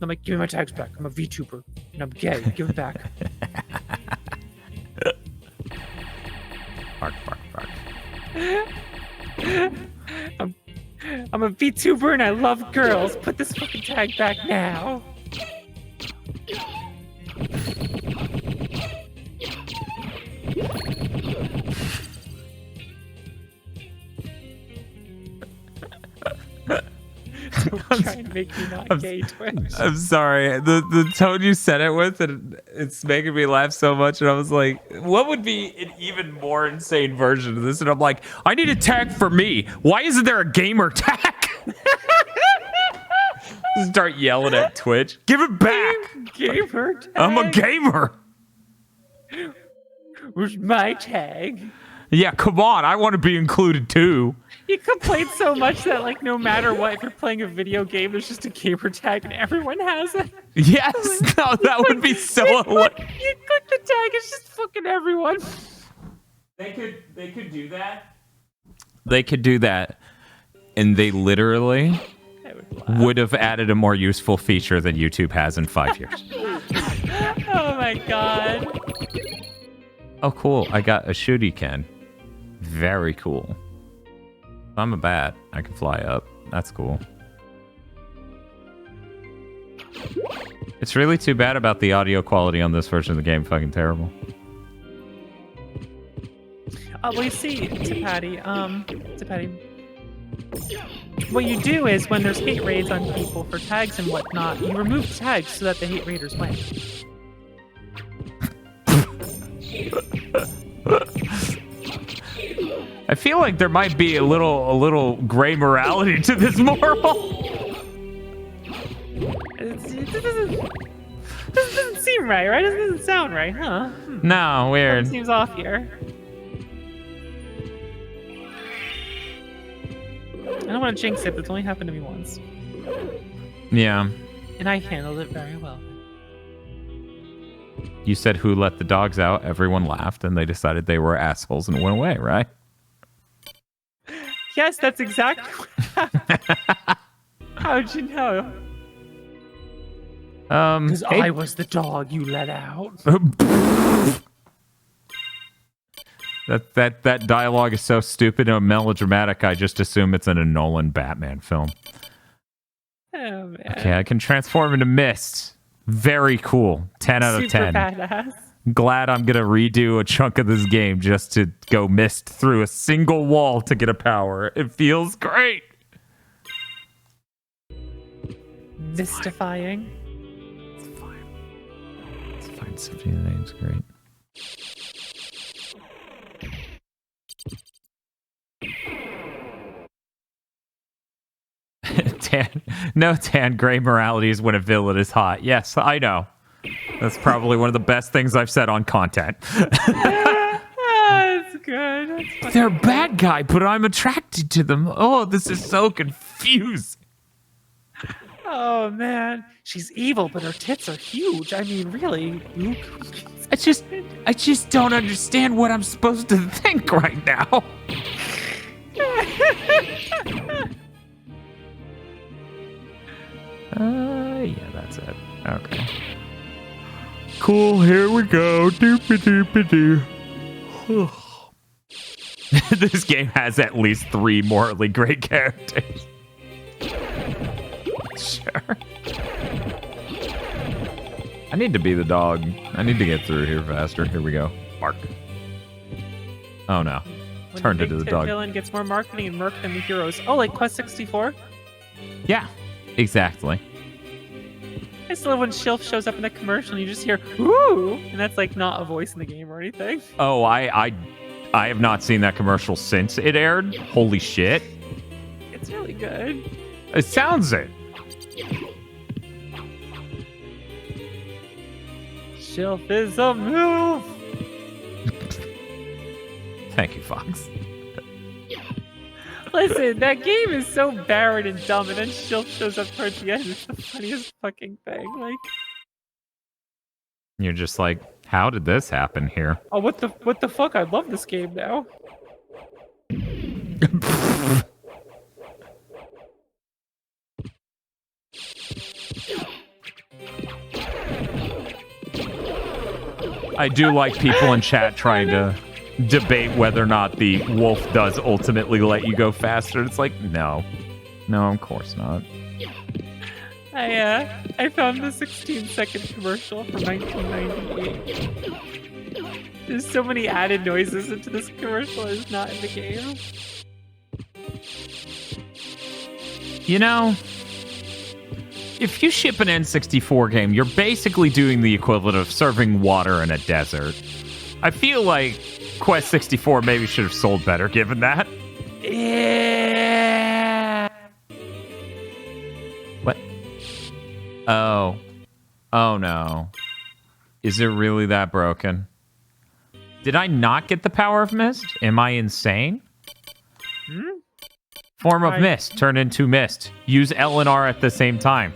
I'm like, give me my tags back. I'm a VTuber and I'm gay. Give it back. Bark, bark, bark. I'm a VTuber and I love girls. Put this fucking tag back now. Trying to make me not gay, Twitch. I'm sorry. The tone you said it with, and it's making me laugh so much. And I was like, what would be an even more insane version of this? And I'm like, I need a tag for me. Why isn't there a gamer tag? Start yelling at Twitch. Give it back. Gamer tag? I'm a gamer. Where's my tag? Yeah, come on. I want to be included too. You complain so much that, like, no matter what, if you're playing a video game, there's just a gamer tag and everyone has it. Yes, no, that would be so. You click the tag, it's just fucking everyone. They could do that. They could do that, and they literally would have added a more useful feature than YouTube has in 5 years. Oh my god. Oh, cool. I got a shuriken. Very cool. I'm a bat. I can fly up. That's cool. It's really too bad about the audio quality on this version of the game. Fucking terrible. Well, you see, Patty, what you do is when there's hate raids on people for tags and whatnot, you remove the tags so that the hate raiders win. I feel like there might be a little gray morality to this moral. It doesn't seem right? It doesn't sound right, huh? No, weird. Something seems off here. I don't want to jinx it, but it's only happened to me once. Yeah. And I handled it very well. You said who let the dogs out, everyone laughed, and they decided they were assholes and went away, right? Yes, that's exactly what happened. How'd you know? Because I was the dog you let out. That dialogue is so stupid and melodramatic, I just assume it's in a Nolan Batman film. Oh, man. Okay, I can transform into mist. Very cool. 10 out of 10. Super badass. Glad I'm going to redo a chunk of this game just to go mist through a single wall to get a power. It feels great. Mystifying. It's fine. It's fine. Symphony of the name's great. Tan, gray morality is when a villain is hot. Yes, I know. That's probably one of the best things I've said on content. That's good. That's funny. They're a bad guy, but I'm attracted to them. Oh, this is so confusing. Oh, man. She's evil, but her tits are huge. I mean, really, Luke. I just don't understand what I'm supposed to think right now. Yeah, that's it. Okay. Cool, here we go. Doopy doopy doo. This game has at least 3 morally great characters. Sure. I need to be the dog. I need to get through here faster. Here we go. Bark. Oh no. When Turned the into the big dog. villain gets more marketing and merc than the heroes. Oh, like Quest 64? Yeah, exactly. I just love when Shilf shows up in the commercial and you just hear, ooh! And that's like not a voice in the game or anything. Oh, I have not seen that commercial since it aired. Holy shit. It's really good. It sounds it. Shilf is a move! Thank you, Fox. Listen, that game is so barren and dumb, and then Shilf shows up towards the end. It's the funniest fucking thing. Like, You're just like, how did this happen here? oh, what the fuck? I love this game now. I do like people in chat trying to debate whether or not the wolf does ultimately let you go faster. It's like, no. No, of course not. I found the 16-second commercial from 1998. There's so many added noises into this commercial that's not in the game. You know, if you ship an N64 game, you're basically doing the equivalent of serving water in a desert. I feel like Quest 64 maybe should have sold better given that. Yeah. What? Oh. Oh no. Is it really that broken? Did I not get the power of mist? Am I insane? Form of mist. Turn into mist. Use L and R at the same time.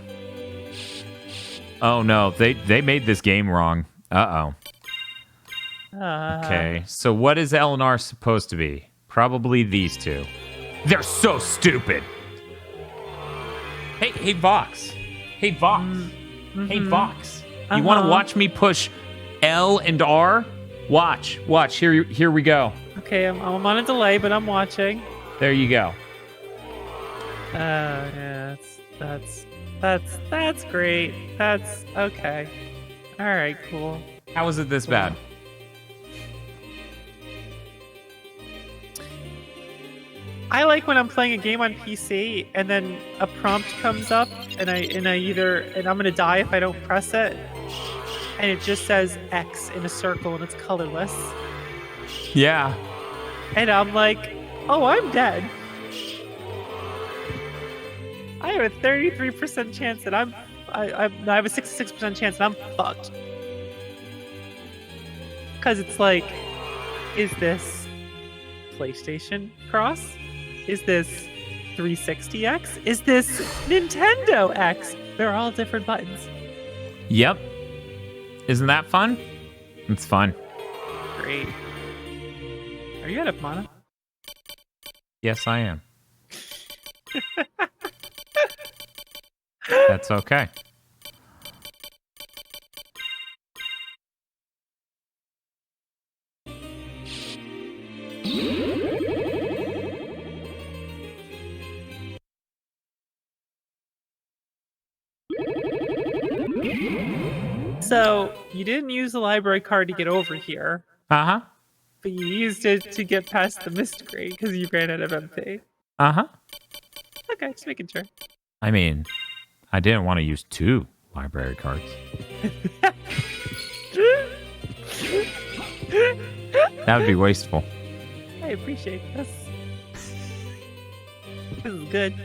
Oh no, they made this game wrong. Uh-oh. Okay, so what is L and R supposed to be? Probably these two. They're so stupid. Hey, Vox. Hey, Vox. Hey, Vox. You want to watch me push L and R? Watch. Here we go. Okay, I'm on a delay, but I'm watching. There you go. Yeah, that's great. That's okay. All right, cool. How is it this bad? I like when I'm playing a game on PC and then a prompt comes up and I'm gonna die if I don't press it, and it just says X in a circle and it's colorless. Yeah. And I'm like, oh, I'm dead. I have a 33% chance that I have a 66% chance that I'm fucked. Because it's like, is this PlayStation Cross? Is this 360X? Is this Nintendo X? They're all different buttons. Yep. Isn't that fun? It's fun. Great. Are you out of mana? Yes, I am. That's okay. So, you didn't use the library card to get over here. Uh-huh. But you used it to get past the mist grade because you ran out of MP. Uh-huh. Okay, just making sure. I mean, I didn't want to use 2 library cards. That would be wasteful. I appreciate this. This is good.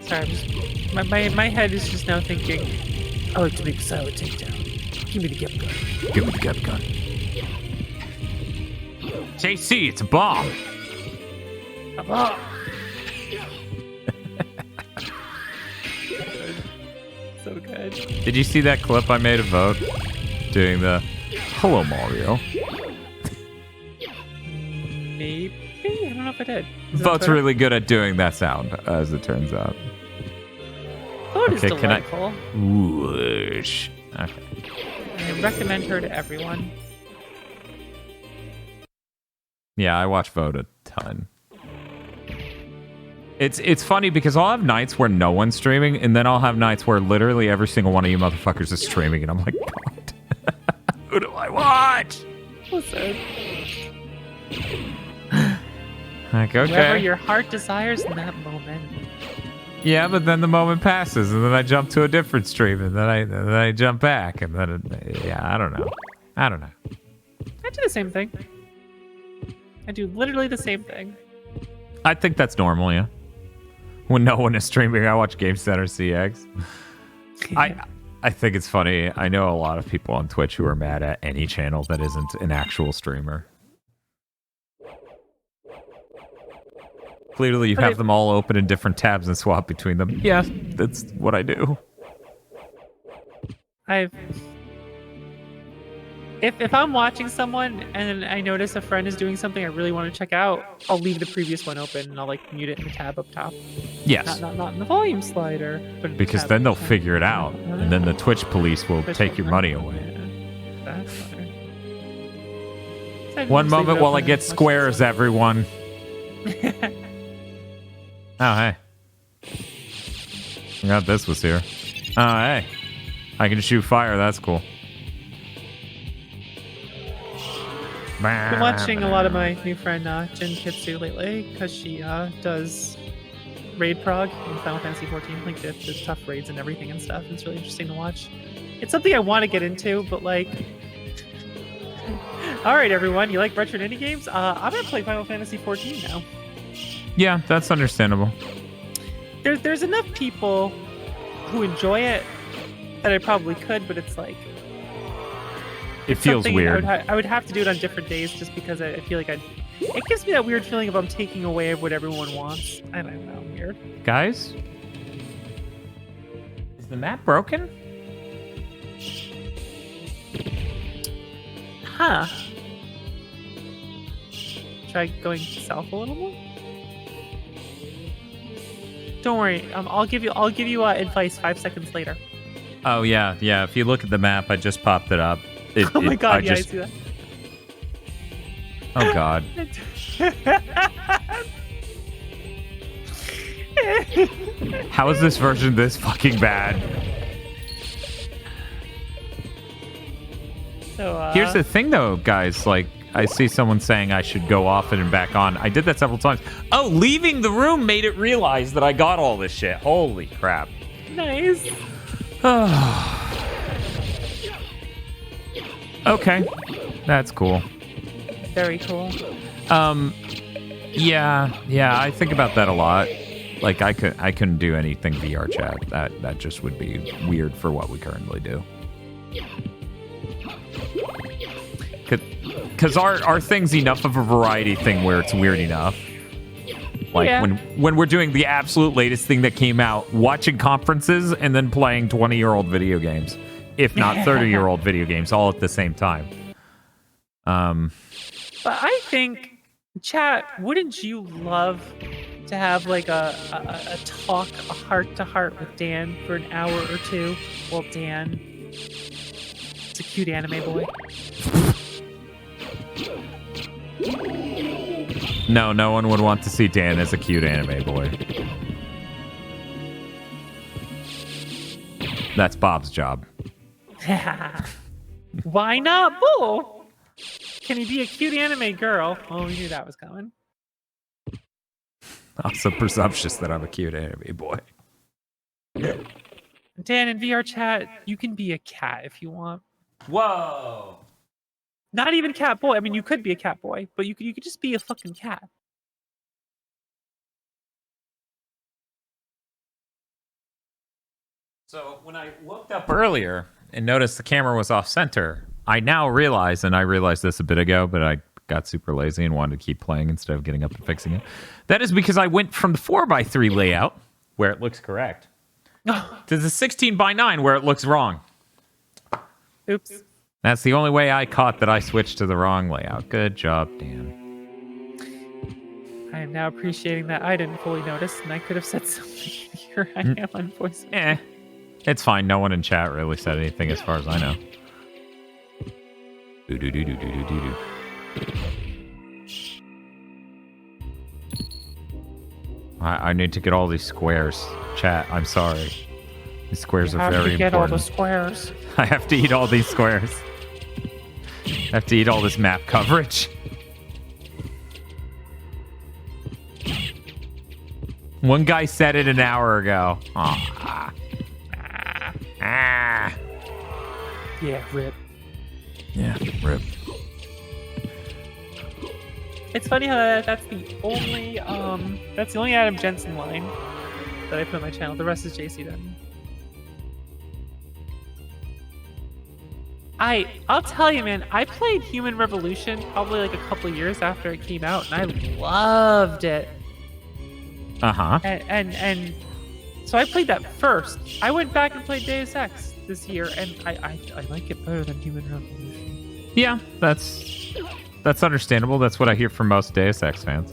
Sorry, my head is just now thinking, I like to make a silent takedown. Give me the gap gun. Give me the gap gun. JC, it's a bomb. A bomb. So good. Did you see that clip I made of Vogue doing the Hello Mario? Maybe. I did. Vote's really good at doing that sound, as it turns out. Vote is delightful. Whoosh. Okay. I recommend her to everyone. Yeah, I watch Vote a ton. It's funny because I'll have nights where no one's streaming, and then I'll have nights where literally every single one of you motherfuckers is streaming, and I'm like, God, who do I watch? Listen. Like, okay. Whatever your heart desires in that moment. Yeah, but then the moment passes, and then I jump to a different stream, and then I jump back, and then I don't know. I do the same thing. I do literally the same thing. I think that's normal, yeah. When no one is streaming, I watch Game Center CX. I think it's funny. I know a lot of people on Twitch who are mad at any channel that isn't an actual streamer. Clearly, you have them all open in different tabs and swap between them. Yeah, that's what I do. If I'm watching someone and I notice a friend is doing something I really want to check out, I'll leave the previous one open and I'll like mute it in the tab up top. Yes. Not in the volume slider. But because then they'll figure it out, and then the Twitch police will take your money away. Yeah, that's One moment while I get squares, everyone. Oh, hey. Forgot this was here. Oh, hey. I can shoot fire. That's cool. I've been watching a lot of my new friend Jin Kitsu lately because she does raid prog in Final Fantasy 14, like the tough raids and everything and stuff. It's really interesting to watch. It's something I want to get into, but like, all right, everyone, you like retro indie games? I'm gonna play Final Fantasy 14 now. Yeah, that's understandable. There's enough people who enjoy it that I probably could, but it's like. It feels weird. I would have to do it on different days just because I feel like it gives me that weird feeling of I'm taking away what everyone wants. I don't know, weird. Guys? Is the map broken? Huh. Try going south a little more? Don't worry, I'll give you advice 5 seconds later. Oh, yeah. If you look at the map, I just popped it up. Oh my god, I see that. Oh god. How is this version this fucking bad? So, here's the thing though, guys, like, I see someone saying I should go off it and back on. I did that several times. Oh, leaving the room made it realize that I got all this shit. Holy crap. Nice. Okay, that's cool. Very cool. Yeah, I think about that a lot. Like, I couldn't do anything VR chat. That just would be weird for what we currently do. Because our thing's enough of a variety thing where it's weird enough. Like, when we're doing the absolute latest thing that came out, watching conferences and then playing 20-year-old video games. If not 30-year-old video games, all at the same time. But I think, chat, wouldn't you love to have like a talk, a heart-to-heart with Dan for an hour or two? Well, Dan, it's a cute anime boy. No one would want to see Dan as a cute anime boy. That's Bob's job. Why not Bull? Can he be a cute anime girl? Oh, we knew that was coming. I'm so presumptuous that I'm a cute anime boy. Dan, in VR chat, you can be a cat if you want. Whoa! Not even cat boy. I mean, you could be a cat boy, but you could just be a fucking cat. So when I looked up earlier and noticed the camera was off center, I now realize, and I realized this a bit ago, but I got super lazy and wanted to keep playing instead of getting up and fixing it. That is because I went from the 4x3 layout, where it looks correct, to the 16:9 where it looks wrong. Oops. That's the only way I caught that I switched to the wrong layout. Good job, Dan. I am now appreciating that I didn't fully notice, and I could have said something. Here I am on voice. It's fine. No one in chat really said anything as far as I know. Do-do-do-do-do-do-do. I need to get all these squares. Chat, I'm sorry. These squares are very important. Get all the squares. I have to eat all these squares. I have to eat all this map coverage. One guy said it an hour ago. Yeah, rip. Yeah, rip. It's funny how that's the only Adam Jensen line that I put on my channel. The rest is JC then. I'll tell you, man, I played Human Revolution probably like a couple of years after it came out, and I loved it. Uh-huh. And so I played that first. I went back and played Deus Ex this year, and I like it better than Human Revolution. Yeah, that's understandable. That's what I hear from most Deus Ex fans.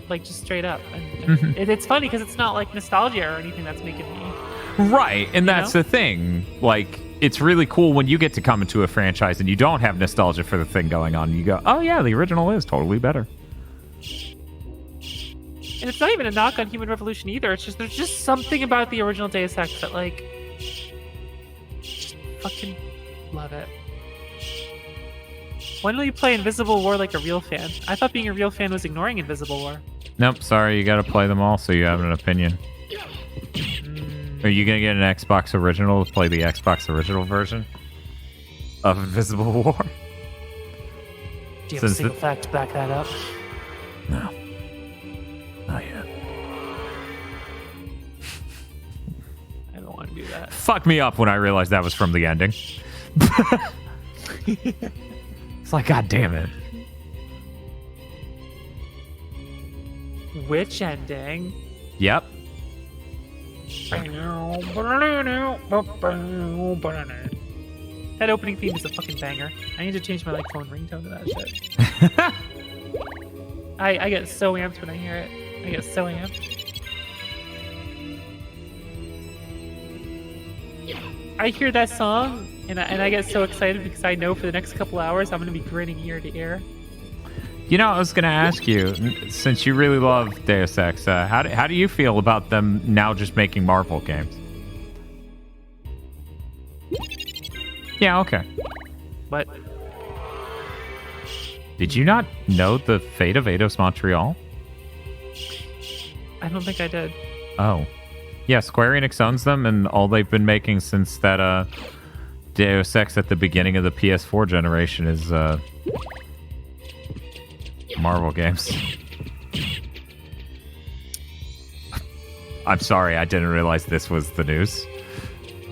Like, just straight up. And it's funny because it's not like nostalgia or anything that's making me... Right, and that's the thing. Like, it's really cool when you get to come into a franchise and you don't have nostalgia for the thing going on. And you go, oh yeah, the original is totally better. And it's not even a knock on Human Revolution either. It's just, there's just something about the original Deus Ex that, like, just fucking love it. When will you play Invisible War like a real fan? I thought being a real fan was ignoring Invisible War. Nope, sorry, you gotta play them all so you have an opinion. Are you gonna get an Xbox original to play the Xbox original version of Invisible War? Do you have a single fact to back that up? No. Not yet. I don't want to do that. Fuck me up when I realized that was from the ending. It's like, god damn it. Which ending? Yep. That opening theme is a fucking banger. I need to change my phone ringtone to that shit. I get so amped when I hear it. I get so amped. I hear that song and I get so excited because I know for the next couple hours I'm going to be grinning ear to ear. You know, I was going to ask you, since you really love Deus Ex, how do you feel about them now just making Marvel games? Yeah, okay. But did you not know the fate of Eidos Montreal? I don't think I did. Oh. Yeah, Square Enix owns them, and all they've been making since that Deus Ex at the beginning of the PS4 generation is Marvel games. I'm sorry, I didn't realize this was the news.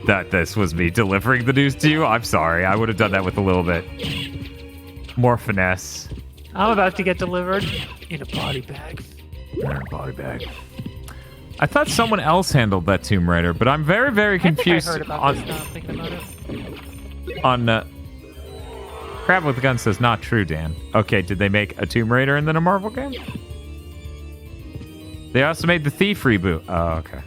That this was me delivering the news to you. I'm sorry, I would have done that with a little bit more finesse. I'm about to get delivered in a body bag. In a body bag. I thought someone else handled that Tomb Raider, but I'm very, very confused. I think I heard about this now, thinking about it. Crab with a Gun says not true, Dan. Okay, did they make a Tomb Raider and then a Marvel game? They also made the Thief reboot. Oh, okay.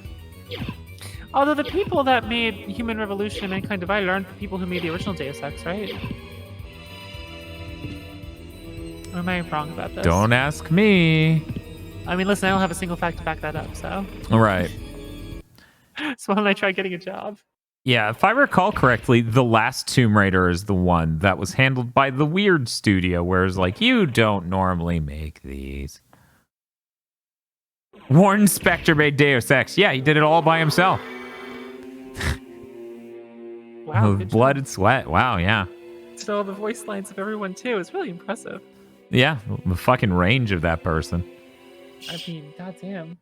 Although the people that made Human Revolution and Mankind Divided aren't the people who made the original Deus Ex, right? Or am I wrong about this? Don't ask me. I mean, listen, I don't have a single fact to back that up, so... All right. So why don't I try getting a job? Yeah, if I recall correctly, the last Tomb Raider is the one that was handled by the Weird Studio, where it's like, you don't normally make these. Warren Spector made Deus Ex. Yeah, he did it all by himself. Wow. With blood and sweat. Wow, yeah. So the voice lines of everyone, too. It's really impressive. Yeah, the fucking range of that person. I mean, goddamn.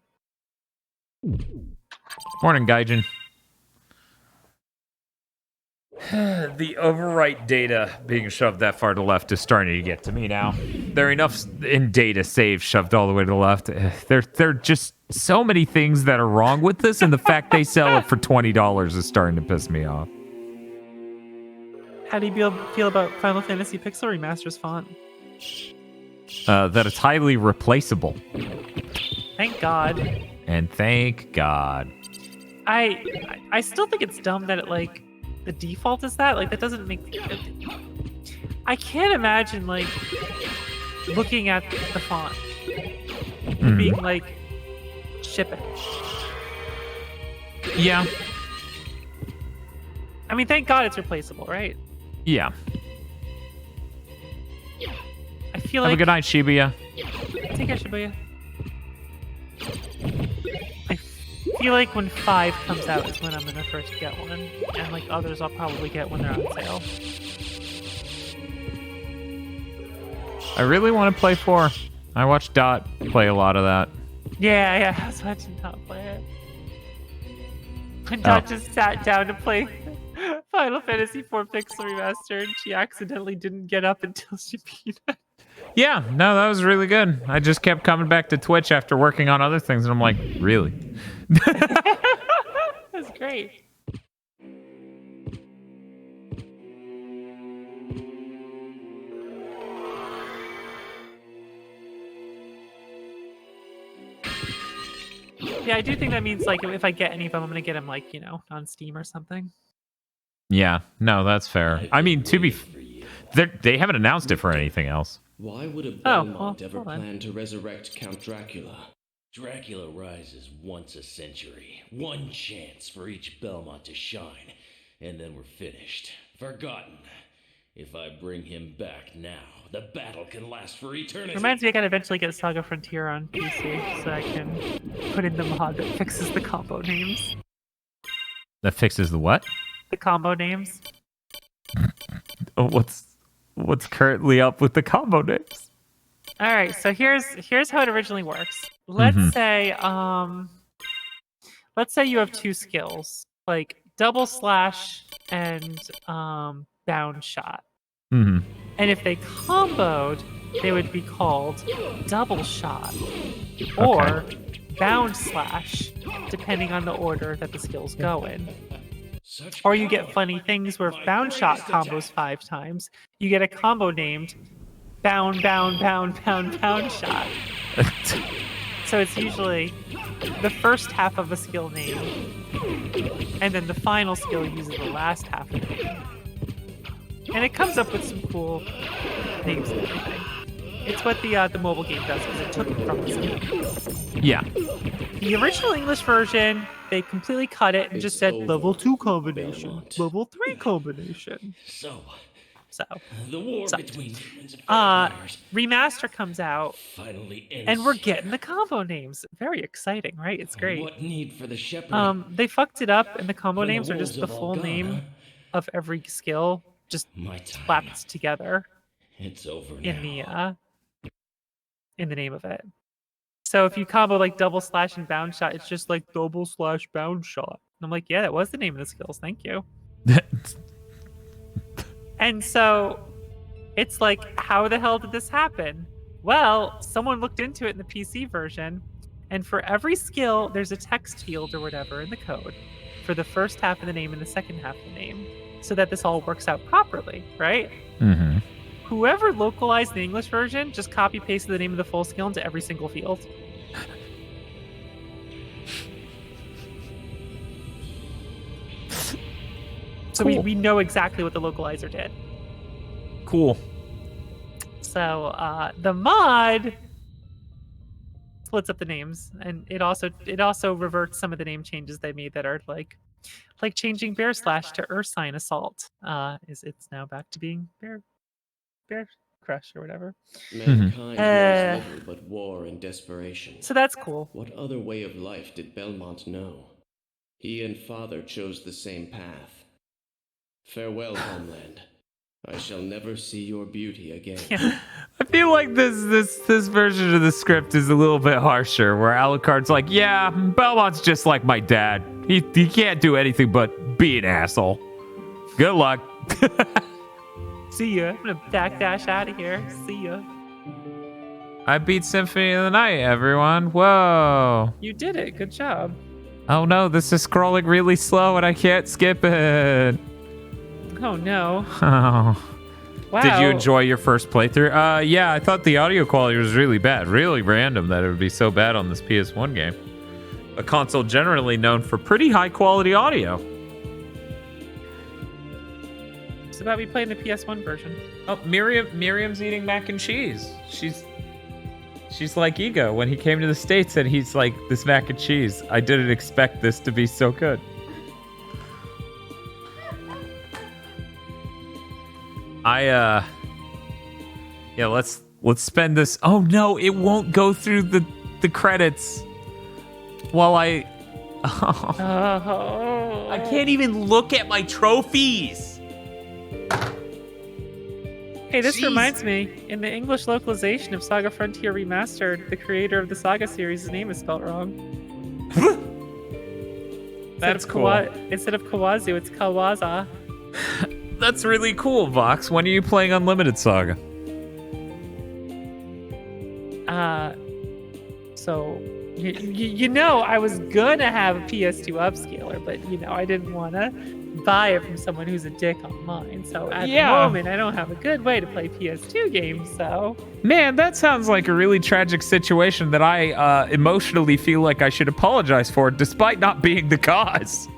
Morning, Gaijin. The overwrite data being shoved that far to the left is starting to get to me now. There are enough in data saved shoved all the way to the left. There are just so many things that are wrong with this, and the fact they sell it for $20 is starting to piss me off. How do you feel about Final Fantasy Pixel Remaster's font? that it's highly replaceable. Thank God. And thank God. I still think it's dumb that it like the default is that. Like that doesn't make. I can't imagine like looking at the font and being like, ship it. Yeah. I mean, thank God it's replaceable, right? Yeah. I feel Have like. a good night, Shibuya. Take care, Shibuya. I feel like when 5 comes out is when I'm gonna first get one, and like others I'll probably get when they're on sale. I really want to play 4. I watched Dot play a lot of that. Yeah, I was watching Dot play it. When Dot just sat down to play Final Fantasy IV Pixel Remaster, and she accidentally didn't get up until she beat it. Yeah, no, that was really good. I just kept coming back to Twitch after working on other things, and I'm like, really? That's great. Yeah, I do think that means like if I get any of them, I'm gonna get them like, you know, on Steam or something. Yeah, no, that's fair. I mean, to be, they haven't announced it for anything else. Why would a Belmont ever hold on. plan to resurrect Count Dracula? Dracula rises once a century. One chance for each Belmont to shine, and then we're finished. Forgotten. If I bring him back now, the battle can last for eternity. Reminds me I gotta eventually get Saga Frontier on PC so I can put in the mod that fixes the combo names. That fixes the what? The combo names. What's currently up with the combo names? All right, so here's how it originally works. Let's say you have 2 skills, like double slash and bound shot. Mm-hmm. And if they comboed, they would be called double shot or bound slash, depending on the order that the skills go in. Or you get funny things where if bound shot combos 5 times, you get a combo named bound shot. So it's usually the first half of a skill name, and then the final skill uses the last half of the name. And it comes up with some cool names and everything. It's what the mobile game does because it took it from this game. Yeah. The original English version, they completely cut it and just said level 2 combination, level 3 combination. So the war So, between humans and vampires Remaster comes out, finally ends. and we're getting the combo names. Very exciting, right? It's great. What need for the shepherd? They fucked it up, and the combo When the names are just the wolves have full all gone, name huh? of every skill, just My time. slapped together It's over now. in the name of it. So if you combo like double slash and bound shot, it's just like double slash bound shot. And I'm like, yeah, that was the name of the skills. Thank you. And so it's like, how the hell did this happen? Well, someone looked into it in the PC version, and for every skill, there's a text field or whatever in the code for the first half of the name and the second half of the name, so that this all works out properly, right? Mm-hmm. Whoever localized the English version just copy pasted the name of the full skill into every single field. So Cool. we know exactly what the localizer did. Cool. So the mod splits up the names, and it also reverts some of the name changes they made that are like changing Bear Slash to Ursine Assault. It's now back to being Bear Crush or whatever. Mankind knows little but war and desperation. So that's cool. What other way of life did Belmont know? He and father chose the same path. Farewell, homeland. I shall never see your beauty again. Yeah. I feel like this version of the script is a little bit harsher, where Alucard's like, yeah, Belmont's just like my dad. He can't do anything but be an asshole. Good luck. See ya. I'm gonna backdash out of here. See ya. I beat Symphony of the Night, everyone. Whoa. You did it. Good job. Oh no, this is scrolling really slow and I can't skip it. Oh no. Oh. Wow. Did you enjoy your first playthrough? Yeah, I thought the audio quality was really bad. Really random that it would be so bad on this PS1 game. A console generally known for pretty high quality audio. It's about me playing the PS1 version. Oh, Miriam's eating mac and cheese. She's like Ego when he came to the States and he's like, this mac and cheese. I didn't expect this to be so good. Yeah, let's spend this. Oh no, it won't go through the credits. While I can't even look at my trophies. Hey, this reminds me. In the English localization of Saga Frontier Remastered, the creator of the Saga series' name is spelled wrong. That's cool. Instead of Kawazu, it's Kawaza. That's really cool, Vox. When are you playing Unlimited Saga? So, you know, I was gonna have a PS2 upscaler, but, you know, I didn't want to buy it from someone who's a dick online. So, at the moment, I don't have a good way to play PS2 games, so... Man, that sounds like a really tragic situation that I emotionally feel like I should apologize for, despite not being the cause.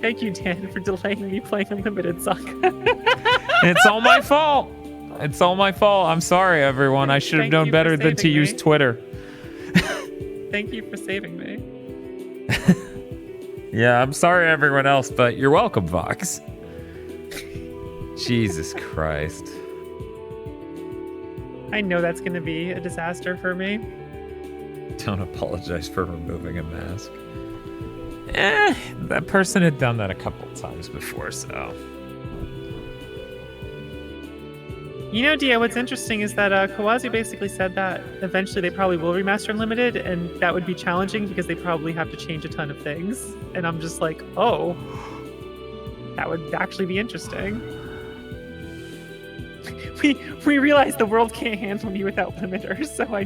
Thank you, Dan, for delaying me playing Unlimited Saga. It's all my fault. It's all my fault. I'm sorry, everyone. I should have known better than to use Twitter. Thank you for saving me. Yeah, I'm sorry, everyone else, but you're welcome, Vox. Jesus Christ. I know that's going to be a disaster for me. Don't apologize for removing a mask. That person had done that a couple times before, so... You know, Dia, what's interesting is that Kawazu basically said that eventually they probably will remaster Unlimited, and that would be challenging because they probably have to change a ton of things. And I'm just like, oh, that would actually be interesting. We realize the world can't handle me without limiters, so they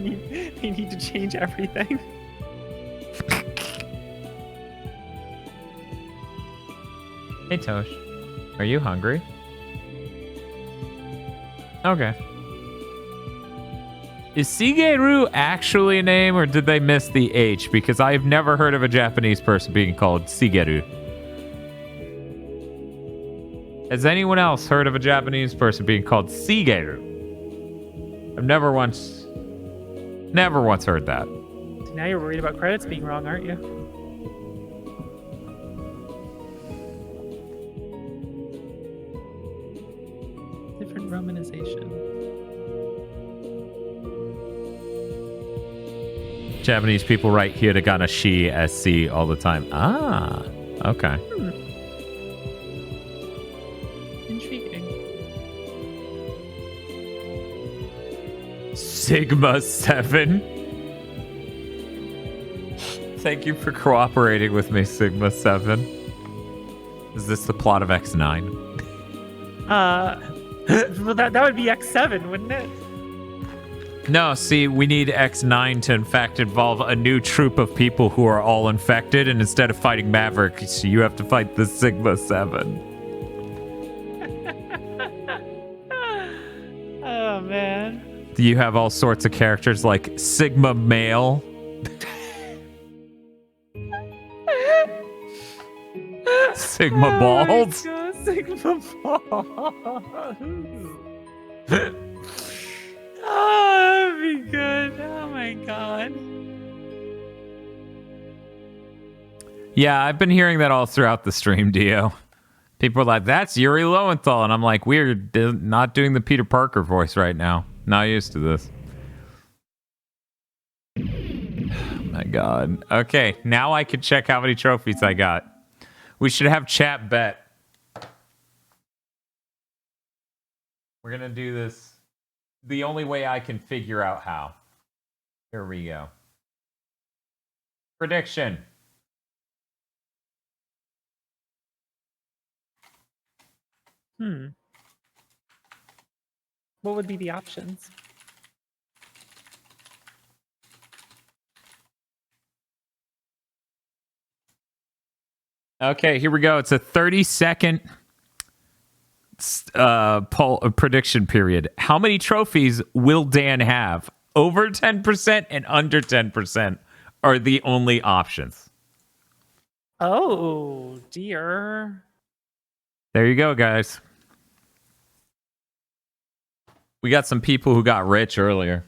need to change everything. Hey, Tosh. Are you hungry? Okay. Is Shigeru actually a name, or did they miss the H? Because I've never heard of a Japanese person being called Shigeru. Has anyone else heard of a Japanese person being called Shigeru? I've never once heard that. So now you're worried about credits being wrong, aren't you? Different romanization. Japanese people write hiragana shi as C all the time. Ah, okay. Intriguing. Sigma 7. Thank you for cooperating with me, Sigma 7. Is this the plot of X9? Well, that would be X7, wouldn't it? No, see, we need X9 to, in fact, involve a new troop of people who are all infected, and instead of fighting Maverick, you have to fight the Sigma 7. Oh, man. You have all sorts of characters like Sigma Male. Sigma Balls. Oh, Sigma Balls. Oh, that'd be good. Oh my god. Yeah, I've been hearing that all throughout the stream, Dio. People are like, that's Yuri Lowenthal. And I'm like, we're not doing the Peter Parker voice right now. Not used to this. Oh my god. Okay, now I can check how many trophies I got. We should have chat bet. We're going to do this the only way I can figure out how. Here we go. Prediction. What would be the options? Okay, here we go. It's a 30-second poll prediction period. How many trophies will Dan have? Over 10% and under 10% are the only options. Oh, dear. There you go, guys. We got some people who got rich earlier.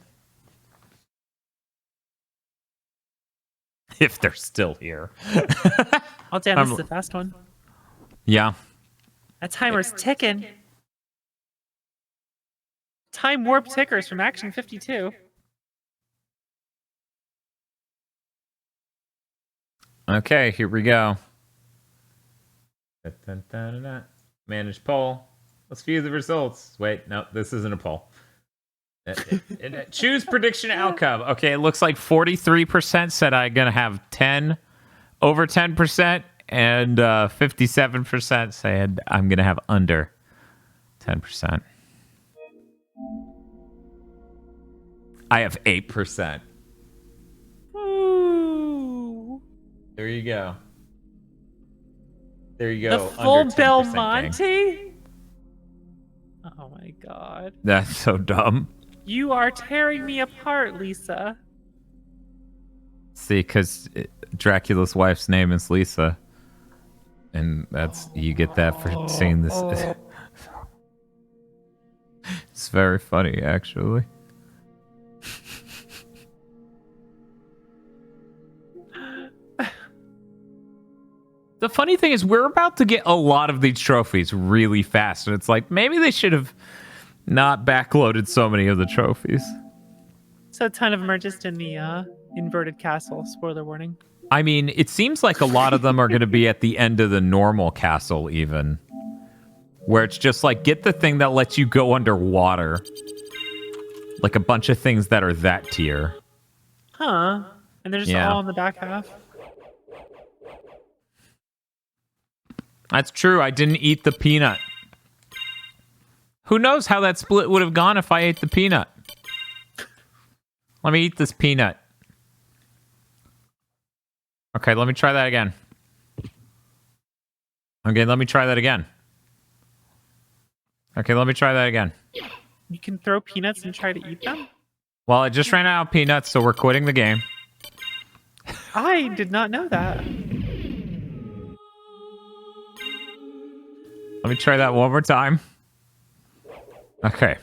If they're still here. Oh, damn, this is a fast one. Yeah. That timer's ticking. Time warp tickers from Action 52. Okay, here we go. Manage poll. Let's view the results. Wait, no, this isn't a poll. Choose prediction outcome. Okay, it looks like 43% said I'm going to have 10, over 10%, and 57% said I'm going to have under 10%. I have 8%. Ooh. There you go. There you go. The full Under 10%, Belmonte? gang. Oh my god. That's so dumb. You are tearing me apart, Lisa. See, because Dracula's wife's name is Lisa. And that's, you get that for saying this. It's very funny, actually. The funny thing is, we're about to get a lot of these trophies really fast. And it's like, maybe they should have not backloaded so many of the trophies. So a ton of them are just in the inverted castle. Spoiler warning. I mean, it seems like a lot of them are going to be at the end of the normal castle, even. Where it's just like, get the thing that lets you go underwater. Like a bunch of things that are that tier. Huh. And they're just all in the back half. That's true. I didn't eat the peanut. Who knows how that split would have gone if I ate the peanut? Let me eat this peanut. Okay, let me try that again. Okay, let me try that again. Okay, let me try that again. You can throw peanuts and try to eat them? Well, I just ran out of peanuts, so we're quitting the game. I did not know that. Let me try that one more time. Okay.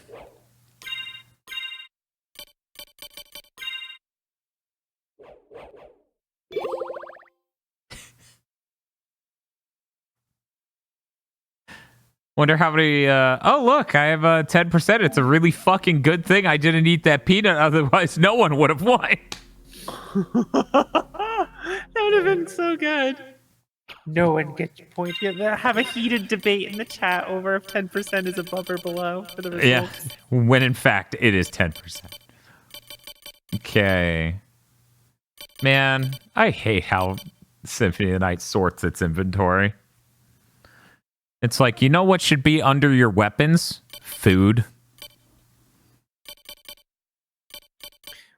Wonder how many, oh look, I have 10%. It's a really fucking good thing I didn't eat that peanut, otherwise no one would have won. That would have been so good. No one gets your point. Have a heated debate in the chat over if 10% is above or below for the results. Yeah, when in fact it is 10%. Okay. Man, I hate how Symphony of the Night sorts its inventory. It's like, you know what should be under your weapons? Food.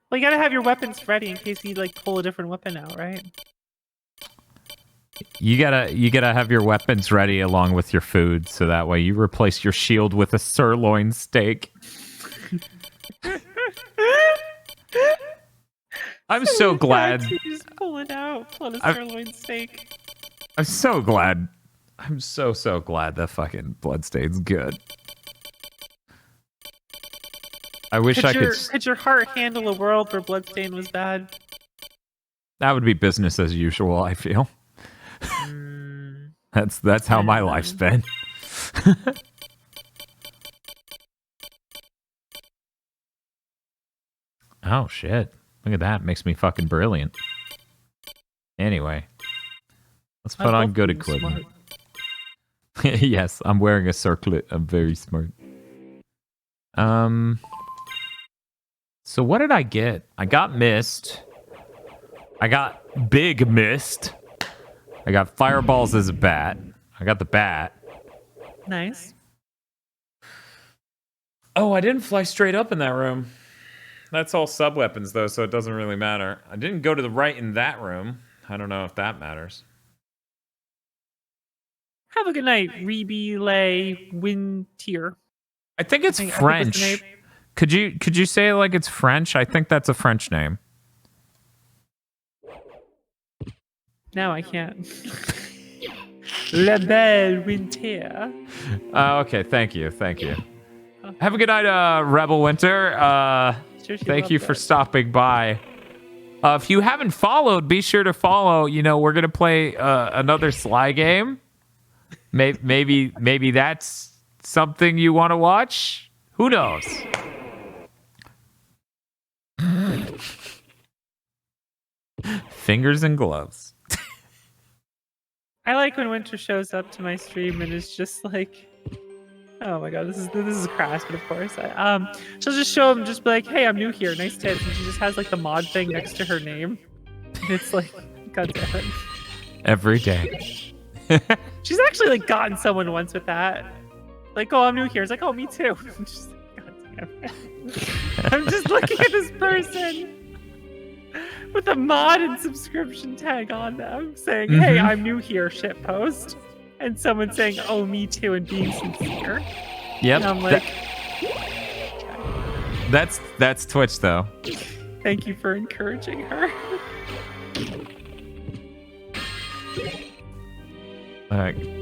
Well, you gotta have your weapons ready in case you like pull a different weapon out, right? You gotta have your weapons ready along with your food, so that way you replace your shield with a sirloin steak. I'm so glad. You just pull it out, pull a sirloin steak. I'm so glad. I'm so glad that fucking Bloodstain's good. I wish I could. Could your heart handle a world where Bloodstain was bad? That would be business as usual, I feel. That's how my life's been. Oh shit. Look at that. Makes me fucking brilliant. Anyway. Let's put on good equipment. Yes, I'm wearing a circlet. I'm very smart. So what did I get? I got mist. I got big mist. I got fireballs as a bat. I got the bat. Nice. Oh, I didn't fly straight up in that room. That's all sub-weapons, though, so it doesn't really matter. I didn't go to the right in that room. I don't know if that matters. Have a good night, Rebelay Wintier. I think it's I think was the French. name. Could you say it like it's French? I think that's a French name. No, I can't. La Belle Winter. Okay, thank you. Have a good night, Rebel Winter. Sure she Thank you loved for that. stopping by. If you haven't followed, be sure to follow. You know, we're gonna play another Sly game. Maybe that's something you want to watch. Who knows? Fingers and gloves. I like when Winter shows up to my stream and is just like, oh my god, this is crass, but of course, she'll just show him, just be like, hey, I'm new here, nice tits, and she just has like the mod thing next to her name. And it's like, god damn it. Every day. She's actually like gotten someone once with that. Like, oh, I'm new here. It's like, oh, me too. I'm just, god damn it. I'm just looking at this person with a mod and subscription tag on them saying, hey, I'm new here, shitpost. And someone saying, oh, me too, and being sincere. Yep. And I'm like, that's Twitch though. thank you for encouraging her.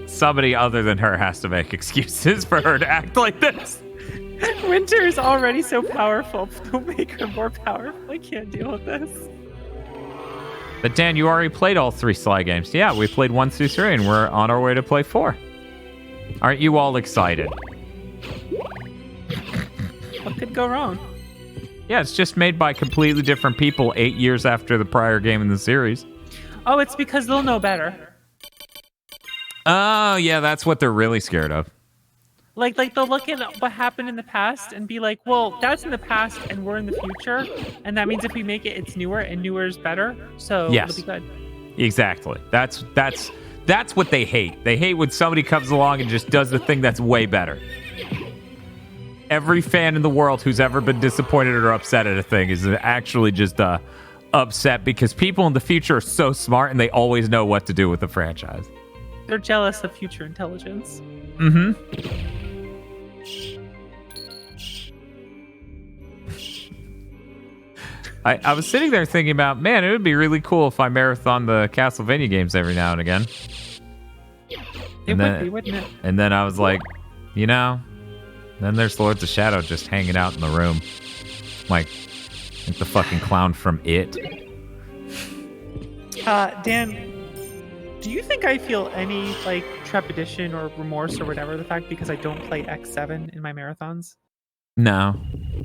Somebody other than her has to make excuses for her to act like this. Winter is already so powerful. Don't make her more powerful. I can't deal with this. But Dan, you already played all 3 Sly games. Yeah, we played 1 through 3, and we're on our way to play 4. Aren't you all excited? What could go wrong? Yeah, it's just made by completely different people 8 years after the prior game in the series. Oh, it's because they'll know better. Oh, yeah, that's what they're really scared of. Like they'll look at what happened in the past and be like, well, that's in the past and we're in the future. And that means if we make it, it's newer and newer is better. So Yes. it'll be good. Exactly. That's what they hate. They hate when somebody comes along and just does the thing that's way better. Every fan in the world who's ever been disappointed or upset at a thing is actually just upset because people in the future are so smart and they always know what to do with the franchise. They're jealous of future intelligence. Mm-hmm. I was sitting there thinking about, man, it would be really cool if I marathon the Castlevania games every now and again. It would be, wouldn't it? And then I was like, you know, then there's Lords of Shadow just hanging out in the room. Like the fucking clown from It. Dan, do you think I feel any like trepidation or remorse or whatever the fact because I don't play X7 in my marathons? No.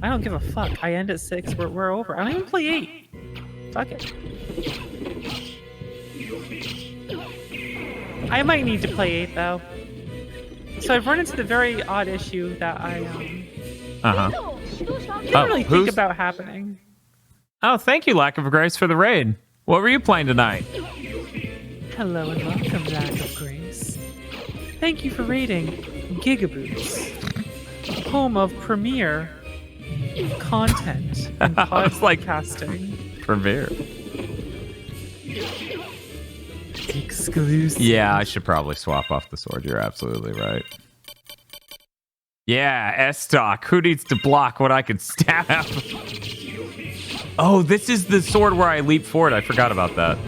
I don't give a fuck. I end at 6. We're over. I don't even play 8. Fuck it. I might need to play 8 though. So I've run into the very odd issue that I didn't really think about happening. Oh, thank you, Lack of Grace, for the raid. What were you playing tonight? Hello and welcome, Lack of Grace. Thank you for raiding GigaBoots, home of premiere content and podcasting. Premiere. Exclusive. Yeah, I should probably swap off the sword. You're absolutely right. Yeah, S-Stock. Who needs to block when I can stab? Oh, this is the sword where I leap forward. I forgot about that.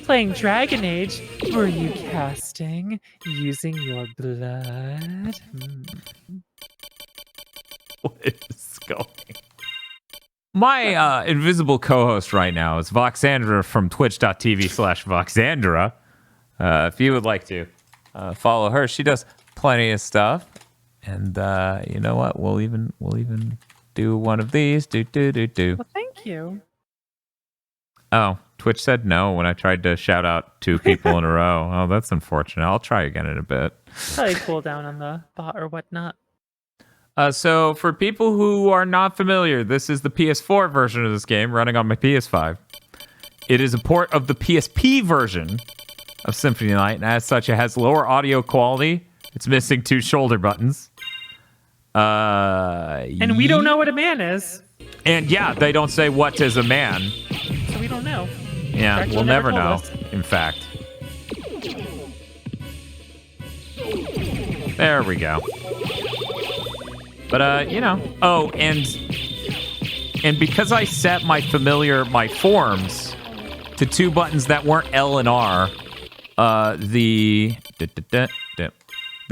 Playing Dragon Age, were you casting using your blood? What is going? My invisible co-host right now is Voxandra from twitch.tv/Voxandra. If you would like to follow her, she does plenty of stuff. And you know what? We'll even do one of these. Do. Well, thank you. Oh, Twitch said no when I tried to shout out 2 people in a row. Oh, that's unfortunate. I'll try again in a bit. Probably cool down on the bot or whatnot. So for people who are not familiar, this is the PS4 version of this game running on my PS5. It is a port of the PSP version of Symphony of the Night, and as such, it has lower audio quality. It's missing 2 shoulder buttons. And we don't know what a man is. And yeah, they don't say what is a man. So we don't know. Yeah, Actually, we'll never know, us. in fact. There we go. But, you know. Oh, and because I set my forms to 2 buttons that weren't L and R, the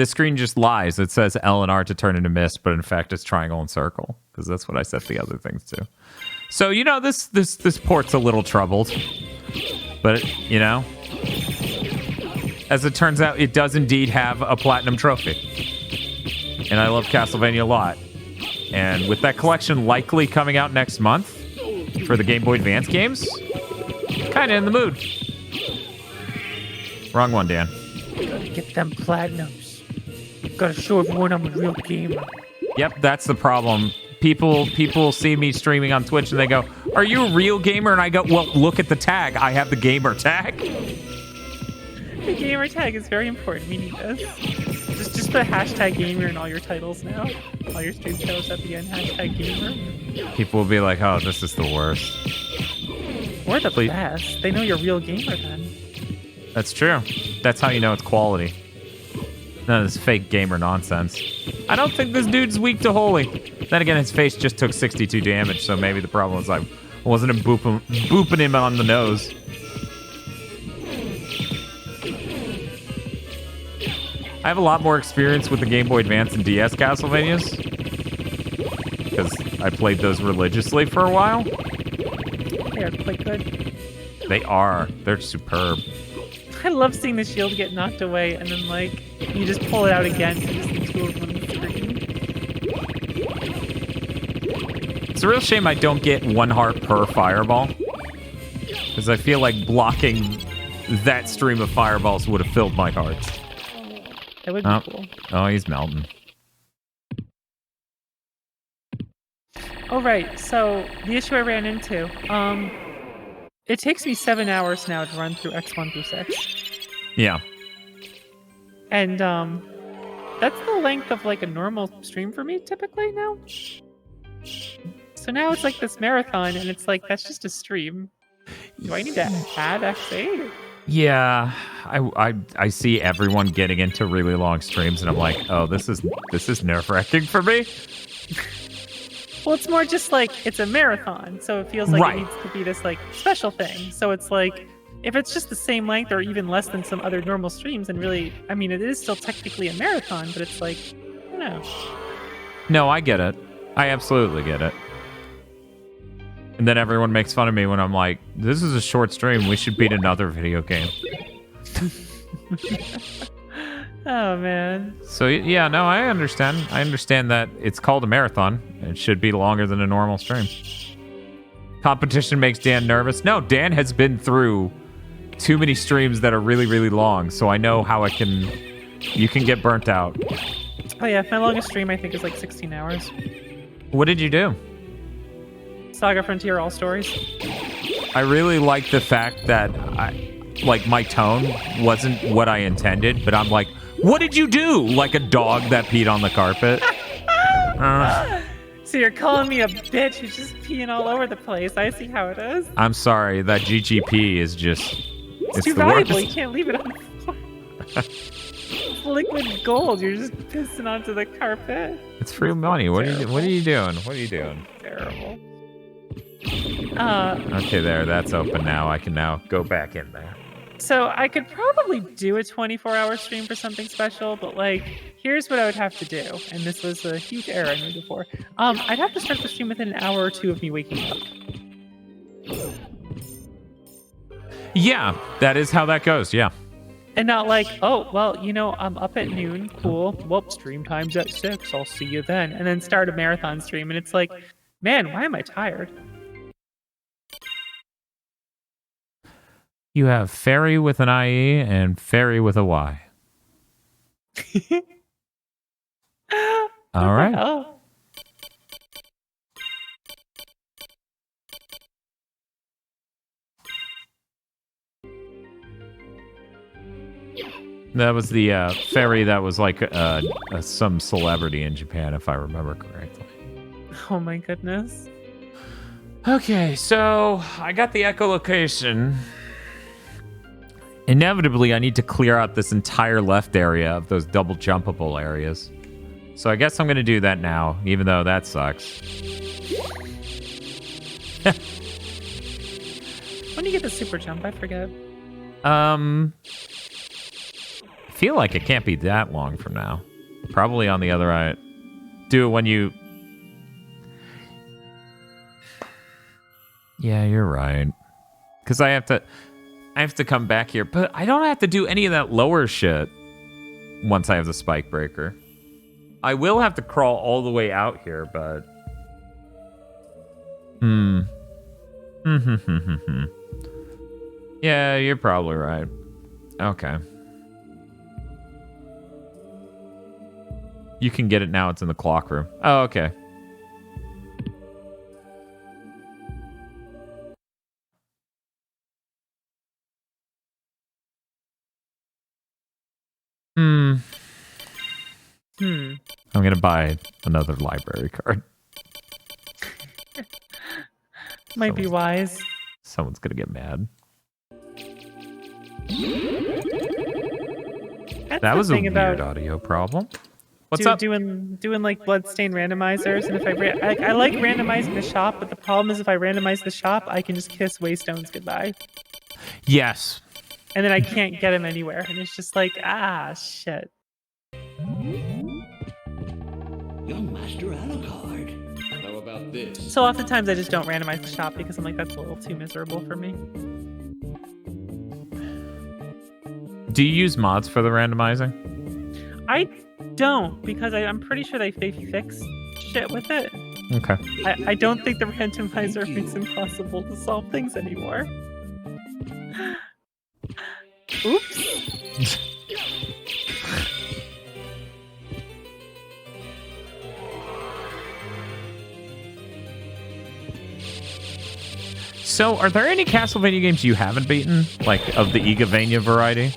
screen just lies. It says L and R to turn into mist, but in fact it's triangle and circle, because that's what I set the other things to. So, you know, this port's a little troubled. But, you know, as it turns out, it does indeed have a platinum trophy. And I love Castlevania a lot. And with that collection likely coming out next month for the Game Boy Advance games, kind of in the mood. Wrong one, Dan. Gotta get them platinums. Gotta show everyone I'm a real gamer. Yep, that's the problem. People see me streaming on Twitch and they go, "Are you a real gamer?" And I go, "Well, look at the tag. I have the gamer tag." The gamer tag is very important. We need this. Just put hashtag gamer in all your titles now. All your stream titles at the end, hashtag gamer. People will be like, "Oh, this is the worst." Or the best. They know you're a real gamer then. That's true. That's how you know it's quality. None of this fake gamer nonsense. I don't think this dude's weak to holy. Then again, his face just took 62 damage, so maybe the problem was I wasn't booping him on the nose. I have a lot more experience with the Game Boy Advance and DS Castlevanias, because I played those religiously for a while. They are quite good. They are. They're superb. I love seeing the shield get knocked away, and then, like, you just pull it out again, so you just see 2 of them on the screen. It's a real shame I don't get 1 heart per fireball, because I feel like blocking that stream of fireballs would have filled my hearts. That would be cool. Oh, he's melting. Oh, right. So, the issue I ran into, it takes me 7 hours now to run through X1 through 6. Yeah. And, that's the length of, like, a normal stream for me, typically, now. So now it's like this marathon, and it's like, that's just a stream. Do I need to add XA? Yeah, I see everyone getting into really long streams, and I'm like, oh, this is nerve-wracking for me. Well, it's more just like, it's a marathon, so it feels like it needs to be this, like, special thing. So it's like, if it's just the same length or even less than some other normal streams, and really, I mean, it is still technically a marathon, but it's like, I don't know. No, I get it. I absolutely get it. And then everyone makes fun of me when I'm like, this is a short stream. We should beat another video game. Oh, man. So, yeah, no, I understand. I understand that it's called a marathon. It should be longer than a normal stream. Competition makes Dan nervous. No, Dan has been through too many streams that are really, really long. So I know how you can get burnt out. Oh, yeah. My longest stream, I think, is like 16 hours. What did you do? Saga Frontier All Stories. I really like the fact that my tone wasn't what I intended, but I'm like, what did you do? Like a dog that peed on the carpet. So you're calling me a bitch who's just peeing all over the place. I see how it is. I'm sorry, that GGP is just... It's too valuable. You can't leave it on the floor. It's liquid gold. You're just pissing onto the carpet. It's free money. What are you doing? What are you doing? Terrible. Okay, there. That's open now. I can now go back in there. So I could probably do a 24-hour stream for something special, but like, here's what I would have to do. And this was a huge error I made before. I'd have to start the stream within an hour or 2 of me waking up. Yeah, that is how that goes. Yeah. And not like, oh, well, you know, I'm up at noon. Cool. Well, stream time's at 6. I'll see you then. And then start a marathon stream. And it's like, man, why am I tired? You have fairy with an IE and fairy with a Y. All right. Oh. That was the fairy that was like some celebrity in Japan, if I remember correctly. Oh my goodness. Okay, so I got the echolocation. inevitably I need to clear out this entire left area of those double jumpable areas. So I guess I'm going to do that now, even though that sucks. When do you get the super jump? I forget. I feel like it can't be that long from now. Probably on the other right. Do it when you... Yeah, you're right. Because I have to come back here, but I don't have to do any of that lower shit once I have the spike breaker. I will have to crawl all the way out here, but... Yeah, you're probably right. Okay. You can get it now. It's in the clock room. Oh, okay. I'm going to buy another library card. Might be wise. Someone's going to get mad. That was a weird audio problem. What's up? Doing like bloodstain randomizers, and if I like randomizing the shop, but the problem is if I randomize the shop, I can just kiss Waystones goodbye. Yes. And then I can't get him anywhere, and it's just like, shit. Young Master Alucard. How about this? So oftentimes I just don't randomize the shop because I'm like, that's a little too miserable for me. Do you use mods for the randomizing? I don't, because I'm pretty sure they fix shit with it. Okay. I don't think the randomizer makes it impossible to solve things anymore. Oops. So, are there any Castlevania games you haven't beaten? Like, of the Igavania variety?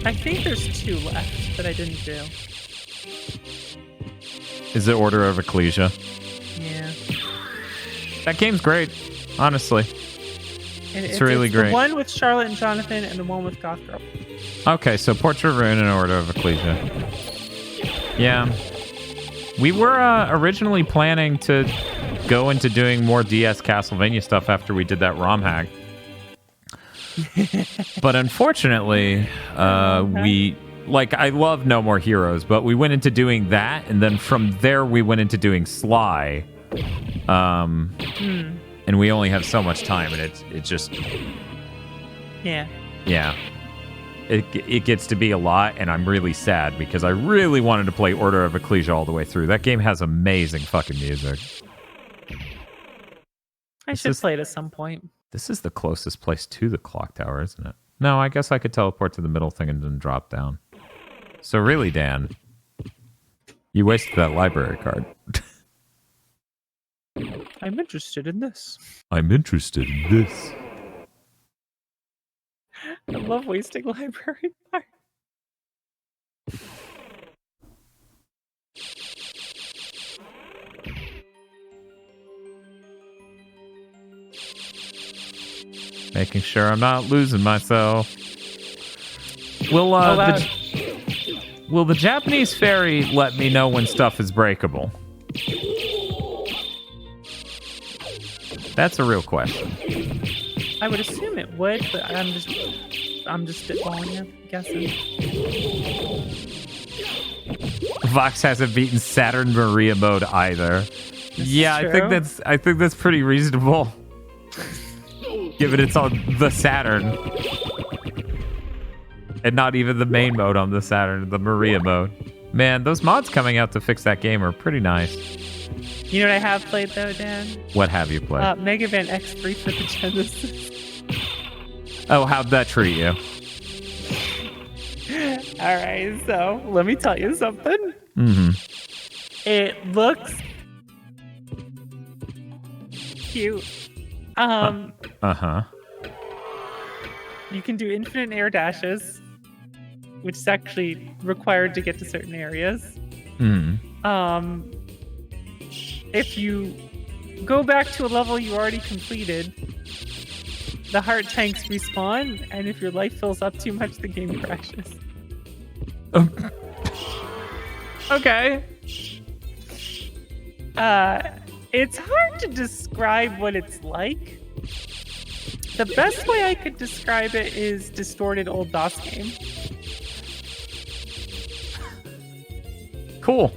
I think there's 2 left that I didn't do. Is it Order of Ecclesia? Yeah. That game's great, honestly. And it's really great. The one with Charlotte and Jonathan and the one with Goth Girl. Okay, so Portrait of Ruin and Order of Ecclesia. Yeah. We were originally planning to go into doing more DS Castlevania stuff after we did that ROM hack. But unfortunately, I love No More Heroes, but we went into doing that, and then from there we went into doing Sly. And we only have so much time, and it just... Yeah. Yeah. It gets to be a lot, and I'm really sad because I really wanted to play Order of Ecclesia all the way through. That game has amazing fucking music. I should play it at some point. This is the closest place to the clock tower, isn't it? No, I guess I could teleport to the middle thing and then drop down. So really, Dan, you wasted that library card. I'm interested in this. I'm interested in this. I love wasting library cards. Making sure I'm not losing myself. Will the Japanese fairy let me know when stuff is breakable? That's a real question. I would assume it would, but I'm just spitballing here, guessing. Vox hasn't beaten Saturn Maria mode either. Yeah, I think that's pretty reasonable. Given it's on the Saturn. And not even the main mode on the Saturn, the Maria mode. Man, those mods coming out to fix that game are pretty nice. You know what I have played though, Dan? What have you played? Mega Man X3 for the Genesis. Oh, how'd that treat you? Alright, so let me tell you something. Mm-hmm. It looks cute. Uh-huh. You can do infinite air dashes, which is actually required to get to certain areas. Mm. If you go back to a level you already completed. The heart tanks respawn, and if your life fills up too much, the game crashes. Okay. It's hard to describe what it's like. The best way I could describe it is distorted old DOS game. Cool.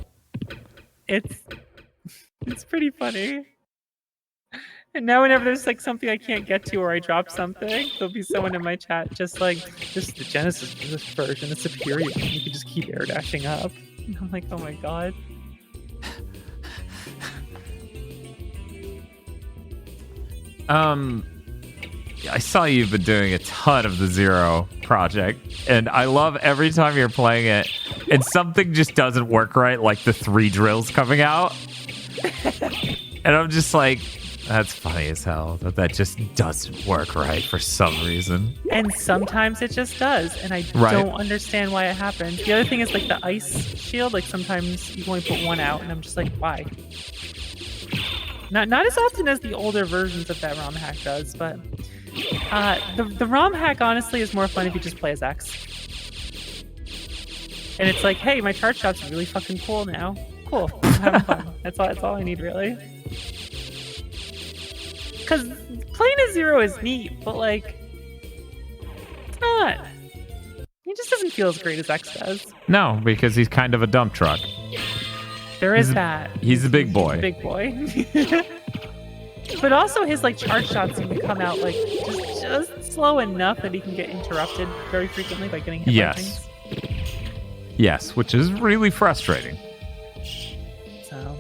It's pretty funny. And now whenever there's like something I can't get to or I drop something, there'll be someone in my chat just like, this is the Genesis version, it's superior. You can just keep air dashing up. And I'm like, oh my god. I saw you've been doing a ton of the Zero project, and I love every time you're playing it and something just doesn't work right, like the 3 drills coming out. And I'm just like, that's funny as hell that just doesn't work right for some reason. And sometimes it just does, and I don't understand why it happens. The other thing is like the ice shield, like sometimes you only put one out, and I'm just like, why? Not as often as the older versions of that ROM hack does, but the ROM hack honestly is more fun if you just play as X. And it's like, hey, my charge shot's really fucking cool now. Cool, I'm having fun. That's all I need, really. Because playing as Zero is neat, but like, it's not. He just doesn't feel as great as X does. No, because he's kind of a dump truck. There is that. He's a big boy. Big boy. But also his like charge shots seem to come out like just slow enough that he can get interrupted very frequently by getting hit by things. Yes, which is really frustrating. So.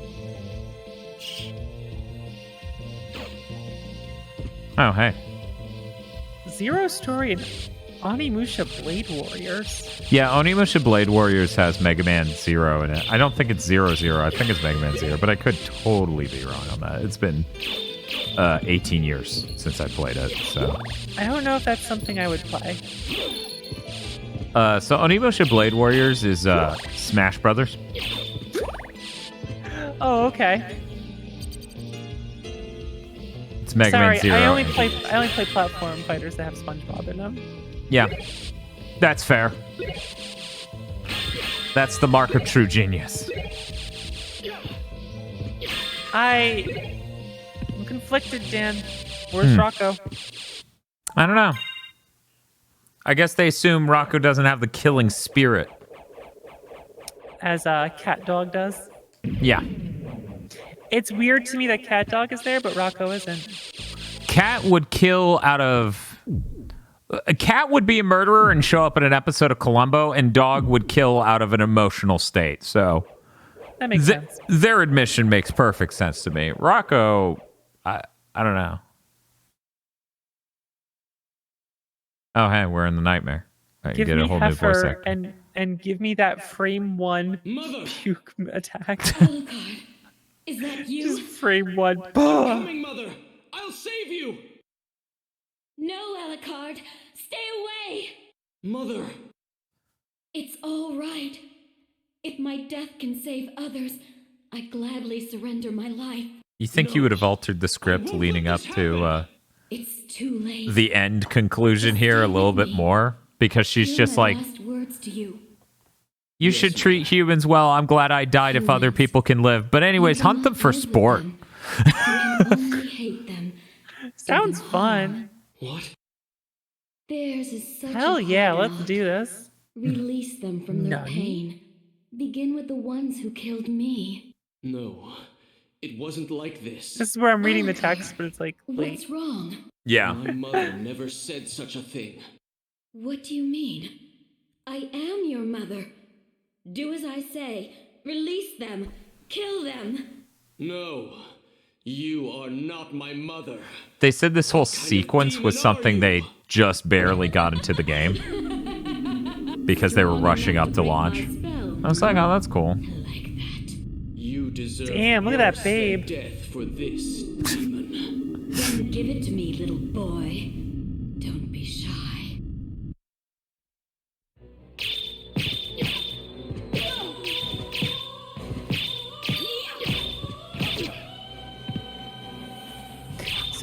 Oh, hey. Zero Story and Onimusha Blade Warriors. Yeah, Onimusha Blade Warriors has Mega Man Zero in it. I don't think it's 0-0. I think it's Mega Man Zero, but I could totally be wrong on that. It's been 18 years since I played it, so. I don't know if that's something I would play. So Onimusha Blade Warriors is Smash Brothers. Oh, okay. It's Mega Man Zero. I only play platform fighters that have SpongeBob in them. Yeah, that's fair. That's the mark of true genius. I'm conflicted, Dan. Where's Rocco? I don't know. I guess they assume Rocco doesn't have the killing spirit. As Cat Dog does? Yeah. It's weird to me that Cat Dog is there, but Rocco isn't. Cat would kill out of... A cat would be a murderer and show up in an episode of Columbo, and Dog would kill out of an emotional state. So that makes sense. Their admission makes perfect sense to me. Rocco, I don't know. Oh, hey, we're in the nightmare. I give get me a whole new voice Heifer actor. and give me that frame 1 Mother! puke attack. Alucard, is that you? Just frame 1. I'm coming, Mother! I'll save you! No, Alucard! Stay away! Mother! It's all right. If my death can save others, I gladly surrender my life. You think you would have altered the script leading up to It's too late. the end conclusion here a little bit more? Because she's just like, last words to you. you should treat humans well. I'm glad I died if other people can live. But anyways, hunt them for sport. You can only hate them. Sounds fun. What? Theirs is such Hell a yeah, hard let's lot. do this. Release them from their Nani? pain. Begin with the ones who killed me. No, it wasn't like this. This is where I'm reading the text, but it's like late. What's wrong? Yeah. My mother never said such a thing. What do you mean? I am your mother. Do as I say. Release them. Kill them. No, you are not my mother. They said this whole sequence was something they just barely got into the game because they were rushing up to launch. I was like, oh, that's cool. Like that. You deserve Damn, look at that worse babe. than death for this demon. Then give it to me, little boy. Don't be shy.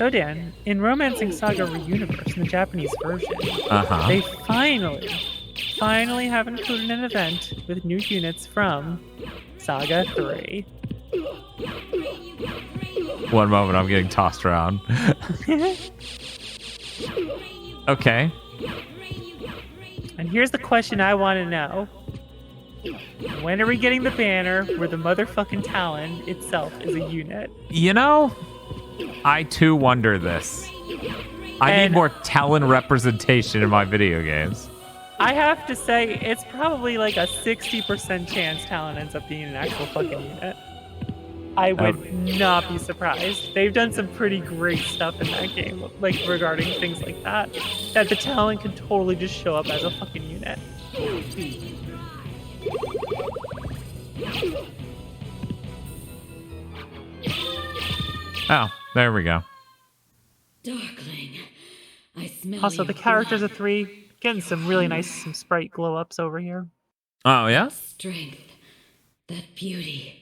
So Dan, in Romancing Saga Reuniverse, in the Japanese version, they finally have included an event with new units from Saga 3. One moment, I'm getting tossed around. Okay. And here's the question I want to know. When are we getting the banner where the motherfucking Talon itself is a unit? You know, I too wonder this. I need more Talon representation in my video games. I have to say, it's probably like a 60% chance Talon ends up being an actual fucking unit. I would not be surprised. They've done some pretty great stuff in that game, like regarding things like that. That the Talon can totally just show up as a fucking unit. Oh, there we go. Darkling, I smell Also, your the characters blood. of 3 getting some really nice sprite glow ups over here. Oh yeah. Strength, that beauty.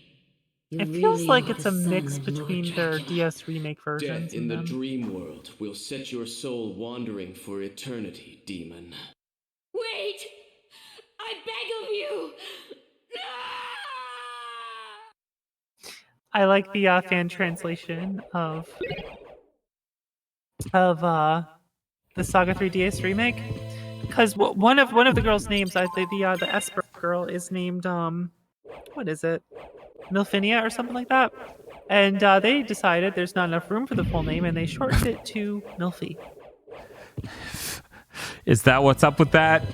You It feels really like are it's the a son mix of Lord between their Dracula. DS remake versions. Death in the and them. dream world will set your soul wandering for eternity, demon. Wait! I beg of you! I like the fan translation of the Saga 3 DS remake, because one of the girls' names, I think the Esper girl is named what is it, Milfinia or something like that, and they decided there's not enough room for the full name and they shortened it to Milfy. Is that what's up with that?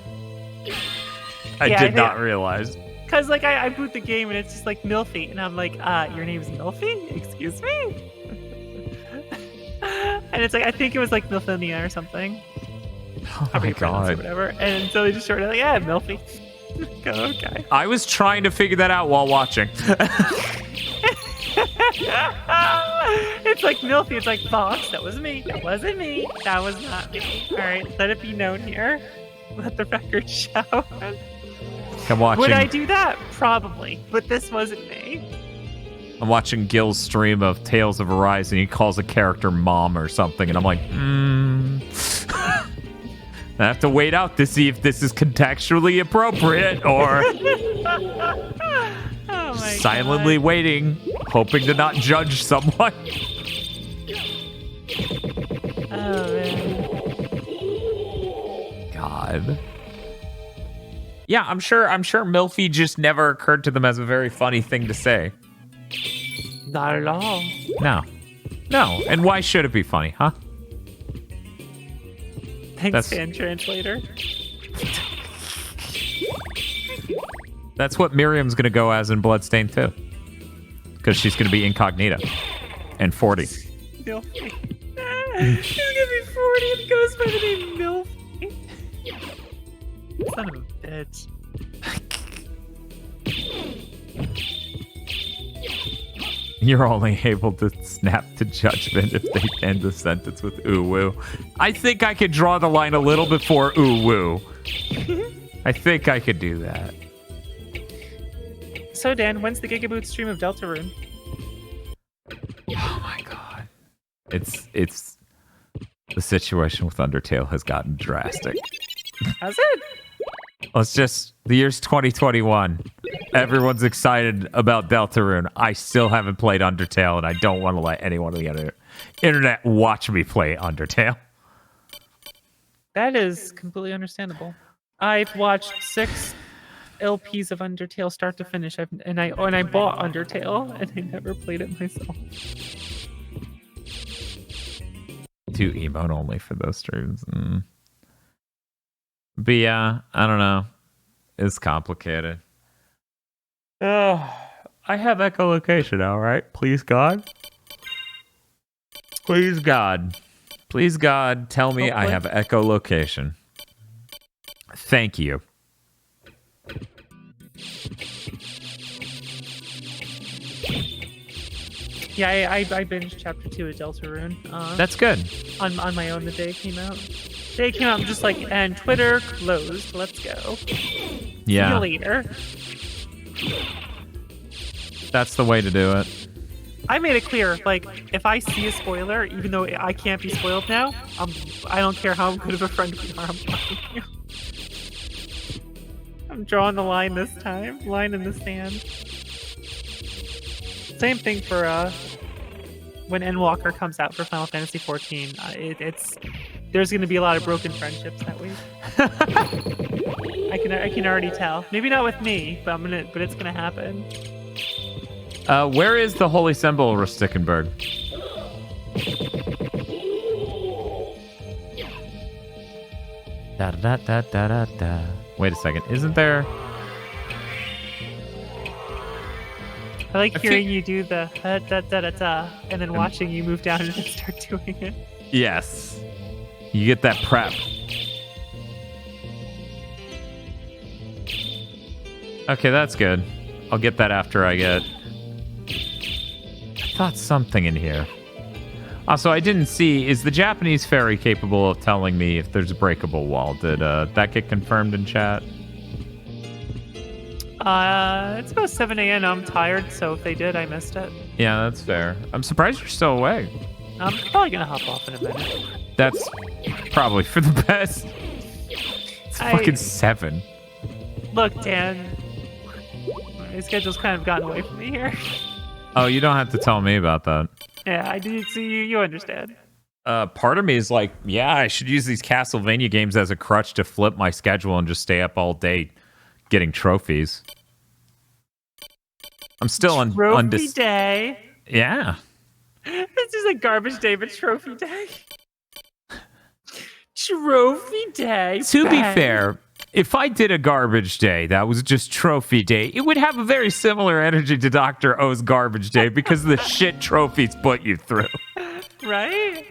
I Yeah, did not realize. Because like I boot the game and it's just like Milfy, and I'm like, your name's Milfy? Excuse me? And it's like, I think it was like Milfinia or something. Oh my Or god. whatever. And so they just shortened it like, yeah, Milfy. Go, okay. I was trying to figure that out while watching. It's like Milfy. It's like, Fox, that was me. That wasn't me. That was not me. All right, let it be known here. Let the record show. I'm watching. Would I do that? Probably. But this wasn't me. I'm watching Gil's stream of Tales of Arise, and he calls a character Mom or something, and I'm like, I have to wait out to see if this is contextually appropriate, or Oh my silently waiting, hoping to not judge someone. Oh man. God. Yeah, I'm sure Milfy just never occurred to them as a very funny thing to say. Not at all. No. And why should it be funny, huh? Thanks, fan translator. That's what Miriam's gonna go as in Bloodstained too. Because she's gonna be incognito. And 40. Milfy. She's gonna be 40 and goes by the name Milfy. Son of a bitch. You're only able to snap to judgment if they end the sentence with ooh woo. I think I could draw the line a little before ooh woo. I think I could do that. So Dan, when's the GigaBoots stream of Deltarune? Oh my god. It's the situation with Undertale has gotten drastic. Has it? The year's 2021. Everyone's excited about Deltarune. I still haven't played Undertale, and I don't want to let anyone on the internet watch me play Undertale. That is completely understandable. I've watched 6 LPs of Undertale start to finish, and I bought Undertale, and I never played it myself. Too emote only for those streams. But yeah, I don't know. It's complicated. I have echolocation, all right? Please, God. Please, God. Please, God, tell me I have echolocation. Thank you. Yeah, I binged Chapter 2 of Deltarune. That's good. On my own the day it came out. Day it came out, I'm just like, and Twitter closed. Let's go. Yeah. See you later. That's the way to do it. I made it clear, like, if I see a spoiler, even though I can't be spoiled now, I don't care how good of a friend we are, I'm telling you. I'm drawing the line this time. Line in the sand. Same thing for when Endwalker comes out for Final Fantasy XIV. There's going to be a lot of broken friendships that week. I can already tell. Maybe not with me, but it's gonna happen. Where is the holy symbol, Rustickenberg? Da da da da da da. Wait a second. Isn't there? I like hearing you do the da da da da da, and then watching you move down and then start doing it. Yes. You get that prep. Okay, that's good. I'll get that after I get... I thought something in here. Also, I didn't see... Is the Japanese fairy capable of telling me if there's a breakable wall? Did that get confirmed in chat? It's about 7 a.m. I'm tired, so if they did, I missed it. Yeah, that's fair. I'm surprised you're still awake. I'm probably gonna hop off in a minute. That's probably for the best. It's fucking 7. Look, Dan. My schedule's kind of gotten away from me here. Oh, you don't have to tell me about that. Yeah, I did see you understand. Part of me is like, yeah, I should use these Castlevania games as a crutch to flip my schedule and just stay up all day getting trophies. I'm still on Trophy day. Yeah. This is a garbage day, but trophy day. Trophy day. To be fair, if I did a garbage day that was just trophy day, it would have a very similar energy to Dr. O's garbage day because of the shit trophies put you through. Right?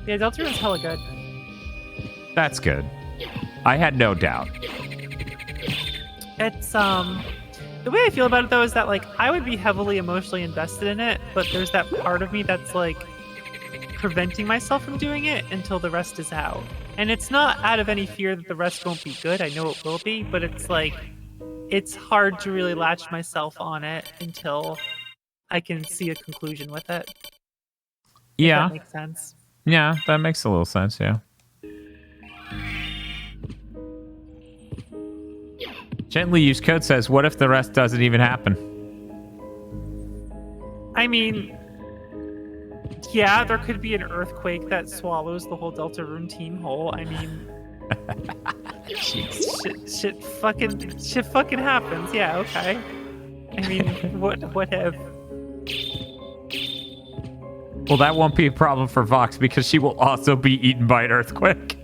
Yeah, Deltarune's hella good. That's good. I had no doubt. It's the way I feel about it though is that like I would be heavily emotionally invested in it, but there's that part of me that's like preventing myself from doing it until the rest is out. And it's not out of any fear that the rest won't be good. I know it will be, but it's like it's hard to really latch myself on it until I can see a conclusion with it. Yeah. If that makes sense. Yeah, that makes a little sense, yeah. Gently Used Code says, what if the rest doesn't even happen? I mean, yeah, there could be an earthquake that swallows the whole Deltarune team whole. I mean, shit fucking happens. Yeah, okay. I mean, what if? Well, that won't be a problem for Vox because she will also be eaten by an earthquake.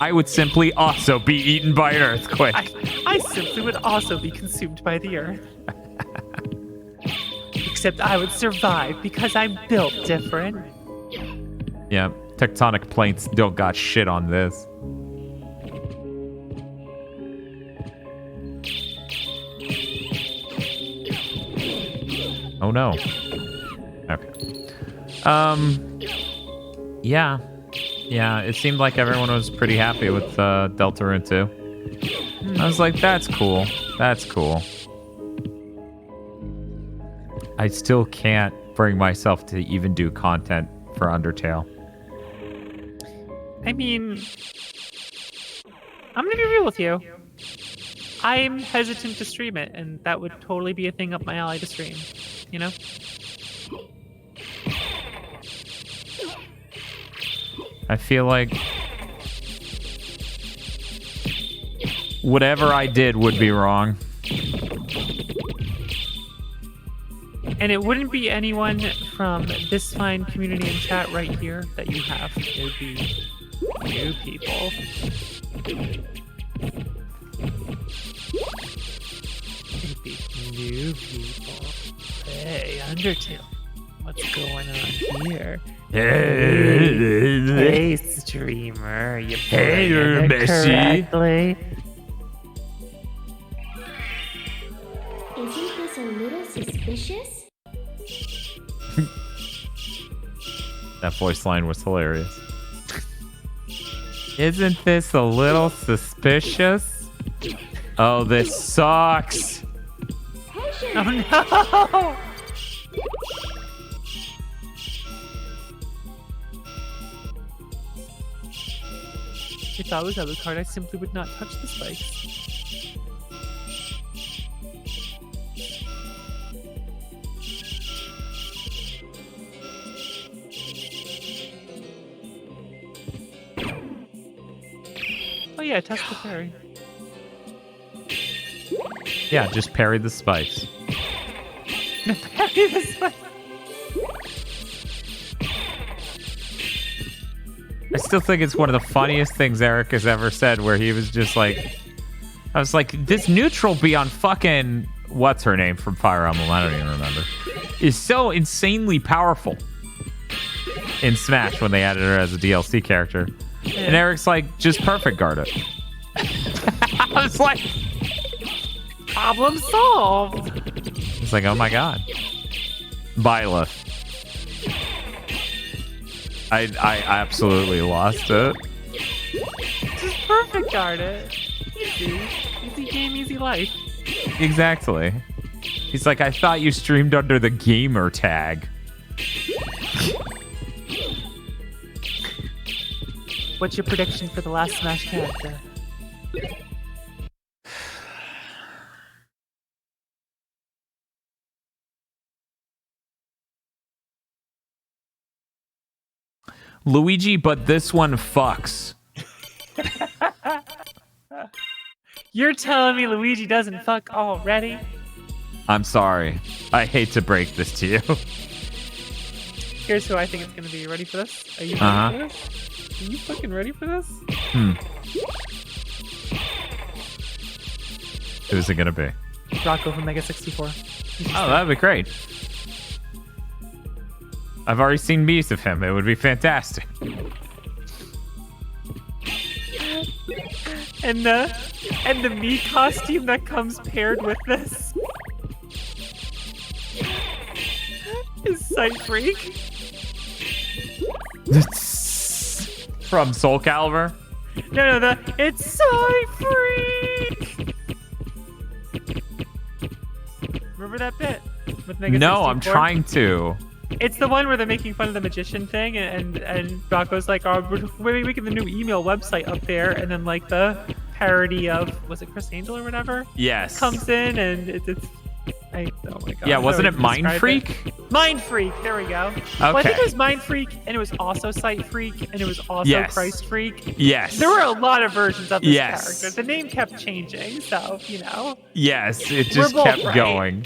I would simply also be eaten by an earthquake. I simply would also be consumed by the earth. Except I would survive because I'm built different. Yeah, tectonic plates don't got shit on this. Oh no. Okay. Yeah, it seemed like everyone was pretty happy with Deltarune 2. I was like, that's cool. That's cool. I still can't bring myself to even do content for Undertale. I mean, I'm gonna be real with you. I'm hesitant to stream it, and that would totally be a thing up my alley to stream, you know? I feel like whatever I did would be wrong. And it wouldn't be anyone from this fine community and chat right here that you have. It would be new people. It'd be new people. Hey, Undertale. What's going on here? Hey, streamer. You playing it correctly? Isn't this a little suspicious? That voice line was hilarious. Isn't this a little suspicious? Oh, this sucks. Oh no! If I was Alucard, I simply would not touch the spikes. Oh yeah, test the parry. Yeah, just parry the spikes. Parry the spikes. I still think it's one of the funniest things Eric has ever said, where he was just like, I was like, this neutral be on fucking, what's her name from Fire Emblem, I don't even remember, is so insanely powerful in Smash when they added her as a DLC character. Yeah. And Eric's like, just perfect guard it. I was like, problem solved. It's like, oh my god. Byleth. I absolutely lost it. Just perfect guard it. Easy. Easy game, easy life. Exactly. He's like, I thought you streamed under the gamer tag. What's your prediction for the last Smash character? Luigi, but this one fucks. You're telling me Luigi doesn't fuck already? I'm sorry. I hate to break this to you. Here's who I think it's gonna be. You ready for this? Are you ready for this? Are you fucking ready for this? Who's it gonna be? Rocco from Mega 64. Oh, that'd be great. I've already seen memes of him. It would be fantastic. And the Mii costume that comes paired with this is Sight Freak. From Soul Calibur? No, it's Sight Freak! Remember that bit? With Mega 64? No, I'm trying to. It's the one where they're making fun of the magician thing, and Rocco's like, "Oh, we're making the new email website up there," and then like the parody of, was it Chris Angel or whatever? Yes. Comes in and it's oh my god. Yeah, wasn't it Mind Freak? Mind Freak. There we go. Okay. Well, I think it was Mind Freak, and it was also Sight Freak, and it was also Christ Freak. Yes. There were a lot of versions of this character. The name kept changing, so you know. Yes, it just kept going.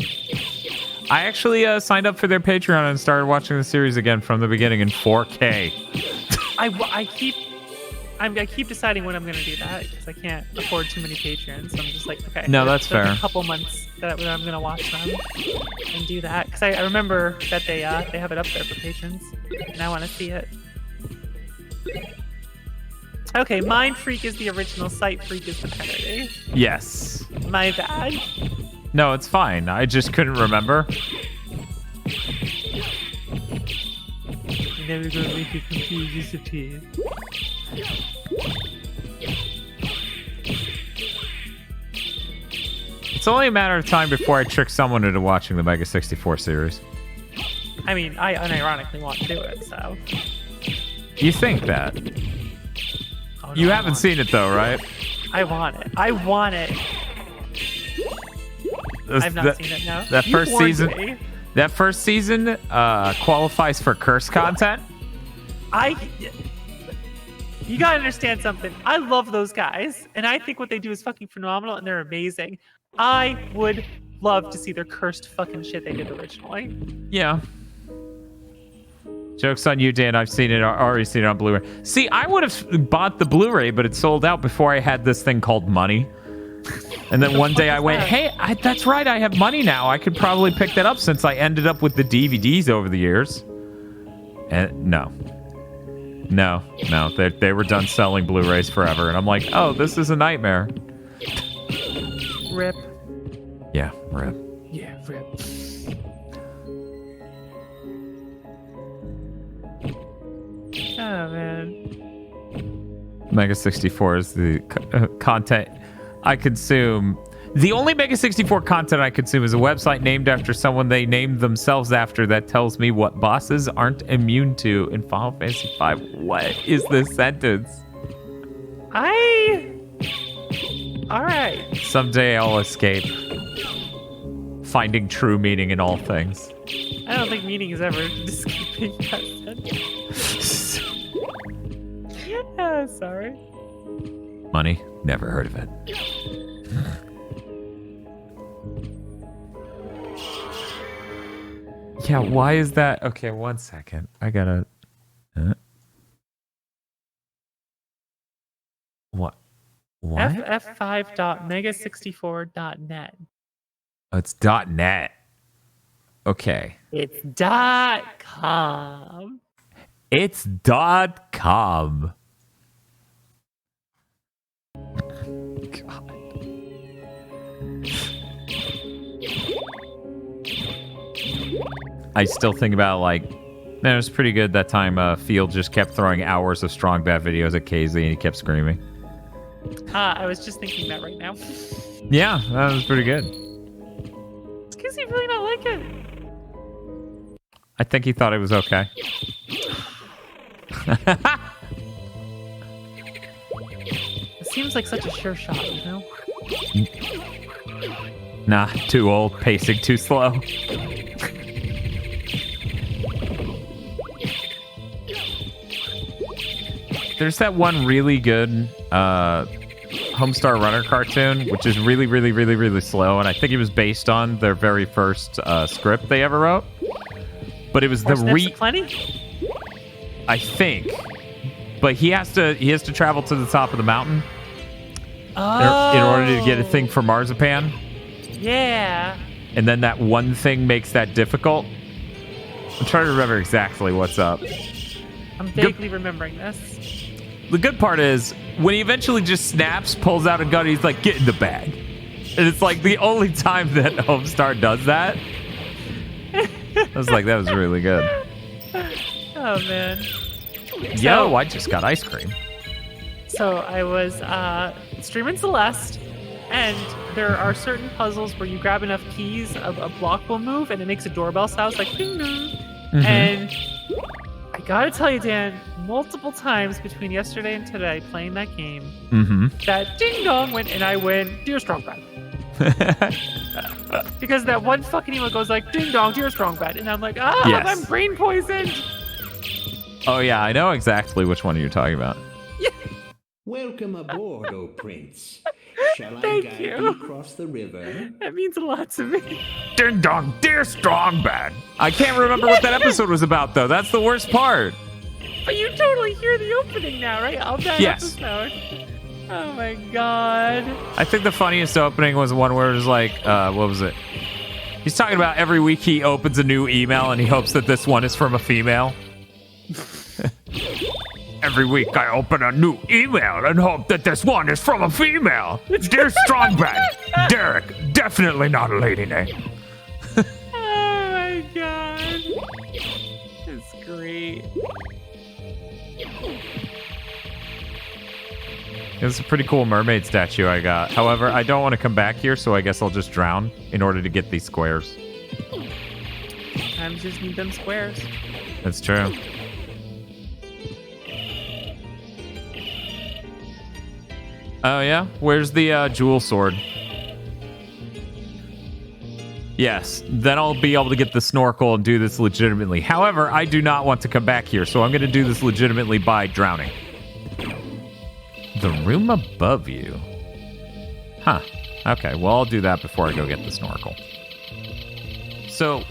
I actually signed up for their Patreon and started watching the series again from the beginning in 4K. I keep deciding when I'm going to do that because I can't afford too many Patreons. So I'm just like, okay. No, that's fair. A couple months that I'm going to watch them and do that because I remember that they have it up there for patrons and I want to see it. Okay, Mind Freak is the original, Sight Freak is the parody. Yes. My bad. No, it's fine. I just couldn't remember. You're never going to make it confused, disappear. It's only a matter of time before I trick someone into watching the Mega 64 series. I mean, I unironically want to do it, so... You think that? Oh, no, you haven't seen it, though, right? I want it. I want it. I've not seen it, no. That first season qualifies for curse content. You gotta understand something. I love those guys, and I think what they do is fucking phenomenal, and they're amazing. I would love to see their cursed fucking shit they did originally. Yeah. Joke's on you, Dan. I've seen it. Already seen it on Blu-ray. See, I would have bought the Blu-ray, but it sold out before I had this thing called money. And then one day I went, hey, that's right, I have money now. I could probably pick that up since I ended up with the DVDs over the years. And no, they were done selling Blu-rays forever. And I'm like, oh, this is a nightmare. Rip. Yeah, rip. Yeah, rip. Oh man. Mega 64 is the content I consume. The only Mega 64 content I consume is a website named after someone they named themselves after that tells me what bosses aren't immune to in Final Fantasy V. What is this sentence? Alright. Someday I'll escape. Finding true meaning in all things. I don't think meaning is ever escaping that sentence. Sorry. Money? Never heard of it. Yeah, why is that? Okay, 1 second. I gotta... What? What? ff5.mega64.net. Oh, it's .net. Okay. It's .com. It's .com. God. I still think about, like, man, it was pretty good that time. Field just kept throwing hours of strong bad videos at KZ and he kept screaming. I was just thinking that right now. Yeah, that was pretty good. Does KZ really not like it? I think he thought it was okay. It seems like such a sure shot, you know? Nah, too old, pacing too slow. There's that one really good Homestar Runner cartoon, which is really, really, really, really slow, and I think it was based on their very first script they ever wrote. But it was plenty? I think. But he has to travel to the top of the mountain in order to get a thing for marzipan. Yeah. And then that one thing makes that difficult. I'm trying to remember exactly what's up. I'm vaguely remembering this. The good part is when he eventually just snaps, pulls out a gun, he's like, "Get in the bag." And it's like the only time that Homestar does that. I was like, that was really good. Oh man. Yo, I just got ice cream. So I was streaming Celeste, and there are certain puzzles where you grab enough keys, a block will move, and it makes a doorbell sound like ding dong. Mm-hmm. And I gotta tell you, Dan, multiple times between yesterday and today playing that game, that ding dong went, and I went, "Dear Strong Bad." Because that one fucking email goes like, "Ding dong, dear Strong Bad," and I'm like, yes. I'm brain poisoned. Oh yeah, I know exactly which one you're talking about. Welcome aboard, O Prince. Shall I Thank guide you. you across the river? That means a lot to me. Ding dong, dear Strong Bad. I can't remember what that episode was about though. That's the worst part. But you totally hear the opening now, right? Of that episode. Oh my god. I think the funniest opening was one where it was like, what was it? He's talking about every week he opens a new email and he hopes that this one is from a female. Every week I open a new email and hope that this one is from a female. Dear Strongbad, Derek, definitely not a lady name. Oh my god. It's great. It's a pretty cool mermaid statue I got. However, I don't want to come back here, so I guess I'll just drown in order to get these squares. I just need them squares. That's true. Oh yeah? Where's the jewel sword? Yes, then I'll be able to get the snorkel and do this legitimately. However, I do not want to come back here, so I'm going to do this legitimately by drowning. The room above you. Huh. Okay, well, I'll do that before I go get the snorkel. So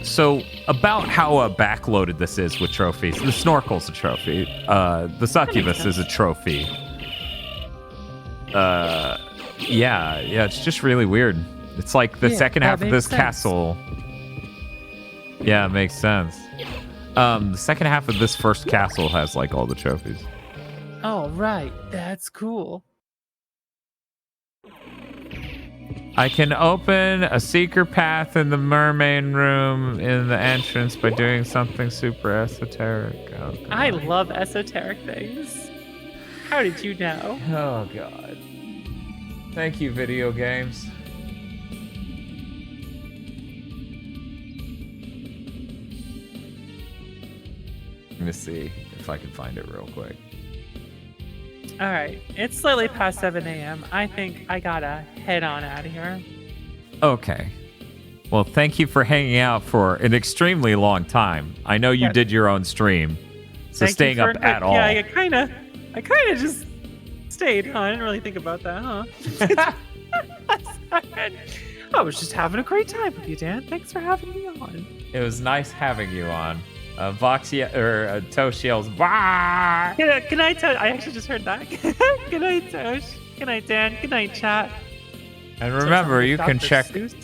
about how backloaded this is with trophies. The snorkel's a trophy. The succubus is a trophy. Yeah, it's just really weird. It's like the second half of this castle. Yeah, it makes sense. The second half of this first castle has like all the trophies. Oh, right. That's cool. I can open a secret path in the mermaid room in the entrance by doing something super esoteric. Oh, God. I love esoteric things. How did you know? Oh, God. Thank you, video games. Let me see if I can find it real quick. All right, it's slightly past 7 a.m. I think I gotta head on out of here. Okay. Well, thank you for hanging out for an extremely long time. I know you did your own stream, so Thank staying you up at all. Yeah, I kind of just stayed. Huh? I didn't really think about that, huh? I was just having a great time with you, Dan. Thanks for having me on. It was nice having you on. Tosh yells, bye! Good night, Tosh. I actually just heard that. Good night, Tosh. Good night, Dan. Good night, chat. And remember, you can check out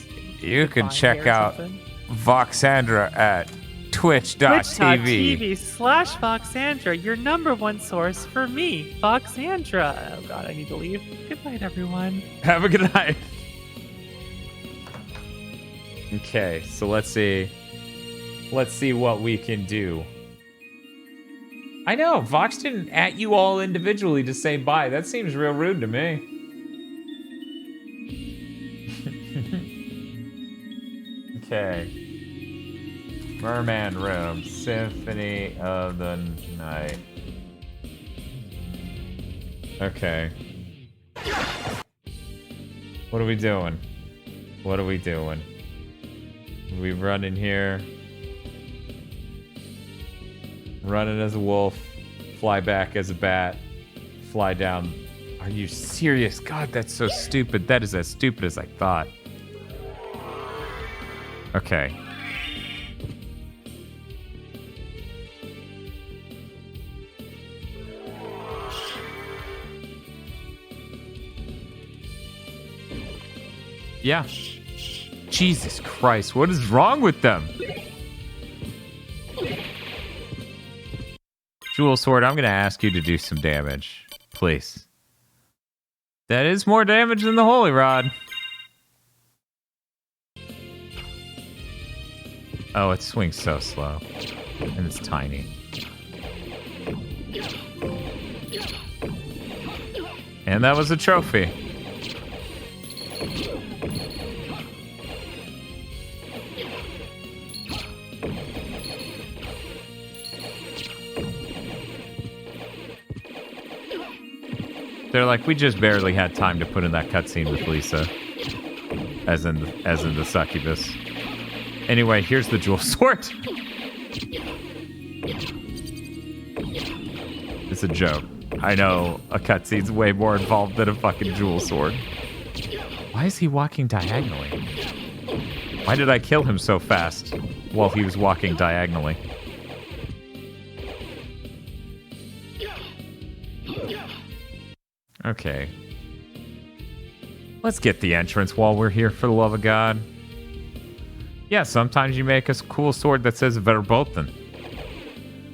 Voxandra at twitch.tv/Voxandra, your #1 source for me, Voxandra. Oh God, I need to leave. Good night, everyone. Have a good night. Okay, so let's see. Let's see what we can do. I know, Vox didn't at you all individually to say bye. That seems real rude to me. Okay. Merman Room, Symphony of the Night. Okay. What are we doing? What are we doing? We run in here. Running as a wolf, fly back as a bat, fly down. Are you serious? God, that's so stupid. That is as stupid as I thought. Okay. Yeah. Jesus Christ, what is wrong with them? Jewel Sword, I'm going to ask you to do some damage. Please. That is more damage than the Holy Rod. Oh, it swings so slow. And it's tiny. And that was a trophy. They're like, we just barely had time to put in that cutscene with Lisa. As in the succubus. Anyway, here's the Jewel Sword. It's a joke. I know a cutscene's way more involved than a fucking Jewel Sword. Why is he walking diagonally? Why did I kill him so fast while he was walking diagonally? Okay. Let's get the entrance while we're here, for the love of God. Yeah, sometimes you make a cool sword that says verboten.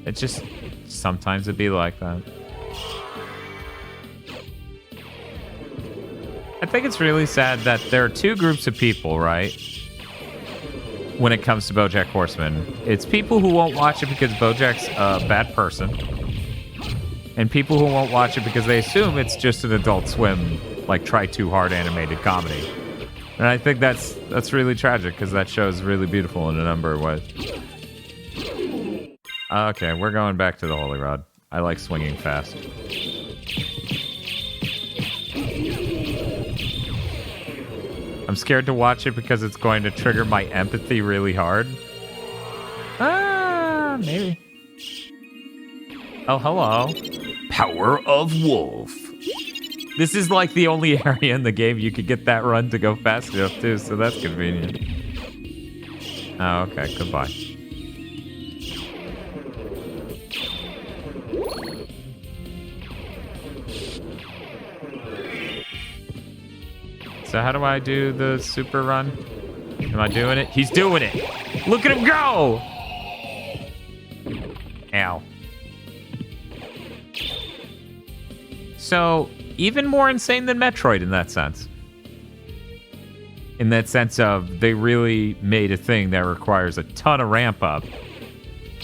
It just... sometimes it'd be like that. I think it's really sad that there are two groups of people, right? When it comes to BoJack Horseman. It's people who won't watch it because BoJack's a bad person. And people who won't watch it because they assume it's just an Adult Swim, like, try-too-hard animated comedy. And I think that's really tragic, because that show is really beautiful in a number of ways. Okay, we're going back to the Holy Rod. I like swinging fast. I'm scared to watch it because it's going to trigger my empathy really hard. Maybe. Oh, hello. Power of Wolf. This is like the only area in the game you could get that run to go fast enough too, so that's convenient. Oh, okay, goodbye. So how do I do the super run? Am I doing it? He's doing it! Look at him go! Ow. So, even more insane than Metroid in that sense. in that sense of they really made a thing that requires a ton of ramp up,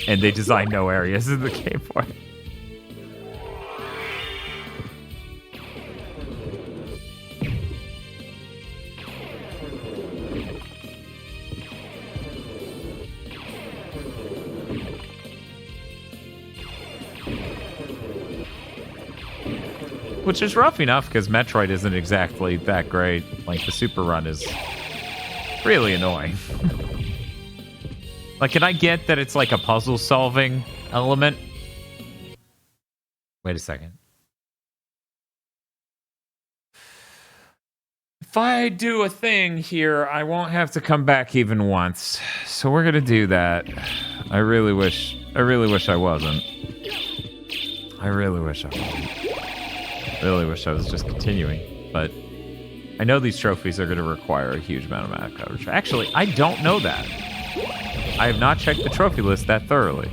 and they designed no areas in the game for it. Which is rough enough because Metroid isn't exactly that great. Like, the Super Run is really annoying. Like, can I get that it's like a puzzle solving element? Wait a second. If I do a thing here, I won't have to come back even once. So we're gonna do that. I really wish I wasn't. I really wish I wasn't. Really wish I was just continuing, but I know these trophies are going to require a huge amount of map coverage. Actually, I don't know that. I have not checked the trophy list that thoroughly.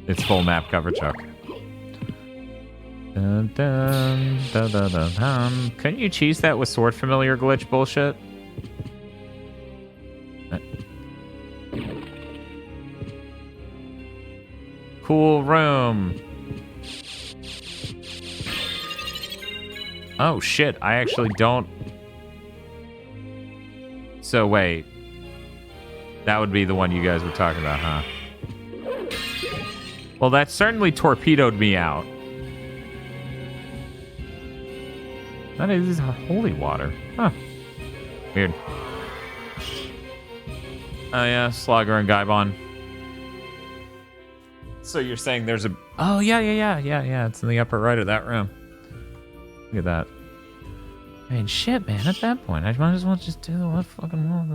It's full map coverage, okay. Dun, dun, dun, dun, dun, dun. Couldn't you cheese that with sword familiar glitch bullshit? Cool room. Oh shit, I actually don't. So wait. That would be the one you guys were talking about, huh? Well, that certainly torpedoed me out. That is holy water. Huh. Weird. Oh yeah, Slugger and Gaibon. So you're saying there's a... Oh, yeah. It's in the upper right of that room. Look at that. I mean, shit, man. At that point, I might as well just do the left fucking wall.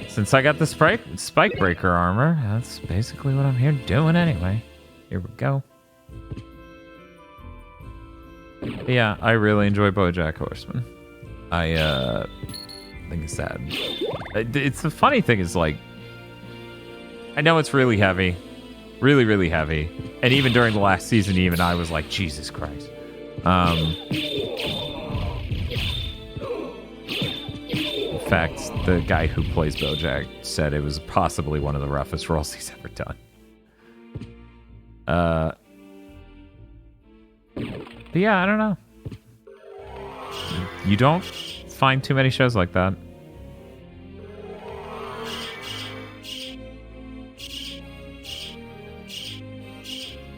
Since I got the spike breaker armor, that's basically what I'm here doing anyway. Here we go. Yeah, I really enjoy BoJack Horseman. I think it's sad. It's the funny thing is, like, I know it's really heavy. Really, really heavy. And even during the last season, even I was like, Jesus Christ. In fact, the guy who plays BoJack said it was possibly one of the roughest roles he's ever done. But yeah, I don't know. You don't find too many shows like that.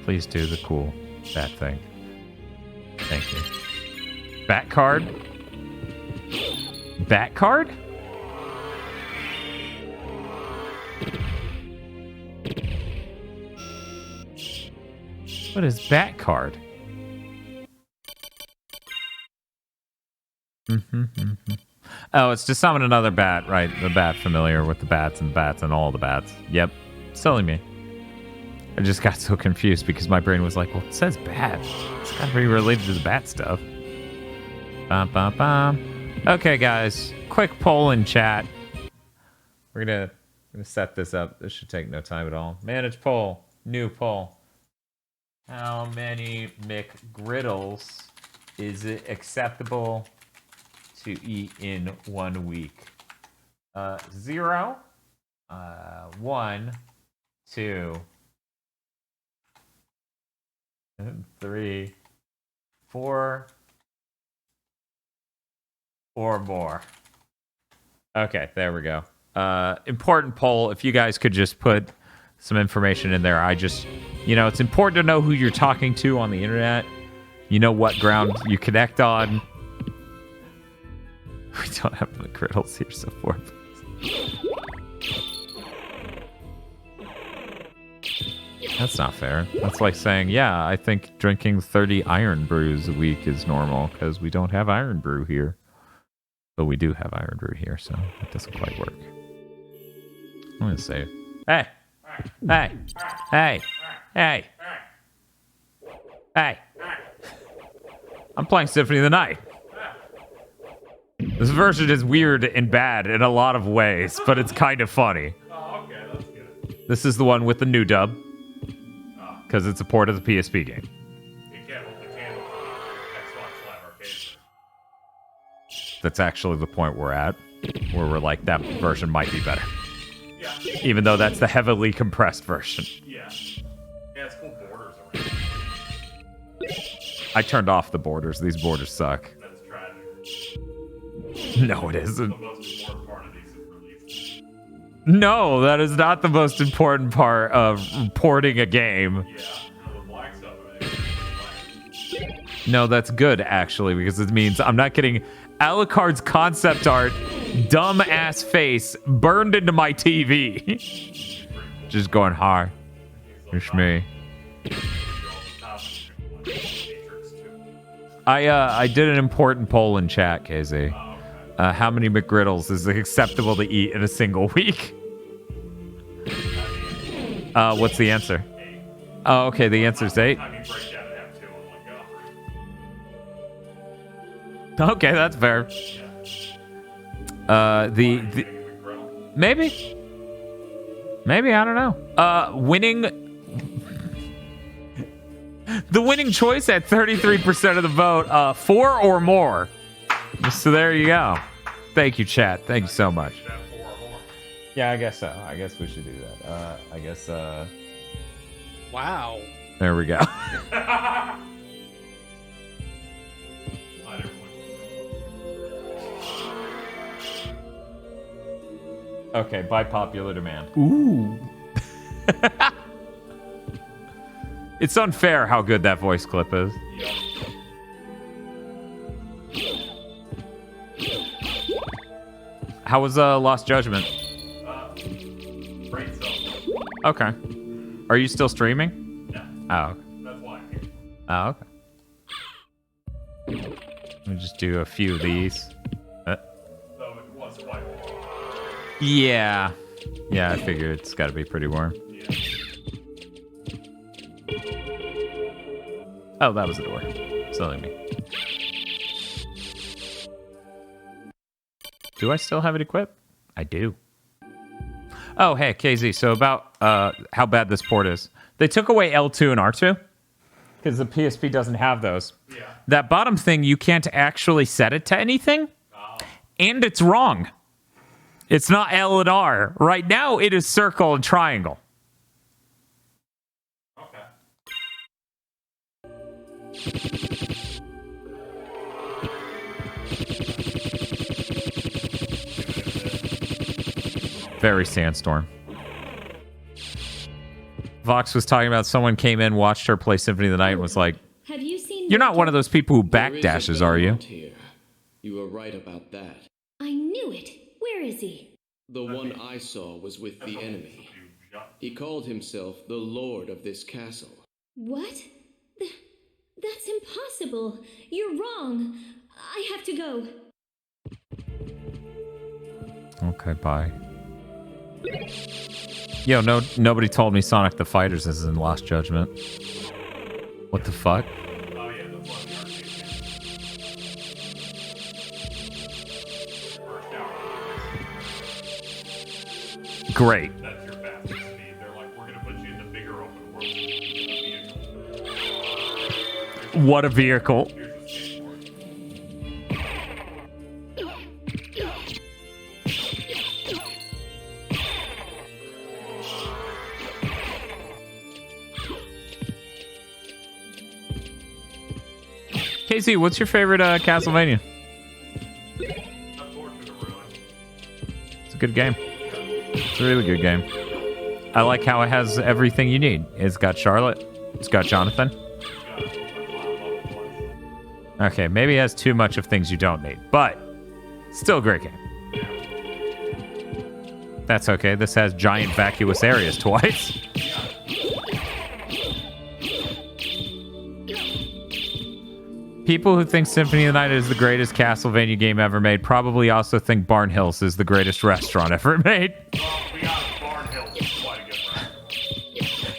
Please do the cool bat thing. Thank you. Bat card? Bat card? What is bat card? Oh, it's to summon another bat, right? The bat familiar with the bats and all the bats. Yep. Silly me. I just got so confused because my brain was like, well, it says bat. It's gotta be related to the bat stuff. Bum, bum, bum. Okay, guys. Quick poll in chat. We're gonna set this up. This should take no time at all. Manage poll. New poll. How many McGriddles is it acceptable to eat in 1 week? 0, 1, 2, 3, 4, or more. Okay, there we go. Important poll. If you guys could just put some information in there. I just, it's important to know who you're talking to on the internet. You know what ground you connect on. We don't have the griddles here, so 4. That's not fair. That's like saying, yeah, I think drinking 30 iron brews a week is normal because we don't have iron brew here. But we do have iron brew here, so it doesn't quite work. I'm going to say, hey, I'm playing Symphony of the Night. This version is weird and bad in a lot of ways, but it's kind of funny. Oh, okay, that's good. This is the one with the new dub. Because it's a port of the PSP game. You can't hold the candle for Xbox Live Arcade. That's actually the point we're at, where we're like, that version might be better. Yeah. Even though that's the heavily compressed version. Yeah. Yeah, it's cool borders around. I turned off the borders. These borders suck. That's tragic. No, it isn't. The most important part of these releases. No, that is not the most important part of porting a game. Yeah, the black stuff of it. No, that's good, actually, because it means I'm not getting Alucard's concept art, dumb-ass face, burned into my TV. Just going hard. It's me. I did an important poll in chat, KZ. How many McGriddles is acceptable to eat in a single week? What's the answer? Oh, okay, the answer's 8. Okay, that's fair. Maybe, I don't know. The winning choice at 33% of the vote, 4 or more. So there you go. Thank you, chat. Thank you so much. Yeah, I guess so. I guess we should do that. I guess, Wow. There we go. Okay, by popular demand. Ooh. It's unfair how good that voice clip is. How was Lost Judgment? Great stuff. Okay. Are you still streaming? Yeah. Oh. Okay. That's why. Oh, okay. Let me just do a few of these. So it was quite warm. Yeah. Yeah, I figured it's got to be pretty warm. Yeah. Oh, that was the door. Silly me. Do I still have it equipped? I do. Oh, hey, KZ. So about how bad this port is. They took away L2 and R2 because the PSP doesn't have those. Yeah. That bottom thing, you can't actually set it to anything. Oh. And it's wrong. It's not L and R. Right now, it is circle and triangle. Okay. Very Sandstorm. Vox was talking about someone came in, watched her play Symphony of the Night, and was like, Have you seen? "You're not one of those people who backdashes, are you?" Here. You were right about that. I knew it. Where is he? The one I saw was with the enemy. He called himself the Lord of this castle. What? That's impossible. You're wrong. I have to go. Okay, bye. Yo, nobody told me Sonic the Fighters is in Lost Judgment. What the fuck? Oh, yeah, the one Great. That's your fastest speed. They're like, we're gonna put you in the bigger open world. What a vehicle. Here's a skateboard. Casey, what's your favorite Castlevania? It's a good game. It's a really good game. I like how it has everything you need. It's got Charlotte. It's got Jonathan. Okay, maybe it has too much of things you don't need, but still a great game. That's okay. This has giant vacuous areas twice. People who think Symphony of the Night is the greatest Castlevania game ever made probably also think Barn Hills is the greatest restaurant ever made. We got Barn Hills. It's quite a good restaurant.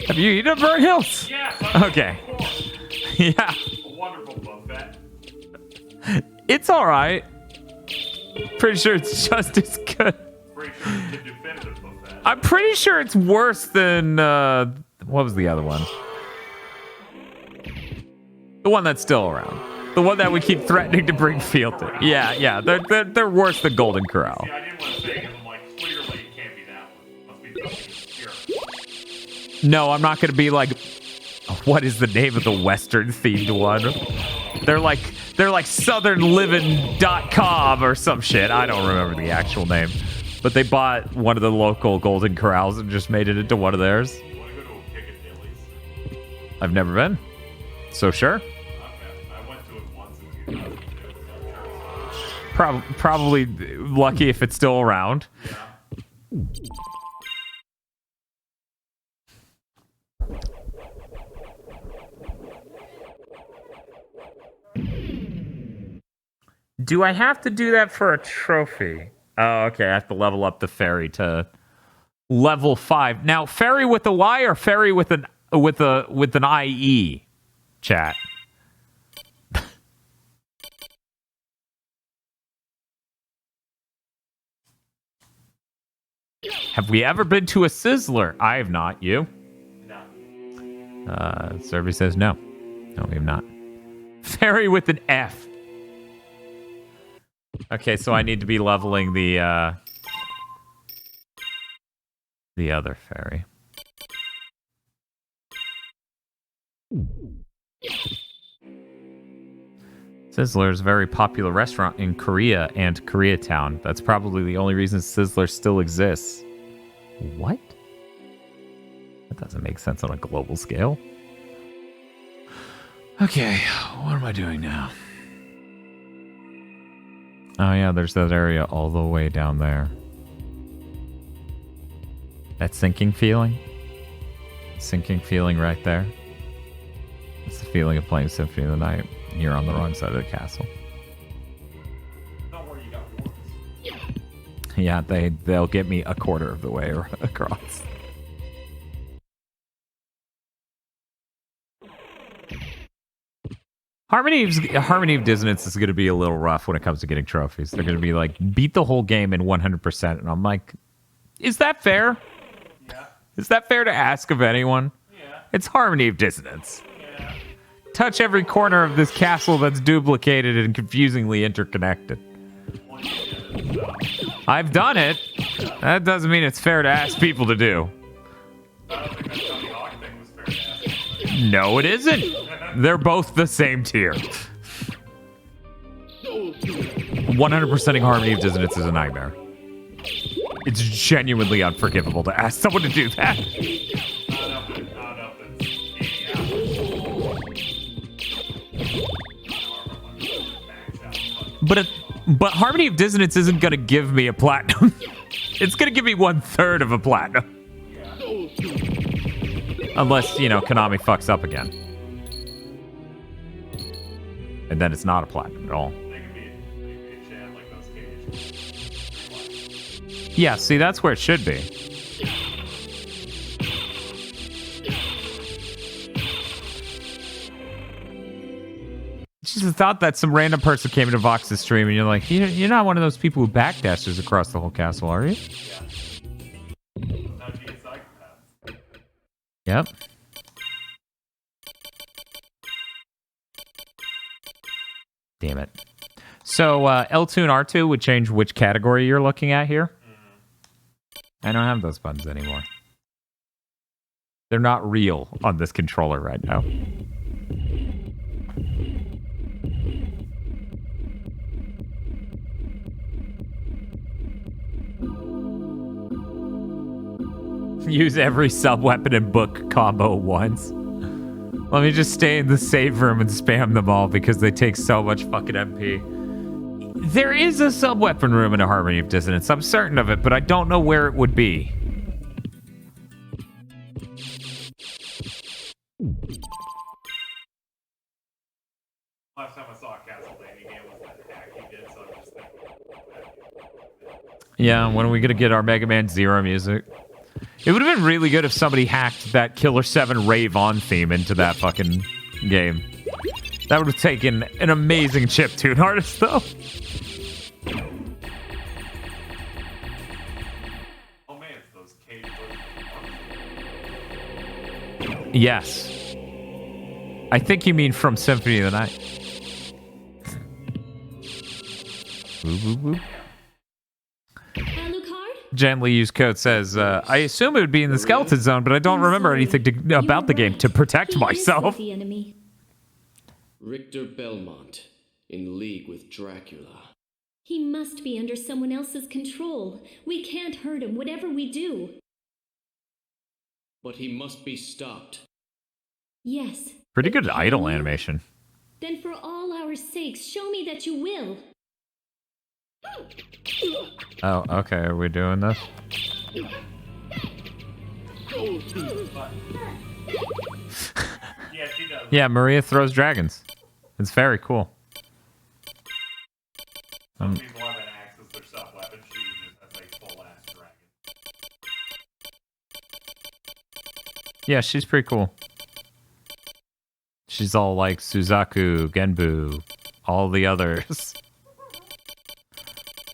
Have you eaten at Barn Hills? Yes. Okay. Yeah. A wonderful buffet. It's all right. Pretty sure it's just as good. Pretty sure it's the definitive of that. I'm pretty sure it's worse than what was the other one? The one that's still around. The one that we keep threatening to bring Field to. Yeah. They're worse than Golden Corral. See, I didn't want to say because I'm like, clearly it can't be that one. Must be something here. No, I'm not gonna be like, what is the name of the Western themed one? They're like southernliving.com or some shit. I don't remember the actual name. But they bought one of the local Golden Corrals and just made it into one of theirs. You want to go to a Piccadilly's? I've never been. So sure. Okay. I went to it once in 2002. Probably lucky if it's still around. Yeah. Do I have to do that for a trophy? Oh, okay. I have to level up the fairy to level 5. Now, fairy with a Y or fairy with an IE? Chat. Have we ever been to a Sizzler? I have not. You? No. Survey says no. No, we have not. Fairy with an F. Okay, so I need to be leveling the other fairy. Sizzler is a very popular restaurant in Korea and Koreatown. That's probably the only reason Sizzler still exists. What? That doesn't make sense on a global scale. Okay, what am I doing now? Oh yeah, there's that area all the way down there. That sinking feeling? Sinking feeling right there. It's the feeling of playing Symphony of the Night. You're on the wrong side of the castle. Don't worry, you got yours. Yeah, they'll get me a quarter of the way across. Harmony of Dissonance is going to be a little rough when it comes to getting trophies. They're going to be like, beat the whole game in 100%. And I'm like, is that fair? Yeah. Is that fair to ask of anyone? Yeah. It's Harmony of Dissonance. Yeah. Touch every corner of this castle that's duplicated and confusingly interconnected. I've done it. That doesn't mean it's fair to ask people to do. I don't think that Tony Hawk thing was fair to ask. No, it isn't. They're both the same tier. 100%ing Harmony of Dissonance is a nightmare. It's genuinely unforgivable to ask someone to do that. But Harmony of Dissonance isn't going to give me a platinum. It's going to give me 1/3 of a platinum. Unless, Konami fucks up again. And then it's not a platinum at all. Yeah, see, that's where it should be. It's just the thought that some random person came into Vox's stream and you're like, you're not one of those people who backdashes across the whole castle, are you? Yep. Damn it. So L2 and R2 would change which category you're looking at here. I don't have those buttons anymore. They're not real on this controller right now. Use every sub-weapon and book combo once. Let me just stay in the save room and spam them all because they take so much fucking MP. There is a sub-weapon room in a Harmony of Dissonance. I'm certain of it, but I don't know where it would be. Last time I saw a Castlevania game was that hack he did, so I'm just thinking. Yeah, when are we going to get our Mega Man Zero music? It would have been really good if somebody hacked that Killer 7 Rave On theme into that fucking game. That would have taken an amazing chiptune artist, though. Yes. I think you mean from Symphony of the Night. Woo, woo, woo. Alucard? Gently used code says, I assume it would be in the skeleton zone, but I don't remember anything about the game to protect myself. The enemy. Richter Belmont, in league with Dracula. He must be under someone else's control. We can't hurt him, whatever we do. But he must be stopped. Yes. Pretty good idle animation. Then for all our sakes, show me that you will. Oh, okay. Are we doing this? Yeah, she does. Yeah, Maria throws dragons. It's very cool. Some people have an axe as their sub-weapon. She just has a full-ass dragon. Yeah, she's pretty cool. She's all like Suzaku, Genbu, all the others.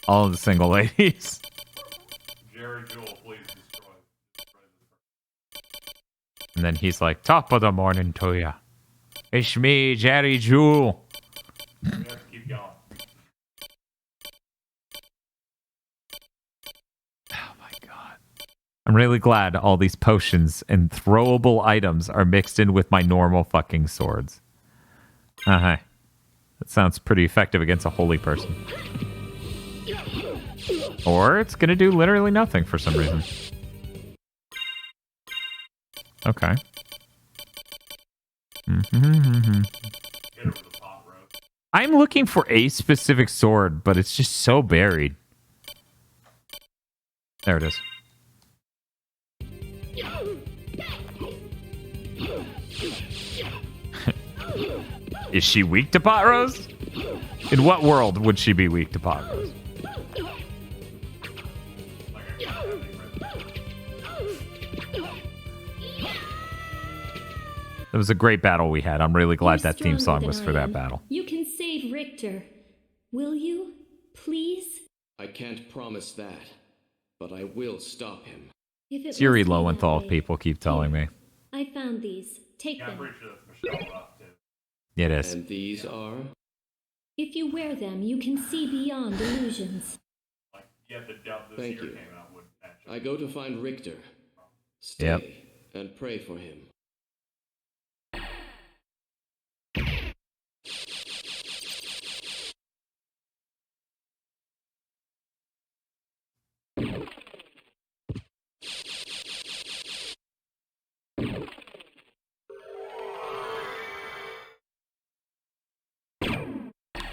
All of the single ladies. Jerry Jewell, please destroy And then he's like, top of the morning to ya. It's me, Jerry Jewell. You have to keep going. Oh my god. I'm really glad all these potions and throwable items are mixed in with my normal fucking swords. Uh-huh. That sounds pretty effective against a holy person. Or it's gonna do literally nothing for some reason. Okay. I'm looking for a specific sword, but it's just so buried. There it is. Is she weak to pot roast? In what world would she be weak to pot roast? It was a great battle we had. I'm really glad that theme song was for that battle. You can save Richter. Will you? Please? I can't promise that, but I will stop him. If it It's Yuri must be that Lowenthal, way. people keep telling me. I found these. Take Yeah, I'm them. pretty sure that's Michelle Ruff, too. It is. And these are? If you wear them, you can see beyond illusions. Like, yeah, the dub this Thank year you. came out with that. I go to find Richter. Stay Yep. and pray for him.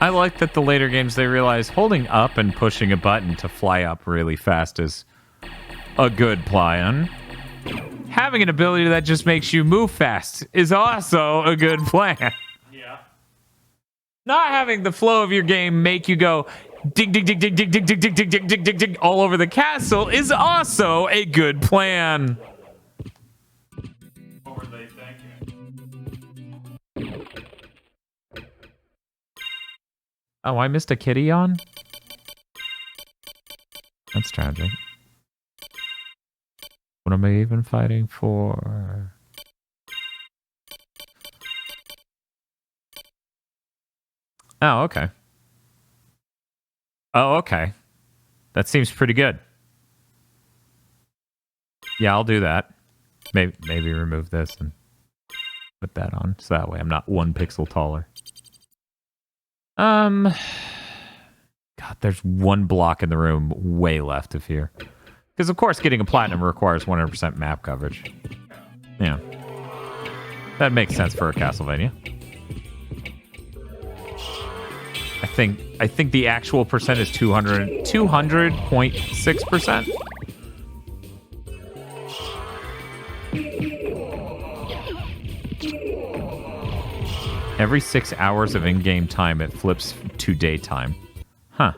I like that the later games they realize holding up and pushing a button to fly up really fast is a good plan. Having an ability that just makes you move fast is also a good plan. Yeah. Not having the flow of your game make you go dig dig dig dig dig dig dig dig dig dig dig dig dig all over the castle is also a good plan. What were they thinking? Oh, I missed a kitty yawn? That's tragic. What am I even fighting for? Oh, okay. Oh, okay. That seems pretty good. Yeah, I'll do that. Maybe remove this and put that on, so that way I'm not 1 pixel taller. God, there's 1 block in the room way left of here. Because, of course, getting a platinum requires 100% map coverage. Yeah. That makes sense for a Castlevania. I think the actual percent is 200.6%. Every 6 hours of in-game time, it flips to daytime. Huh.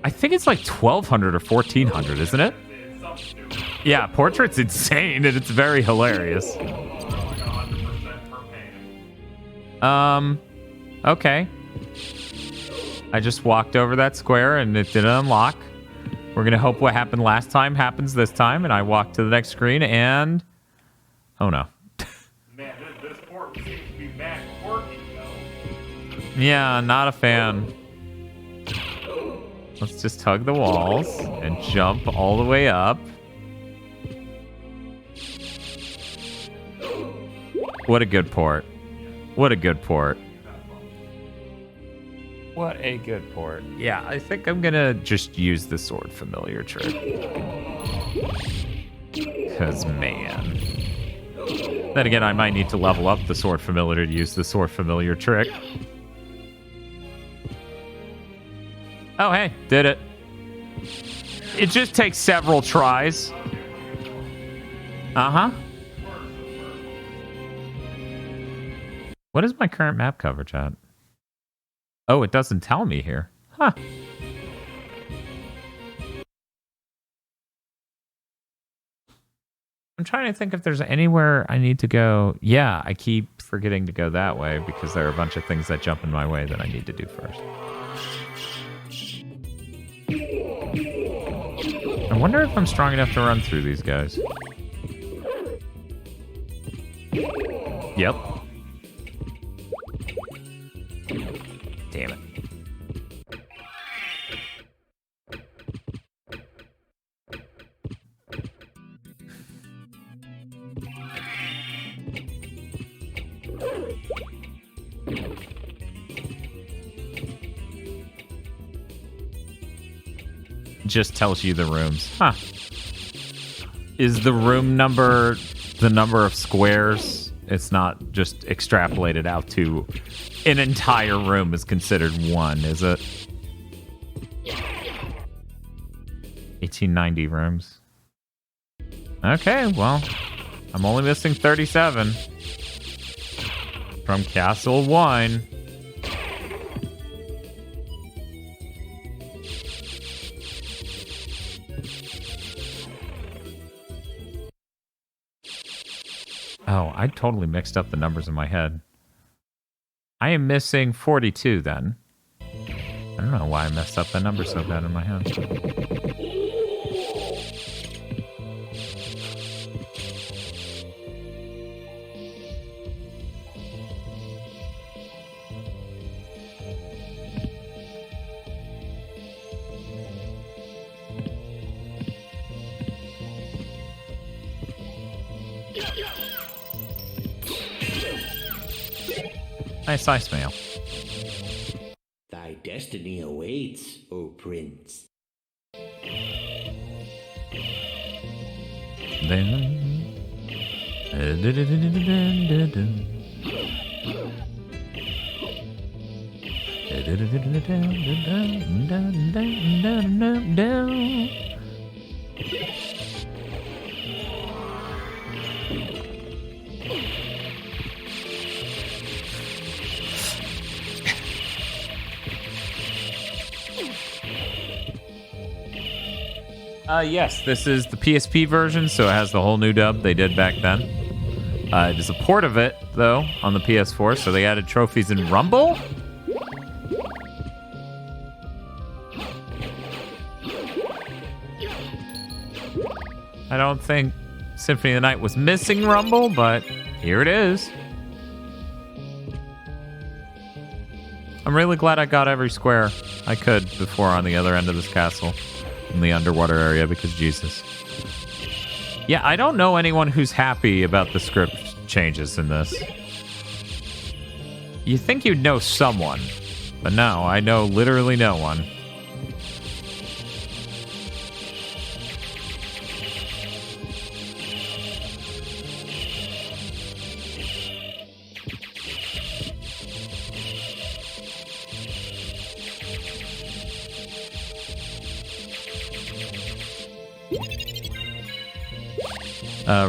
I think it's like 1,200 or 1,400, isn't it? Yeah, Portrait's insane, and it's very hilarious. Okay. I just walked over that square and it didn't unlock. We're going to hope what happened last time happens this time. And I walked to the next screen and... Oh, no. Man, this port seems to be mad quirky, though. Yeah, not a fan. Let's just tug the walls and jump all the way up. What a good port. What a good port. What a good port. Yeah, I think I'm gonna just use the sword familiar trick. Because, man. Then again, I might need to level up the sword familiar to use the sword familiar trick. Oh, hey, did it. It just takes several tries. Uh-huh. What is my current map coverage at? Oh, it doesn't tell me here. Huh. I'm trying to think if there's anywhere I need to go. Yeah, I keep forgetting to go that way because there are a bunch of things that jump in my way that I need to do first. I wonder if I'm strong enough to run through these guys. Yep. Damn it. Just tells you the rooms. Huh. Is the room number the number of squares? It's not just extrapolated out to an entire room is considered one, is it? 1890 rooms. Okay, well, I'm only missing 37 from Castle 1. Oh, I totally mixed up the numbers in my head. I am missing 42 then. I don't know why I messed up that number so bad in my head. Nice ice mail. Thy destiny awaits, O Prince. Yes, this is the PSP version, so it has the whole new dub they did back then. It is a port of it, though, on the PS4, so they added trophies in Rumble? I don't think Symphony of the Night was missing Rumble, but here it is. I'm really glad I got every square I could before on the other end of this castle. In the underwater area, because Jesus. Yeah, I don't know anyone who's happy about the script changes in this. You think you'd know someone, but no, I know literally no one.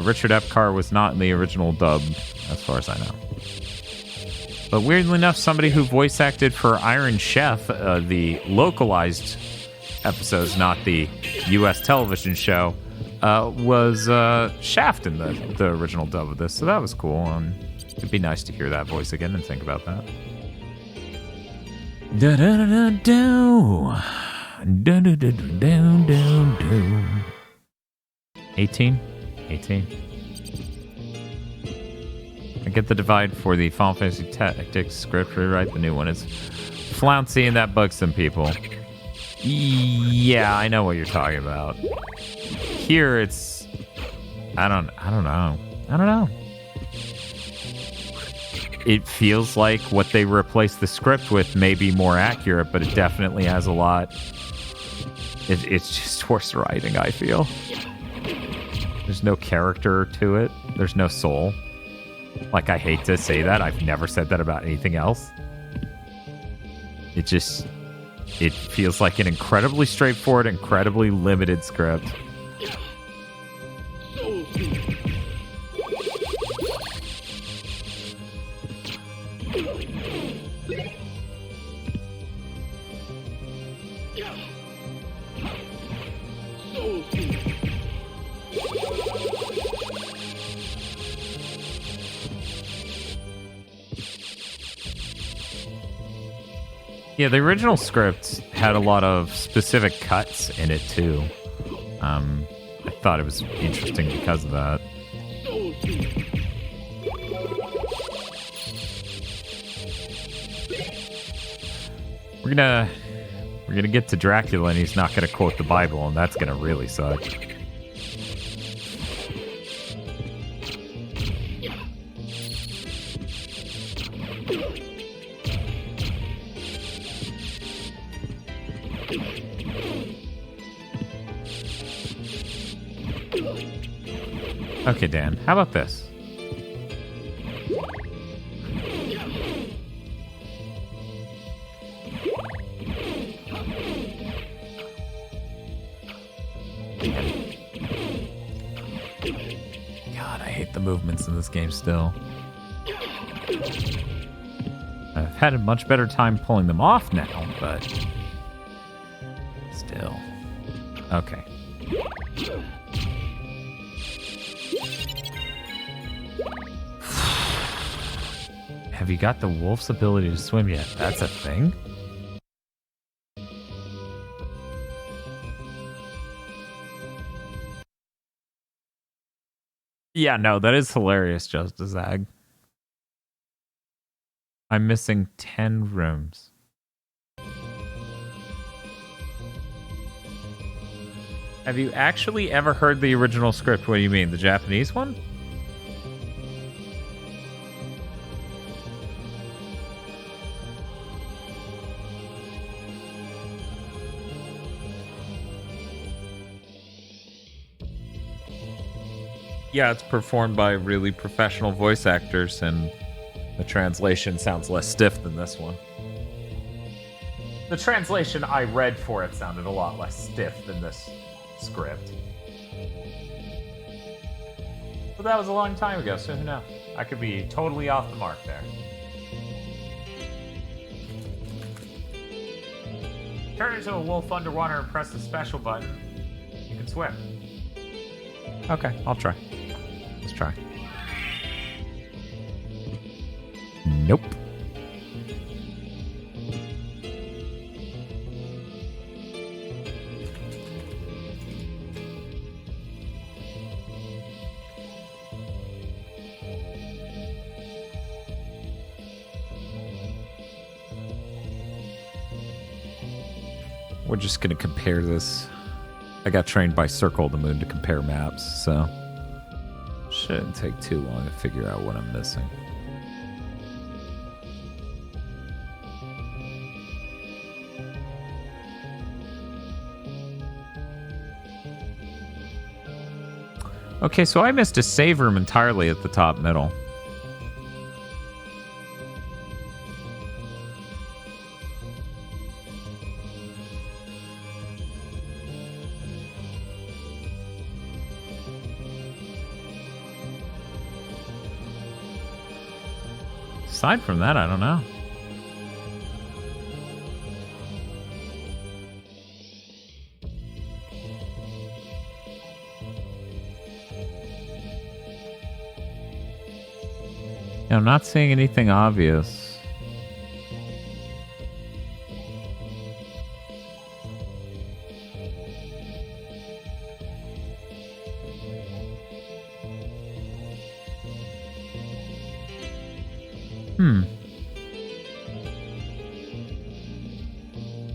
Richard Epcar was not in the original dub, as far as I know. But weirdly enough, somebody who voice acted for Iron Chef, the localized episodes, not the U.S. television show, was Shaft in the original dub of this. So that was cool. It'd be nice to hear that voice again and think about that. Da da da da do. Da da da da do do. 18? 18. I get the divide for the Final Fantasy Tactics script rewrite. The new one is flouncy and that bugs some people. Yeah, I know what you're talking about. Here it's... I don't know. It feels like what they replaced the script with may be more accurate, but it definitely has a lot. It's just worse writing, I feel. There's no character to it. There's no soul. Like, I hate to say that. I've never said that about anything else. It feels like an incredibly straightforward, incredibly limited script. Yeah, the original script had a lot of specific cuts in it, too. I thought it was interesting because of that. We're gonna get to Dracula and he's not gonna quote the Bible, and that's gonna really suck. Okay, Dan, how about this? God, I hate the movements in this game still. I've had a much better time pulling them off now, but still. Okay. Have you got the wolf's ability to swim yet? That's a thing? Yeah, no, that is hilarious, Justice Zag. I'm missing 10 rooms. Have you actually ever heard the original script? What do you mean, the Japanese one? Yeah, it's performed by really professional voice actors, and the translation sounds less stiff than this one. The translation I read for it sounded a lot less stiff than this script. But that was a long time ago, so who knows? I could be totally off the mark there. Turn into a wolf underwater and press the special button. You can swim. Okay, I'll try. Let's try. Nope. We're just gonna compare this. I got trained by Circle the Moon to compare maps, so shouldn't take too long to figure out what I'm missing. Okay, so I missed a save room entirely at the top middle. Aside from that, I don't know. Yeah, I'm not seeing anything obvious.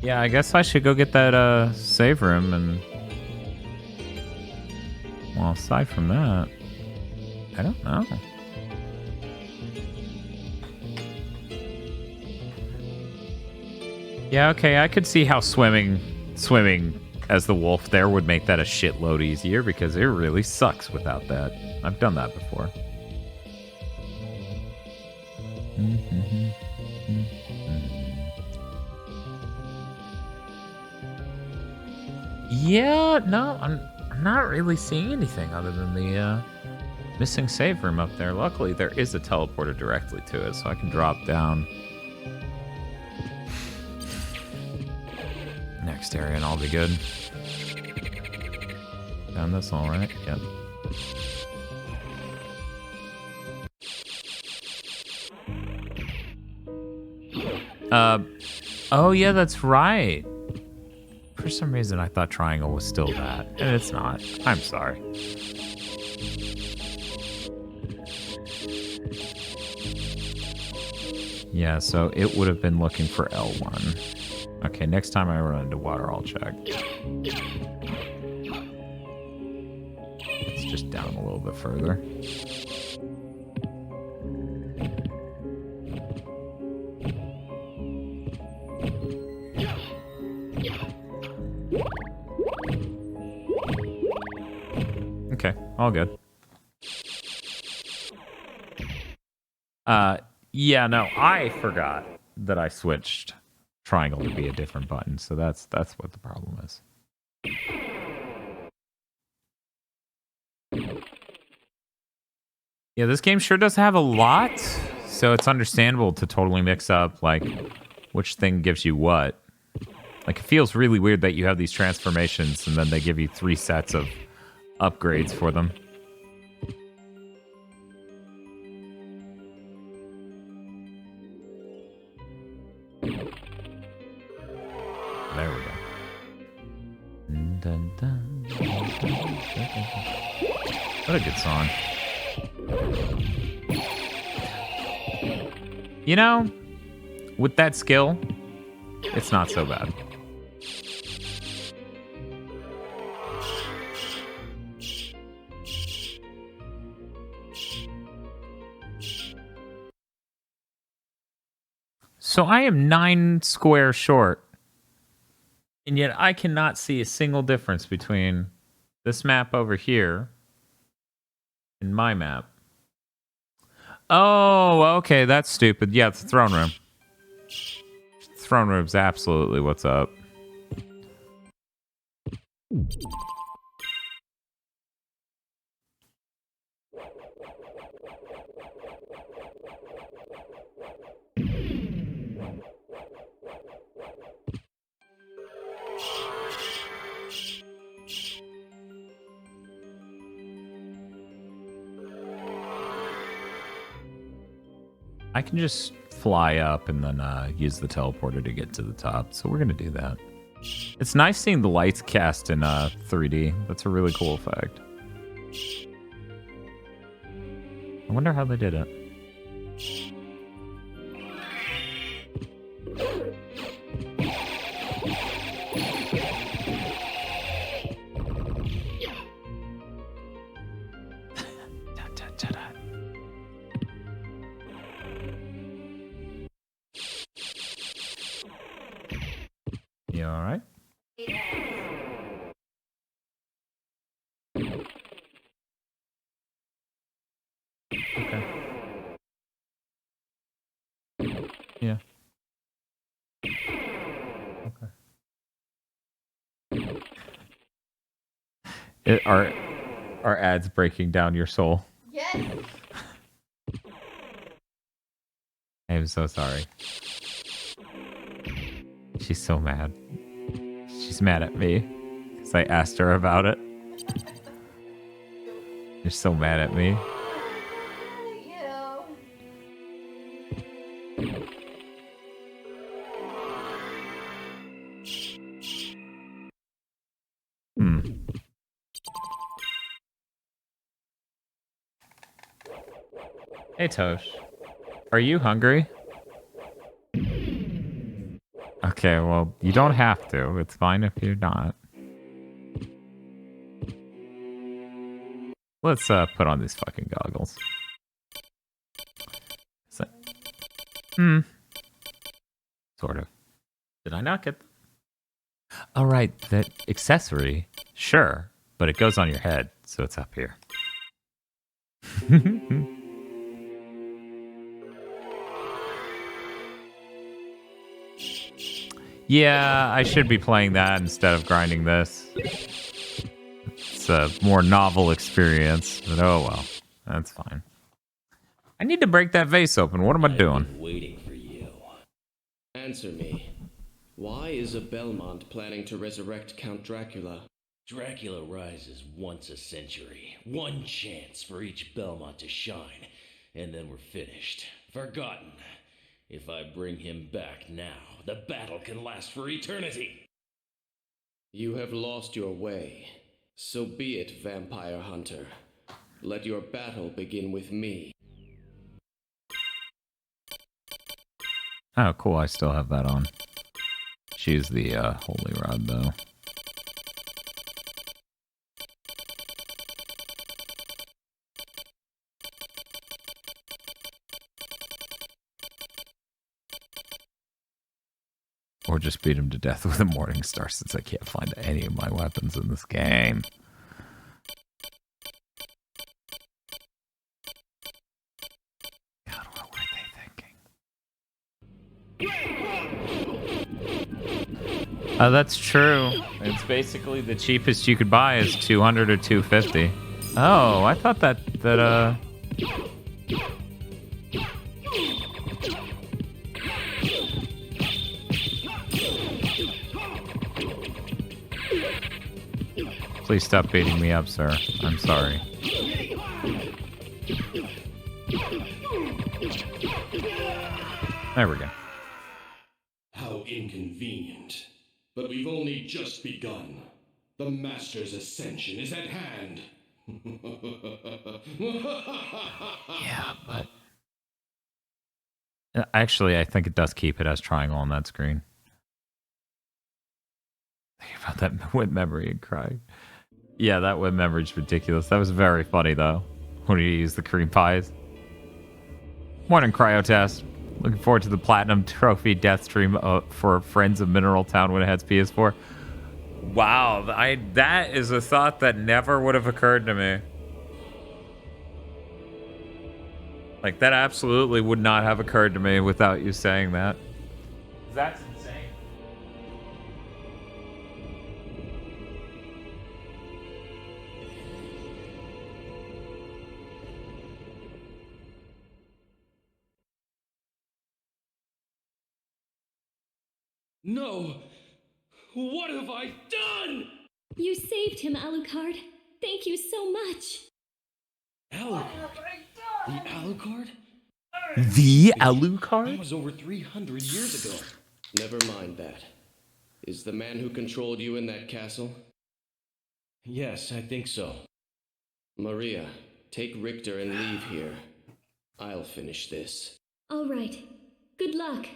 Yeah, I guess I should go get that save room and... Well, aside from that, I don't know. Yeah, okay, I could see how swimming as the wolf there would make that a shitload easier because it really sucks without that. I've done that before. Yeah, no, I'm not really seeing anything other than the missing save room up there. Luckily, there is a teleporter directly to it, so I can drop down next area and I'll be good. Found this all right? Yep. Oh yeah, that's right. For some reason, I thought triangle was still that, and it's not. I'm sorry. Yeah, so it would have been looking for L1. Okay, next time I run into water, I'll check. It's just down a little bit further. Okay, all good. Yeah, no, I forgot that I switched triangle to be a different button, so that's what the problem is. Yeah, this game sure does have a lot, so it's understandable to totally mix up, like, which thing gives you what. Like, it feels really weird that you have these transformations and then they give you 3 sets of upgrades for them. There we go. Dun, dun, dun, dun. What a good song. You know, with that skill, it's not so bad. So I am 9 squares short. And yet I cannot see a single difference between this map over here and my map. Oh, okay, that's stupid. Yeah, it's the throne room. Throne room's absolutely what's up. I can just fly up and then use the teleporter to get to the top. So we're going to do that. It's nice seeing the lights cast in 3D. That's a really cool effect. I wonder how they did it. You all right? Okay. Yeah. Okay. Are ads breaking down your soul? Yes. I'm so sorry. She's so mad. She's mad at me because I asked her about it. You're so mad at me. Hey, Tosh. Are you hungry? Okay, well, you don't have to. It's fine if you're not. Let's put on these fucking goggles. Sort of. Did I not get them? Oh, right, that accessory. Sure, but it goes on your head, so it's up here. Yeah, I should be playing that instead of grinding this. It's a more novel experience, but oh well. That's fine. I need to break that vase open. What am I doing? I've been waiting for you. Answer me. Why is a Belmont planning to resurrect Count Dracula? Dracula rises once a century. One chance for each Belmont to shine, and then we're finished. Forgotten. If I bring him back now, the battle can last for eternity. You have lost your way. So be it, Vampire Hunter. Let your battle begin with me. Oh, cool. I still have that on. She's the Holy Rod, though. Or just beat him to death with a Morning Star, since I can't find any of my weapons in this game. God, what were they thinking? Oh, that's true. It's basically the cheapest you could buy is 200 or 250. Oh, I thought that Please stop beating me up, sir. I'm sorry. There we go. How inconvenient. But we've only just begun. The Master's ascension is at hand. Yeah, but... Actually, I think it does keep it as triangle on that screen. Think about that web memory and crying. Yeah, that web memory's ridiculous. That was very funny, though, when you use the cream pies. Morning, Cryotest. Looking forward to the Platinum Trophy death stream for Friends of Mineral Town when it has PS4. Wow, that is a thought that never would have occurred to me. Like, that absolutely would not have occurred to me without you saying that. That's insane. No! What have I done? You saved him, Alucard. Thank you so much. Alucard? The Alucard? The Alucard? That was over 300 years ago. Never mind that. Is the man who controlled you in that castle? Yes, I think so. Maria, take Richter and leave here. I'll finish this. All right. Good luck.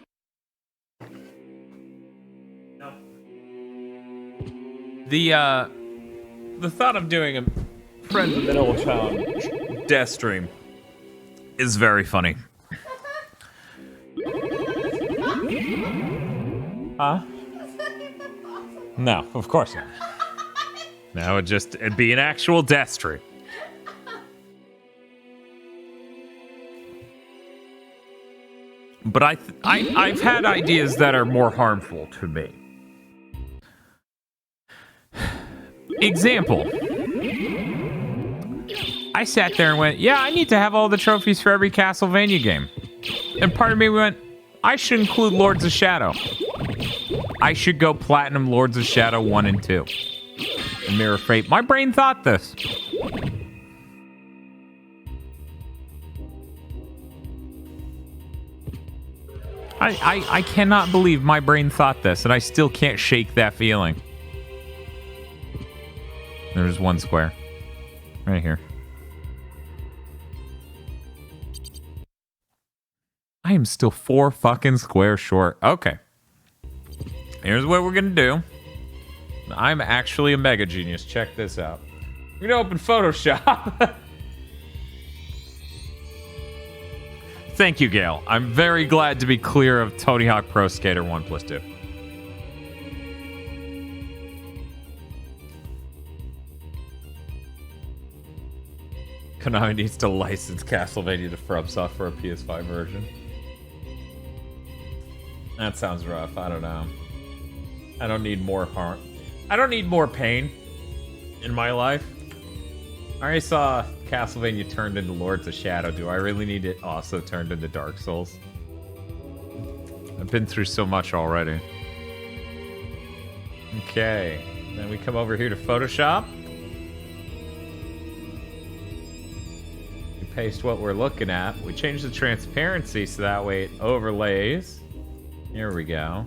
The thought of doing a Friends of Mineral Town death stream is very funny. Huh? No, of course not. Now it'd be an actual death stream. But I've had ideas that are more harmful to me. Example. I sat there and went, yeah, I need to have all the trophies for every Castlevania game. And part of me went, I should include Lords of Shadow. I should go Platinum Lords of Shadow 1 and 2. And Mirror of Fate. My brain thought this. I cannot believe my brain thought this, and I still can't shake that feeling. There's one square. Right here. I am still 4 fucking squares short. Okay. Here's what we're gonna do. I'm actually a mega genius. Check this out. We're gonna open Photoshop. Thank you, Gail. I'm very glad to be clear of Tony Hawk Pro Skater 1+2. Konami needs to license Castlevania to FromSoft for a PS5 version. That sounds rough. I don't know. I don't need more harm. I don't need more pain in my life. I already saw Castlevania turned into Lords of Shadow. Do I really need it also turned into Dark Souls? I've been through so much already. Okay. Then we come over here to Photoshop. We paste what we're looking at. We change the transparency so that way it overlays. Here we go.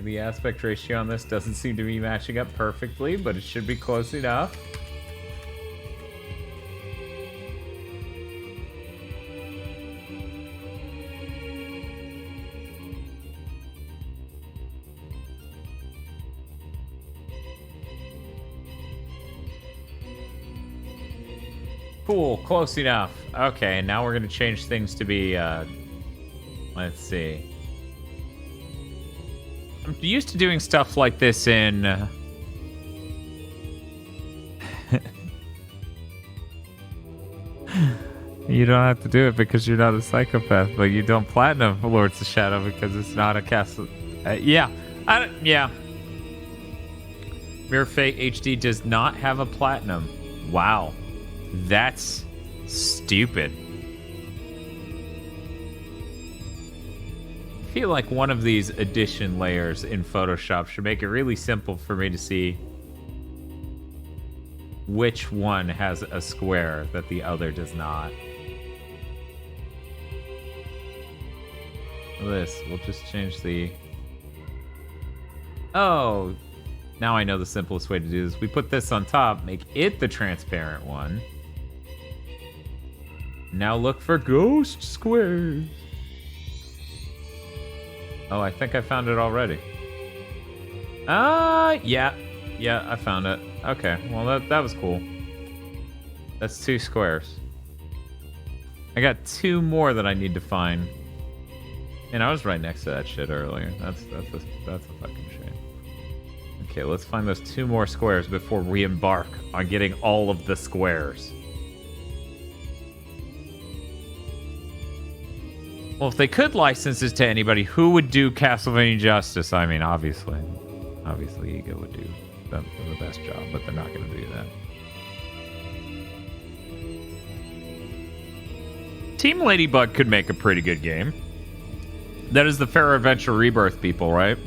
The aspect ratio on this doesn't seem to be matching up perfectly, but it should be close enough. Cool, close enough. Okay, now we're gonna change things to be, let's see. I'm used to doing stuff like this in... You don't have to do it because you're not a psychopath, but you don't platinum Lords of Shadow because it's not a castle... yeah. Yeah. Mirror Fate HD does not have a platinum. Wow. That's stupid. I feel like one of these addition layers in Photoshop should make it really simple for me to see which one has a square that the other does not. This, we'll just change the... Oh, now I know the simplest way to do this. We put this on top, make it the transparent one. Now look for ghost squares. Oh, I think I found it already. Yeah. Yeah, I found it. Okay, well, that was cool. That's 2 squares. I got 2 more that I need to find. And I was right next to that shit earlier. That's a fucking shame. Okay, let's find those 2 more squares before we embark on getting all of the squares. Well, if they could license this to anybody, who would do Castlevania justice? I mean, obviously Ego would do the best job, but they're not going to do that. Team Ladybug could make a pretty good game. That is the Fair Adventure Rebirth people, right?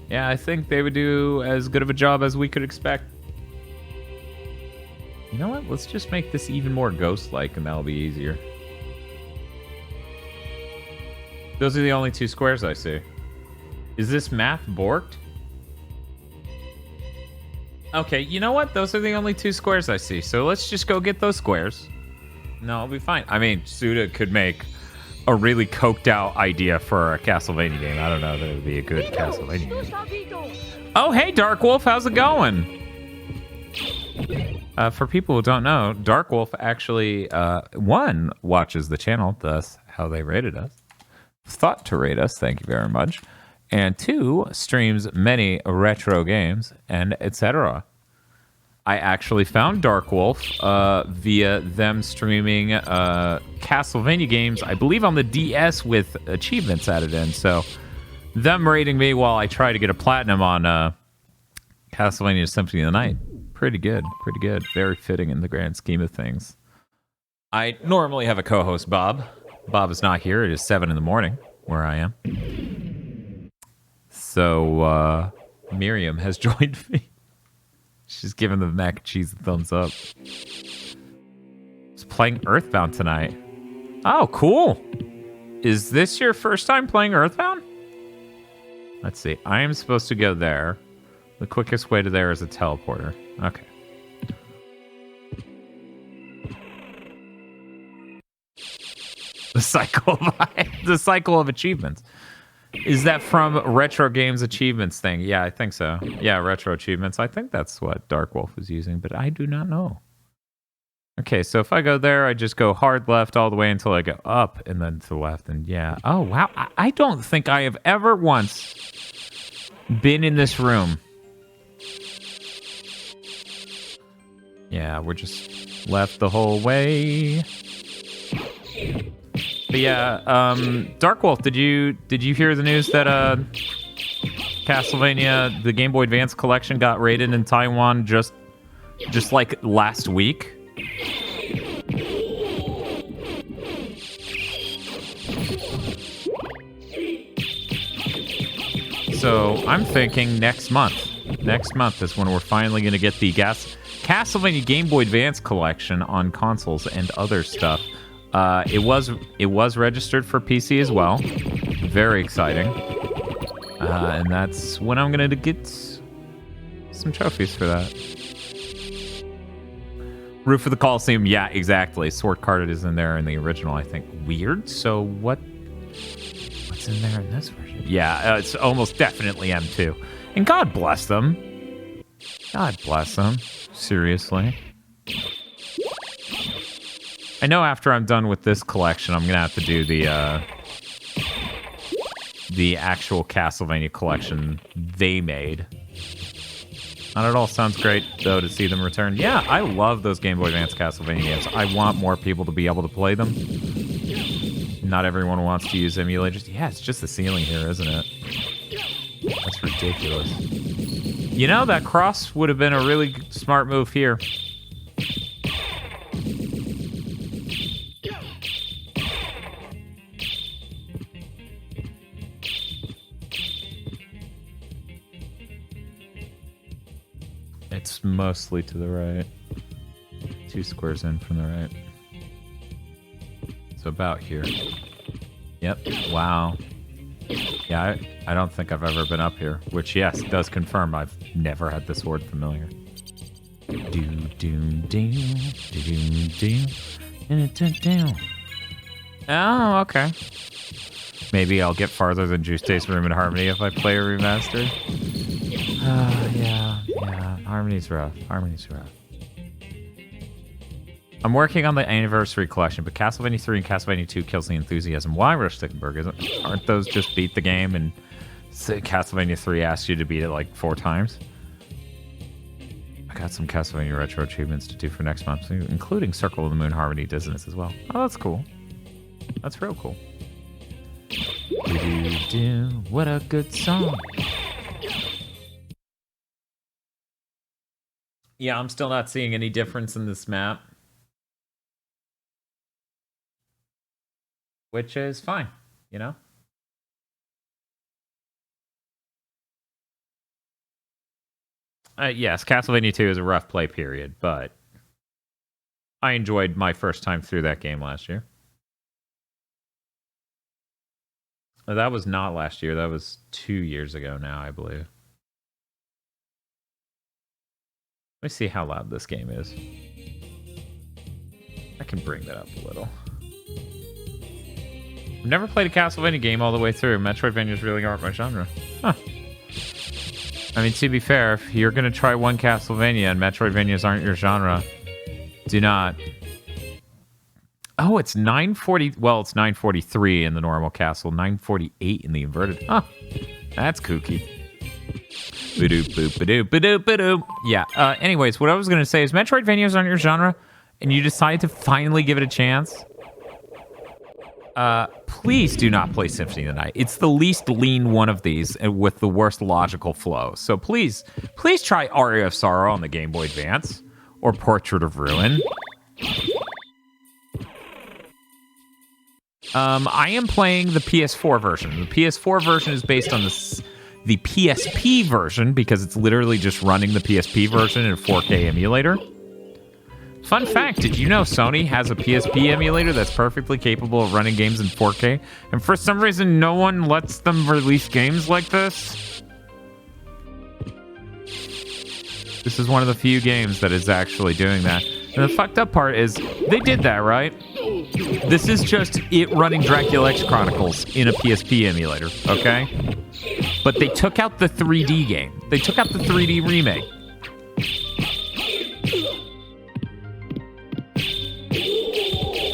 Yeah, I think they would do as good of a job as we could expect. You know what? Let's just make this even more ghost-like, and that'll be easier. Those are the only 2 squares I see. Is this math borked? Okay, you know what? Those are the only 2 squares I see. So let's just go get those squares. No, I'll be fine. I mean, Suda could make a really coked out idea for a Castlevania game. I don't know that it would be a good Castlevania game. Oh, hey, Dark Wolf. How's it going? For people who don't know, Dark Wolf actually, 1, watches the channel, thus how they rated us. Thought to rate us, thank you very much. And 2, streams many retro games and etc. I actually found Dark Wolf via them streaming Castlevania games, I believe on the DS with achievements added in. So them rating me while I try to get a platinum on Castlevania Symphony of the Night. Pretty good, pretty good. Very fitting in the grand scheme of things. I normally have a co-host, Bob. Bob is not here. It is 7 in the morning where I am. So, Miriam has joined me. She's giving the mac and cheese a thumbs up. playing Earthbound tonight. Oh, cool. Is this your first time playing Earthbound? Let's see. I am supposed to go there. The quickest way to there is a teleporter. Okay. The cycle of achievements. Is that from Retro Games Achievements thing? Yeah, I think so. Yeah, Retro Achievements. I think that's what Dark Wolf was using, but I do not know. Okay, so if I go there, I just go hard left all the way until I go up and then to the left. And yeah. Oh, wow. I don't think I have ever once been in this room. Yeah, we're just left the whole way. But yeah, Dark Wolf, did you hear the news that Castlevania, the Game Boy Advance collection, got rated in Taiwan just like last week? So I'm thinking next month. Next month is when we're finally going to get the Castlevania Game Boy Advance collection on consoles and other stuff. It was registered for PC as well. Very exciting. And that's when I'm going to get some trophies for that. Roof of the Coliseum. Yeah, exactly. Sword Carded is in there in the original, I think. Weird. So what's in there in this version? Yeah, it's almost definitely M2. And God bless them. God bless them. Seriously. I know after I'm done with this collection, I'm going to have to do the actual Castlevania collection they made. Not at all sounds great, though, to see them return. Yeah, I love those Game Boy Advance Castlevania games. I want more people to be able to play them. Not everyone wants to use emulators. Yeah, it's just the ceiling here, isn't it? That's ridiculous. You know, that cross would have been a really smart move here. It's mostly to the right. 2 squares in from the right. So about here. Yep. Wow. Yeah, I don't think I've ever been up here. Which, yes, does confirm I've never had this word familiar. Oh, okay. Maybe I'll get farther than Juice Taste Room and Harmony if I play a remaster. Yeah. Harmony's rough. I'm working on the Anniversary Collection, but Castlevania 3 and Castlevania 2 kills the enthusiasm. Why, Rush Stickenberg? Aren't those just beat the game and Castlevania 3 asks you to beat it like 4 times? I got some Castlevania Retro achievements to do for next month, including Circle of the Moon Harmony Dissonance as well. Oh, that's cool. That's real cool. What a good song. Yeah, I'm still not seeing any difference in this map. Which is fine, you know? Yes, Castlevania 2 is a rough play period, but I enjoyed my first time through that game last year. That was not last year. That was 2 years ago now, I believe. Let me see how loud this game is. I can bring that up a little. I've never played a Castlevania game all the way through. Metroidvanias really aren't my genre. Huh. I mean, to be fair, if you're going to try one Castlevania and Metroidvanias aren't your genre, do not. Oh, it's 940. Well, it's 943 in the normal castle, 948 in the inverted. Huh. That's kooky. Yeah, anyways, what I was going to say is Metroidvanias aren't your genre, and you decide to finally give it a chance. Please do not play Symphony tonight. It's the least lean one of these and with the worst logical flow. So please try Aria of Sorrow on the Game Boy Advance or Portrait of Ruin. I am playing the PS4 version. The PS4 version is based on the PSP version because it's literally just running the PSP version in a 4K emulator. fun fact, did you know Sony has a PSP emulator that's perfectly capable of running games in 4K? And for some reason, no one lets them release games like this? This is one of the few games that is actually doing that. And the fucked up part is, they did that, right? This is just it running Dracula X Chronicles in a PSP emulator, okay? But they took out the 3D game. They took out the 3D remake.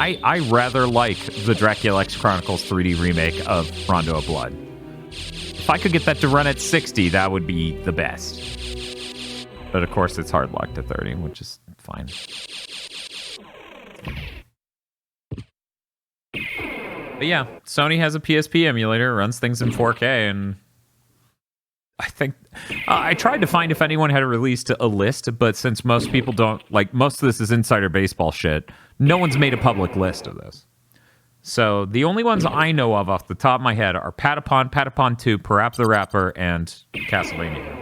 I rather like the Dracula X Chronicles 3D remake of Rondo of Blood. If I could get that to run at 60, that would be the best. But of course, it's hard locked at 30, which is fine. But yeah, Sony has a PSP emulator, runs things in 4K, and I think I tried to find if anyone had released a list, but since most people don't, like, most of this is insider baseball shit, no one's made a public list of this. So the only ones I know of off the top of my head are Patapon, Patapon 2, Parappa the Rapper, and Castlevania.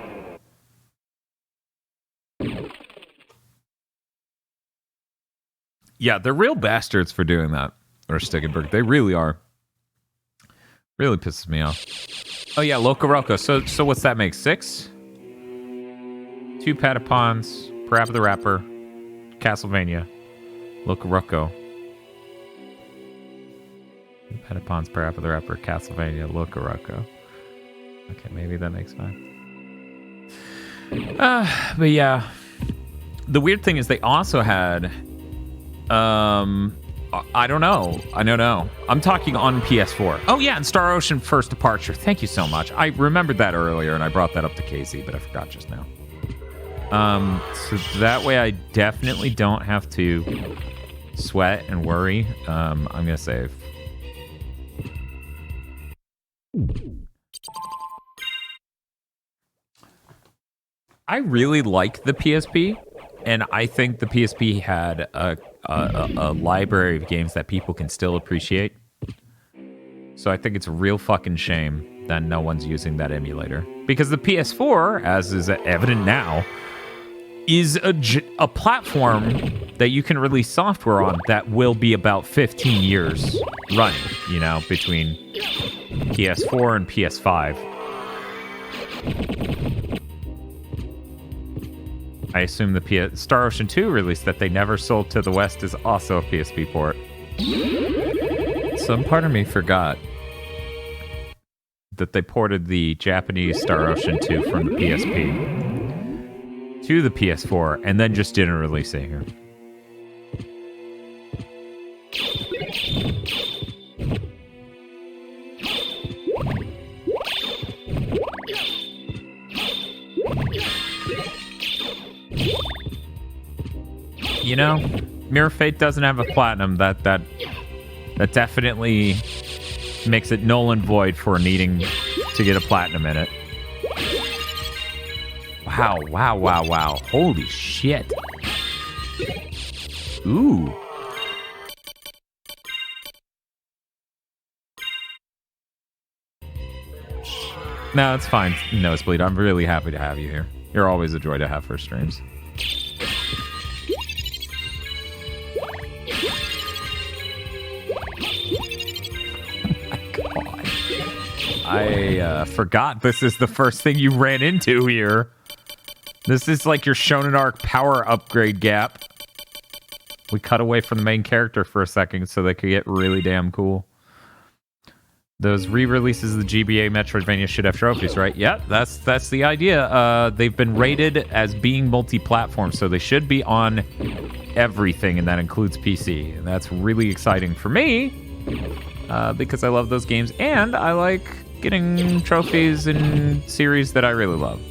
Yeah, they're real bastards for doing that. Or Stickenberg. They really are. Really pisses me off. Oh yeah, Loco Roco. So what's that make? 6? 2 Patapons, Parappa the Rapper, Castlevania, Loco Roco. 2 Patapons, Parappa the Rapper, Castlevania, Loco Roco. Okay, maybe that makes 5. But yeah. The weird thing is they also had I don't know. I'm talking on PS4. Oh yeah, and Star Ocean First Departure. Thank you so much. I remembered that earlier, and I brought that up to Casey, but I forgot just now. So that way I definitely don't have to sweat and worry. I'm gonna save. I really like the PSP, and I think the PSP had a library of games that people can still appreciate. So I think it's a real fucking shame that no one's using that emulator. Because the PS4, as is evident now, is a platform that you can release software on that will be about 15 years running, you know, between PS4 and PS5. I assume the Star Ocean 2 release that they never sold to the West is also a PSP port. Some part of me forgot that they ported the Japanese Star Ocean 2 from the PSP to the PS4 and then just didn't release it here. You know, Mirror Fate doesn't have a platinum. That definitely makes it null and void for needing to get a platinum in it. Wow. Holy shit. Ooh. No, it's fine. Nosebleed, I'm really happy to have you here. You're always a joy to have for streams. I forgot this is the first thing you ran into here. This is like your Shonen Arc power upgrade gap. We cut away from the main character for a second so they could get really damn cool. Those re-releases of the GBA Metroidvania should have trophies, right? Yeah, that's the idea. They've been rated as being multi-platform, so they should be on everything, and that includes PC. And that's really exciting for me, because I love those games, and I like getting trophies in series that I really love.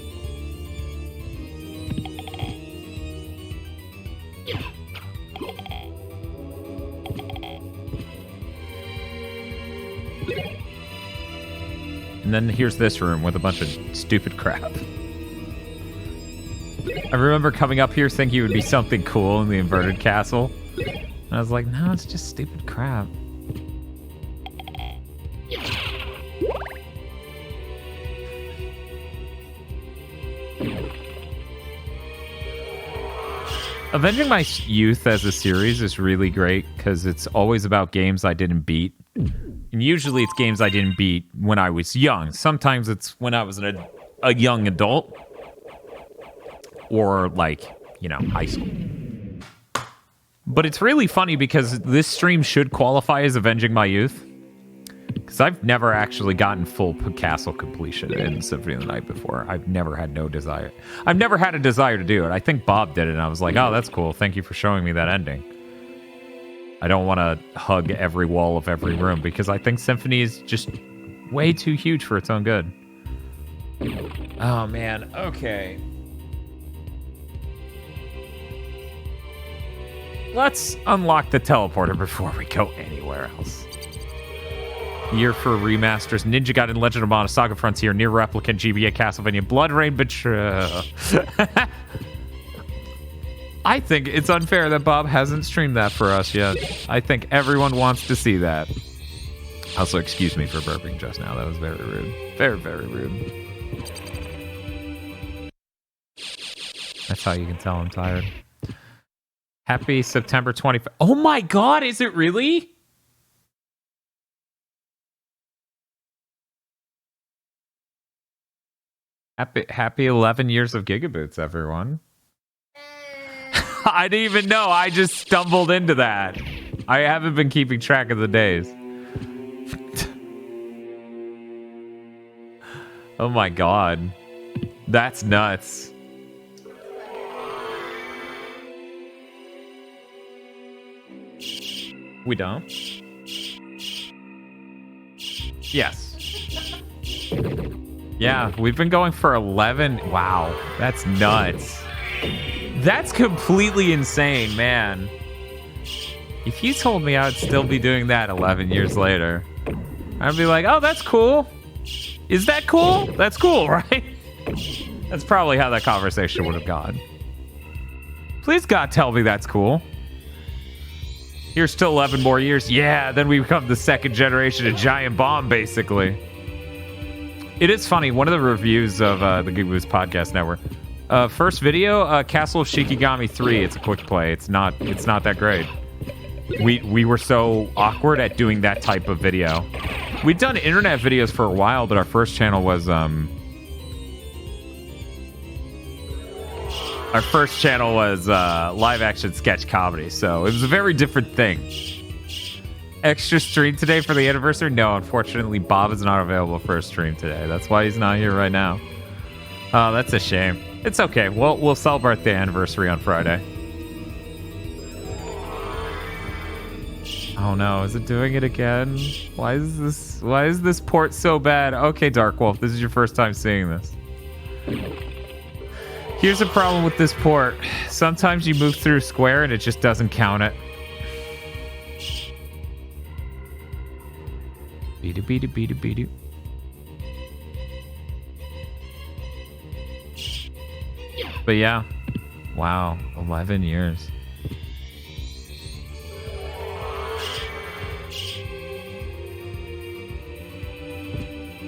And then here's this room with a bunch of stupid crap. I remember coming up here thinking it would be something cool in the inverted castle. And I was like, no, it's just stupid crap. Avenging My Youth as a series is really great because it's always about games I didn't beat. And usually it's games I didn't beat when I was young. Sometimes it's when I was a young adult. Or like, you know, high school. But it's really funny because this stream should qualify as Avenging My Youth. Because I've never actually gotten full castle completion in Symphony of the Night before. I've never had a desire to do it. I think Bob did it, and I was like, oh, that's cool. Thank you for showing me that ending. I don't want to hug every wall of every room, because I think Symphony is just way too huge for its own good. Oh, man. Okay. Let's unlock the teleporter before we go anywhere else. Year for remasters: Ninja Gaiden, Legend of Mana, Saga Frontier, Nier Replicant, GBA, Castlevania, Blood Rain Betrayal. I think it's unfair that Bob hasn't streamed that for us yet. I think everyone wants to see that. Also, excuse me for burping just now. That was very rude. Very, very rude. That's how you can tell I'm tired. Happy September 25th. Oh my god, is it really? Happy 11 years of GigaBoots, everyone. I didn't even know. I just stumbled into that. I haven't been keeping track of the days. Oh my god. That's nuts. We don't? Yes. Yeah, we've been going for 11. Wow, that's nuts. That's completely insane, man. If you told me I would still be doing that 11 years later, I'd be like, oh, that's cool. Is that cool? That's cool, right? That's probably how that conversation would have gone. Please, God, tell me that's cool. Here's still 11 more years. Yeah, then we become the second generation of Giant Bomb, basically. It is funny. One of the reviews of the GigaBoots Podcast Network. First video, Castle of Shikigami 3. It's a quick play. It's not that great. We were so awkward at doing that type of video. We'd done internet videos for a while, but our first channel was live action sketch comedy, so it was a very different thing. Extra stream today for the anniversary? No, unfortunately, Bob is not available for a stream today. That's why he's not here right now. Oh, that's a shame. It's okay. We'll celebrate the anniversary on Friday. Oh no, is it doing it again? Why is this port so bad? Okay, Dark Wolf, this is your first time seeing this. Here's a problem with this port. Sometimes you move through square and it just doesn't count it. Beat-a-beat-a-beat-a-beat-a. But yeah. Wow, 11 years.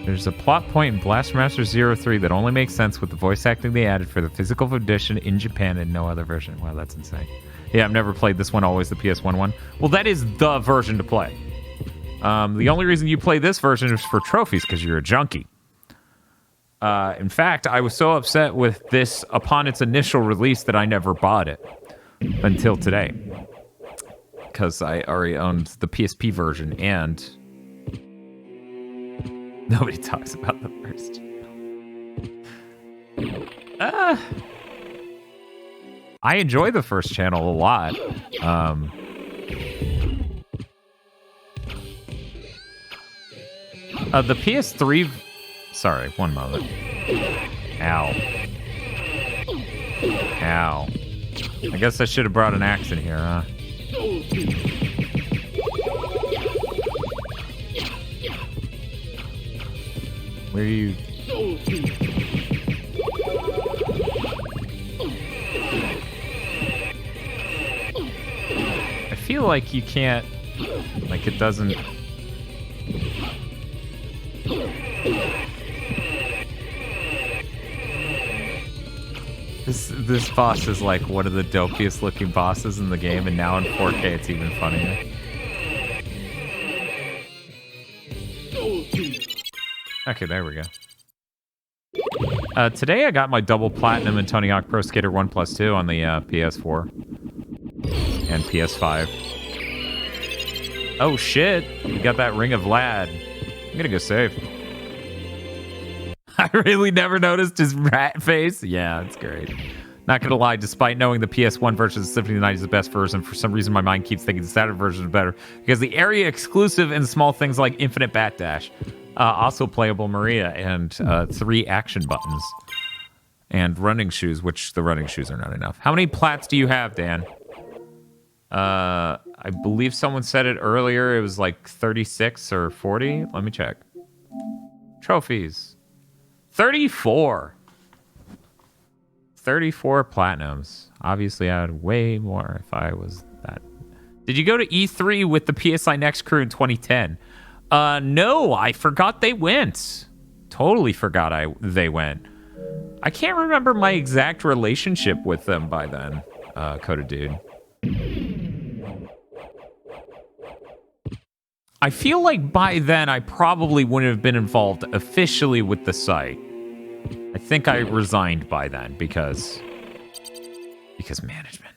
There's a plot point in Blastmaster 03 that only makes sense with the voice acting they added for the physical edition in Japan and no other version. Wow, that's insane. Yeah, I've never played this one, always the PS1 one. Well, that is the version to play. The only reason you play this version is for trophies, because you're a junkie. In fact, I was so upset with this upon its initial release that I never bought it until today. Because I already owned the PSP version, and nobody talks about the first. I enjoy the first channel a lot. The PS3... Sorry, one moment. Ow. Ow. I guess I should have brought an axe in here, huh? Where are you... I feel like you can't... Like, it doesn't... This boss is like one of the dopiest looking bosses in the game, and now in 4K it's even funnier. Okay, there we go. Today I got my double platinum in Tony Hawk Pro Skater 1+2 on the PS4 and PS5. Oh shit, we got that Ring of Vlad. I'm gonna go save. I really never noticed his rat face. Yeah, it's great. Not gonna lie, despite knowing the PS1 version of Symphony of the Night is the best version, for some reason my mind keeps thinking the Saturn version is better because the area exclusive and small things like infinite bat dash. Also playable Maria and 3 action buttons. And running shoes, which the running shoes are not enough. How many plats do you have, Dan? I believe someone said it earlier. It was like 36 or 40. Let me check. Trophies. 34. 34 platinums. Obviously, I had way more if I was that. Did you go to E3 with the PSI Next crew in 2010? No, I forgot they went. Totally forgot they went. I can't remember my exact relationship with them by then, Coda Dude. I feel like by then I probably wouldn't have been involved officially with the site. I think I resigned by then because management.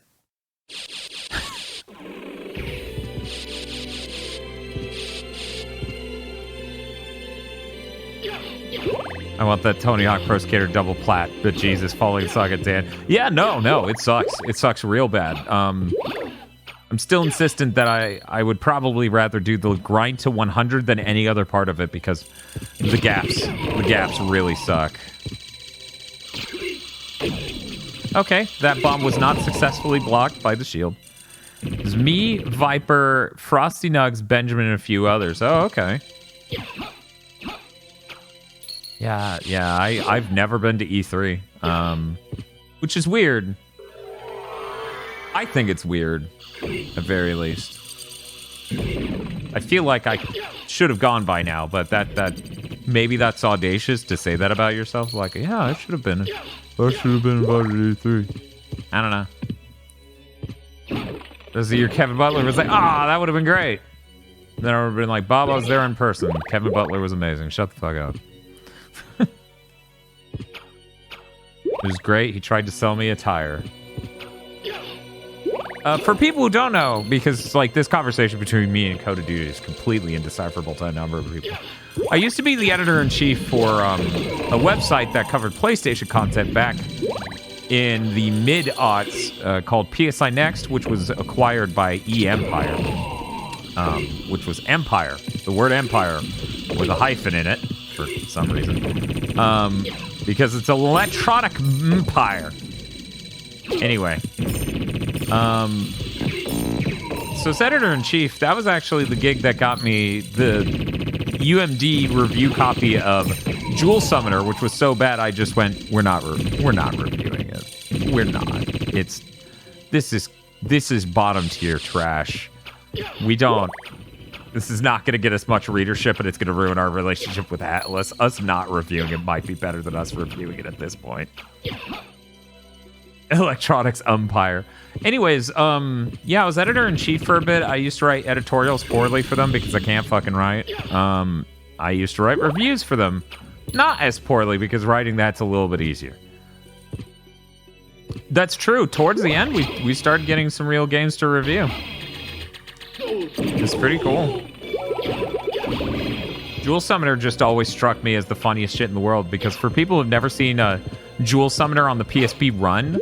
I want that Tony Hawk Pro Skater double plat, but Jesus, Falling Saga Dan. Yeah, no, it sucks. It sucks real bad. I'm still insistent that I would probably rather do the grind to 100 than any other part of it because the gaps really suck. Okay, that bomb was not successfully blocked by the shield. It was me, Viper, Frosty Nugs, Benjamin, and a few others. Oh, okay. Yeah, I've never been to E3, which is weird. I think it's weird, at very least. I feel like I should have gone by now, but that maybe that's audacious to say that about yourself. Like, yeah, I should have been invited to E3. I don't know. This year, Kevin Butler was like, that would have been great. Then I would have been like, Bob, I was there in person. Kevin Butler was amazing. Shut the fuck up. It was great. He tried to sell me a tire. For people who don't know, because like this conversation between me and Coda Dude is completely indecipherable to a number of people. I used to be the editor-in-chief for a website that covered PlayStation content back in the mid-aughts called PSI Next, which was acquired by E-Empire, which was Empire. The word Empire with a hyphen in it for some reason. Because it's Electronic Empire. Anyway. So as editor-in-chief, that was actually the gig that got me the UMD review copy of Jewel Summoner, which was so bad I just went, we're not reviewing it. We're not. This is bottom tier trash. This is not going to get us much readership, and it's going to ruin our relationship with Atlas. Us not reviewing it might be better than us reviewing it at this point. Electronics Umpire. Anyways, yeah, I was editor-in-chief for a bit. I used to write editorials poorly for them because I can't fucking write. I used to write reviews for them. Not as poorly because writing that's a little bit easier. That's true. Towards the end, we started getting some real games to review. It's pretty cool. Jewel Summoner just always struck me as the funniest shit in the world because for people who've never seen a Jewel Summoner on the PSP run,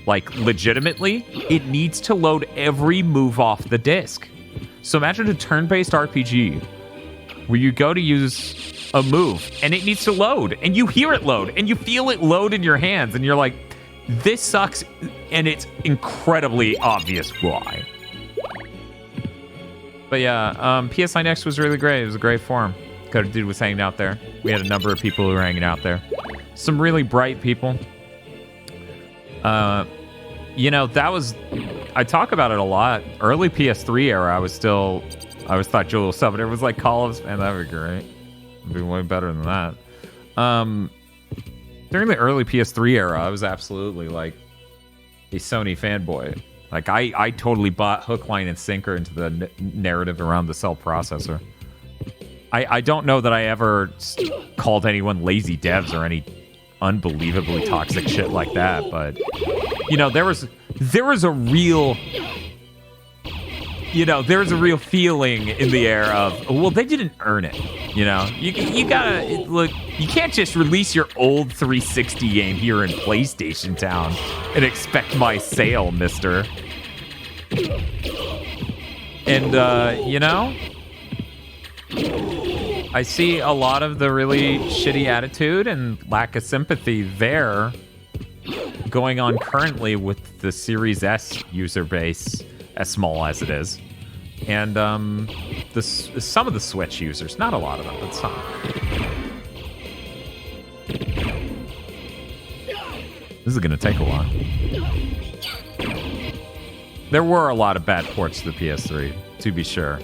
like legitimately, it needs to load every move off the disc. So imagine a turn-based RPG where you go to use a move and it needs to load and you hear it load and you feel it load in your hands and you're like, this sucks, and it's incredibly obvious why. But yeah, PSI Next was really great. It was a great forum. Coda Dude was hanging out there. We had a number of people who were hanging out there. Some really bright people. You know, that was... I talk about it a lot. Early PS3 era, I always thought Jewel Summoner was like Call of... Man, that would be great. It'd be way better than that. During the early PS3 era, I was absolutely like a Sony fanboy. Like I totally bought hook, line, and sinker into the narrative around the cell processor. I don't know that I ever called anyone lazy devs or any unbelievably toxic shit like that, but you know, there was a real, you know, there's a real feeling in the air of, well, they didn't earn it. You know, you gotta look. You can't just release your old 360 game here in PlayStation Town and expect my sale, mister. And you know, I see a lot of the really shitty attitude and lack of sympathy there going on currently with the Series S user base, as small as it is. And some of the Switch users, not a lot of them, but some. This is going to take a while. There were a lot of bad ports to the PS3, to be sure.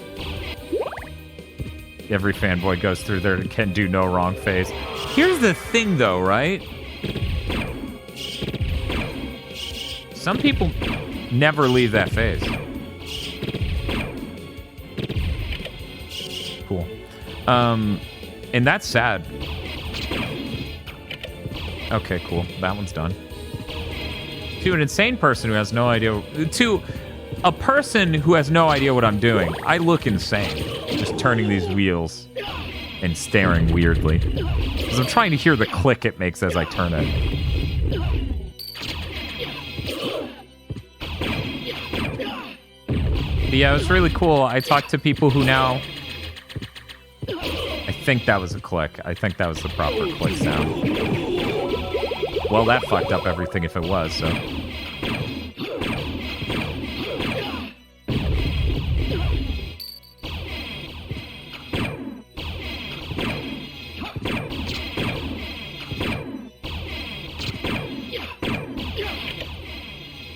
Every fanboy goes through their can do no wrong phase. Here's the thing, though, right? Some people never leave that phase. Cool. And that's sad. Okay, cool. That one's done. To an insane person who has no idea... To a person who has no idea what I'm doing, I look insane. Just turning these wheels and staring weirdly. Because I'm trying to hear the click it makes as I turn it. But yeah, it was really cool. I talked to people who now... I think that was a click. I think that was the proper click sound. Well, that fucked up everything if it was, so...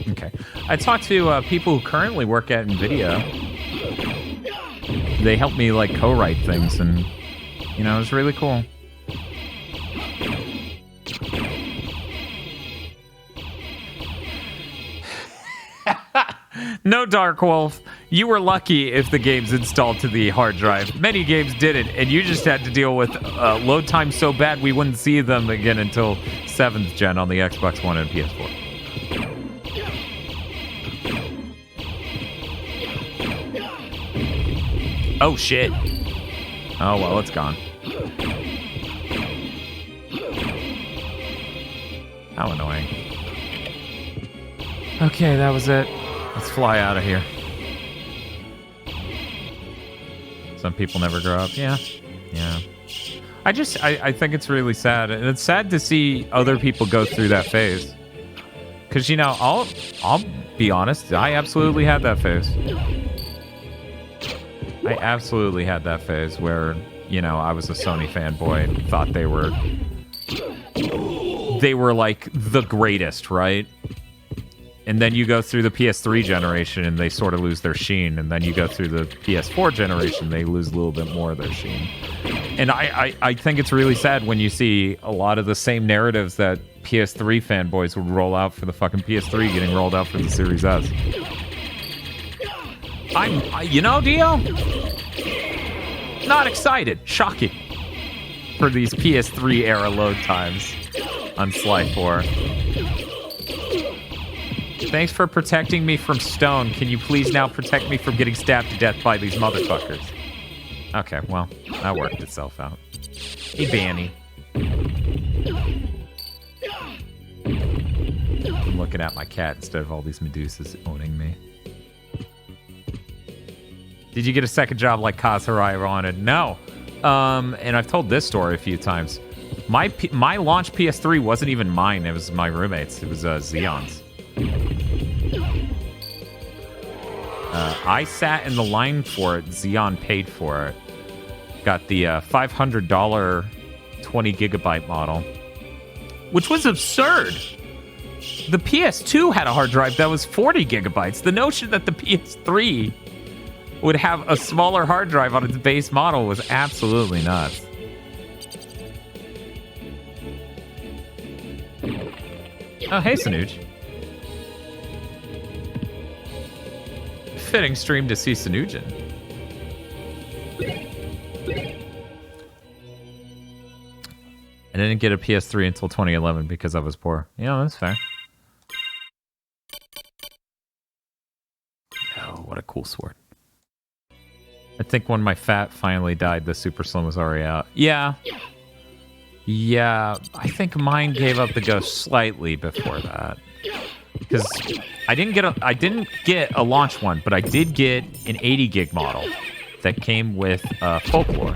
Okay. I talked to people who currently work at NVIDIA. They help me, like, co-write things, and, you know, it was really cool. No, Dark Wolf. You were lucky if the game's installed to the hard drive. Many games didn't, and you just had to deal with load time so bad we wouldn't see them again until 7th gen on the Xbox One and PS4. Oh, shit. Oh, well, it's gone. How annoying. Okay, that was it. Let's fly out of here. Some people never grow up. Yeah. Yeah. I think it's really sad. And it's sad to see other people go through that phase. Because, you know, I'll be honest. I absolutely had that phase. I absolutely had that phase where, you know, I was a Sony fanboy and thought they were like the greatest, right? And then you go through the PS3 generation and they sort of lose their sheen. And then you go through the PS4 generation, they lose a little bit more of their sheen. And I think it's really sad when you see a lot of the same narratives that PS3 fanboys would roll out for the fucking PS3 getting rolled out for the Series S. You know, Dio? Not excited. Shocking. For these PS3 era load times on Sly 4. Thanks for protecting me from Stone. Can you please now protect me from getting stabbed to death by these motherfuckers? Okay, well, that worked itself out. Hey, Banny. I'm looking at my cat instead of all these Medusas owning me. Did you get a second job like Kazurai wanted? No. And I've told this story a few times. My launch PS3 wasn't even mine. It was my roommate's. It was Xeon's. I sat in the line for it. Xeon paid for it. Got the $500 20 gigabyte model, which was absurd. The PS2 had a hard drive that was 40 gigabytes. The notion that the PS3 would have a smaller hard drive on its base model was absolutely nuts. Oh, hey, Sanuj. Fitting stream to see Sanujin. I didn't get a PS3 until 2011 because I was poor. Yeah, that's fair. Oh, what a cool sword. I think when my fat finally died, the Super Slim was already out. Yeah. Yeah, I think mine gave up the ghost slightly before that. Because I didn't get a launch one, but I did get an 80 gig model that came with Folklore.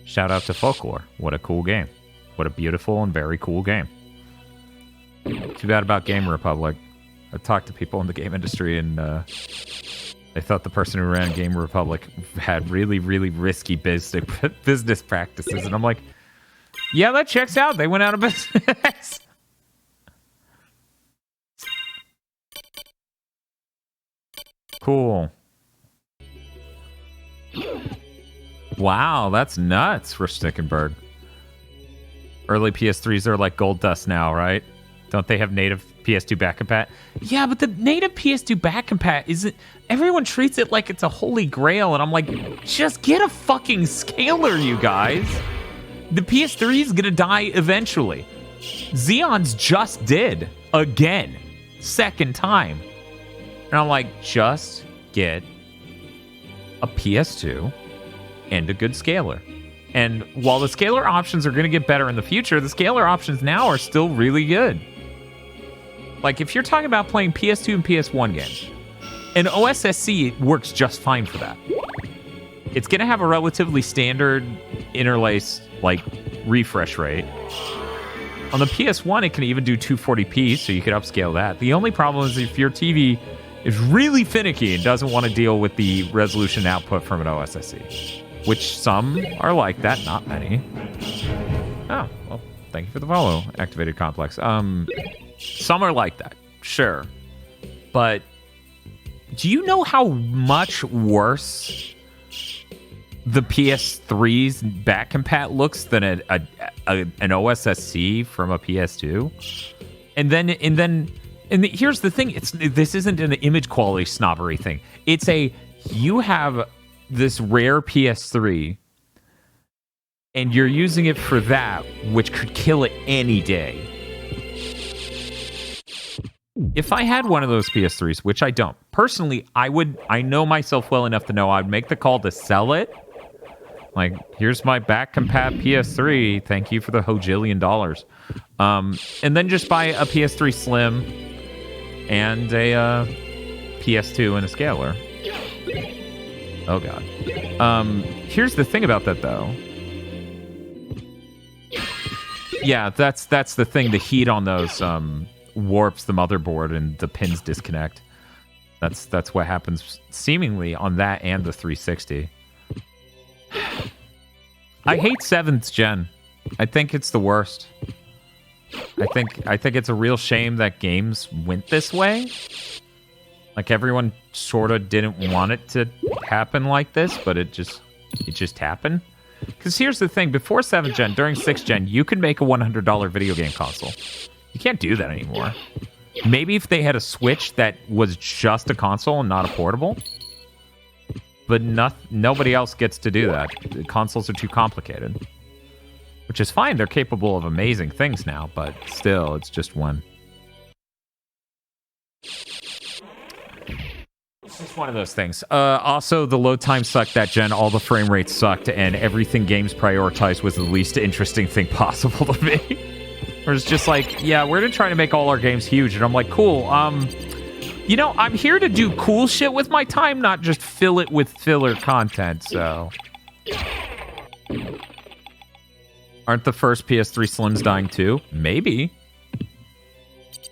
Shout out to Folklore. What a cool game. What a beautiful and very cool game. Too bad about Game Republic. I talked to people in the game industry, and they thought the person who ran Game Republic had really, really risky business practices. And I'm like, yeah, that checks out. They went out of business. Cool. Wow, that's nuts for Stickenberg. Early PS3s are like gold dust now, right? Don't they have native PS2 back compat? Yeah, but the native PS2 back compat isn't... Everyone treats it like it's a holy grail, and I'm like, just get a fucking scaler, you guys. The PS3 is gonna die eventually. Xeon's just did. Again. Second time. And I'm like, just get a PS2 and a good scaler. And while the scaler options are going to get better in the future, the scaler options now are still really good. Like, if you're talking about playing PS2 and PS1 games, an OSSC works just fine for that. It's going to have a relatively standard interlace, like, refresh rate. On the PS1, it can even do 240p, so you could upscale that. The only problem is if your TV is really finicky and doesn't want to deal with the resolution output from an OSSC. Which some are like that, not many. Oh, well, thank you for the follow, Activated Complex. Some are like that, sure. But do you know how much worse the PS3's back compat looks than an OSSC from a PS2? And here's the thing, this isn't an image quality snobbery thing. It's you have this rare PS3 and you're using it for that, which could kill it any day. If I had one of those PS3s, which I don't, personally, I know myself well enough to know I'd make the call to sell it. Like, here's my back compat PS3. Thank you for the hojillion dollars. And then just buy a PS3 Slim and a PS2 and a scaler. Oh, God. Here's the thing about that, though. Yeah, that's the thing. The heat on those warps the motherboard and the pins disconnect. That's what happens seemingly on that and the 360. I hate 7th gen. I think it's the worst. I think it's a real shame that games went this way. Like, everyone sort of didn't want it to happen like this, but it just happened. Because here's the thing, before 7th gen, during 6th gen, you could make a $100 video game console. You can't do that anymore. Maybe if they had a Switch that was just a console and not a portable. But nobody else gets to do that. The consoles are too complicated. Which is fine, they're capable of amazing things now, but still, it's just one. It's just one of those things. Also, the load time sucked that gen, all the frame rates sucked, and everything games prioritized was the least interesting thing possible to me. Where it's just like, yeah, we're gonna try to make all our games huge, and I'm like, cool, you know, I'm here to do cool shit with my time, not just fill it with filler content, so... Aren't the first PS3 Slims dying too? Maybe.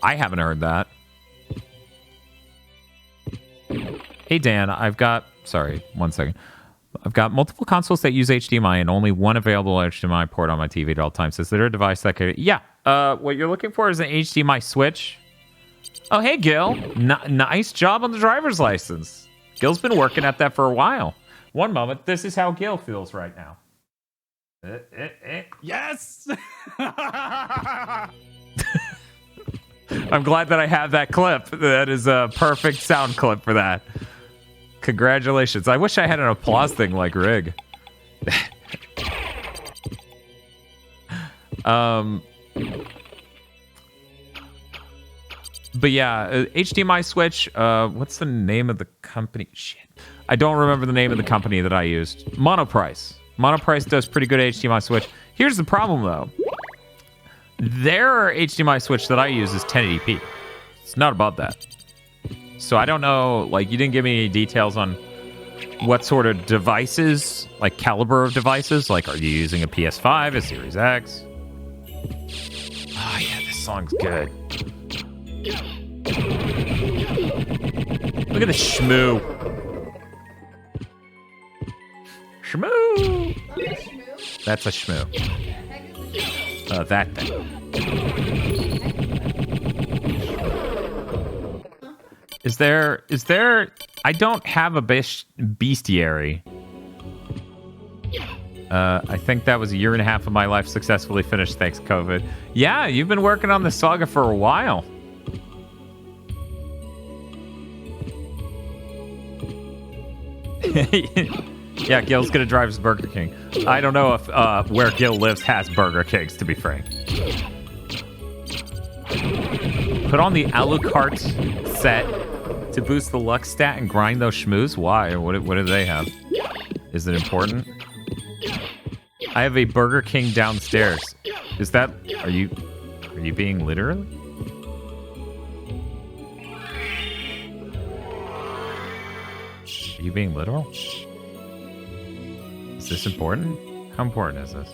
I haven't heard that. Hey Dan, sorry, 1 second. I've got multiple consoles that use HDMI and only one available HDMI port on my TV at all times. Is there a device that could... Yeah, what you're looking for is an HDMI switch. Oh, hey, Gil. Nice job on the driver's license. Gil's been working at that for a while. One moment, this is how Gil feels right now. Yes! I'm glad that I have that clip. That is a perfect sound clip for that. Congratulations. I wish I had an applause thing like Rig. But yeah, HDMI switch. What's the name of the company? Shit. I don't remember the name of the company that I used. Monoprice. Monoprice does pretty good HDMI switch. Here's the problem, though. Their HDMI switch that I use is 1080p. It's not above that. So I don't know, like, you didn't give me any details on what sort of devices, like caliber of devices. Like, are you using a PS5, a Series X? Oh, yeah, this song's good. Look at the shmoo. Shmoo! That's a shmoo. That thing. Is there... I don't have a bestiary. I think that was a year and a half of my life successfully finished, thanks, COVID. Yeah, you've been working on the saga for a while. Yeah, Gil's gonna drive his Burger King. I don't know if where Gil lives has Burger Kings, to be frank. Put on the Alucard set to boost the luck stat and grind those schmoos? Why? What do they have? Is it important? I have a Burger King downstairs. Is that... Are you being literal? Are you being literal? Is this important? How important is this?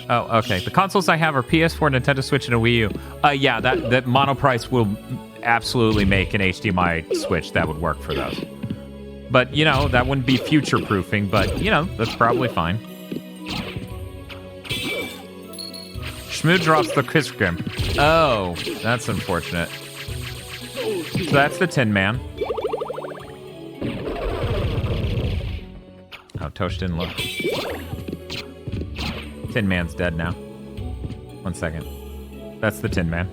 Oh, okay. The consoles I have are PS4, Nintendo Switch, and a Wii U. Yeah, that Monoprice will absolutely make an HDMI switch that would work for those. But, you know, that wouldn't be future-proofing, but, you know, that's probably fine. Shmoo drops the Kiss Grim. Oh, that's unfortunate. So that's the Tin Man. Oh, Tosh didn't look. Tin Man's dead now. 1 second. That's the Tin Man.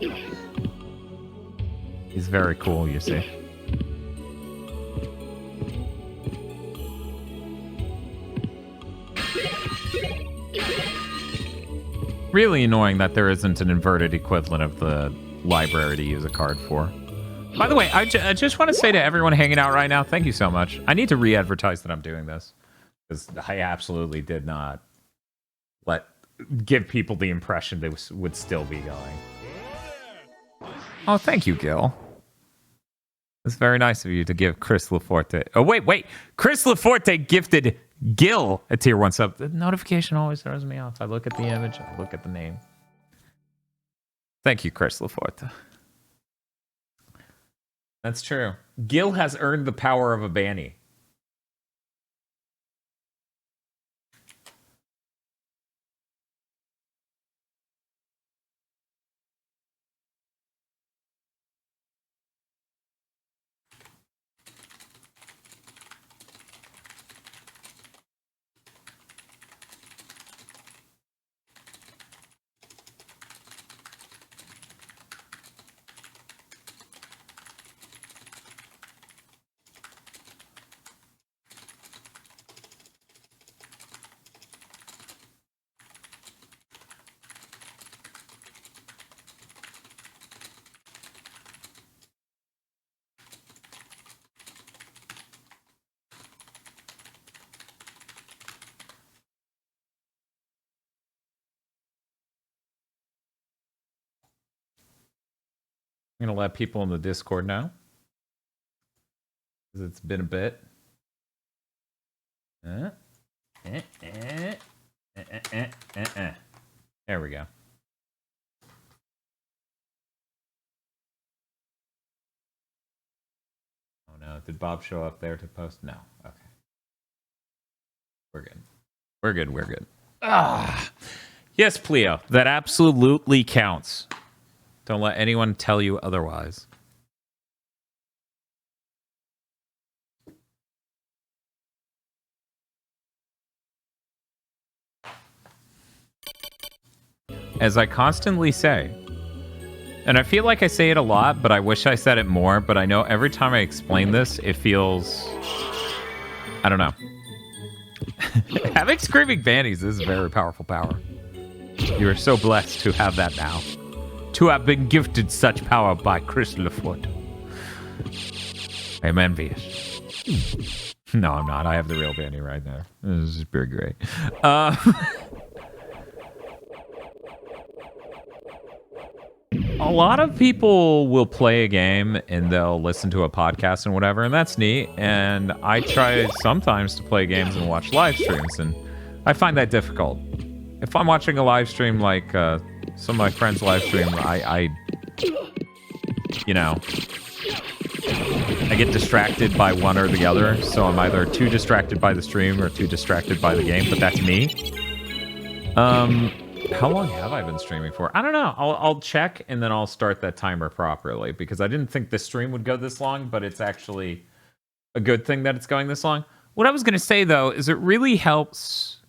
He's very cool, you see. Really annoying that there isn't an inverted equivalent of the library to use a card for. By the way, I just want to say to everyone hanging out right now, thank you so much. I need to re-advertise that I'm doing this. Because I absolutely did not give people the impression they would still be going. Oh, thank you, Gil. It's very nice of you to give Chris Laforte... Oh, wait. Chris Laforte gifted Gil a tier 1 sub. The notification always throws me off. I look at the image, I look at the name. Thank you, Chris Laforte. That's true. Gil has earned the power of a banny. I'm going to let people in the Discord know. Because it's been a bit. There we go. Oh no, did Bob show up there to post? No. Okay. We're good. Ah! Yes, Pleo. That absolutely counts. Don't let anyone tell you otherwise. as I constantly say, and I feel like I say it a lot, but I wish I said it more, but I know every time I explain this, it feels... I don't know. Having screaming bannies is a very powerful power. You are so blessed to have that now. To have been gifted such power by Chris LaFoot. I'm envious. No, I'm not. I have the real banny right there. This is pretty great. A lot of people will play a game and they'll listen to a podcast and whatever, and that's neat. And I try sometimes to play games and watch live streams, and I find that difficult. If I'm watching a live stream like some of my friends' live stream, I get distracted by one or the other. So I'm either too distracted by the stream or too distracted by the game, but that's me. How long have I been streaming for? I don't know. I'll check and then I'll start that timer properly because I didn't think this stream would go this long, but it's actually a good thing that it's going this long. What I was going to say, though, is it really helps.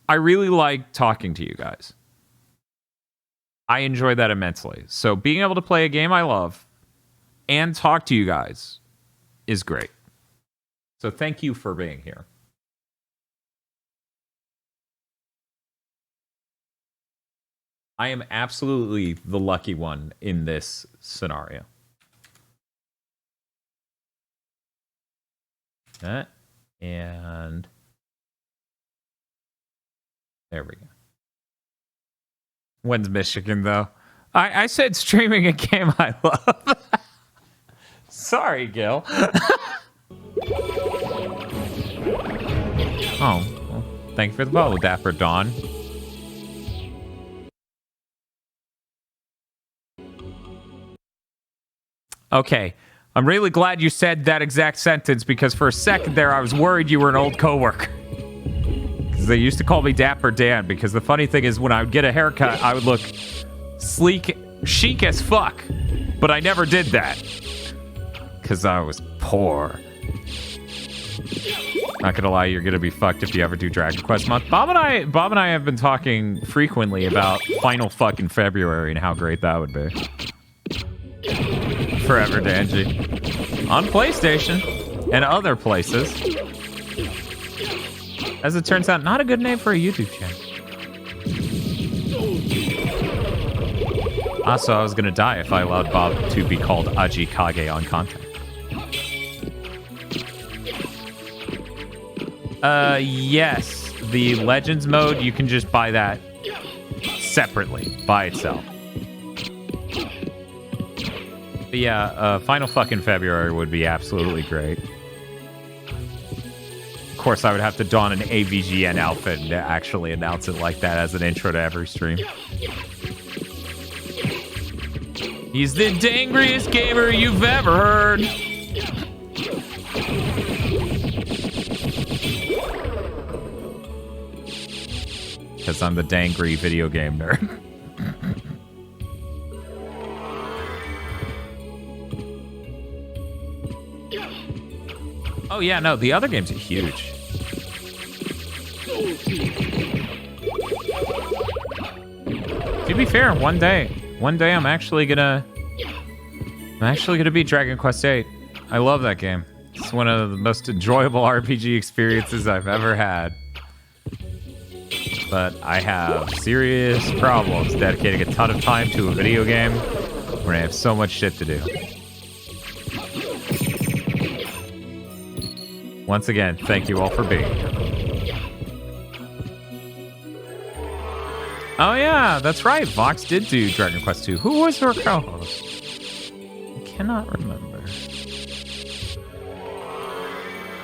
I really like talking to you guys. I enjoy that immensely. So being able to play a game I love and talk to you guys is great. So thank you for being here. I am absolutely the lucky one in this scenario. And there we go. When's Michigan, though? I said streaming a game I love. Sorry, Gil. Oh, well, thank you for the follow, Dapper Dawn. Okay, I'm really glad you said that exact sentence because for a second there I was worried you were an old coworker. Because they used to call me Dapper Dan because the funny thing is when I would get a haircut, I would look sleek, chic as fuck. But I never did that. Because I was poor. Not gonna lie, you're gonna be fucked if you ever do Dragon Quest month. Bob and I have been talking frequently about final fucking February and how great that would be. Forever Danji. On PlayStation and other places. As it turns out, not a good name for a YouTube channel. Also, I was gonna die if I allowed Bob to be called Aji Kage on content. Yes. The Legends mode, you can just buy that separately, by itself. But yeah, final fucking February would be absolutely great. Of course, I would have to don an AVGN outfit and actually announce it like that as an intro to every stream. He's the dangriest gamer you've ever heard. Because I'm the dangry video game nerd. Oh yeah, no, the other games are huge. To be fair, one day I'm actually gonna beat Dragon Quest VIII. I love that game. It's one of the most enjoyable RPG experiences I've ever had. But I have serious problems dedicating a ton of time to a video game when I have so much shit to do. Once again, thank you all for being here. Oh yeah, that's right. Vox did do Dragon Quest II. Who was her co-host? I cannot remember.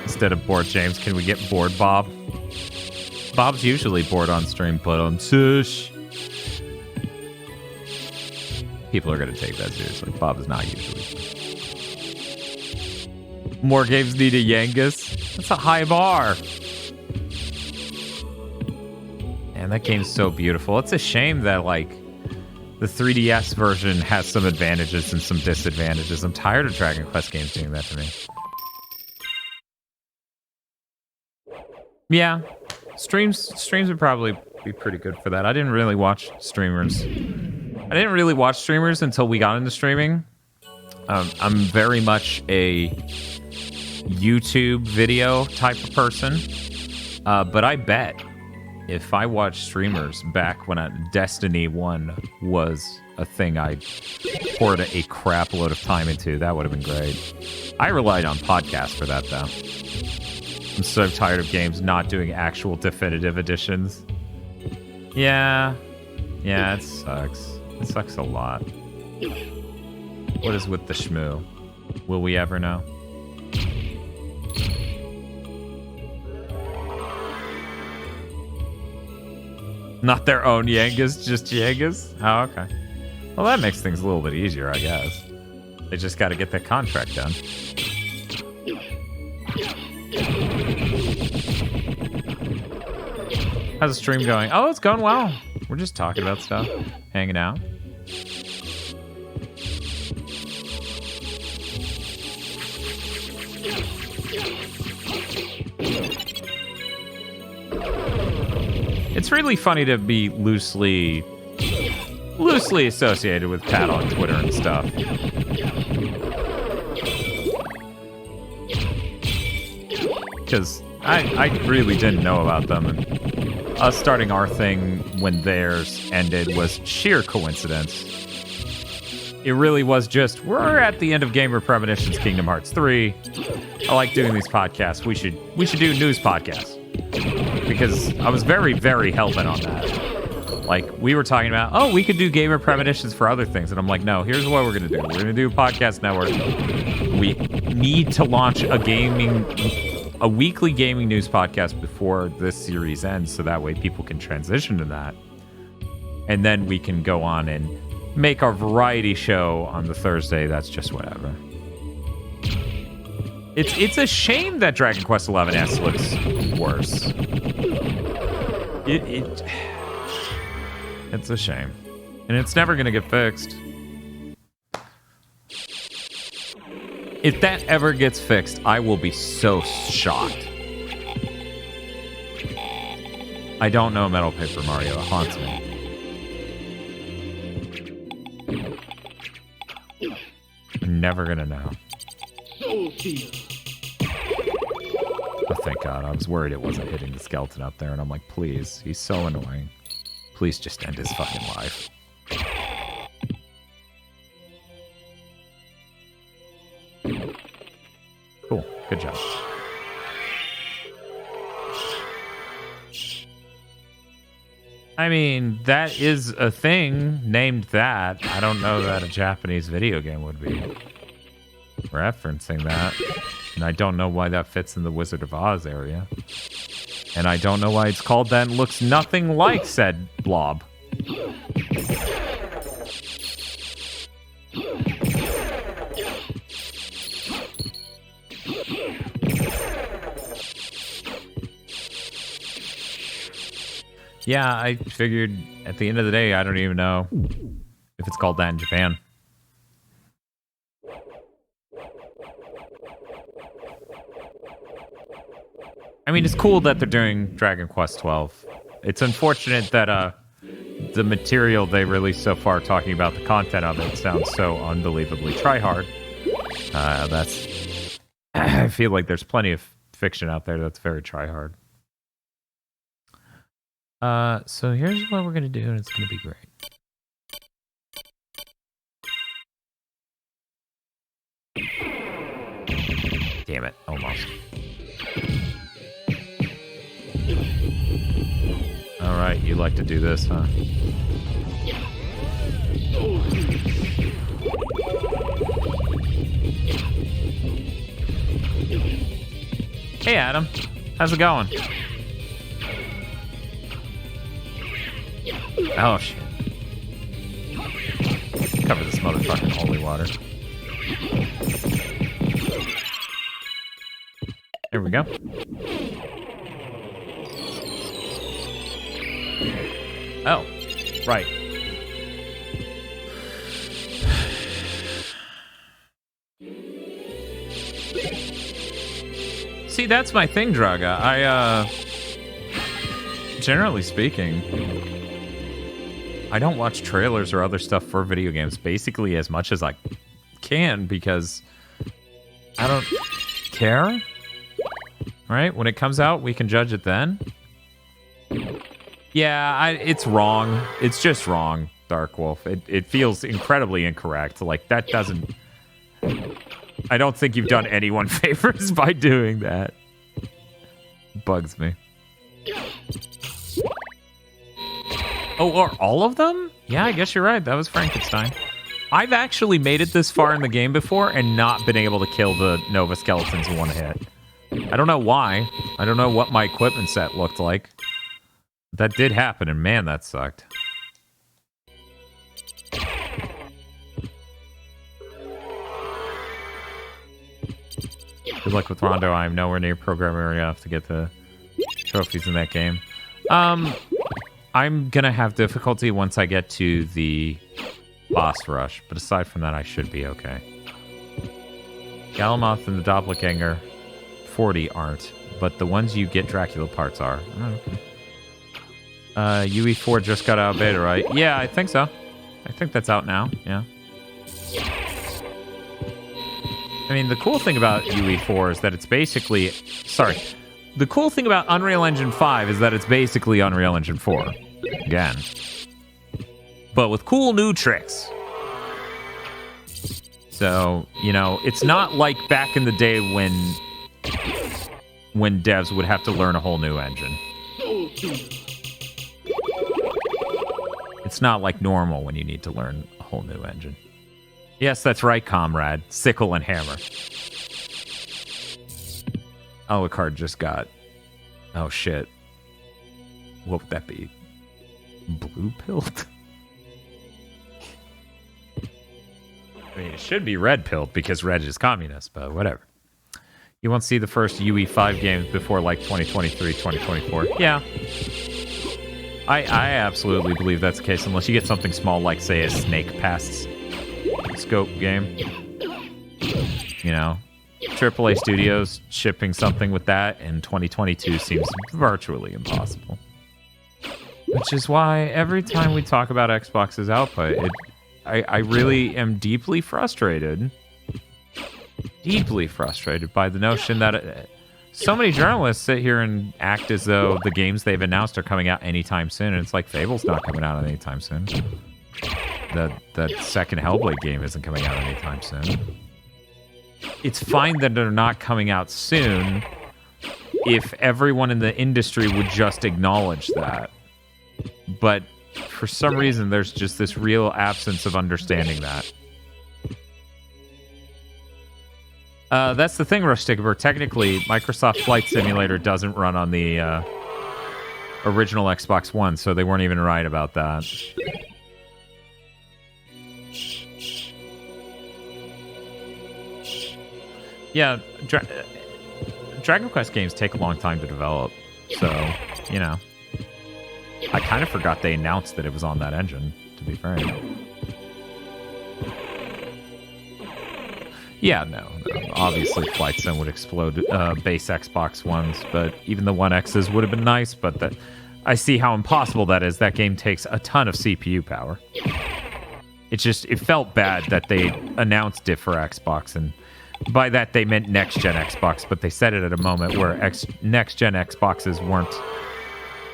Instead of bored James, can we get bored Bob? Bob's usually bored on stream, but on Tush. People are going to take that seriously. Bob is not usually. More games need a Yangus. That's a high bar. Man, that game's so beautiful. It's a shame that, like, the 3DS version has some advantages and some disadvantages. I'm tired of Dragon Quest games doing that to me. Yeah. Streams would probably be pretty good for that. I didn't really watch streamers. Until we got into streaming. I'm very much a YouTube video type of person. But I bet if I watched streamers back when Destiny 1 was a thing I poured a crap load of time into, that would have been great. I relied on podcasts for that, though. I'm so tired of games not doing actual definitive editions. Yeah, it sucks. It sucks a lot. What is with the shmoo? Will we ever know? Not their own Yangas, just Yangas? Oh, okay. Well, that makes things a little bit easier, I guess. They just got to get that contract done. How's the stream going? Oh, it's going well. We're just talking about stuff, hanging out. It's really funny to be loosely associated with Pat on Twitter and stuff. Because I really didn't know about them, and us starting our thing when theirs ended was sheer coincidence. It really was just, we're at the end of Gamer Premonitions Kingdom Hearts 3. I like doing these podcasts. We should do news podcasts. Because I was very, very hell-bent on that. Like, we were talking about, oh, we could do Gamer Premonitions for other things. And I'm like, no, here's what we're going to do. We're going to do a podcast network. We need to launch a weekly gaming news podcast before this series ends, so that way people can transition to that. And then we can go on and make our variety show on the Thursday. That's just whatever. It's a shame that Dragon Quest XI S looks worse. It's a shame. And it's never going to get fixed. If that ever gets fixed, I will be so shocked. I don't know Metal Paper Mario. It haunts me. I'm never going to know. Oh, thank God. I was worried it wasn't hitting the skeleton up there, and I'm like, please. He's so annoying. Please just end his fucking life. Cool. Good job. I mean, that is a thing named that. I don't know that a Japanese video game would be referencing that. And I don't know why that fits in the Wizard of Oz area. And I don't know why it's called that and looks nothing like said blob. Yeah, I figured at the end of the day, I don't even know if it's called that in Japan. I mean, it's cool that they're doing Dragon Quest XII. It's unfortunate that the material they released so far, talking about the content of it, sounds so unbelievably tryhard. I feel like there's plenty of fiction out there that's very tryhard. So here's what we're gonna do, and it's gonna be great. Damn it, almost. Alright, you like to do this, huh? Hey, Adam. How's it going? Oh, shit. Cover this motherfucking holy water. There we go. Oh, right. See, that's my thing, Draga. generally speaking, I don't watch trailers or other stuff for video games basically as much as I can because I don't care. Right? When it comes out, we can judge it then. Yeah, it's wrong. It's just wrong, Dark Wolf. It feels incredibly incorrect. Like, that doesn't... I don't think you've done anyone favors by doing that. Bugs me. Oh, are all of them? Yeah, I guess you're right. That was Frankenstein. I've actually made it this far in the game before and not been able to kill the Nova Skeletons in one hit. I don't know why. I don't know what my equipment set looked like. That did happen, and man, that sucked. Good luck with Rondo. I'm nowhere near programmer enough to get the trophies in that game. I'm gonna have difficulty once I get to the boss rush, but aside from that, I should be okay. Galamoth and the Doppelganger 40 aren't, but the ones you get Dracula parts are. Oh, okay. UE4 just got out of beta, right? Yeah, I think so. I think that's out now, yeah. I mean, the cool thing about UE4 is that it's basically... Sorry. The cool thing about Unreal Engine 5 is that it's basically Unreal Engine 4. Again. But with cool new tricks. So, you know, it's not like back in the day when devs would have to learn a whole new engine. It's not like normal when you need to learn a whole new engine. Yes, that's right, comrade. Sickle and hammer. Alucard just got... Oh, shit. What would that be? Blue-pilled? I mean, it should be red-pilled because red is communist, but whatever. You won't see the first UE5 games before, like, 2023, 2024. Yeah. I absolutely believe that's the case, unless you get something small like, say, a Snake Pass scope game. You know, AAA Studios shipping something with that in 2022 seems virtually impossible. Which is why every time we talk about Xbox's output, I really am deeply frustrated. Deeply frustrated by the notion that so many journalists sit here and act as though the games they've announced are coming out anytime soon, and it's like Fable's not coming out anytime soon. The second Hellblade game isn't coming out anytime soon. It's fine that they're not coming out soon if everyone in the industry would just acknowledge that. But for some reason, there's just this real absence of understanding that. That's the thing, Rustigber. Technically, Microsoft Flight Simulator doesn't run on the original Xbox One, so they weren't even right about that. Yeah, Dragon Quest games take a long time to develop, so, you know. I kind of forgot they announced that it was on that engine, to be frank. Yeah, no. Obviously, Flight Sim would explode base Xbox Ones, but even the One X's would have been nice, but I see how impossible that is. That game takes a ton of CPU power. It felt bad that they announced it for Xbox, and by that they meant next-gen Xbox, but they said it at a moment where next-gen Xboxes weren't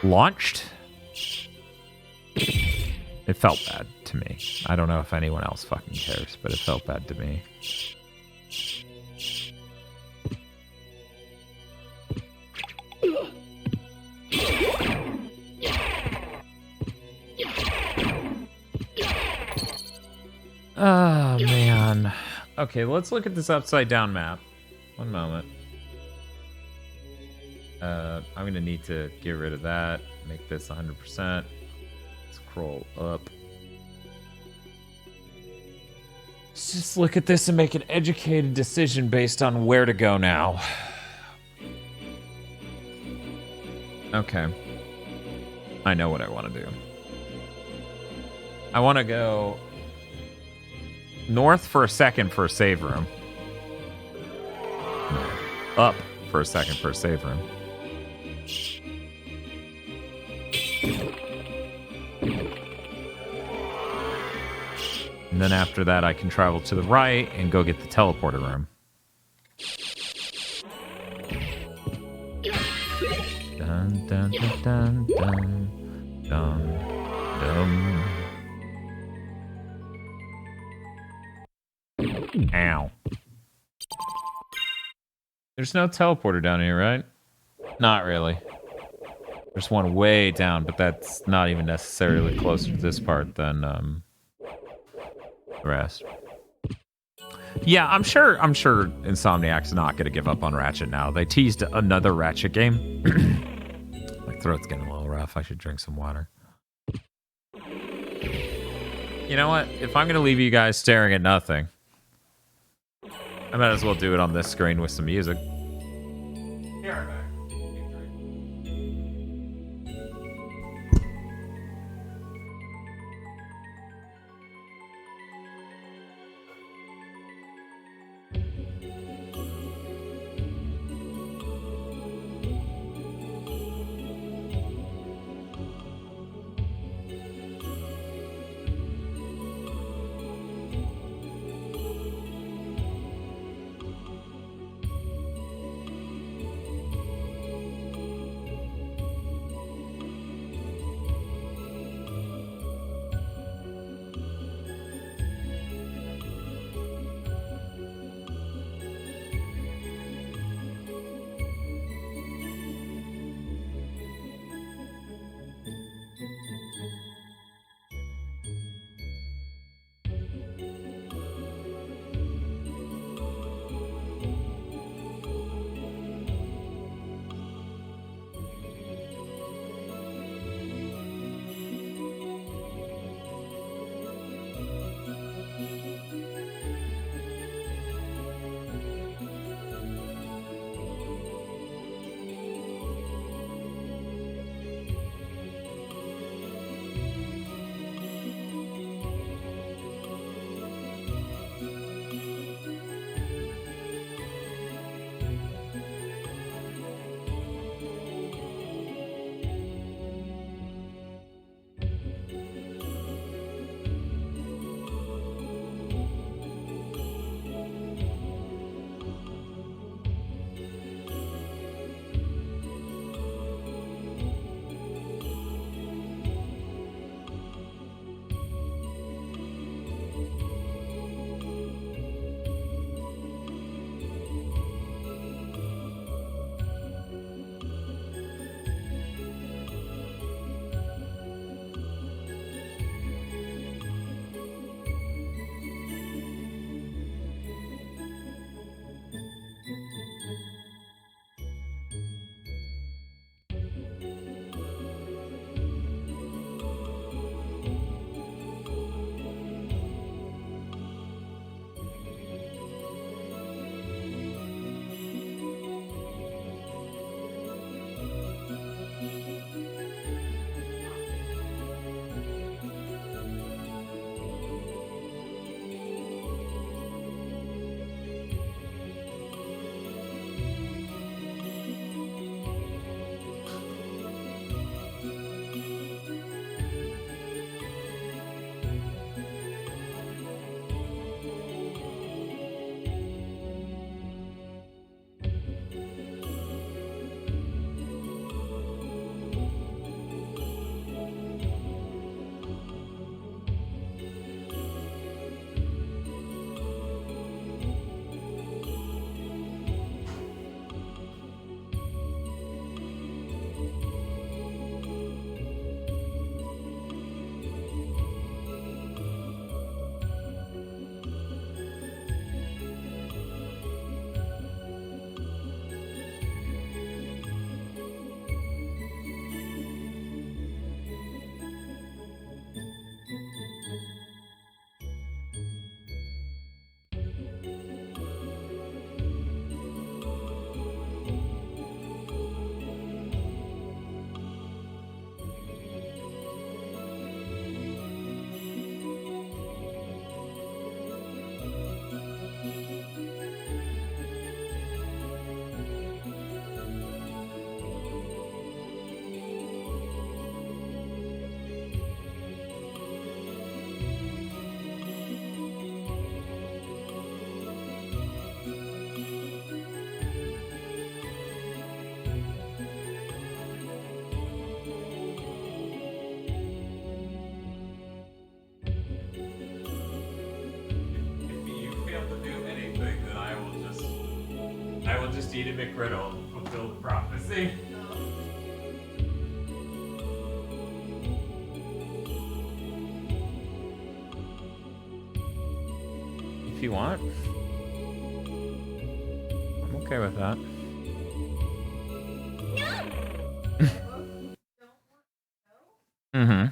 launched. It felt bad to me. I don't know if anyone else fucking cares, but it felt bad to me. Oh, man. Okay, let's look at this upside-down map. One moment. I'm going to need to get rid of that. Make this 100%. Scroll up. Let's just look at this and make an educated decision based on where to go now. Okay. I know what I want to do. I want to go north for a second for a save room. Up for a second for a save room. And then after that, I can travel to the right and go get the teleporter room. Dun, dun, dun, dun, dun, dun, dun. Ow. There's no teleporter down here, right? Not really. There's one way down, but that's not even necessarily closer to this part than the rest. Yeah, I'm sure Insomniac's not gonna give up on Ratchet now. They teased another Ratchet game. My throat's getting a little rough. I should drink some water. You know what? If I'm gonna leave you guys staring at nothing, I might as well do it on this screen with some music. Here I'm back. I will just eat a McGriddle and fulfill the prophecy. If you want. I'm okay with that. Mm-hmm.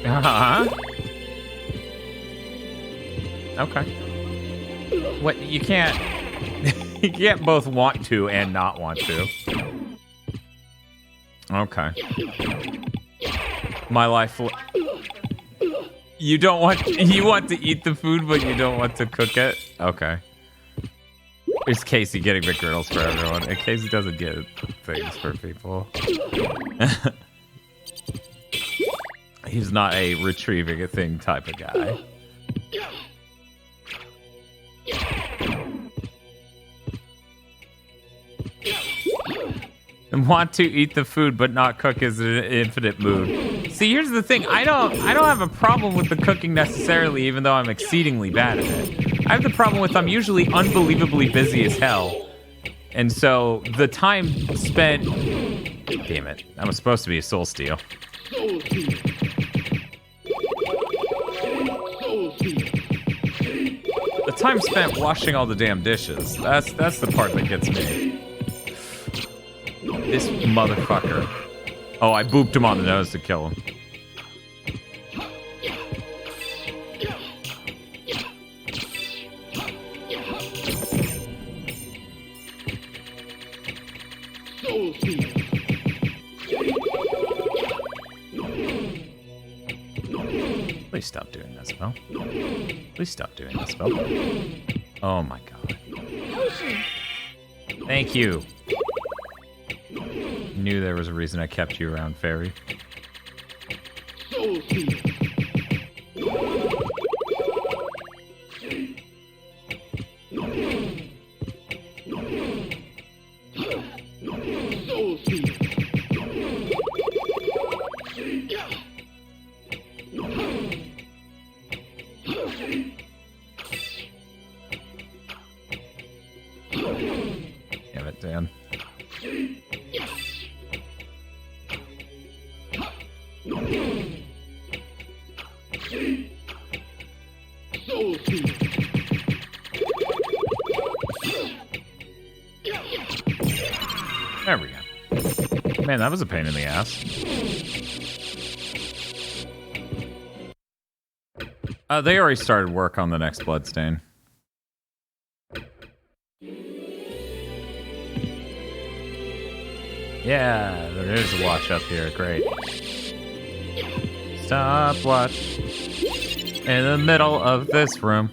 Uh-huh. Okay. What, you can't... you can't both want to and not want to. Okay. My life... You don't want... You want to eat the food, but you don't want to cook it? Okay. It's Casey getting McGriddles for everyone. And Casey doesn't get things for people. He's not a retrieving a thing type of guy. And want to eat the food but not cook is an infinite mood. See, here's the thing. I don't have a problem with the cooking necessarily, even though I'm exceedingly bad at it. I have the problem with I'm usually unbelievably busy as hell. And so the time spent... Damn it. That was supposed to be a soul steal. The time spent washing all the damn dishes. That's the part that gets me. This motherfucker. Oh, I booped him on the nose to kill him. Please stop doing that spell. Please stop doing that spell. Oh my god. Thank you. Knew there was a reason I kept you around, Fairy. Damn it, Dan. There we go. Man, that was a pain in the ass. They already started work on the next bloodstain. Yeah, there is a watch up here. Great. Stopwatch in the middle of this room.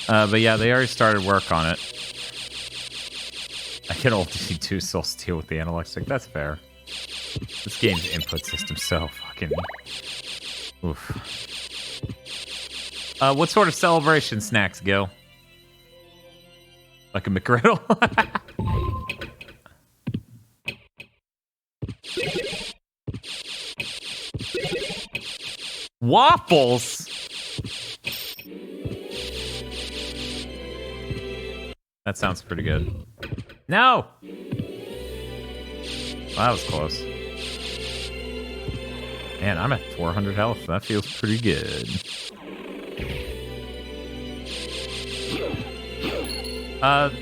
But yeah, they already started work on it. I can only do Soul Steel with the analog stick. That's fair. This game's input system's so fucking... Oof. What sort of celebration snacks, Gil? Like a McGriddle? Waffles? That sounds pretty good. No! Well, that was close. Man, I'm at 400 health. That feels pretty good.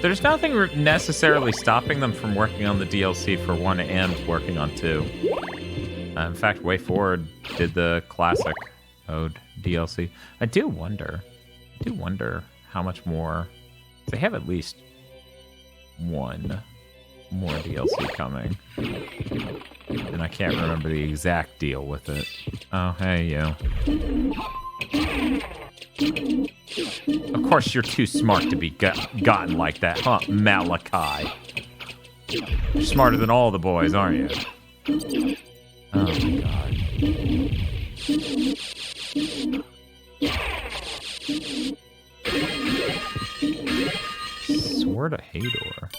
There's nothing necessarily stopping them from working on the DLC for 1 and working on 2. In fact, Way Forward did the classic mode DLC. I do wonder how much more. They have at least one more DLC coming. And I can't remember the exact deal with it. Oh, hey, you. Of course, you're too smart to be gotten like that, huh, Malachi? You're smarter than all the boys, aren't you? Oh, my God. Sword of Hador.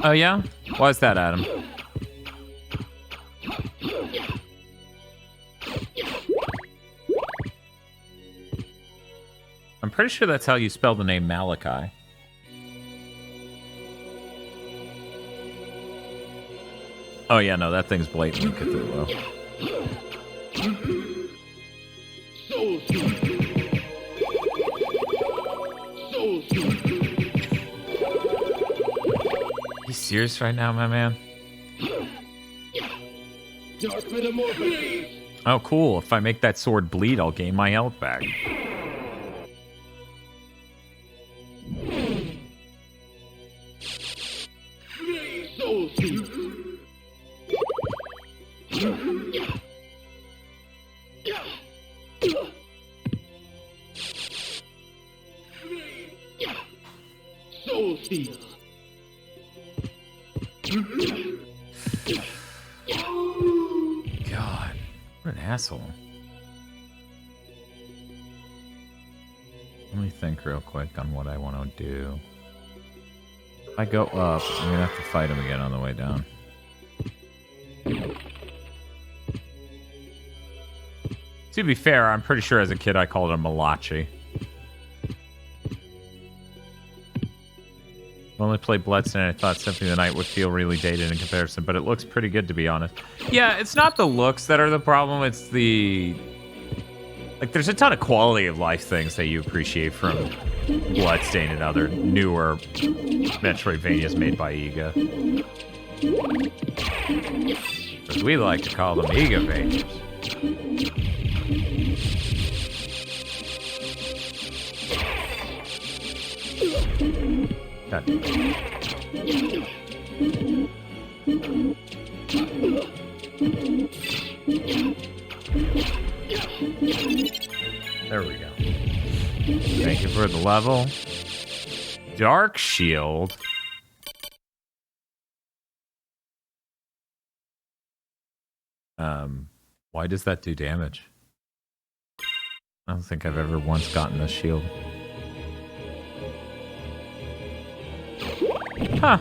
Oh yeah? Why's that, Adam? I'm pretty sure that's how you spell the name Malachi. Oh yeah, no, that thing's blatantly Cthulhu. You serious right now, my man? Oh, cool. If I make that sword bleed, I'll gain my health back. God, what an asshole. Let me think real quick on what I want to do. If I go up, I'm gonna have to fight him again on the way down. To be fair, I'm pretty sure as a kid I called him Malachi. I only played Bloodstone and I thought Symphony of the Night would feel really dated in comparison, but it looks pretty good to be honest. Yeah, it's not the looks that are the problem, it's the... Like, there's a ton of quality of life things that you appreciate from Bloodstained and other newer Metroidvanias made by Iga. As we like to call them Igavanias. God. There we go. Thank you for the level. Dark Shield. Why does that do damage? I don't think I've ever once gotten a shield. Huh.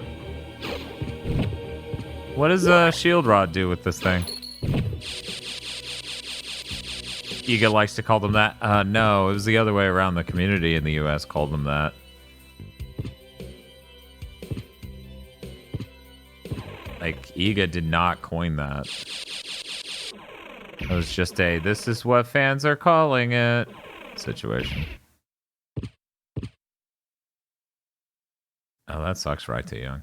What does a shield rod do with this thing? Iga likes to call them that. No, it was the other way around. The community in the US called them that. Like, Iga did not coin that. It was just a, this is what fans are calling it situation. Oh, that sucks right too young.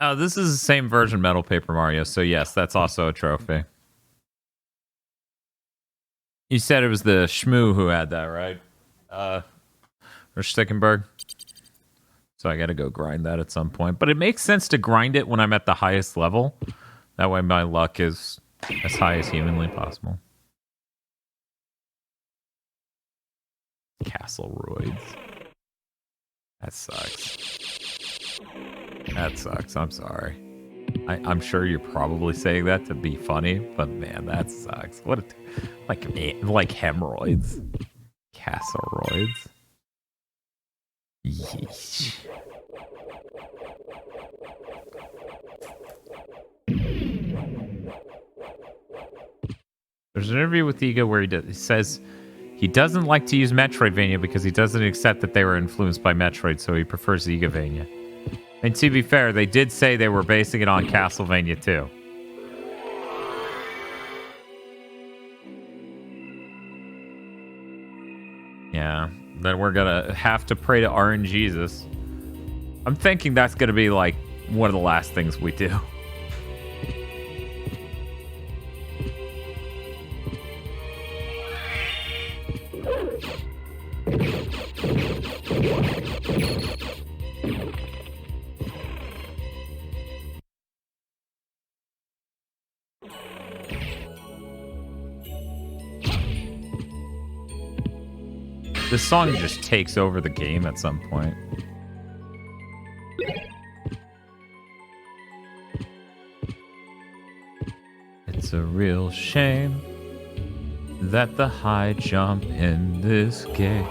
Oh, this is the same version Metal Paper Mario, so yes, that's also a trophy. You said it was the Shmoo who had that, right? Or Stickenberg. So I gotta go grind that at some point. But it makes sense to grind it when I'm at the highest level. That way my luck is as high as humanly possible. Castle Roids. That sucks. That sucks. I'm sorry. I'm sure you're probably saying that to be funny, but man, that sucks. What a like hemorrhoids. Castleroids. Yeesh. There's an interview with Iga where he says he doesn't like to use Metroidvania because he doesn't accept that they were influenced by Metroid, so he prefers Igavania. And to be fair, they did say they were basing it on Castlevania too. Yeah, then we're gonna have to pray to RNGesus. I'm thinking that's gonna be like one of the last things we do. This song just takes over the game at some point. It's a real shame that the high jump in this game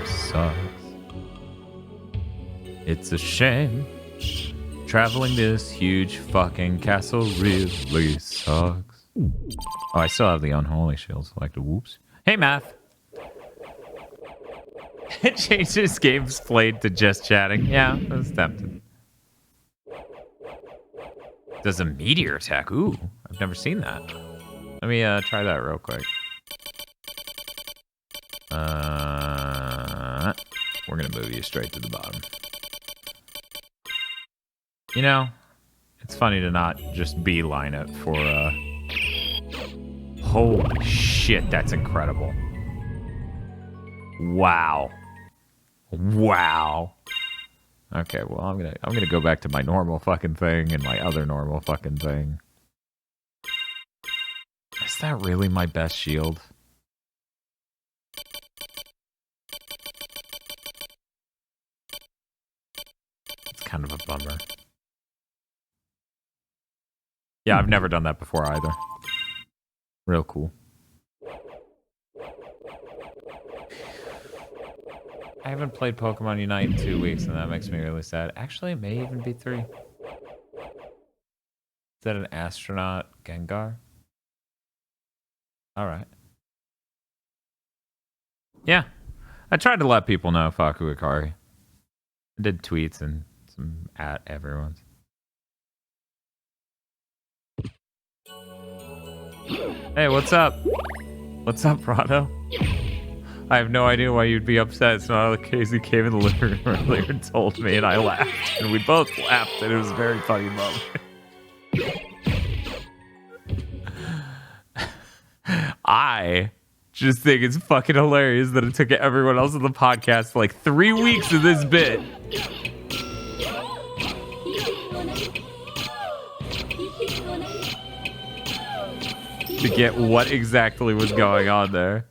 sucks. It's a shame traveling this huge fucking castle really sucks. Oh, I still have the unholy shield selected. Whoops. Hey, Math. It changes games played to just chatting. Yeah, I was tempted. Does a meteor attack? Ooh, I've never seen that. Let me try that real quick. We're gonna move you straight to the bottom. You know, it's funny to not just beeline it for holy shit, that's incredible. Wow. Wow. Okay, well I'm gonna go back to my normal fucking thing and my other normal fucking thing. Is that really my best shield? It's kind of a bummer. Yeah, I've never done that before either. Real cool. I haven't played Pokemon Unite in 2 weeks, and that makes me really sad. Actually, it may even be 3. Is that an astronaut Gengar? Alright. Yeah. I tried to let people know Faku Ikari. I did tweets and some at everyone's. Hey, what's up? What's up, Prado? I have no idea why you'd be upset. It's not like Casey came in the living room earlier and told me, and I laughed. And we both laughed, and it was a very funny moment. I just think it's fucking hilarious that it took everyone else on the podcast like 3 weeks of this bit to get what exactly was going on there.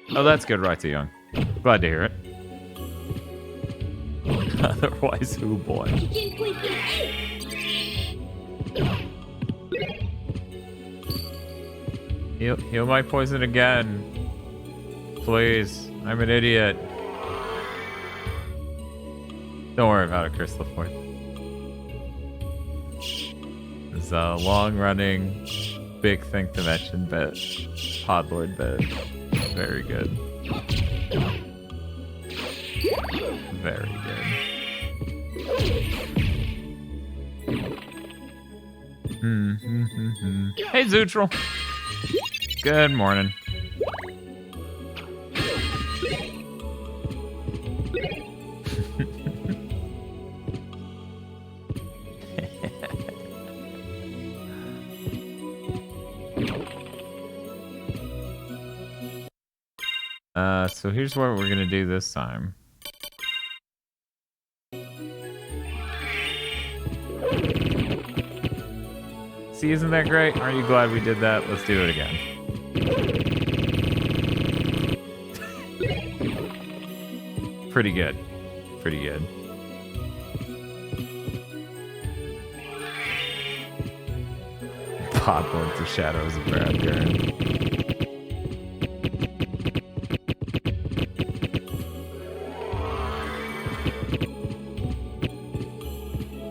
Oh, that's good, right to Young. Glad to hear it. Otherwise, who boy? Heal my poison again. Please. I'm an idiot. Don't worry about it, Chris LaFoy. This is a long-running, big thing to mention bit. Podlord bit. Very good. Very good. Hey, Zootral. Good morning. So here's what we're gonna do this time. See, isn't that great? Aren't you glad we did that? Let's do it again. Pretty good. Pretty good. Podlord to Shadows of Brad Karen.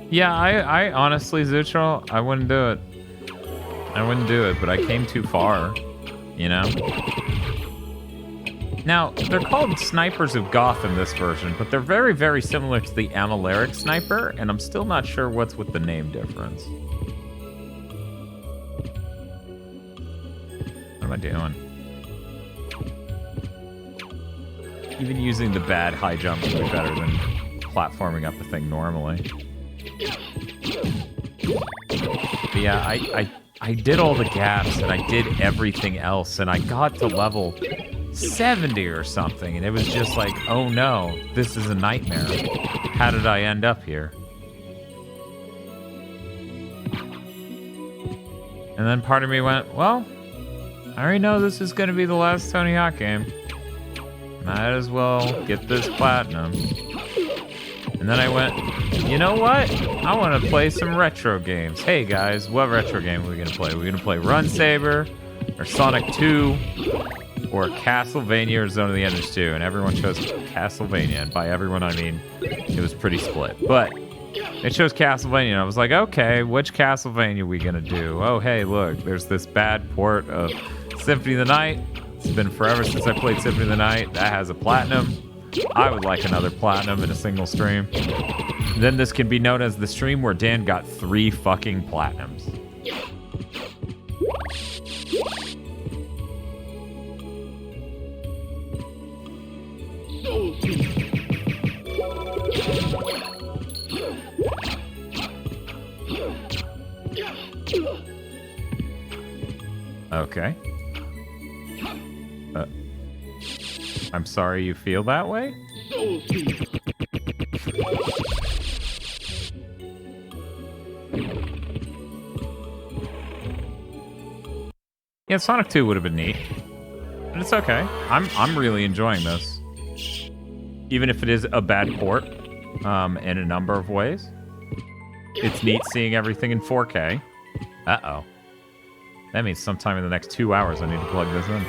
Yeah, I honestly, Zuchel, I wouldn't do it. I wouldn't do it, but I came too far, you know? Now, they're called Snipers of Goth in this version, but they're very, very similar to the Amaleric Sniper, and I'm still not sure what's with the name difference. What am I doing? Even using the bad high jump would be better than platforming up the thing normally. But yeah, I did all the gaps and I did everything else and I got to level 70 or something, and it was just like, oh no, this is a nightmare. How did I end up here? And then part of me went, well, I already know this is going to be the last Tony Hawk game. Might as well get this platinum. And then I went, you know what? I want to play some retro games. Hey guys, what retro game are we going to play? We're going to play Run Saber, or Sonic 2, or Castlevania, or Zone of the Enders 2. And everyone chose Castlevania. And by everyone, I mean, it was pretty split. But it chose Castlevania, and I was like, okay, which Castlevania are we going to do? Oh, hey, look, there's this bad port of Symphony of the Night. It's been forever since I played Symphony of the Night. That has a platinum. I would like another platinum in a single stream. Then this can be known as the stream where Dan got 3 fucking platinums. Okay. I'm sorry you feel that way? Yeah, Sonic 2 would have been neat. But it's okay. I'm really enjoying this. Even if it is a bad port, in a number of ways. It's neat seeing everything in 4K. Uh-oh. That means sometime in the next 2 hours I need to plug this in.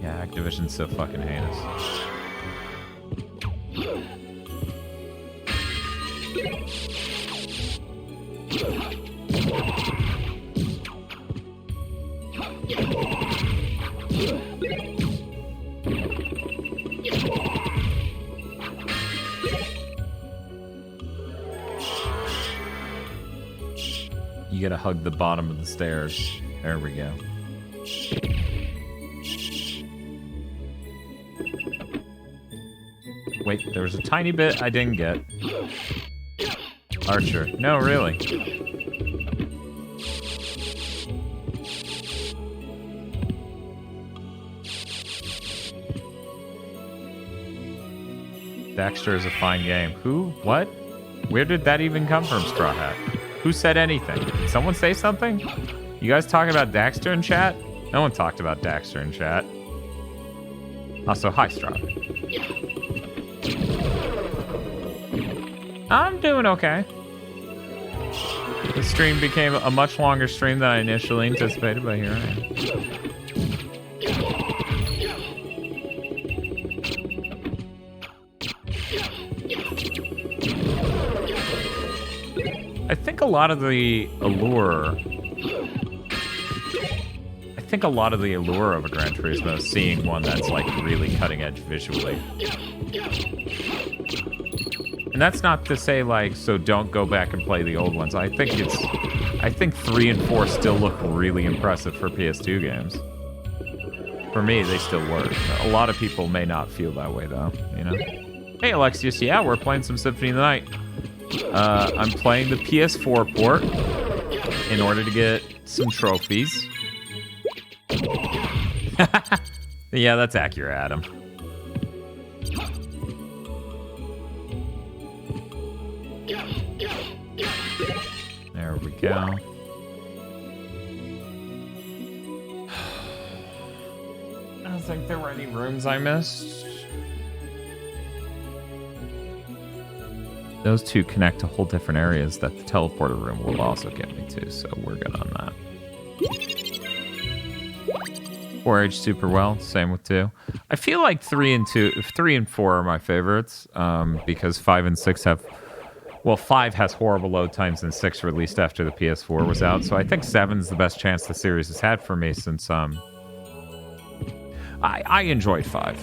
Yeah, Activision's so fucking heinous. You gotta hug the bottom of the stairs. There we go. Wait, there was a tiny bit I didn't get. Archer. No, really. Daxter is a fine game. Who? What? Where did that even come from, Straw Hat? Who said anything? Did someone say something? You guys talking about Daxter in chat? No one talked about Daxter in chat. Also, hi, Straw. I'm doing okay. The stream became a much longer stream than I initially anticipated, but here I am. I think a lot of the allure of a Gran Turismo is seeing one that's like really cutting edge visually. And that's not to say like, so don't go back and play the old ones. I think 3 and 4 still look really impressive for PS2 games. For me, they still work. A lot of people may not feel that way though, you know? Hey Alexius, yeah, we're playing some Symphony of the Night. I'm playing the PS4 port in order to get some trophies. Yeah, that's accurate, Adam. There we go. I don't think there were any rooms I missed. Those two connect to whole different areas that the teleporter room will also get me to, so we're good on that. 4 aged super well, same with 2. I feel like 3 and 4 are my favorites, because 5 and 6 have... Well, 5 has horrible load times and 6 released after the PS4 was out, so I think 7's the best chance the series has had for me since, I enjoyed 5.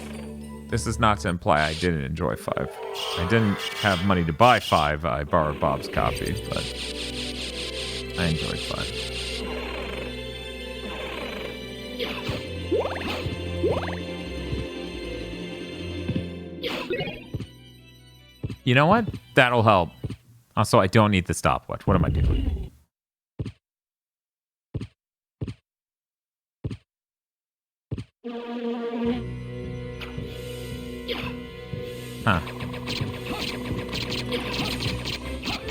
This is not to imply I didn't enjoy 5. I didn't have money to buy 5. I borrowed Bob's copy, but I enjoyed 5. You know what? That'll help. Also, I don't need the stopwatch. What am I doing? Huh.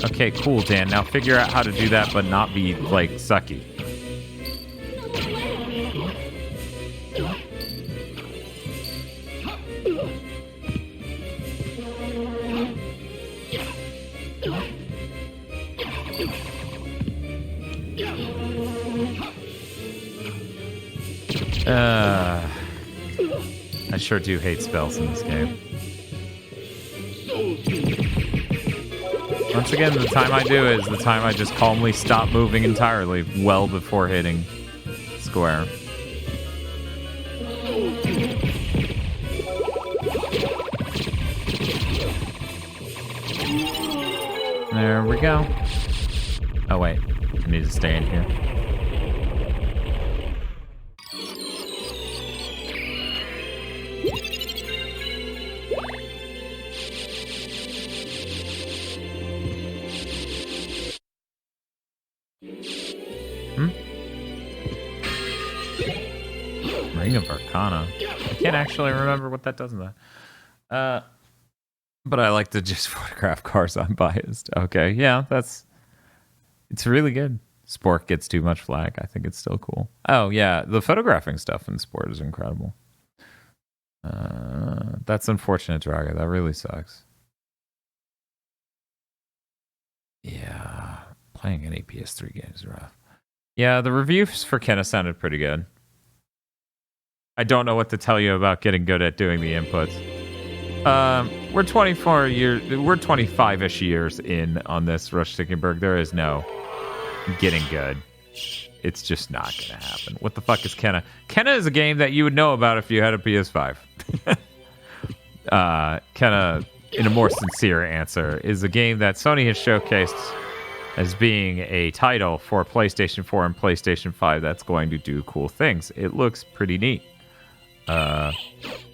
Okay, cool, Dan. Now figure out how to do that, but not be, like, sucky. I sure do hate spells in this game. Once again, the time I do it is the time I just calmly stop moving entirely, well before hitting square. There we go. Oh wait, I need to stay in here. Ring of Arcana. I can't actually remember what that does in that. But I like to just photograph cars unbiased. Okay, yeah, it's really good. Sport gets too much flack. I think it's still cool. Oh, yeah, the photographing stuff in Sport is incredible. That's unfortunate, Draga. That really sucks. Yeah, playing any PS3 games is rough. Yeah, the reviews for Kenna sounded pretty good. I don't know what to tell you about getting good at doing the inputs. We're 25-ish years in on this Rush Stickenberg. There is no getting good. It's just not gonna happen. What the fuck is Kenna? Kenna is a game that you would know about if you had a PS5. Kenna, in a more sincere answer, is a game that Sony has showcased as being a title for PlayStation 4 and PlayStation 5 that's going to do cool things. It looks pretty neat.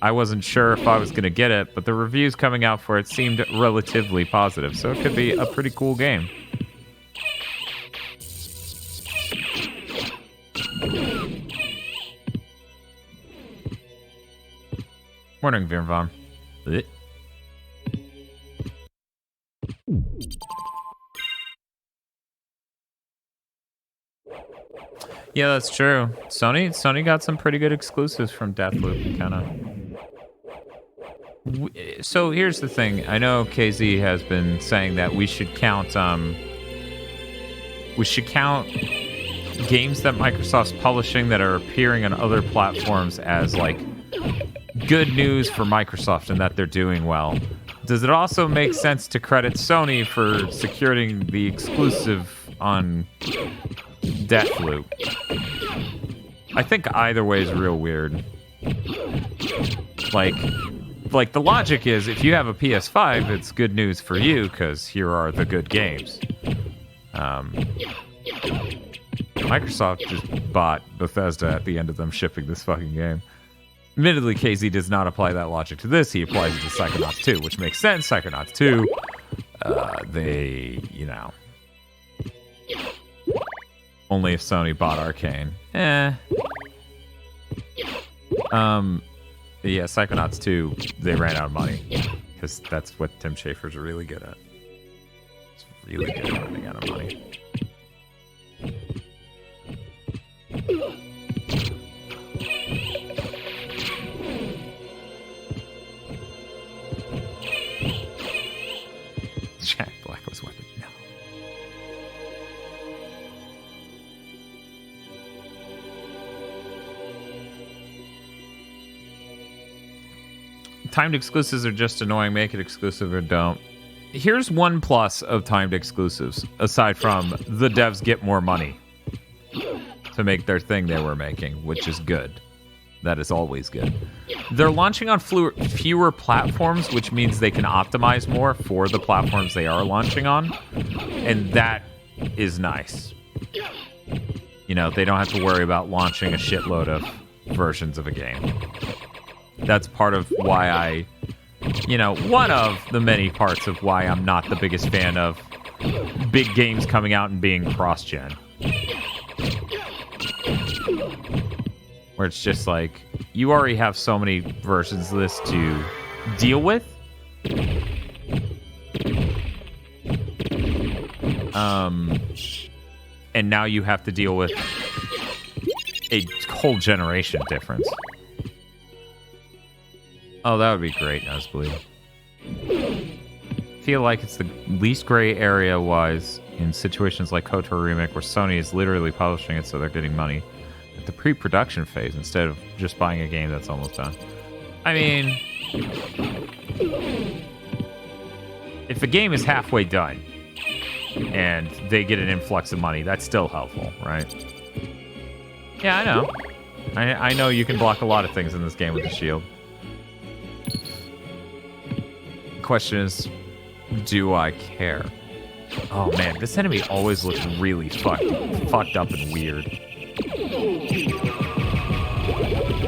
I wasn't sure if I was going to get it, but the reviews coming out for it seemed relatively positive, so it could be a pretty cool game. Morning, Virnvom. Yeah, that's true. Sony got some pretty good exclusives from Deathloop, kind of. So here's the thing. I know KZ has been saying that we should count games that Microsoft's publishing that are appearing on other platforms as like good news for Microsoft and that they're doing well. Does it also make sense to credit Sony for securing the exclusive on Deathloop? I think either way is real weird. Like the logic is if you have a PS5, it's good news for you because here are the good games. Microsoft just bought Bethesda at the end of them shipping this fucking game. Admittedly, KZ does not apply that logic to this. He applies it to Psychonauts 2, which makes sense. Psychonauts 2, only if Sony bought Arcane. Yeah, Psychonauts 2, they ran out of money. Because that's what Tim Schafer's really good at. He's really good at running out of money. Jack Black was with it. No. Timed exclusives are just annoying. Make it exclusive or don't. Here's one plus of timed exclusives, aside from the devs get more money to make their thing they were making, which is good. That is always good. They're launching on fewer platforms, which means they can optimize more for the platforms they are launching on. And that is nice. You know, they don't have to worry about launching a shitload of versions of a game. That's part of why one of the many parts of why I'm not the biggest fan of big games coming out and being cross-gen. where it's just like, you already have so many versions of this to deal with. And now you have to deal with a whole generation difference. Oh, that would be great, Nosebleed. I feel like it's the least gray area-wise in situations like KOTOR Remake, where Sony is literally publishing it, so they're getting money at the pre-production phase instead of just buying a game that's almost done. I mean, if the game is halfway done and they get an influx of money, that's still helpful, right? Yeah, I know. I know you can block a lot of things in this game with the shield. The question is, do I care? Oh man, this enemy always looks really fucked up and weird.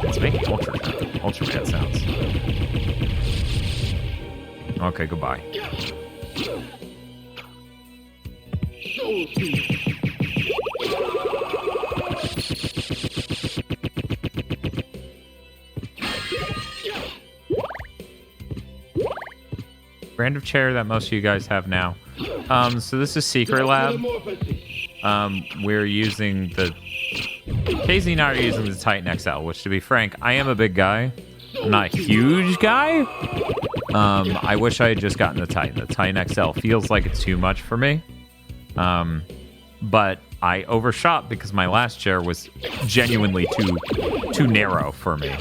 It's making Ultraman sounds. Okay, goodbye. Brand of chair that most of you guys have now. So this is Secret Lab. We're using the... Casey and I are using the Titan XL, which, to be frank, I am a big guy. I'm not a huge guy. I wish I had just gotten the Titan. The Titan XL feels like it's too much for me. But I overshot because my last chair was genuinely too narrow for me.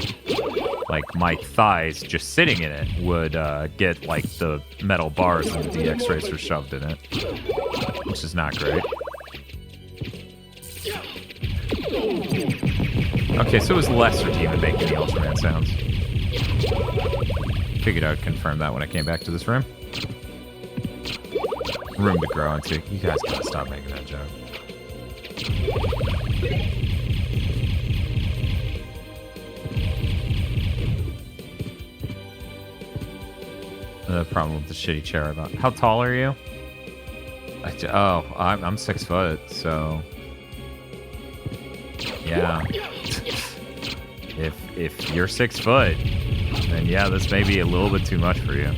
Like, my thighs just sitting in it would get, like, the metal bars and the DX Racer shoved in it. Which is not great. Okay, so it was Lester Team that making the Ultraman sounds. Figured I would confirm that when I came back to this room. Room to grow into. You guys gotta stop making that joke. The problem with the shitty chair I bought. How tall are you? I'm 6 foot, so yeah. If you're 6 foot, then yeah, this may be a little bit too much for you.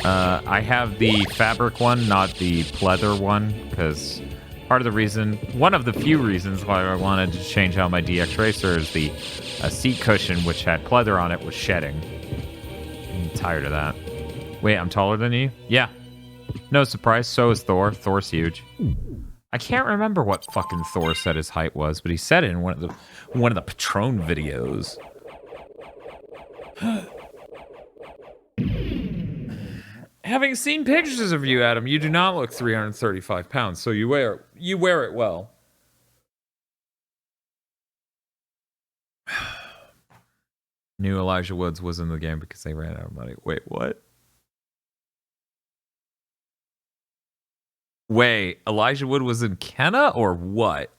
I have the fabric one, not the pleather one, because part of the reason, one of the few reasons why I wanted to change out my DX Racer is the seat cushion, which had pleather on it, was shedding. I'm tired of that. Wait, I'm taller than you? Yeah. No surprise, so is Thor. Thor's huge. I can't remember what fucking Thor said his height was, but he said it in one of the Patron videos. Having seen pictures of you, Adam, you do not look 335 pounds, so you wear it well. Knew Elijah Woods was in the game because they ran out of money. Wait, what? Wait, Elijah Wood was in Kenna or what?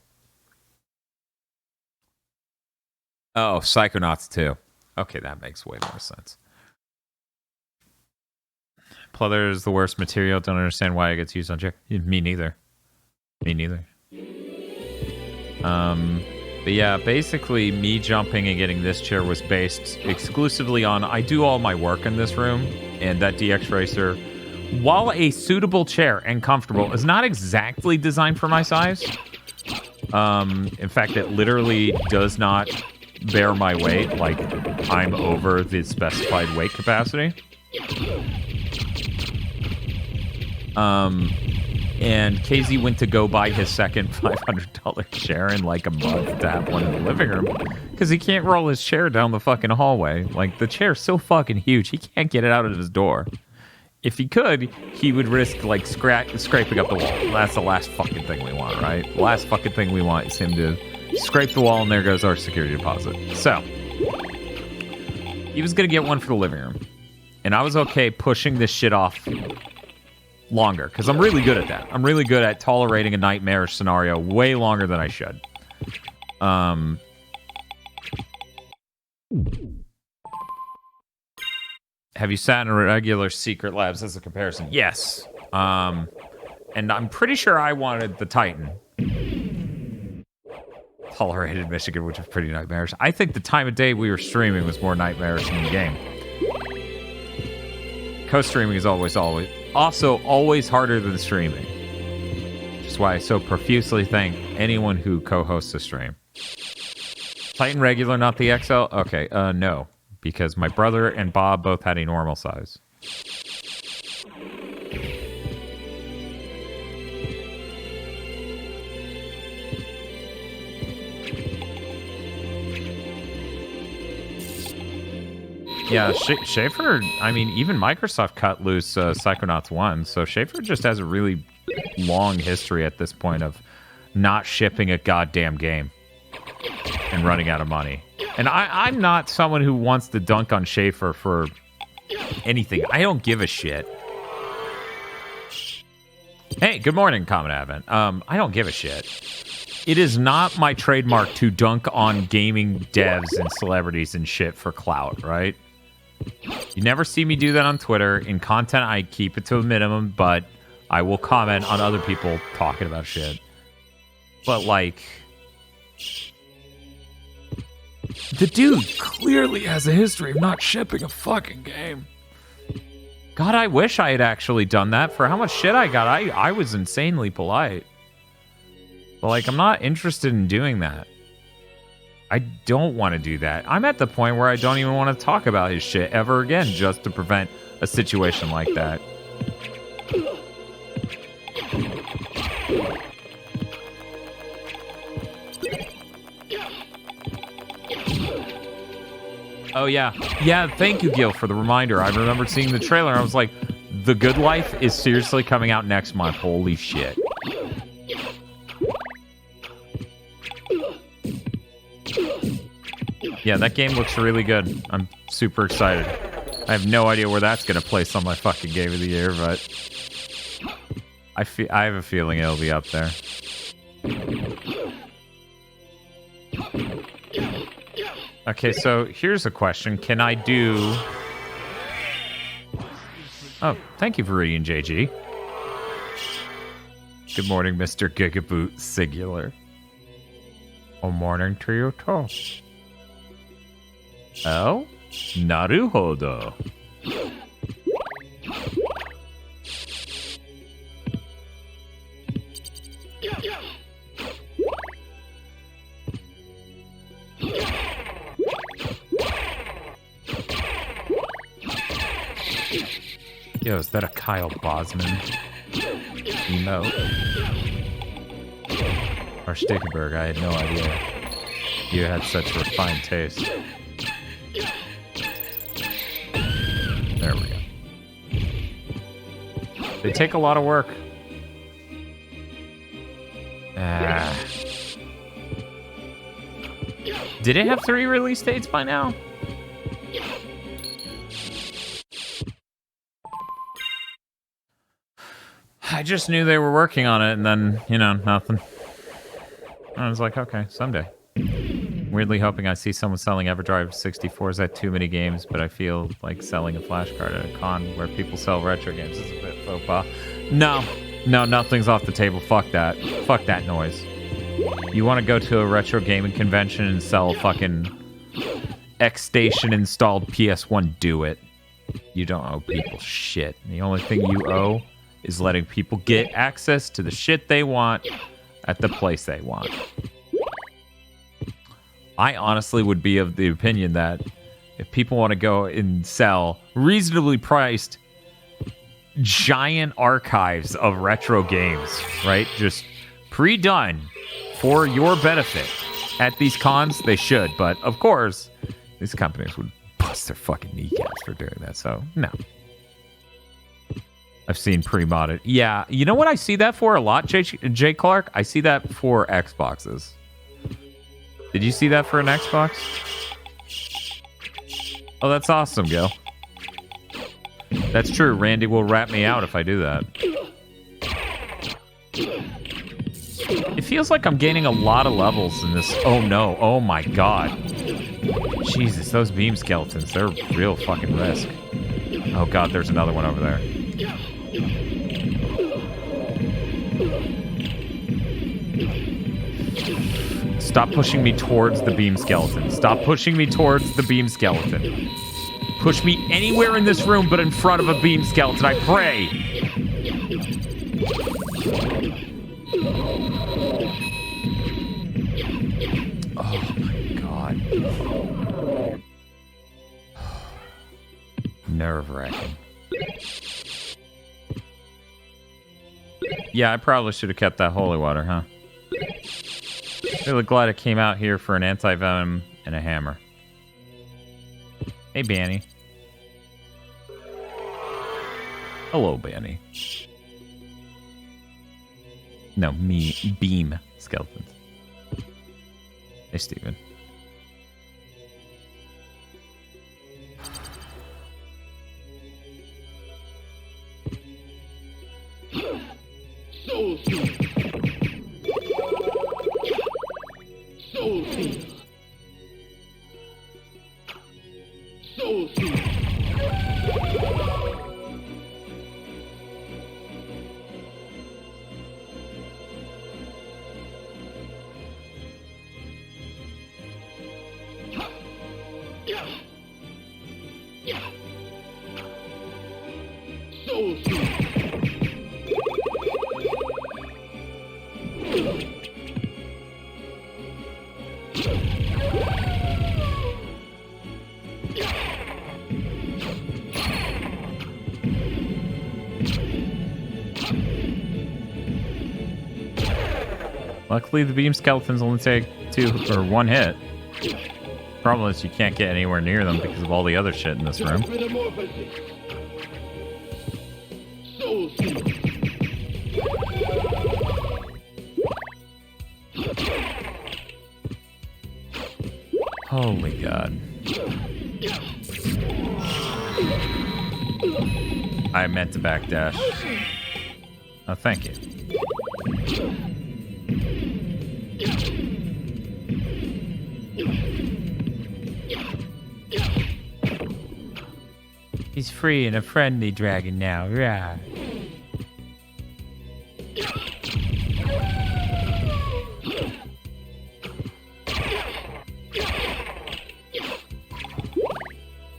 Oh, Psychonauts 2. Okay, that makes way more sense. Pleather is the worst material. Don't understand why it gets used on chair. Me neither. Me neither. But yeah, basically me jumping and getting this chair was based exclusively on I do all my work in this room, and that DX Racer, while a suitable chair and comfortable, is not exactly designed for my size. In fact, it literally does not bear my weight. Like, I'm over the specified weight capacity. And KZ went to go buy his second $500 chair in like a month to have one in the living room because he can't roll his chair down the fucking hallway. Like, the chair's so fucking huge, he can't get it out of his door. If he could, he would risk, like, scraping up the wall. That's the last fucking thing we want, right? The last fucking thing we want is him to scrape the wall, and there goes our security deposit. So, he was going to get one for the living room. And I was okay pushing this shit off longer, because I'm really good at that. I'm really good at tolerating a nightmarish scenario way longer than I should. Have you sat in a regular Secret Labs as a comparison? Yes. And I'm pretty sure I wanted the Titan. tolerated Michigan, which was pretty nightmarish. I think the time of day we were streaming was more nightmarish than the game. Co-streaming is always harder than streaming. Which is why I so profusely thank anyone who co-hosts a stream. Titan regular, not the XL? Okay, no. Because my brother and Bob both had a normal size. Yeah, Schaefer, I mean, even Microsoft cut loose Psychonauts 1, so Schaefer just has a really long history at this point of not shipping a goddamn game and running out of money. And I'm not someone who wants to dunk on Schaefer for anything. I don't give a shit. Hey, good morning, Common Advent. I don't give a shit. It is not my trademark to dunk on gaming devs and celebrities and shit for clout, right? You never see me do that on Twitter. In content, I keep it to a minimum, but I will comment on other people talking about shit. But, like, the dude clearly has a history of not shipping a fucking game. God, I wish I had actually done that. For how much shit I got, I was insanely polite. But, like, I'm not interested in doing that. I don't want to do that. I'm at the point where I don't even want to talk about his shit ever again just to prevent a situation like that. Oh, yeah. Yeah, thank you, Gil, for the reminder. I remember seeing the trailer, and I was like, The Good Life is seriously coming out next month. Holy shit. Yeah, that game looks really good. I'm super excited. I have no idea where that's going to place on my fucking Game of the Year, but I have a feeling it'll be up there. Okay, so here's a question. Can I do... Oh, thank you, Viridian JG. Good morning, Mr. GigaBoots Singular. Good morning to you, too. Oh? Naruhodo. Yo, is that a Kyle Bosman emote? Or Stickenberg, I had no idea you had such refined taste. There we go. They take a lot of work. Did it have 3 release dates by now? I just knew they were working on it, and then, you know, nothing. I was like, okay, someday. Weirdly hoping I see someone selling EverDrive 64s at too many games, but I feel like selling a flash card at a con where people sell retro games is a bit faux pas. No, nothing's off the table. Fuck that. Fuck that noise. You want to go to a retro gaming convention and sell a fucking X-Station installed PS1, do it. You don't owe people shit. The only thing you owe is letting people get access to the shit they want at the place they want. I honestly would be of the opinion that if people want to go and sell reasonably priced giant archives of retro games, right? Just pre-done for your benefit at these cons, they should. But of course, these companies would bust their fucking kneecaps for doing that. So, no. I've seen pre-modded. Yeah, you know what I see that for a lot, Jay Clark? I see that for Xboxes. Did you see that for an Xbox? Oh, that's awesome, Gil. That's true. Randy will rat me out if I do that. It feels like I'm gaining a lot of levels in this. Oh, no. Oh, my God. Jesus, those beam skeletons, they're real fucking risk. Oh, God, there's another one over there. Stop pushing me towards the beam skeleton. Stop pushing me towards the beam skeleton. Push me anywhere in this room but in front of a beam skeleton, I pray. Oh my god. Nerve-wracking. Yeah, I probably should have kept that holy water, huh? Really glad I came out here for an anti-venom and a hammer. Hey, Banny. Hello, Banny. No, me. Beam skeletons. Hey, Steven. Soul King. Soul King. Soul King. Soul King. Luckily, the beam skeletons only take 2 or 1 hit. Problem is you can't get anywhere near them because of all the other shit in this room. Holy God. I meant to backdash. Oh, thank you. He's free and a friendly dragon now, yeah.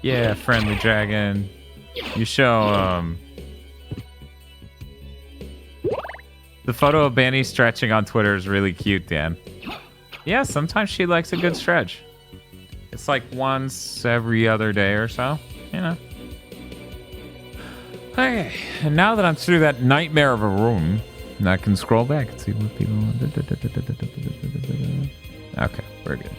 Yeah, friendly dragon. You show, the photo of Banny stretching on Twitter is really cute, Dan. Yeah, sometimes she likes a good stretch. It's like once every other day or so, you know. Okay, and now that I'm through that nightmare of a room, I can scroll back and see what people... Okay, we're good.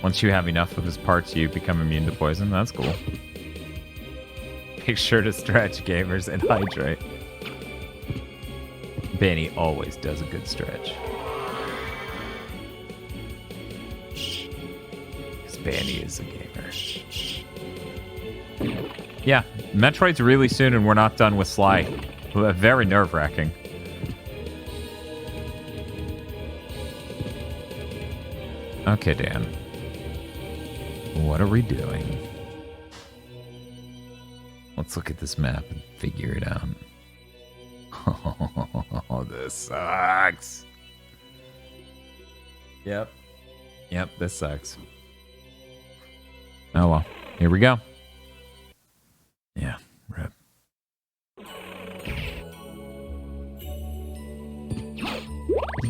Once you have enough of his parts, you become immune to poison. That's cool. Make sure to stretch, gamers, and hydrate. Banny always does a good stretch. Because Banny is a gamer. Yeah, Metroid's really soon and we're not done with Sly. Very nerve-wracking. Okay, Dan. What are we doing? Let's look at this map and figure it out. Oh, this sucks. Yep, this sucks. Oh well, here we go. Yeah, rip.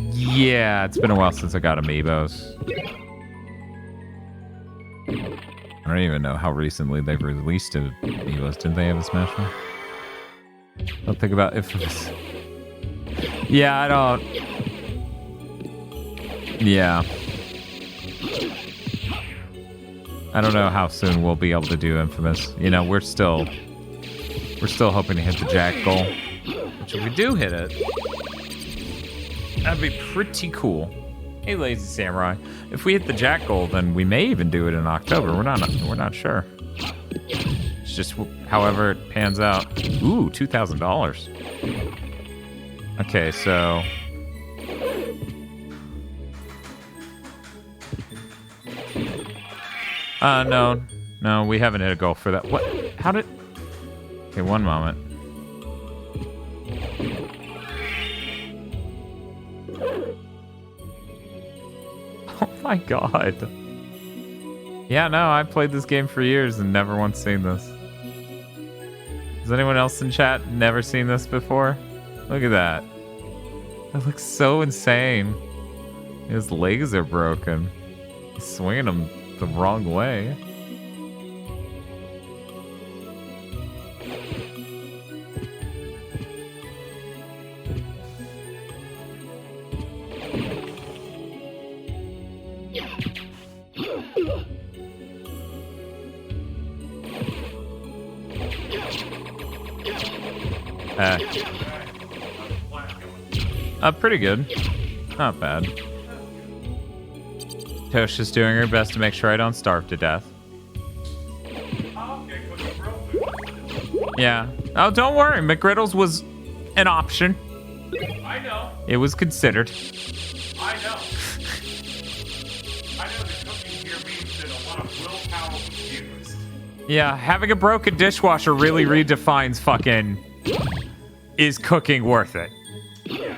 Yeah, it's been a while since I got amiibos. I don't even know how recently they've released amiibos. Didn't they have a Smash one? Don't think about if it was... Yeah, I don't... Yeah. I don't know how soon we'll be able to do Infamous. You know, we're still hoping to hit the Jack goal. Which if we do hit it, that'd be pretty cool. Hey, Lazy Samurai. If we hit the Jack goal, then we may even do it in October. We're not sure. It's just however it pans out. Ooh, $2,000. Okay, so... No, we haven't hit a goal for that. What? How did... Okay, one moment. my god. Yeah, no, I played this game for years and never once seen this. Has anyone else in chat never seen this before? Look at that. That looks so insane. His legs are broken. He's swinging them the wrong way. Pretty good. Not bad. Tosh is doing her best to make sure I don't starve to death. Yeah. Oh, don't worry. McGriddles was an option. I know. It was considered. I know. I know that cooking here means that a lot of willpower was used. Yeah, having a broken dishwasher really redefines fucking... Is cooking worth it? Yeah.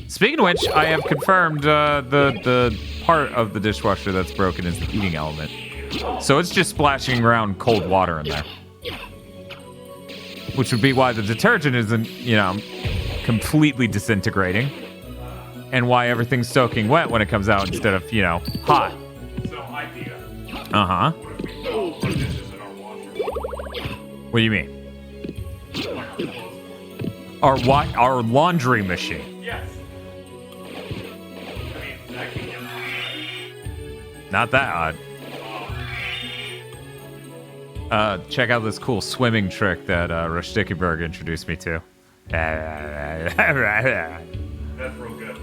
Speaking of which, I have confirmed the part of the dishwasher that's broken is the heating element. So it's just splashing around cold water in there. Which would be why the detergent isn't, you know, completely disintegrating. And why everything's soaking wet when it comes out instead of, you know, hot. So, idea. Uh-huh. What if we throw our dishes in our washer? What do you mean? Our what? Our laundry machine. Yes. I mean, that can get Not that odd. Check out this cool swimming trick that Rustickenberg introduced me to. That's real good.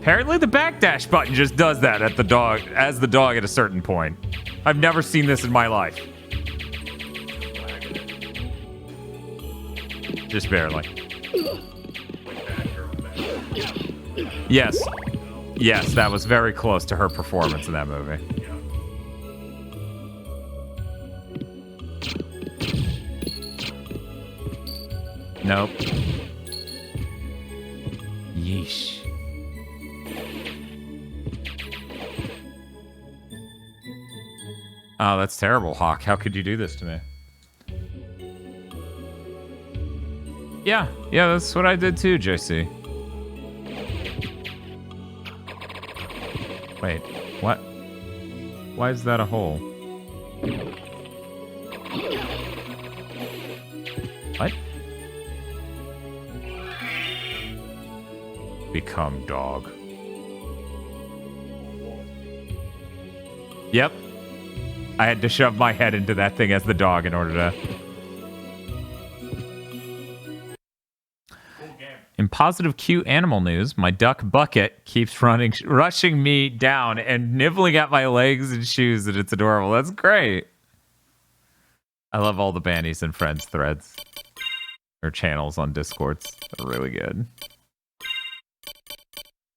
Apparently the backdash button just does that at the dog, as the dog at a certain point. I've never seen this in my life. Just barely. Yes. Yes, that was very close to her performance in that movie. Nope. Yeesh. Oh, that's terrible, Hawk. How could you do this to me? Yeah, that's what I did too, JC. Wait, what? Why is that a hole? What? Become dog. Yep. I had to shove my head into that thing as the dog in order to... In positive cute animal news, my duck Bucket keeps rushing me down and nibbling at my legs and shoes, and it's adorable. That's great. I love all the Bannies and Friends threads. Or channels on Discords. They're really good.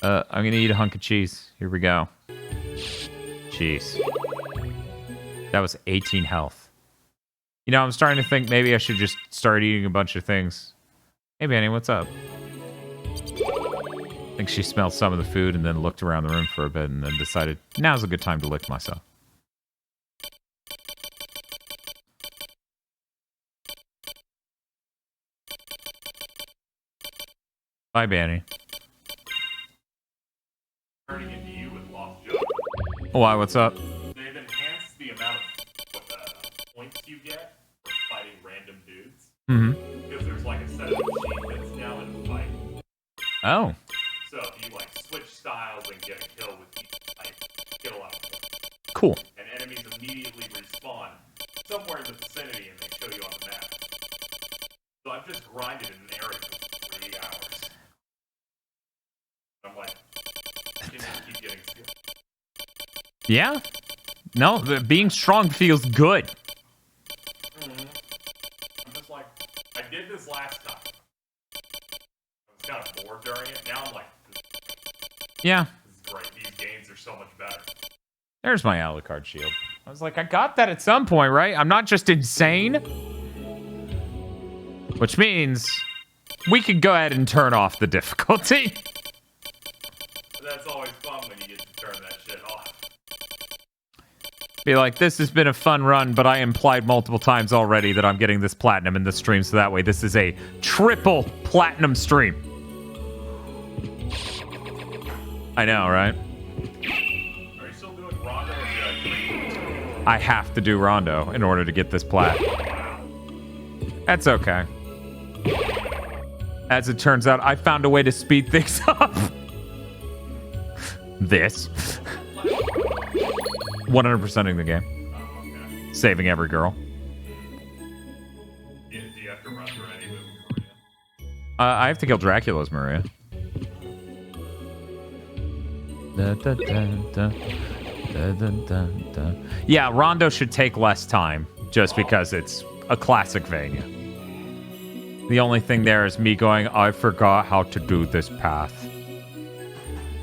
I'm gonna eat a hunk of cheese. Here we go. Cheese. That was 18 health. You know, I'm starting to think maybe I should just start eating a bunch of things. Hey, Banny, what's up? I think she smelled some of the food and then looked around the room for a bit and then decided, now's a good time to lick myself. Bye, Banny. Turning into you with Lost Judgment. Why, what's up? They've enhanced the amount of points you get for fighting random dudes. Mm-hmm. Because there's like a set of achievements now in the fight. Oh. So if you like switch styles and get a kill with each type, get a lot of points. Cool. And enemies immediately respawn somewhere in the vicinity and they show you on the map. So I've just grinded in an area for 3 hours. I'm like, I can just keep getting skill. Yeah. No, being strong feels good. Mm-hmm. I'm just like, I did this last time. I was kind of bored during it. Now I'm like, Yeah. this is great. These games are so much better. There's my Alucard shield. I was like, I got that at some point, right? I'm not just insane. Which means we could go ahead and turn off the difficulty. That's That's always fun when you get to turn that shit off. Be like, this has been a fun run, but I implied multiple times already that I'm getting this platinum in the stream, so that way this is a triple platinum stream. I know, right? Are you still doing Rondo or did I I have to do Rondo in order to get this plat. That's okay. As it turns out, I found a way to speed things up. This. 100%ing the game. Okay. Saving every girl. Do you have to run through any move with Maria? I have to kill Dracula's Maria. Da, da, da, da. Da, da, da, da. Yeah, Rondo should take less time, just because it's a classic Vania. The only thing there is me going, I forgot how to do this path.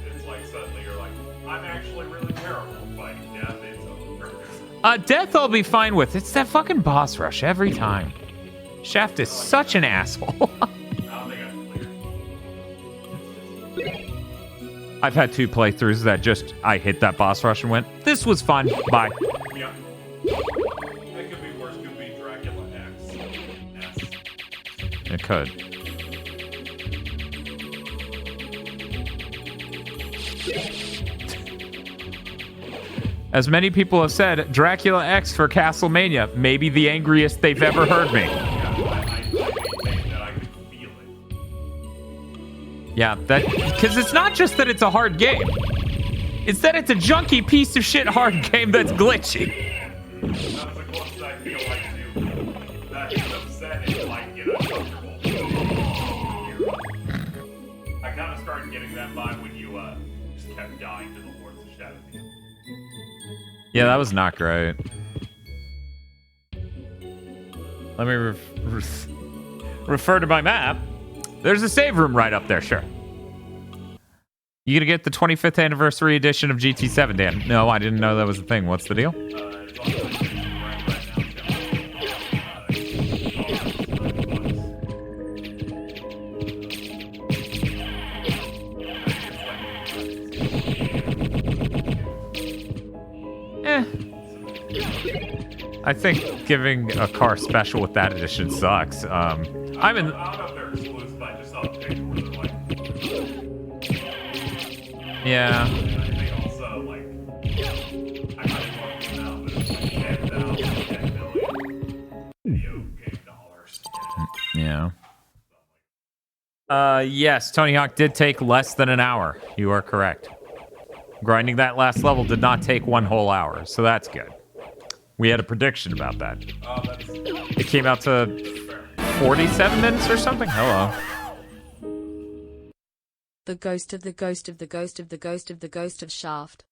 It's like suddenly you're like, I'm actually really terrible at fighting death. It's over. Death I'll be fine with. It's that fucking boss rush every time. Shaft is such an asshole. I don't think I'm clear. I've had 2 playthroughs that just, I hit that boss rush and went, this was fun, bye. Yeah. That could be worse. Could be Dracula X. S. It could. As many people have said, Dracula X for Castlemania, maybe the angriest they've ever heard me. Yeah, that because it's not just that it's a hard game. It's that it's a junky piece of shit hard game that's glitchy. That was the closest I feel like to that is upsetting, like, get uncomfortable. I kind of started getting that vibe when you just kept dying to the Lords of Shadow. Yeah, that was not great. Let me refer to my map. There's a save room right up there, sure. You gonna get the 25th anniversary edition of GT7, Dan? No, I didn't know that was a thing. What's the deal? I think giving a car special with that edition sucks. I'm in. I don't know if they're exclusive. I just saw a picture where they're like. Yeah. And they also like. I might have worked them out, but it's like 10 million video game dollars. Yeah. Yes, Tony Hawk did take less than an hour. You are correct. Grinding that last level did not take 1 whole hour, so that's good. We had a prediction about that. It came out to 47 minutes or something? Hello. The ghost of the ghost of the ghost of the ghost of the ghost of Shaft.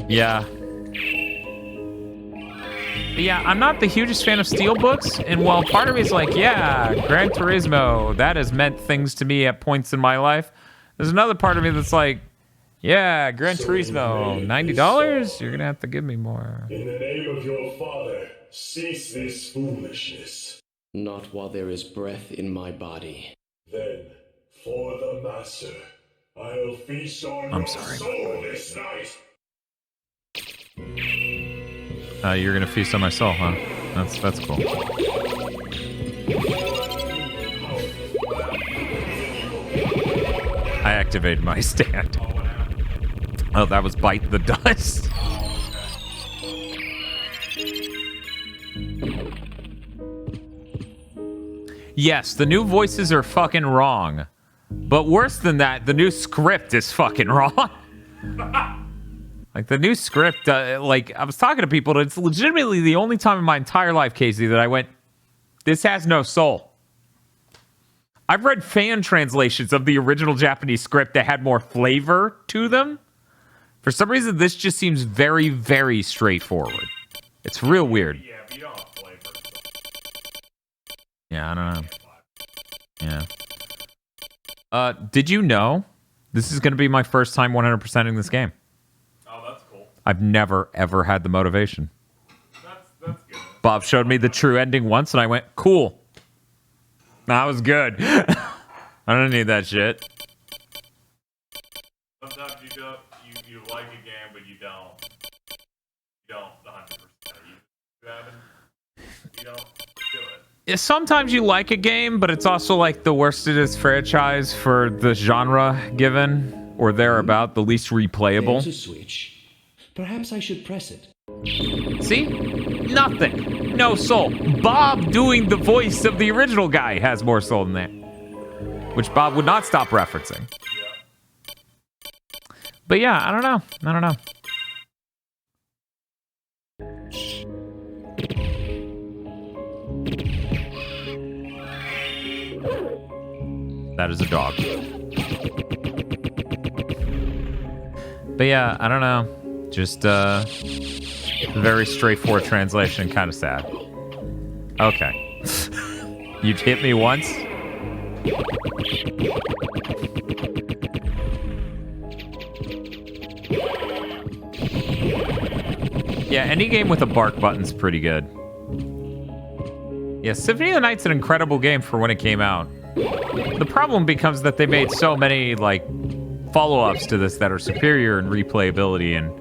Yeah. Yeah, I'm not the hugest fan of Steelbooks, and while part of me is like, yeah, Gran Turismo, that has meant things to me at points in my life, there's another part of me that's like, yeah, Gran Turismo, $90? You're gonna have to give me more. In the name of your father, cease this foolishness. Not while there is breath in my body. Then, for the master, I'll feast on your soul this night. You're gonna feast on my soul, huh? That's cool. I activated my stand. Oh, that was Bite the Dust. Yes, the new voices are fucking wrong. But worse than that, the new script is fucking wrong. Like, the new script, like, I was talking to people, it's legitimately the only time in my entire life, Casey, that I went, this has no soul. I've read fan translations of the original Japanese script that had more flavor to them. For some reason, this just seems very, very straightforward. It's real weird. Yeah, but you don't have flavor. Yeah, I don't know. Yeah. Did you know this is going to be my first time 100%ing this game? Oh, that's cool. I've never, ever had the motivation. That's good. Bob showed me the true ending once, and I went, cool. That was good. I don't need that shit. Sometimes you like a game, but you don't 100%. You don't do it. Yeah, sometimes you like a game, but it's also like the worst it is franchise for the genre given, or thereabout, the least replayable. There's a switch. Perhaps I should press it. See? Nothing. No soul. Bob doing the voice of the original guy has more soul than that. Which Bob would not stop referencing. Yeah. But yeah, I don't know. That is a dog. But yeah, I don't know. Just very straightforward translation, kind of sad. Okay. You'd hit me once? Yeah, any game with a bark button's pretty good. Yeah, Symphony of the Night's an incredible game for when it came out. The problem becomes that they made so many, like, follow-ups to this that are superior in replayability and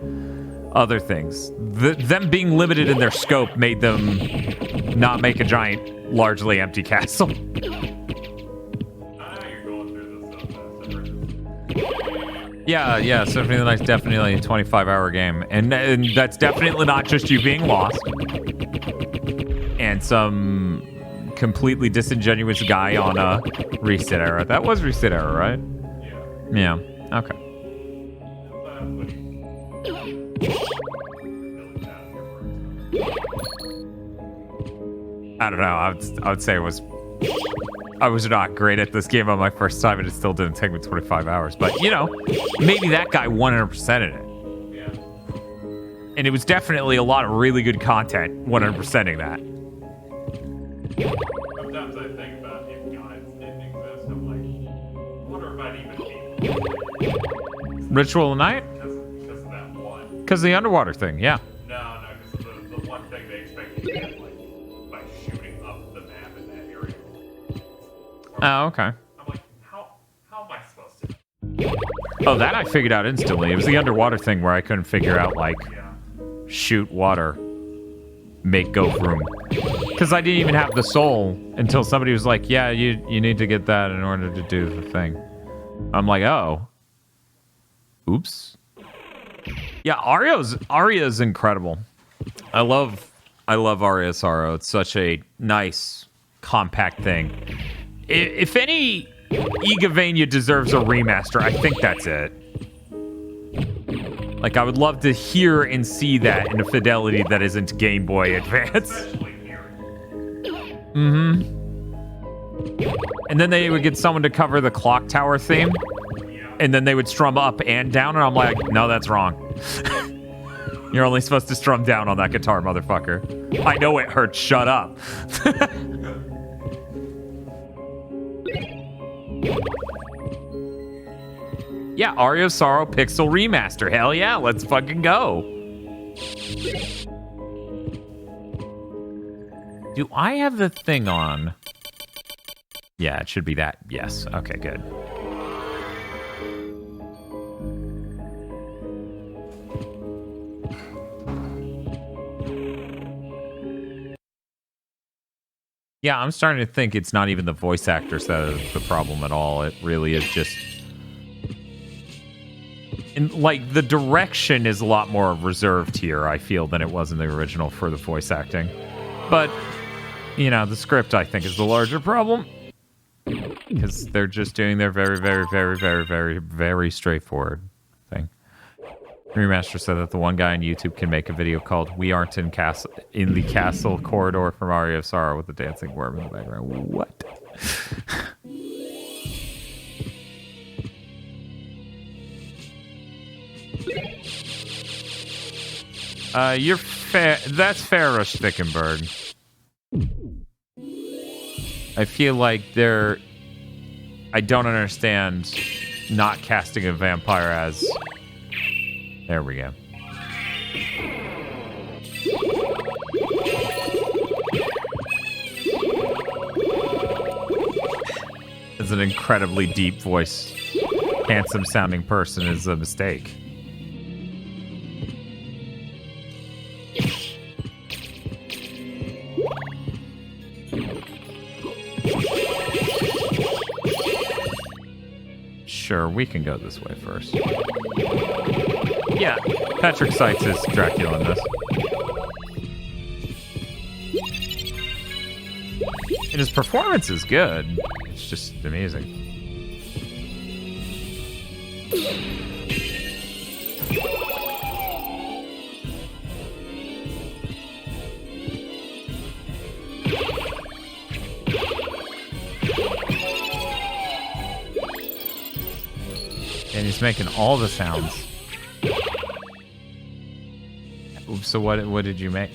other things. Them being limited in their scope made them not make a giant, largely empty castle. Yeah, Symphony of the Night's definitely a 25-hour game. And that's definitely not just you being lost. And some completely disingenuous guy on a reset era. That was reset era, right? Yeah. Okay. I don't know. I would say I was not great at this game on my first time, and it still didn't take me 25 hours. But, you know, maybe that guy 100%ed it. Yeah. And it was definitely a lot of really good content 100%ing that. Sometimes I think about if gods didn't exist, I'm like, I wonder if I'd even be. Ritual of the Night? Because of that one. Because of the underwater thing, yeah. No, because of the one thing they expect you to get, like, by shooting up the map in that area. Oh, okay. I'm like, how am I supposed to? Oh, that I figured out instantly. It was the underwater thing where I couldn't figure out, like, shoot water, make go room. Because I didn't even have the soul until somebody was like, yeah, you need to get that in order to do the thing. I'm like, oh. Oops. Yeah, Aria's incredible. I love Aria Sorrow. It's such a nice, compact thing. If any Igavania deserves a remaster, I think that's it. Like, I would love to hear and see that in a fidelity that isn't Game Boy Advance. Mm-hmm. And then they would get someone to cover the clock tower theme, and then they would strum up and down, and I'm like, no, that's wrong. You're only supposed to strum down on that guitar, motherfucker. I know it hurts, shut up. Yeah, Aria of Sorrow Pixel Remaster. Hell yeah, let's fucking go. Do I have the thing on? Yeah, it should be that. Yes. Okay, good. Yeah, I'm starting to think it's not even the voice actors that are the problem at all. It really is just... And, like, the direction is a lot more reserved here, I feel, than it was in the original for the voice acting. But, you know, the script, I think, is the larger problem. Because they're just doing their very, very, very, very, very, very straightforward thing. Remaster said that the one guy on YouTube can make a video called "We Aren't in the Castle Corridor" from Aria of Sorrow with a dancing worm in the background. What? You're fair. That's Fairish Thickenberg. I feel like they're... I don't understand not casting a vampire as... There we go. as an incredibly deep voice, handsome sounding person is a mistake. Sure, we can go this way first. Yeah, Patrick Seitz is Dracula in this. And his performance is good. It's just amazing. And he's making all the sounds. So what did you make?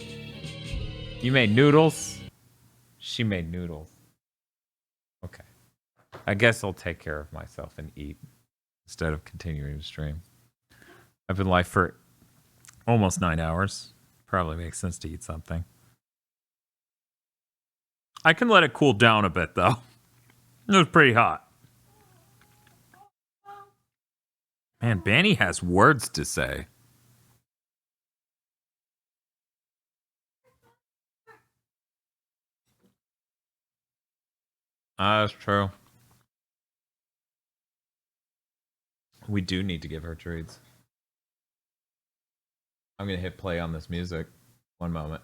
You made noodles? She made noodles. Okay. I guess I'll take care of myself and eat instead of continuing to stream. I've been live for almost 9 hours. Probably makes sense to eat something. I can let it cool down a bit though. It was pretty hot. Man, Banny has words to say. That's true. We do need to give her treats. I'm going to hit play on this music. One moment.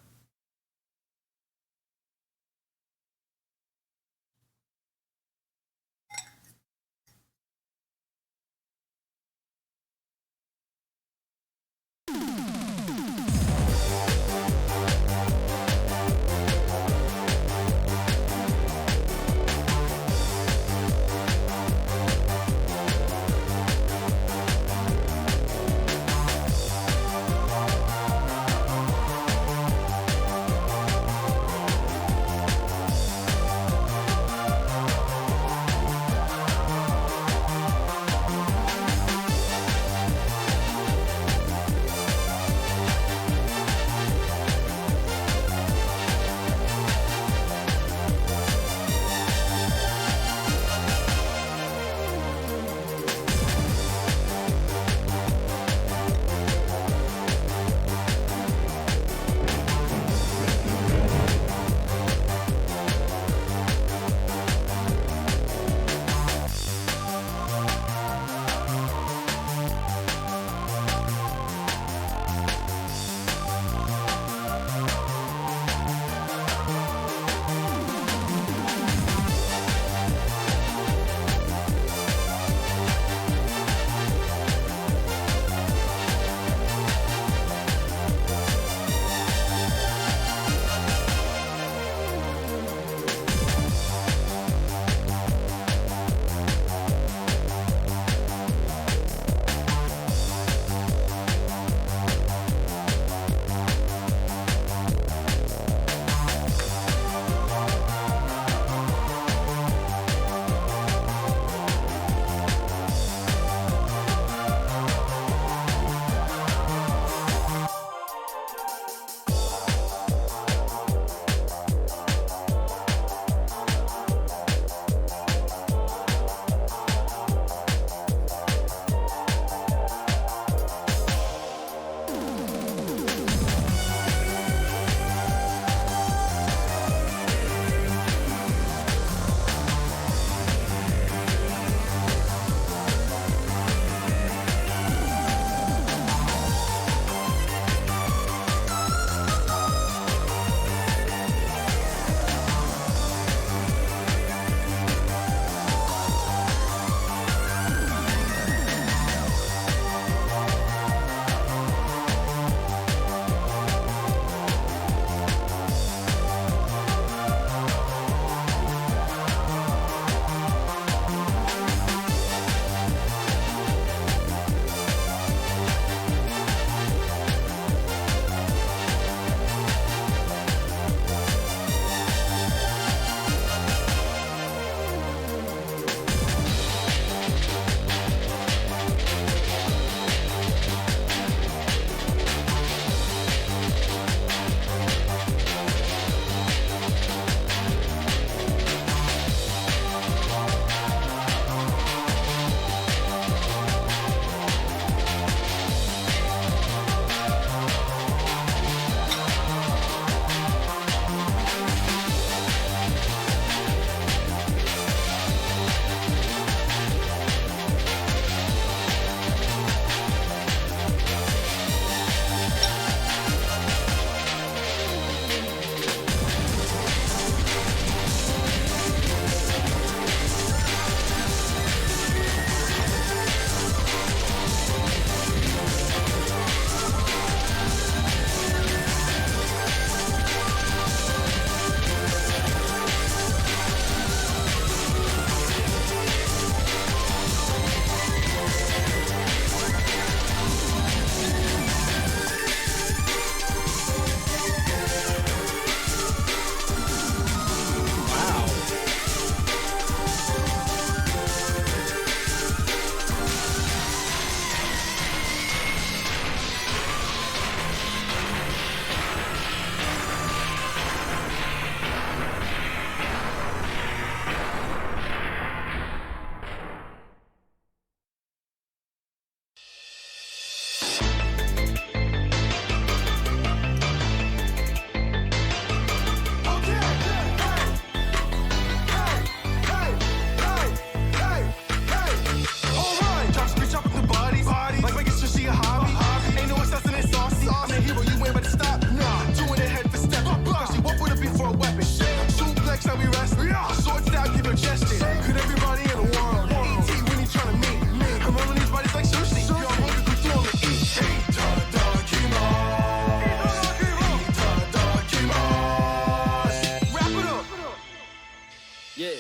Yeah.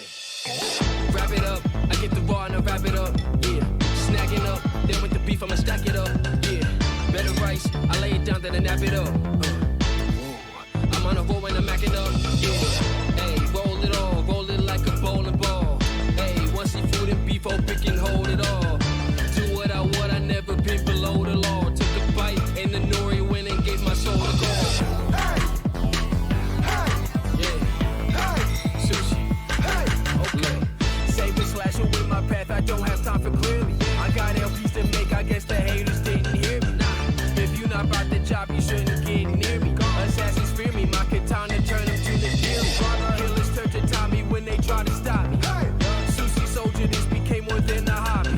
Wrap it up. I get the raw and I wrap it up. Yeah. Snacking up. Then with the beef, I'ma stack it up. Yeah. Better rice. I lay it down, then I nap it up. I'm on a roll when I'm macking up. Yeah. Hey, roll it all. Roll it like a bowling ball. Hey, once seafood and beef, oh, pick and hold it all. Do what I would, I never been below the law. Took a bite and the nori went and gave my soul a call. Hey! My path, I don't have time for clearly. I got LPs to make, I guess the haters didn't hear me. Nah, if you not about the job, you shouldn't get near me. Assassins fear me, my katana turn them to the dealer. Killers turn to Tommy when they try to stop me. Sushi soldier, this became more than a hobby.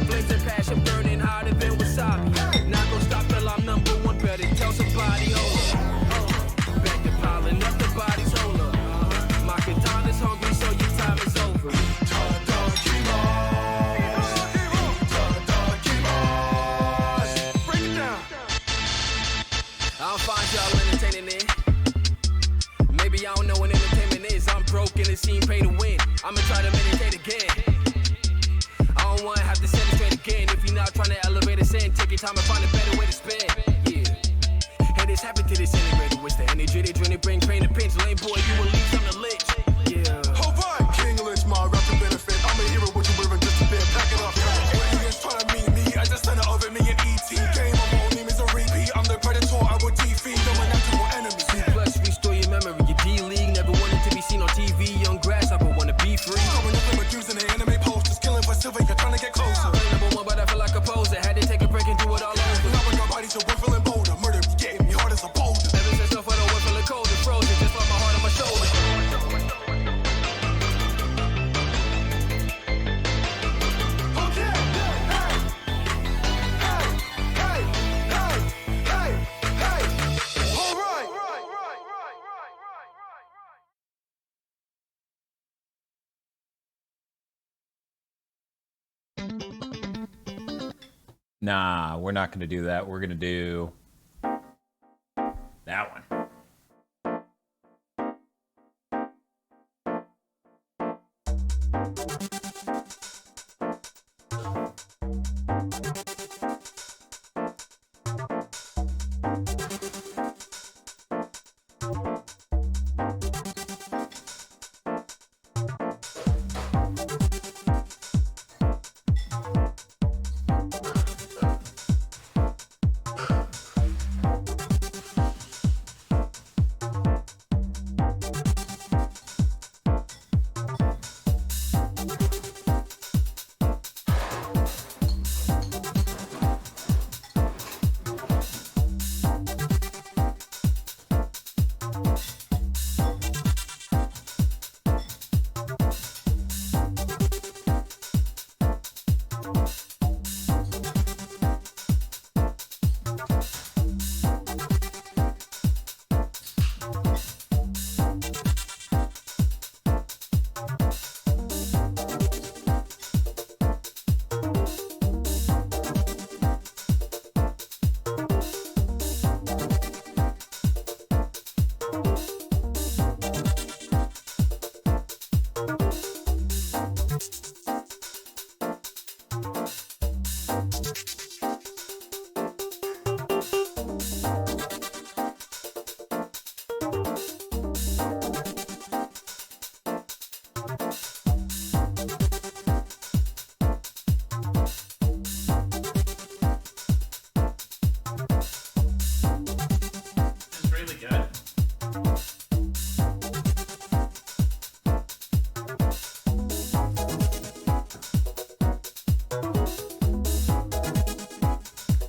Flames and passion burning hotter than wasabi. Not gonna stop till I'm number one, better tell somebody, hold up. Back to piling up the bodies, hold up. My katana's hungry, so your time is over. I'll find y'all entertaining it. Maybe I don't know what entertainment is. I'm broke and it seems pay to win. I'ma try to meditate again. I don't wanna have to set it straight again. If you're not trying to elevate us in, take your time and find a better way to spend. Yeah. And this happened to this integrated with the energy they drain, bring pain to pinch. Lame boy, you will leave from the lich. Yeah. Alright, King Lynch, my rap to benefit. I'm a hero, what you wearing just a bit. Pack it up. Aliens trying to meet me. I just sent it over me and ET. Game of all name is a repeat. I'm the predator, I will defeat. I'm a natural enemy. C plus, restore your memory. Your D-League never wanted to be seen on TV. Young grasshopper wanna be free. Growing up with using the anime posters. Killing for silver, you're trying to get closer. Number one, but I feel like a poser. Had to take a break and do it all over. Now I got bodies, so we're feeling bolder. Murder be getting me hard as a boulder. Ever since I felt the world feeling cold and frozen. Just like my heart on my shoulder. Nah, we're not going to do that. We're going to do that one.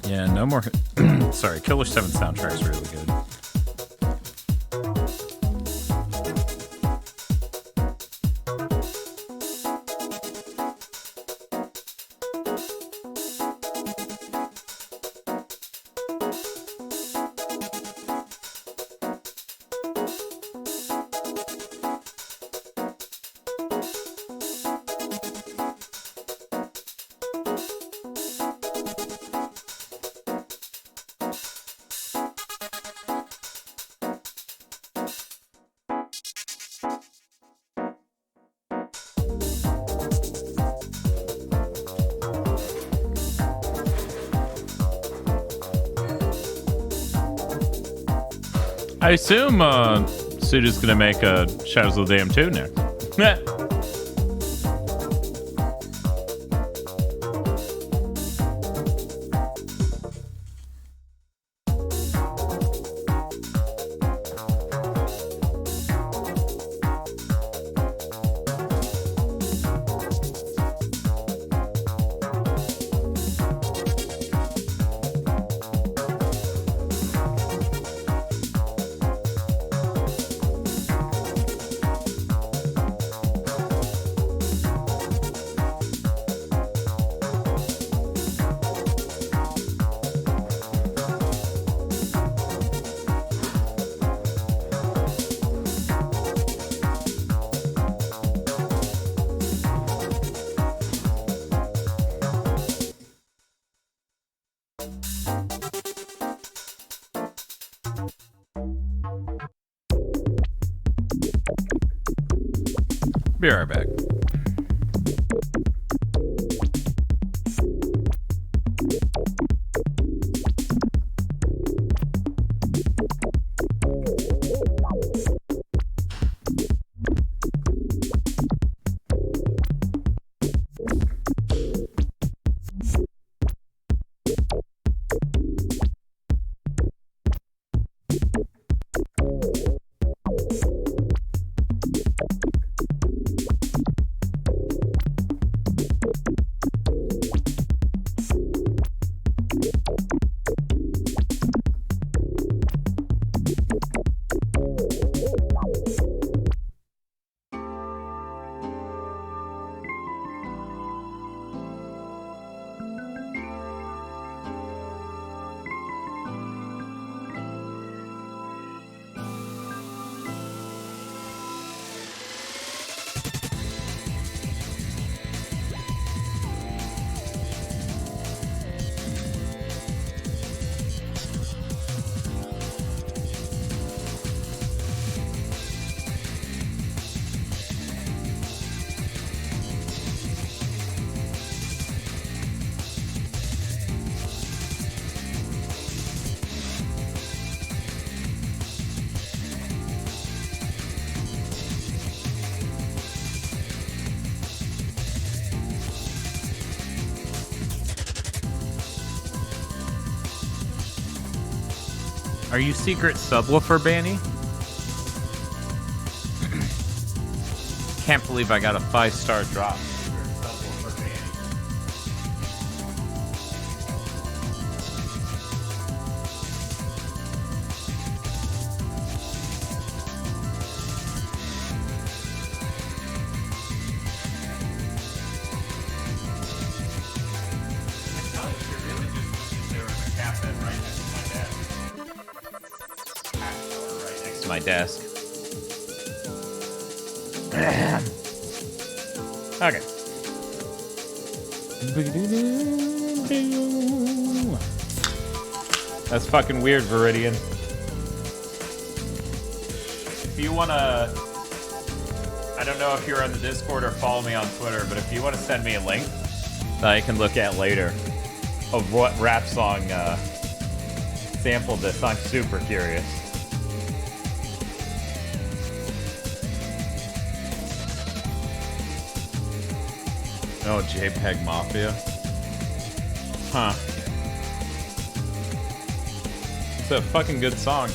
Yeah, no more. Sorry, Killer 7 soundtrack is really good. I assume Suda's gonna make a Shadows of the Dam 2 next. Be right back. Are you secret subwoofer, Banny? Can't believe I got a 5-star drop. My desk. Okay. That's fucking weird, Viridian. If you wanna, I don't know if you're on the Discord or follow me on Twitter, but if you want to send me a link that I can look at later of what rap song sampled this, I'm super curious. Oh, JPEG Mafia. Huh. It's a fucking good song.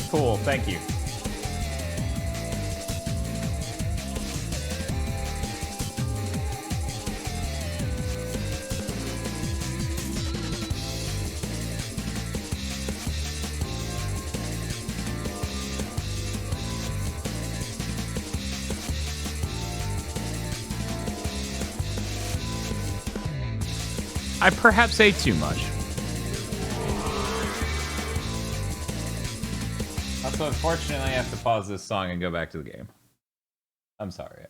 Cool, thank you. I perhaps ate too much. Also, unfortunately, I have to pause this song and go back to the game. I'm sorry.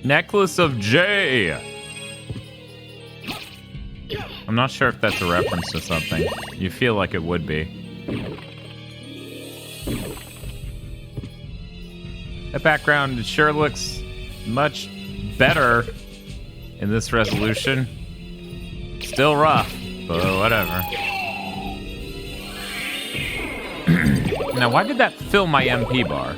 Necklace of J. I'm not sure if that's a reference to something. You feel like it would be. That background sure looks much better in this resolution. Still rough, but whatever. Now, why did that fill my MP bar?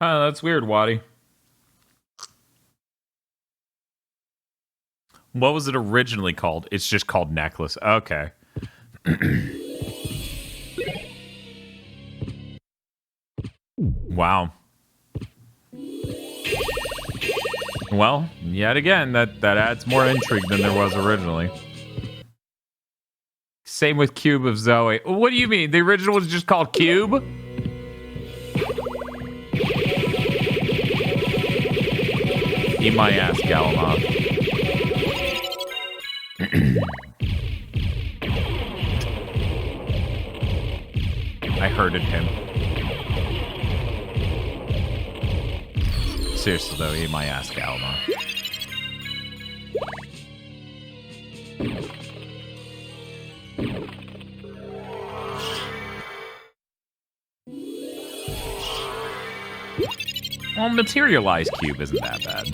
Oh, that's weird, Waddy. What was it originally called? It's just called Necklace. Okay. Wow. Well, yet again, that adds more intrigue than there was originally. Same with Cube of Zoe. What do you mean? The original was just called Cube? Eat my ass, Galamov. I hurted him. Seriously though, eat my ass, Galamov. Well, Materialized Cube isn't that bad.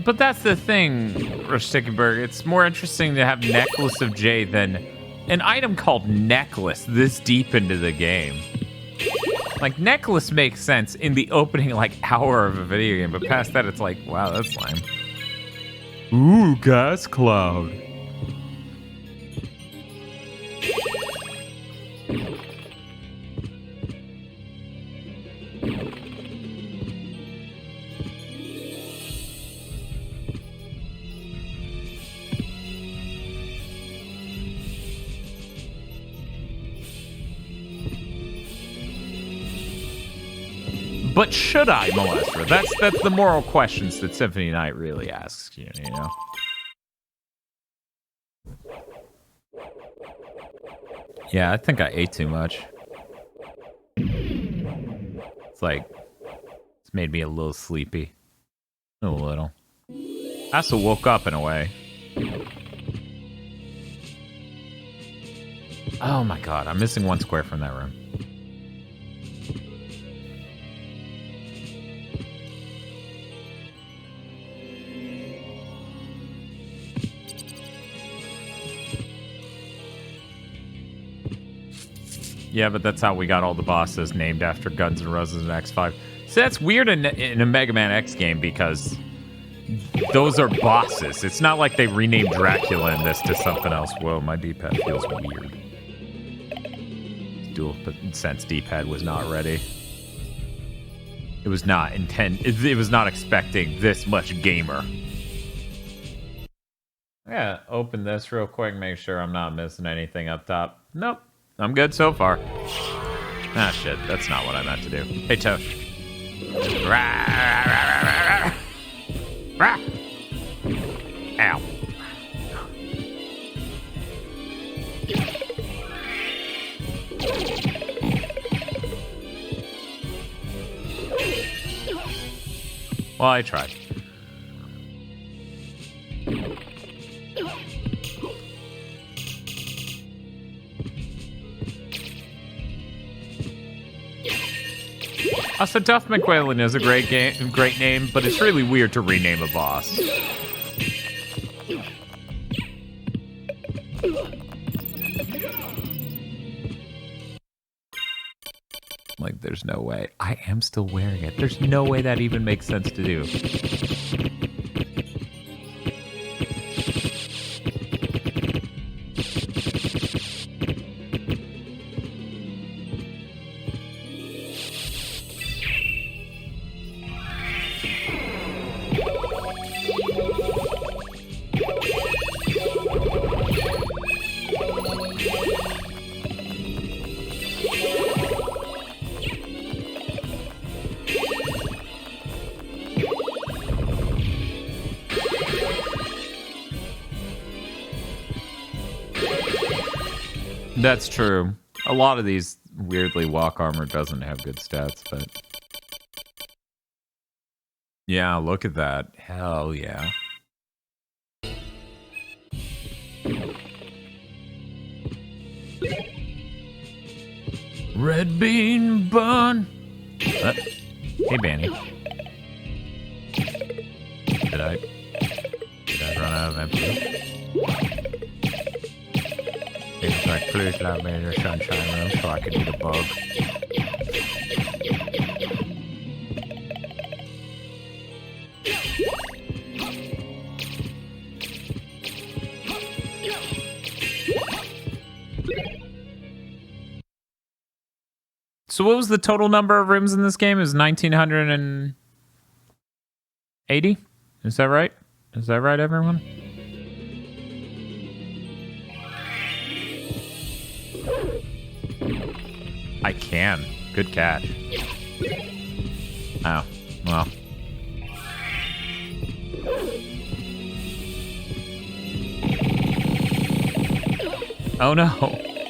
But that's the thing, Rushtickenberg. It's more interesting to have Necklace of J than an item called Necklace this deep into the game. Like, Necklace makes sense in the opening, like, hour of a video game, but past that, it's like, wow, that's lame. Ooh, gas cloud. But should I molest her? That's the moral questions that Symphony Night really asks you, you know? Yeah, I think I ate too much. It's like, it's made me a little sleepy. A little. I also woke up in a way. Oh my god, I'm missing one square from that room. Yeah, but that's how we got all the bosses named after Guns N' Roses and X5. So that's weird in a Mega Man X game because those are bosses. It's not like they renamed Dracula in this to something else. Whoa, my D-pad feels weird. Dual sense D-pad was not ready. It was not it was not expecting this much gamer. Yeah, open this real quick, make sure I'm not missing anything up top. Nope. I'm good so far. Ah, shit. That's not what I meant to do. Hey, Tosh. Ow. Well, I tried. Also, Duff McWhalen is a great name, but it's really weird to rename a boss. Like, there's no way. I am still wearing it. There's no way that even makes sense to do. That's true. A lot of these, weirdly, walk armor doesn't have good stats, but... Yeah, look at that. Hell yeah. Red bean bun. Hey, Banny. Did I run out of MP? It's like, please let me in your sunshine room so I can eat a bug. So what was the total number of rooms in this game? Is 1980? Is that right? Is that right, everyone? I can. Good catch. Oh, well. Oh no,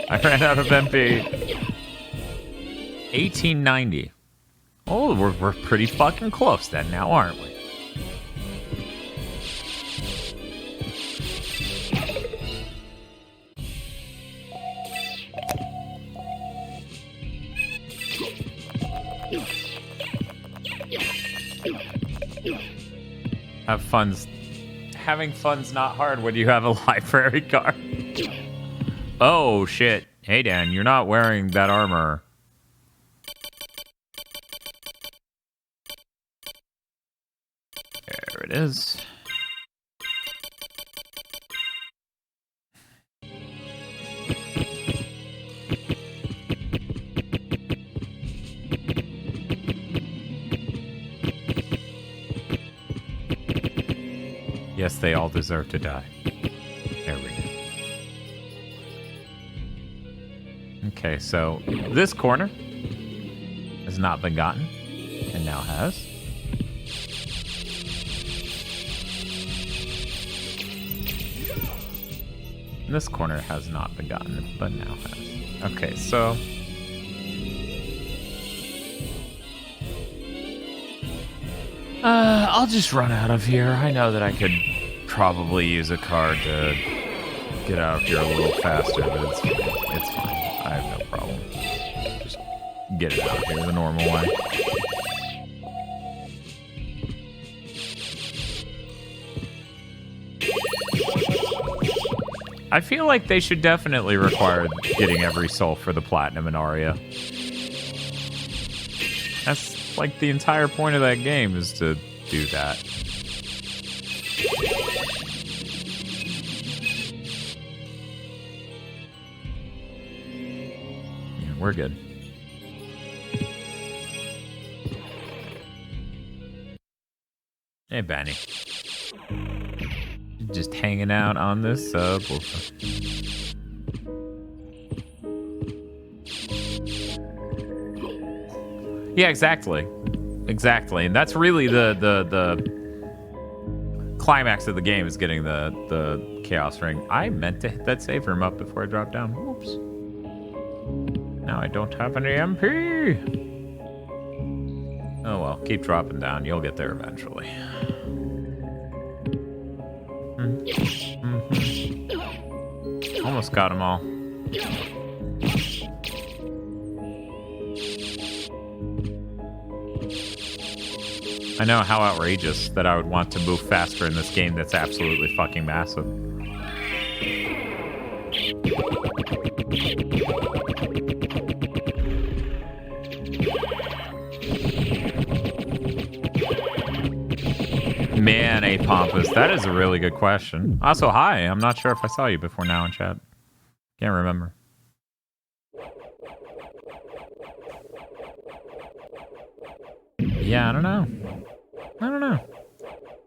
I ran out of MP. 1890. Oh, we're pretty fucking close then now, aren't we? Have fun's having fun's not hard when you have a library card. Oh shit. Hey Dan, you're not wearing that armor. There it is. Yes, they all deserve to die. There we go. Okay, so this corner has not been gotten, and now has. And this corner has not been gotten, but now has. Okay, so... I'll just run out of here. I know that I could probably use a card to get out of here a little faster, but it's fine. I have no problem. Just get it out of here the normal way. I feel like they should definitely require getting every soul for the platinum in Aria. That's like the entire point of that game is to do that. Yeah, we're good. Hey, Benny. Just hanging out on this subwoofer. Yeah, exactly. Exactly. And that's really the climax of the game is getting the Chaos Ring. I meant to hit that save room up before I dropped down. Whoops. Now I don't have any MP. Oh well, keep dropping down. You'll get there eventually. Mm-hmm. Almost got them all. I know how outrageous that I would want to move faster in this game that's absolutely fucking massive. Man, A Pompous, that is a really good question. Also, hi. I'm not sure if I saw you before now in chat. Can't remember. Yeah, I don't know.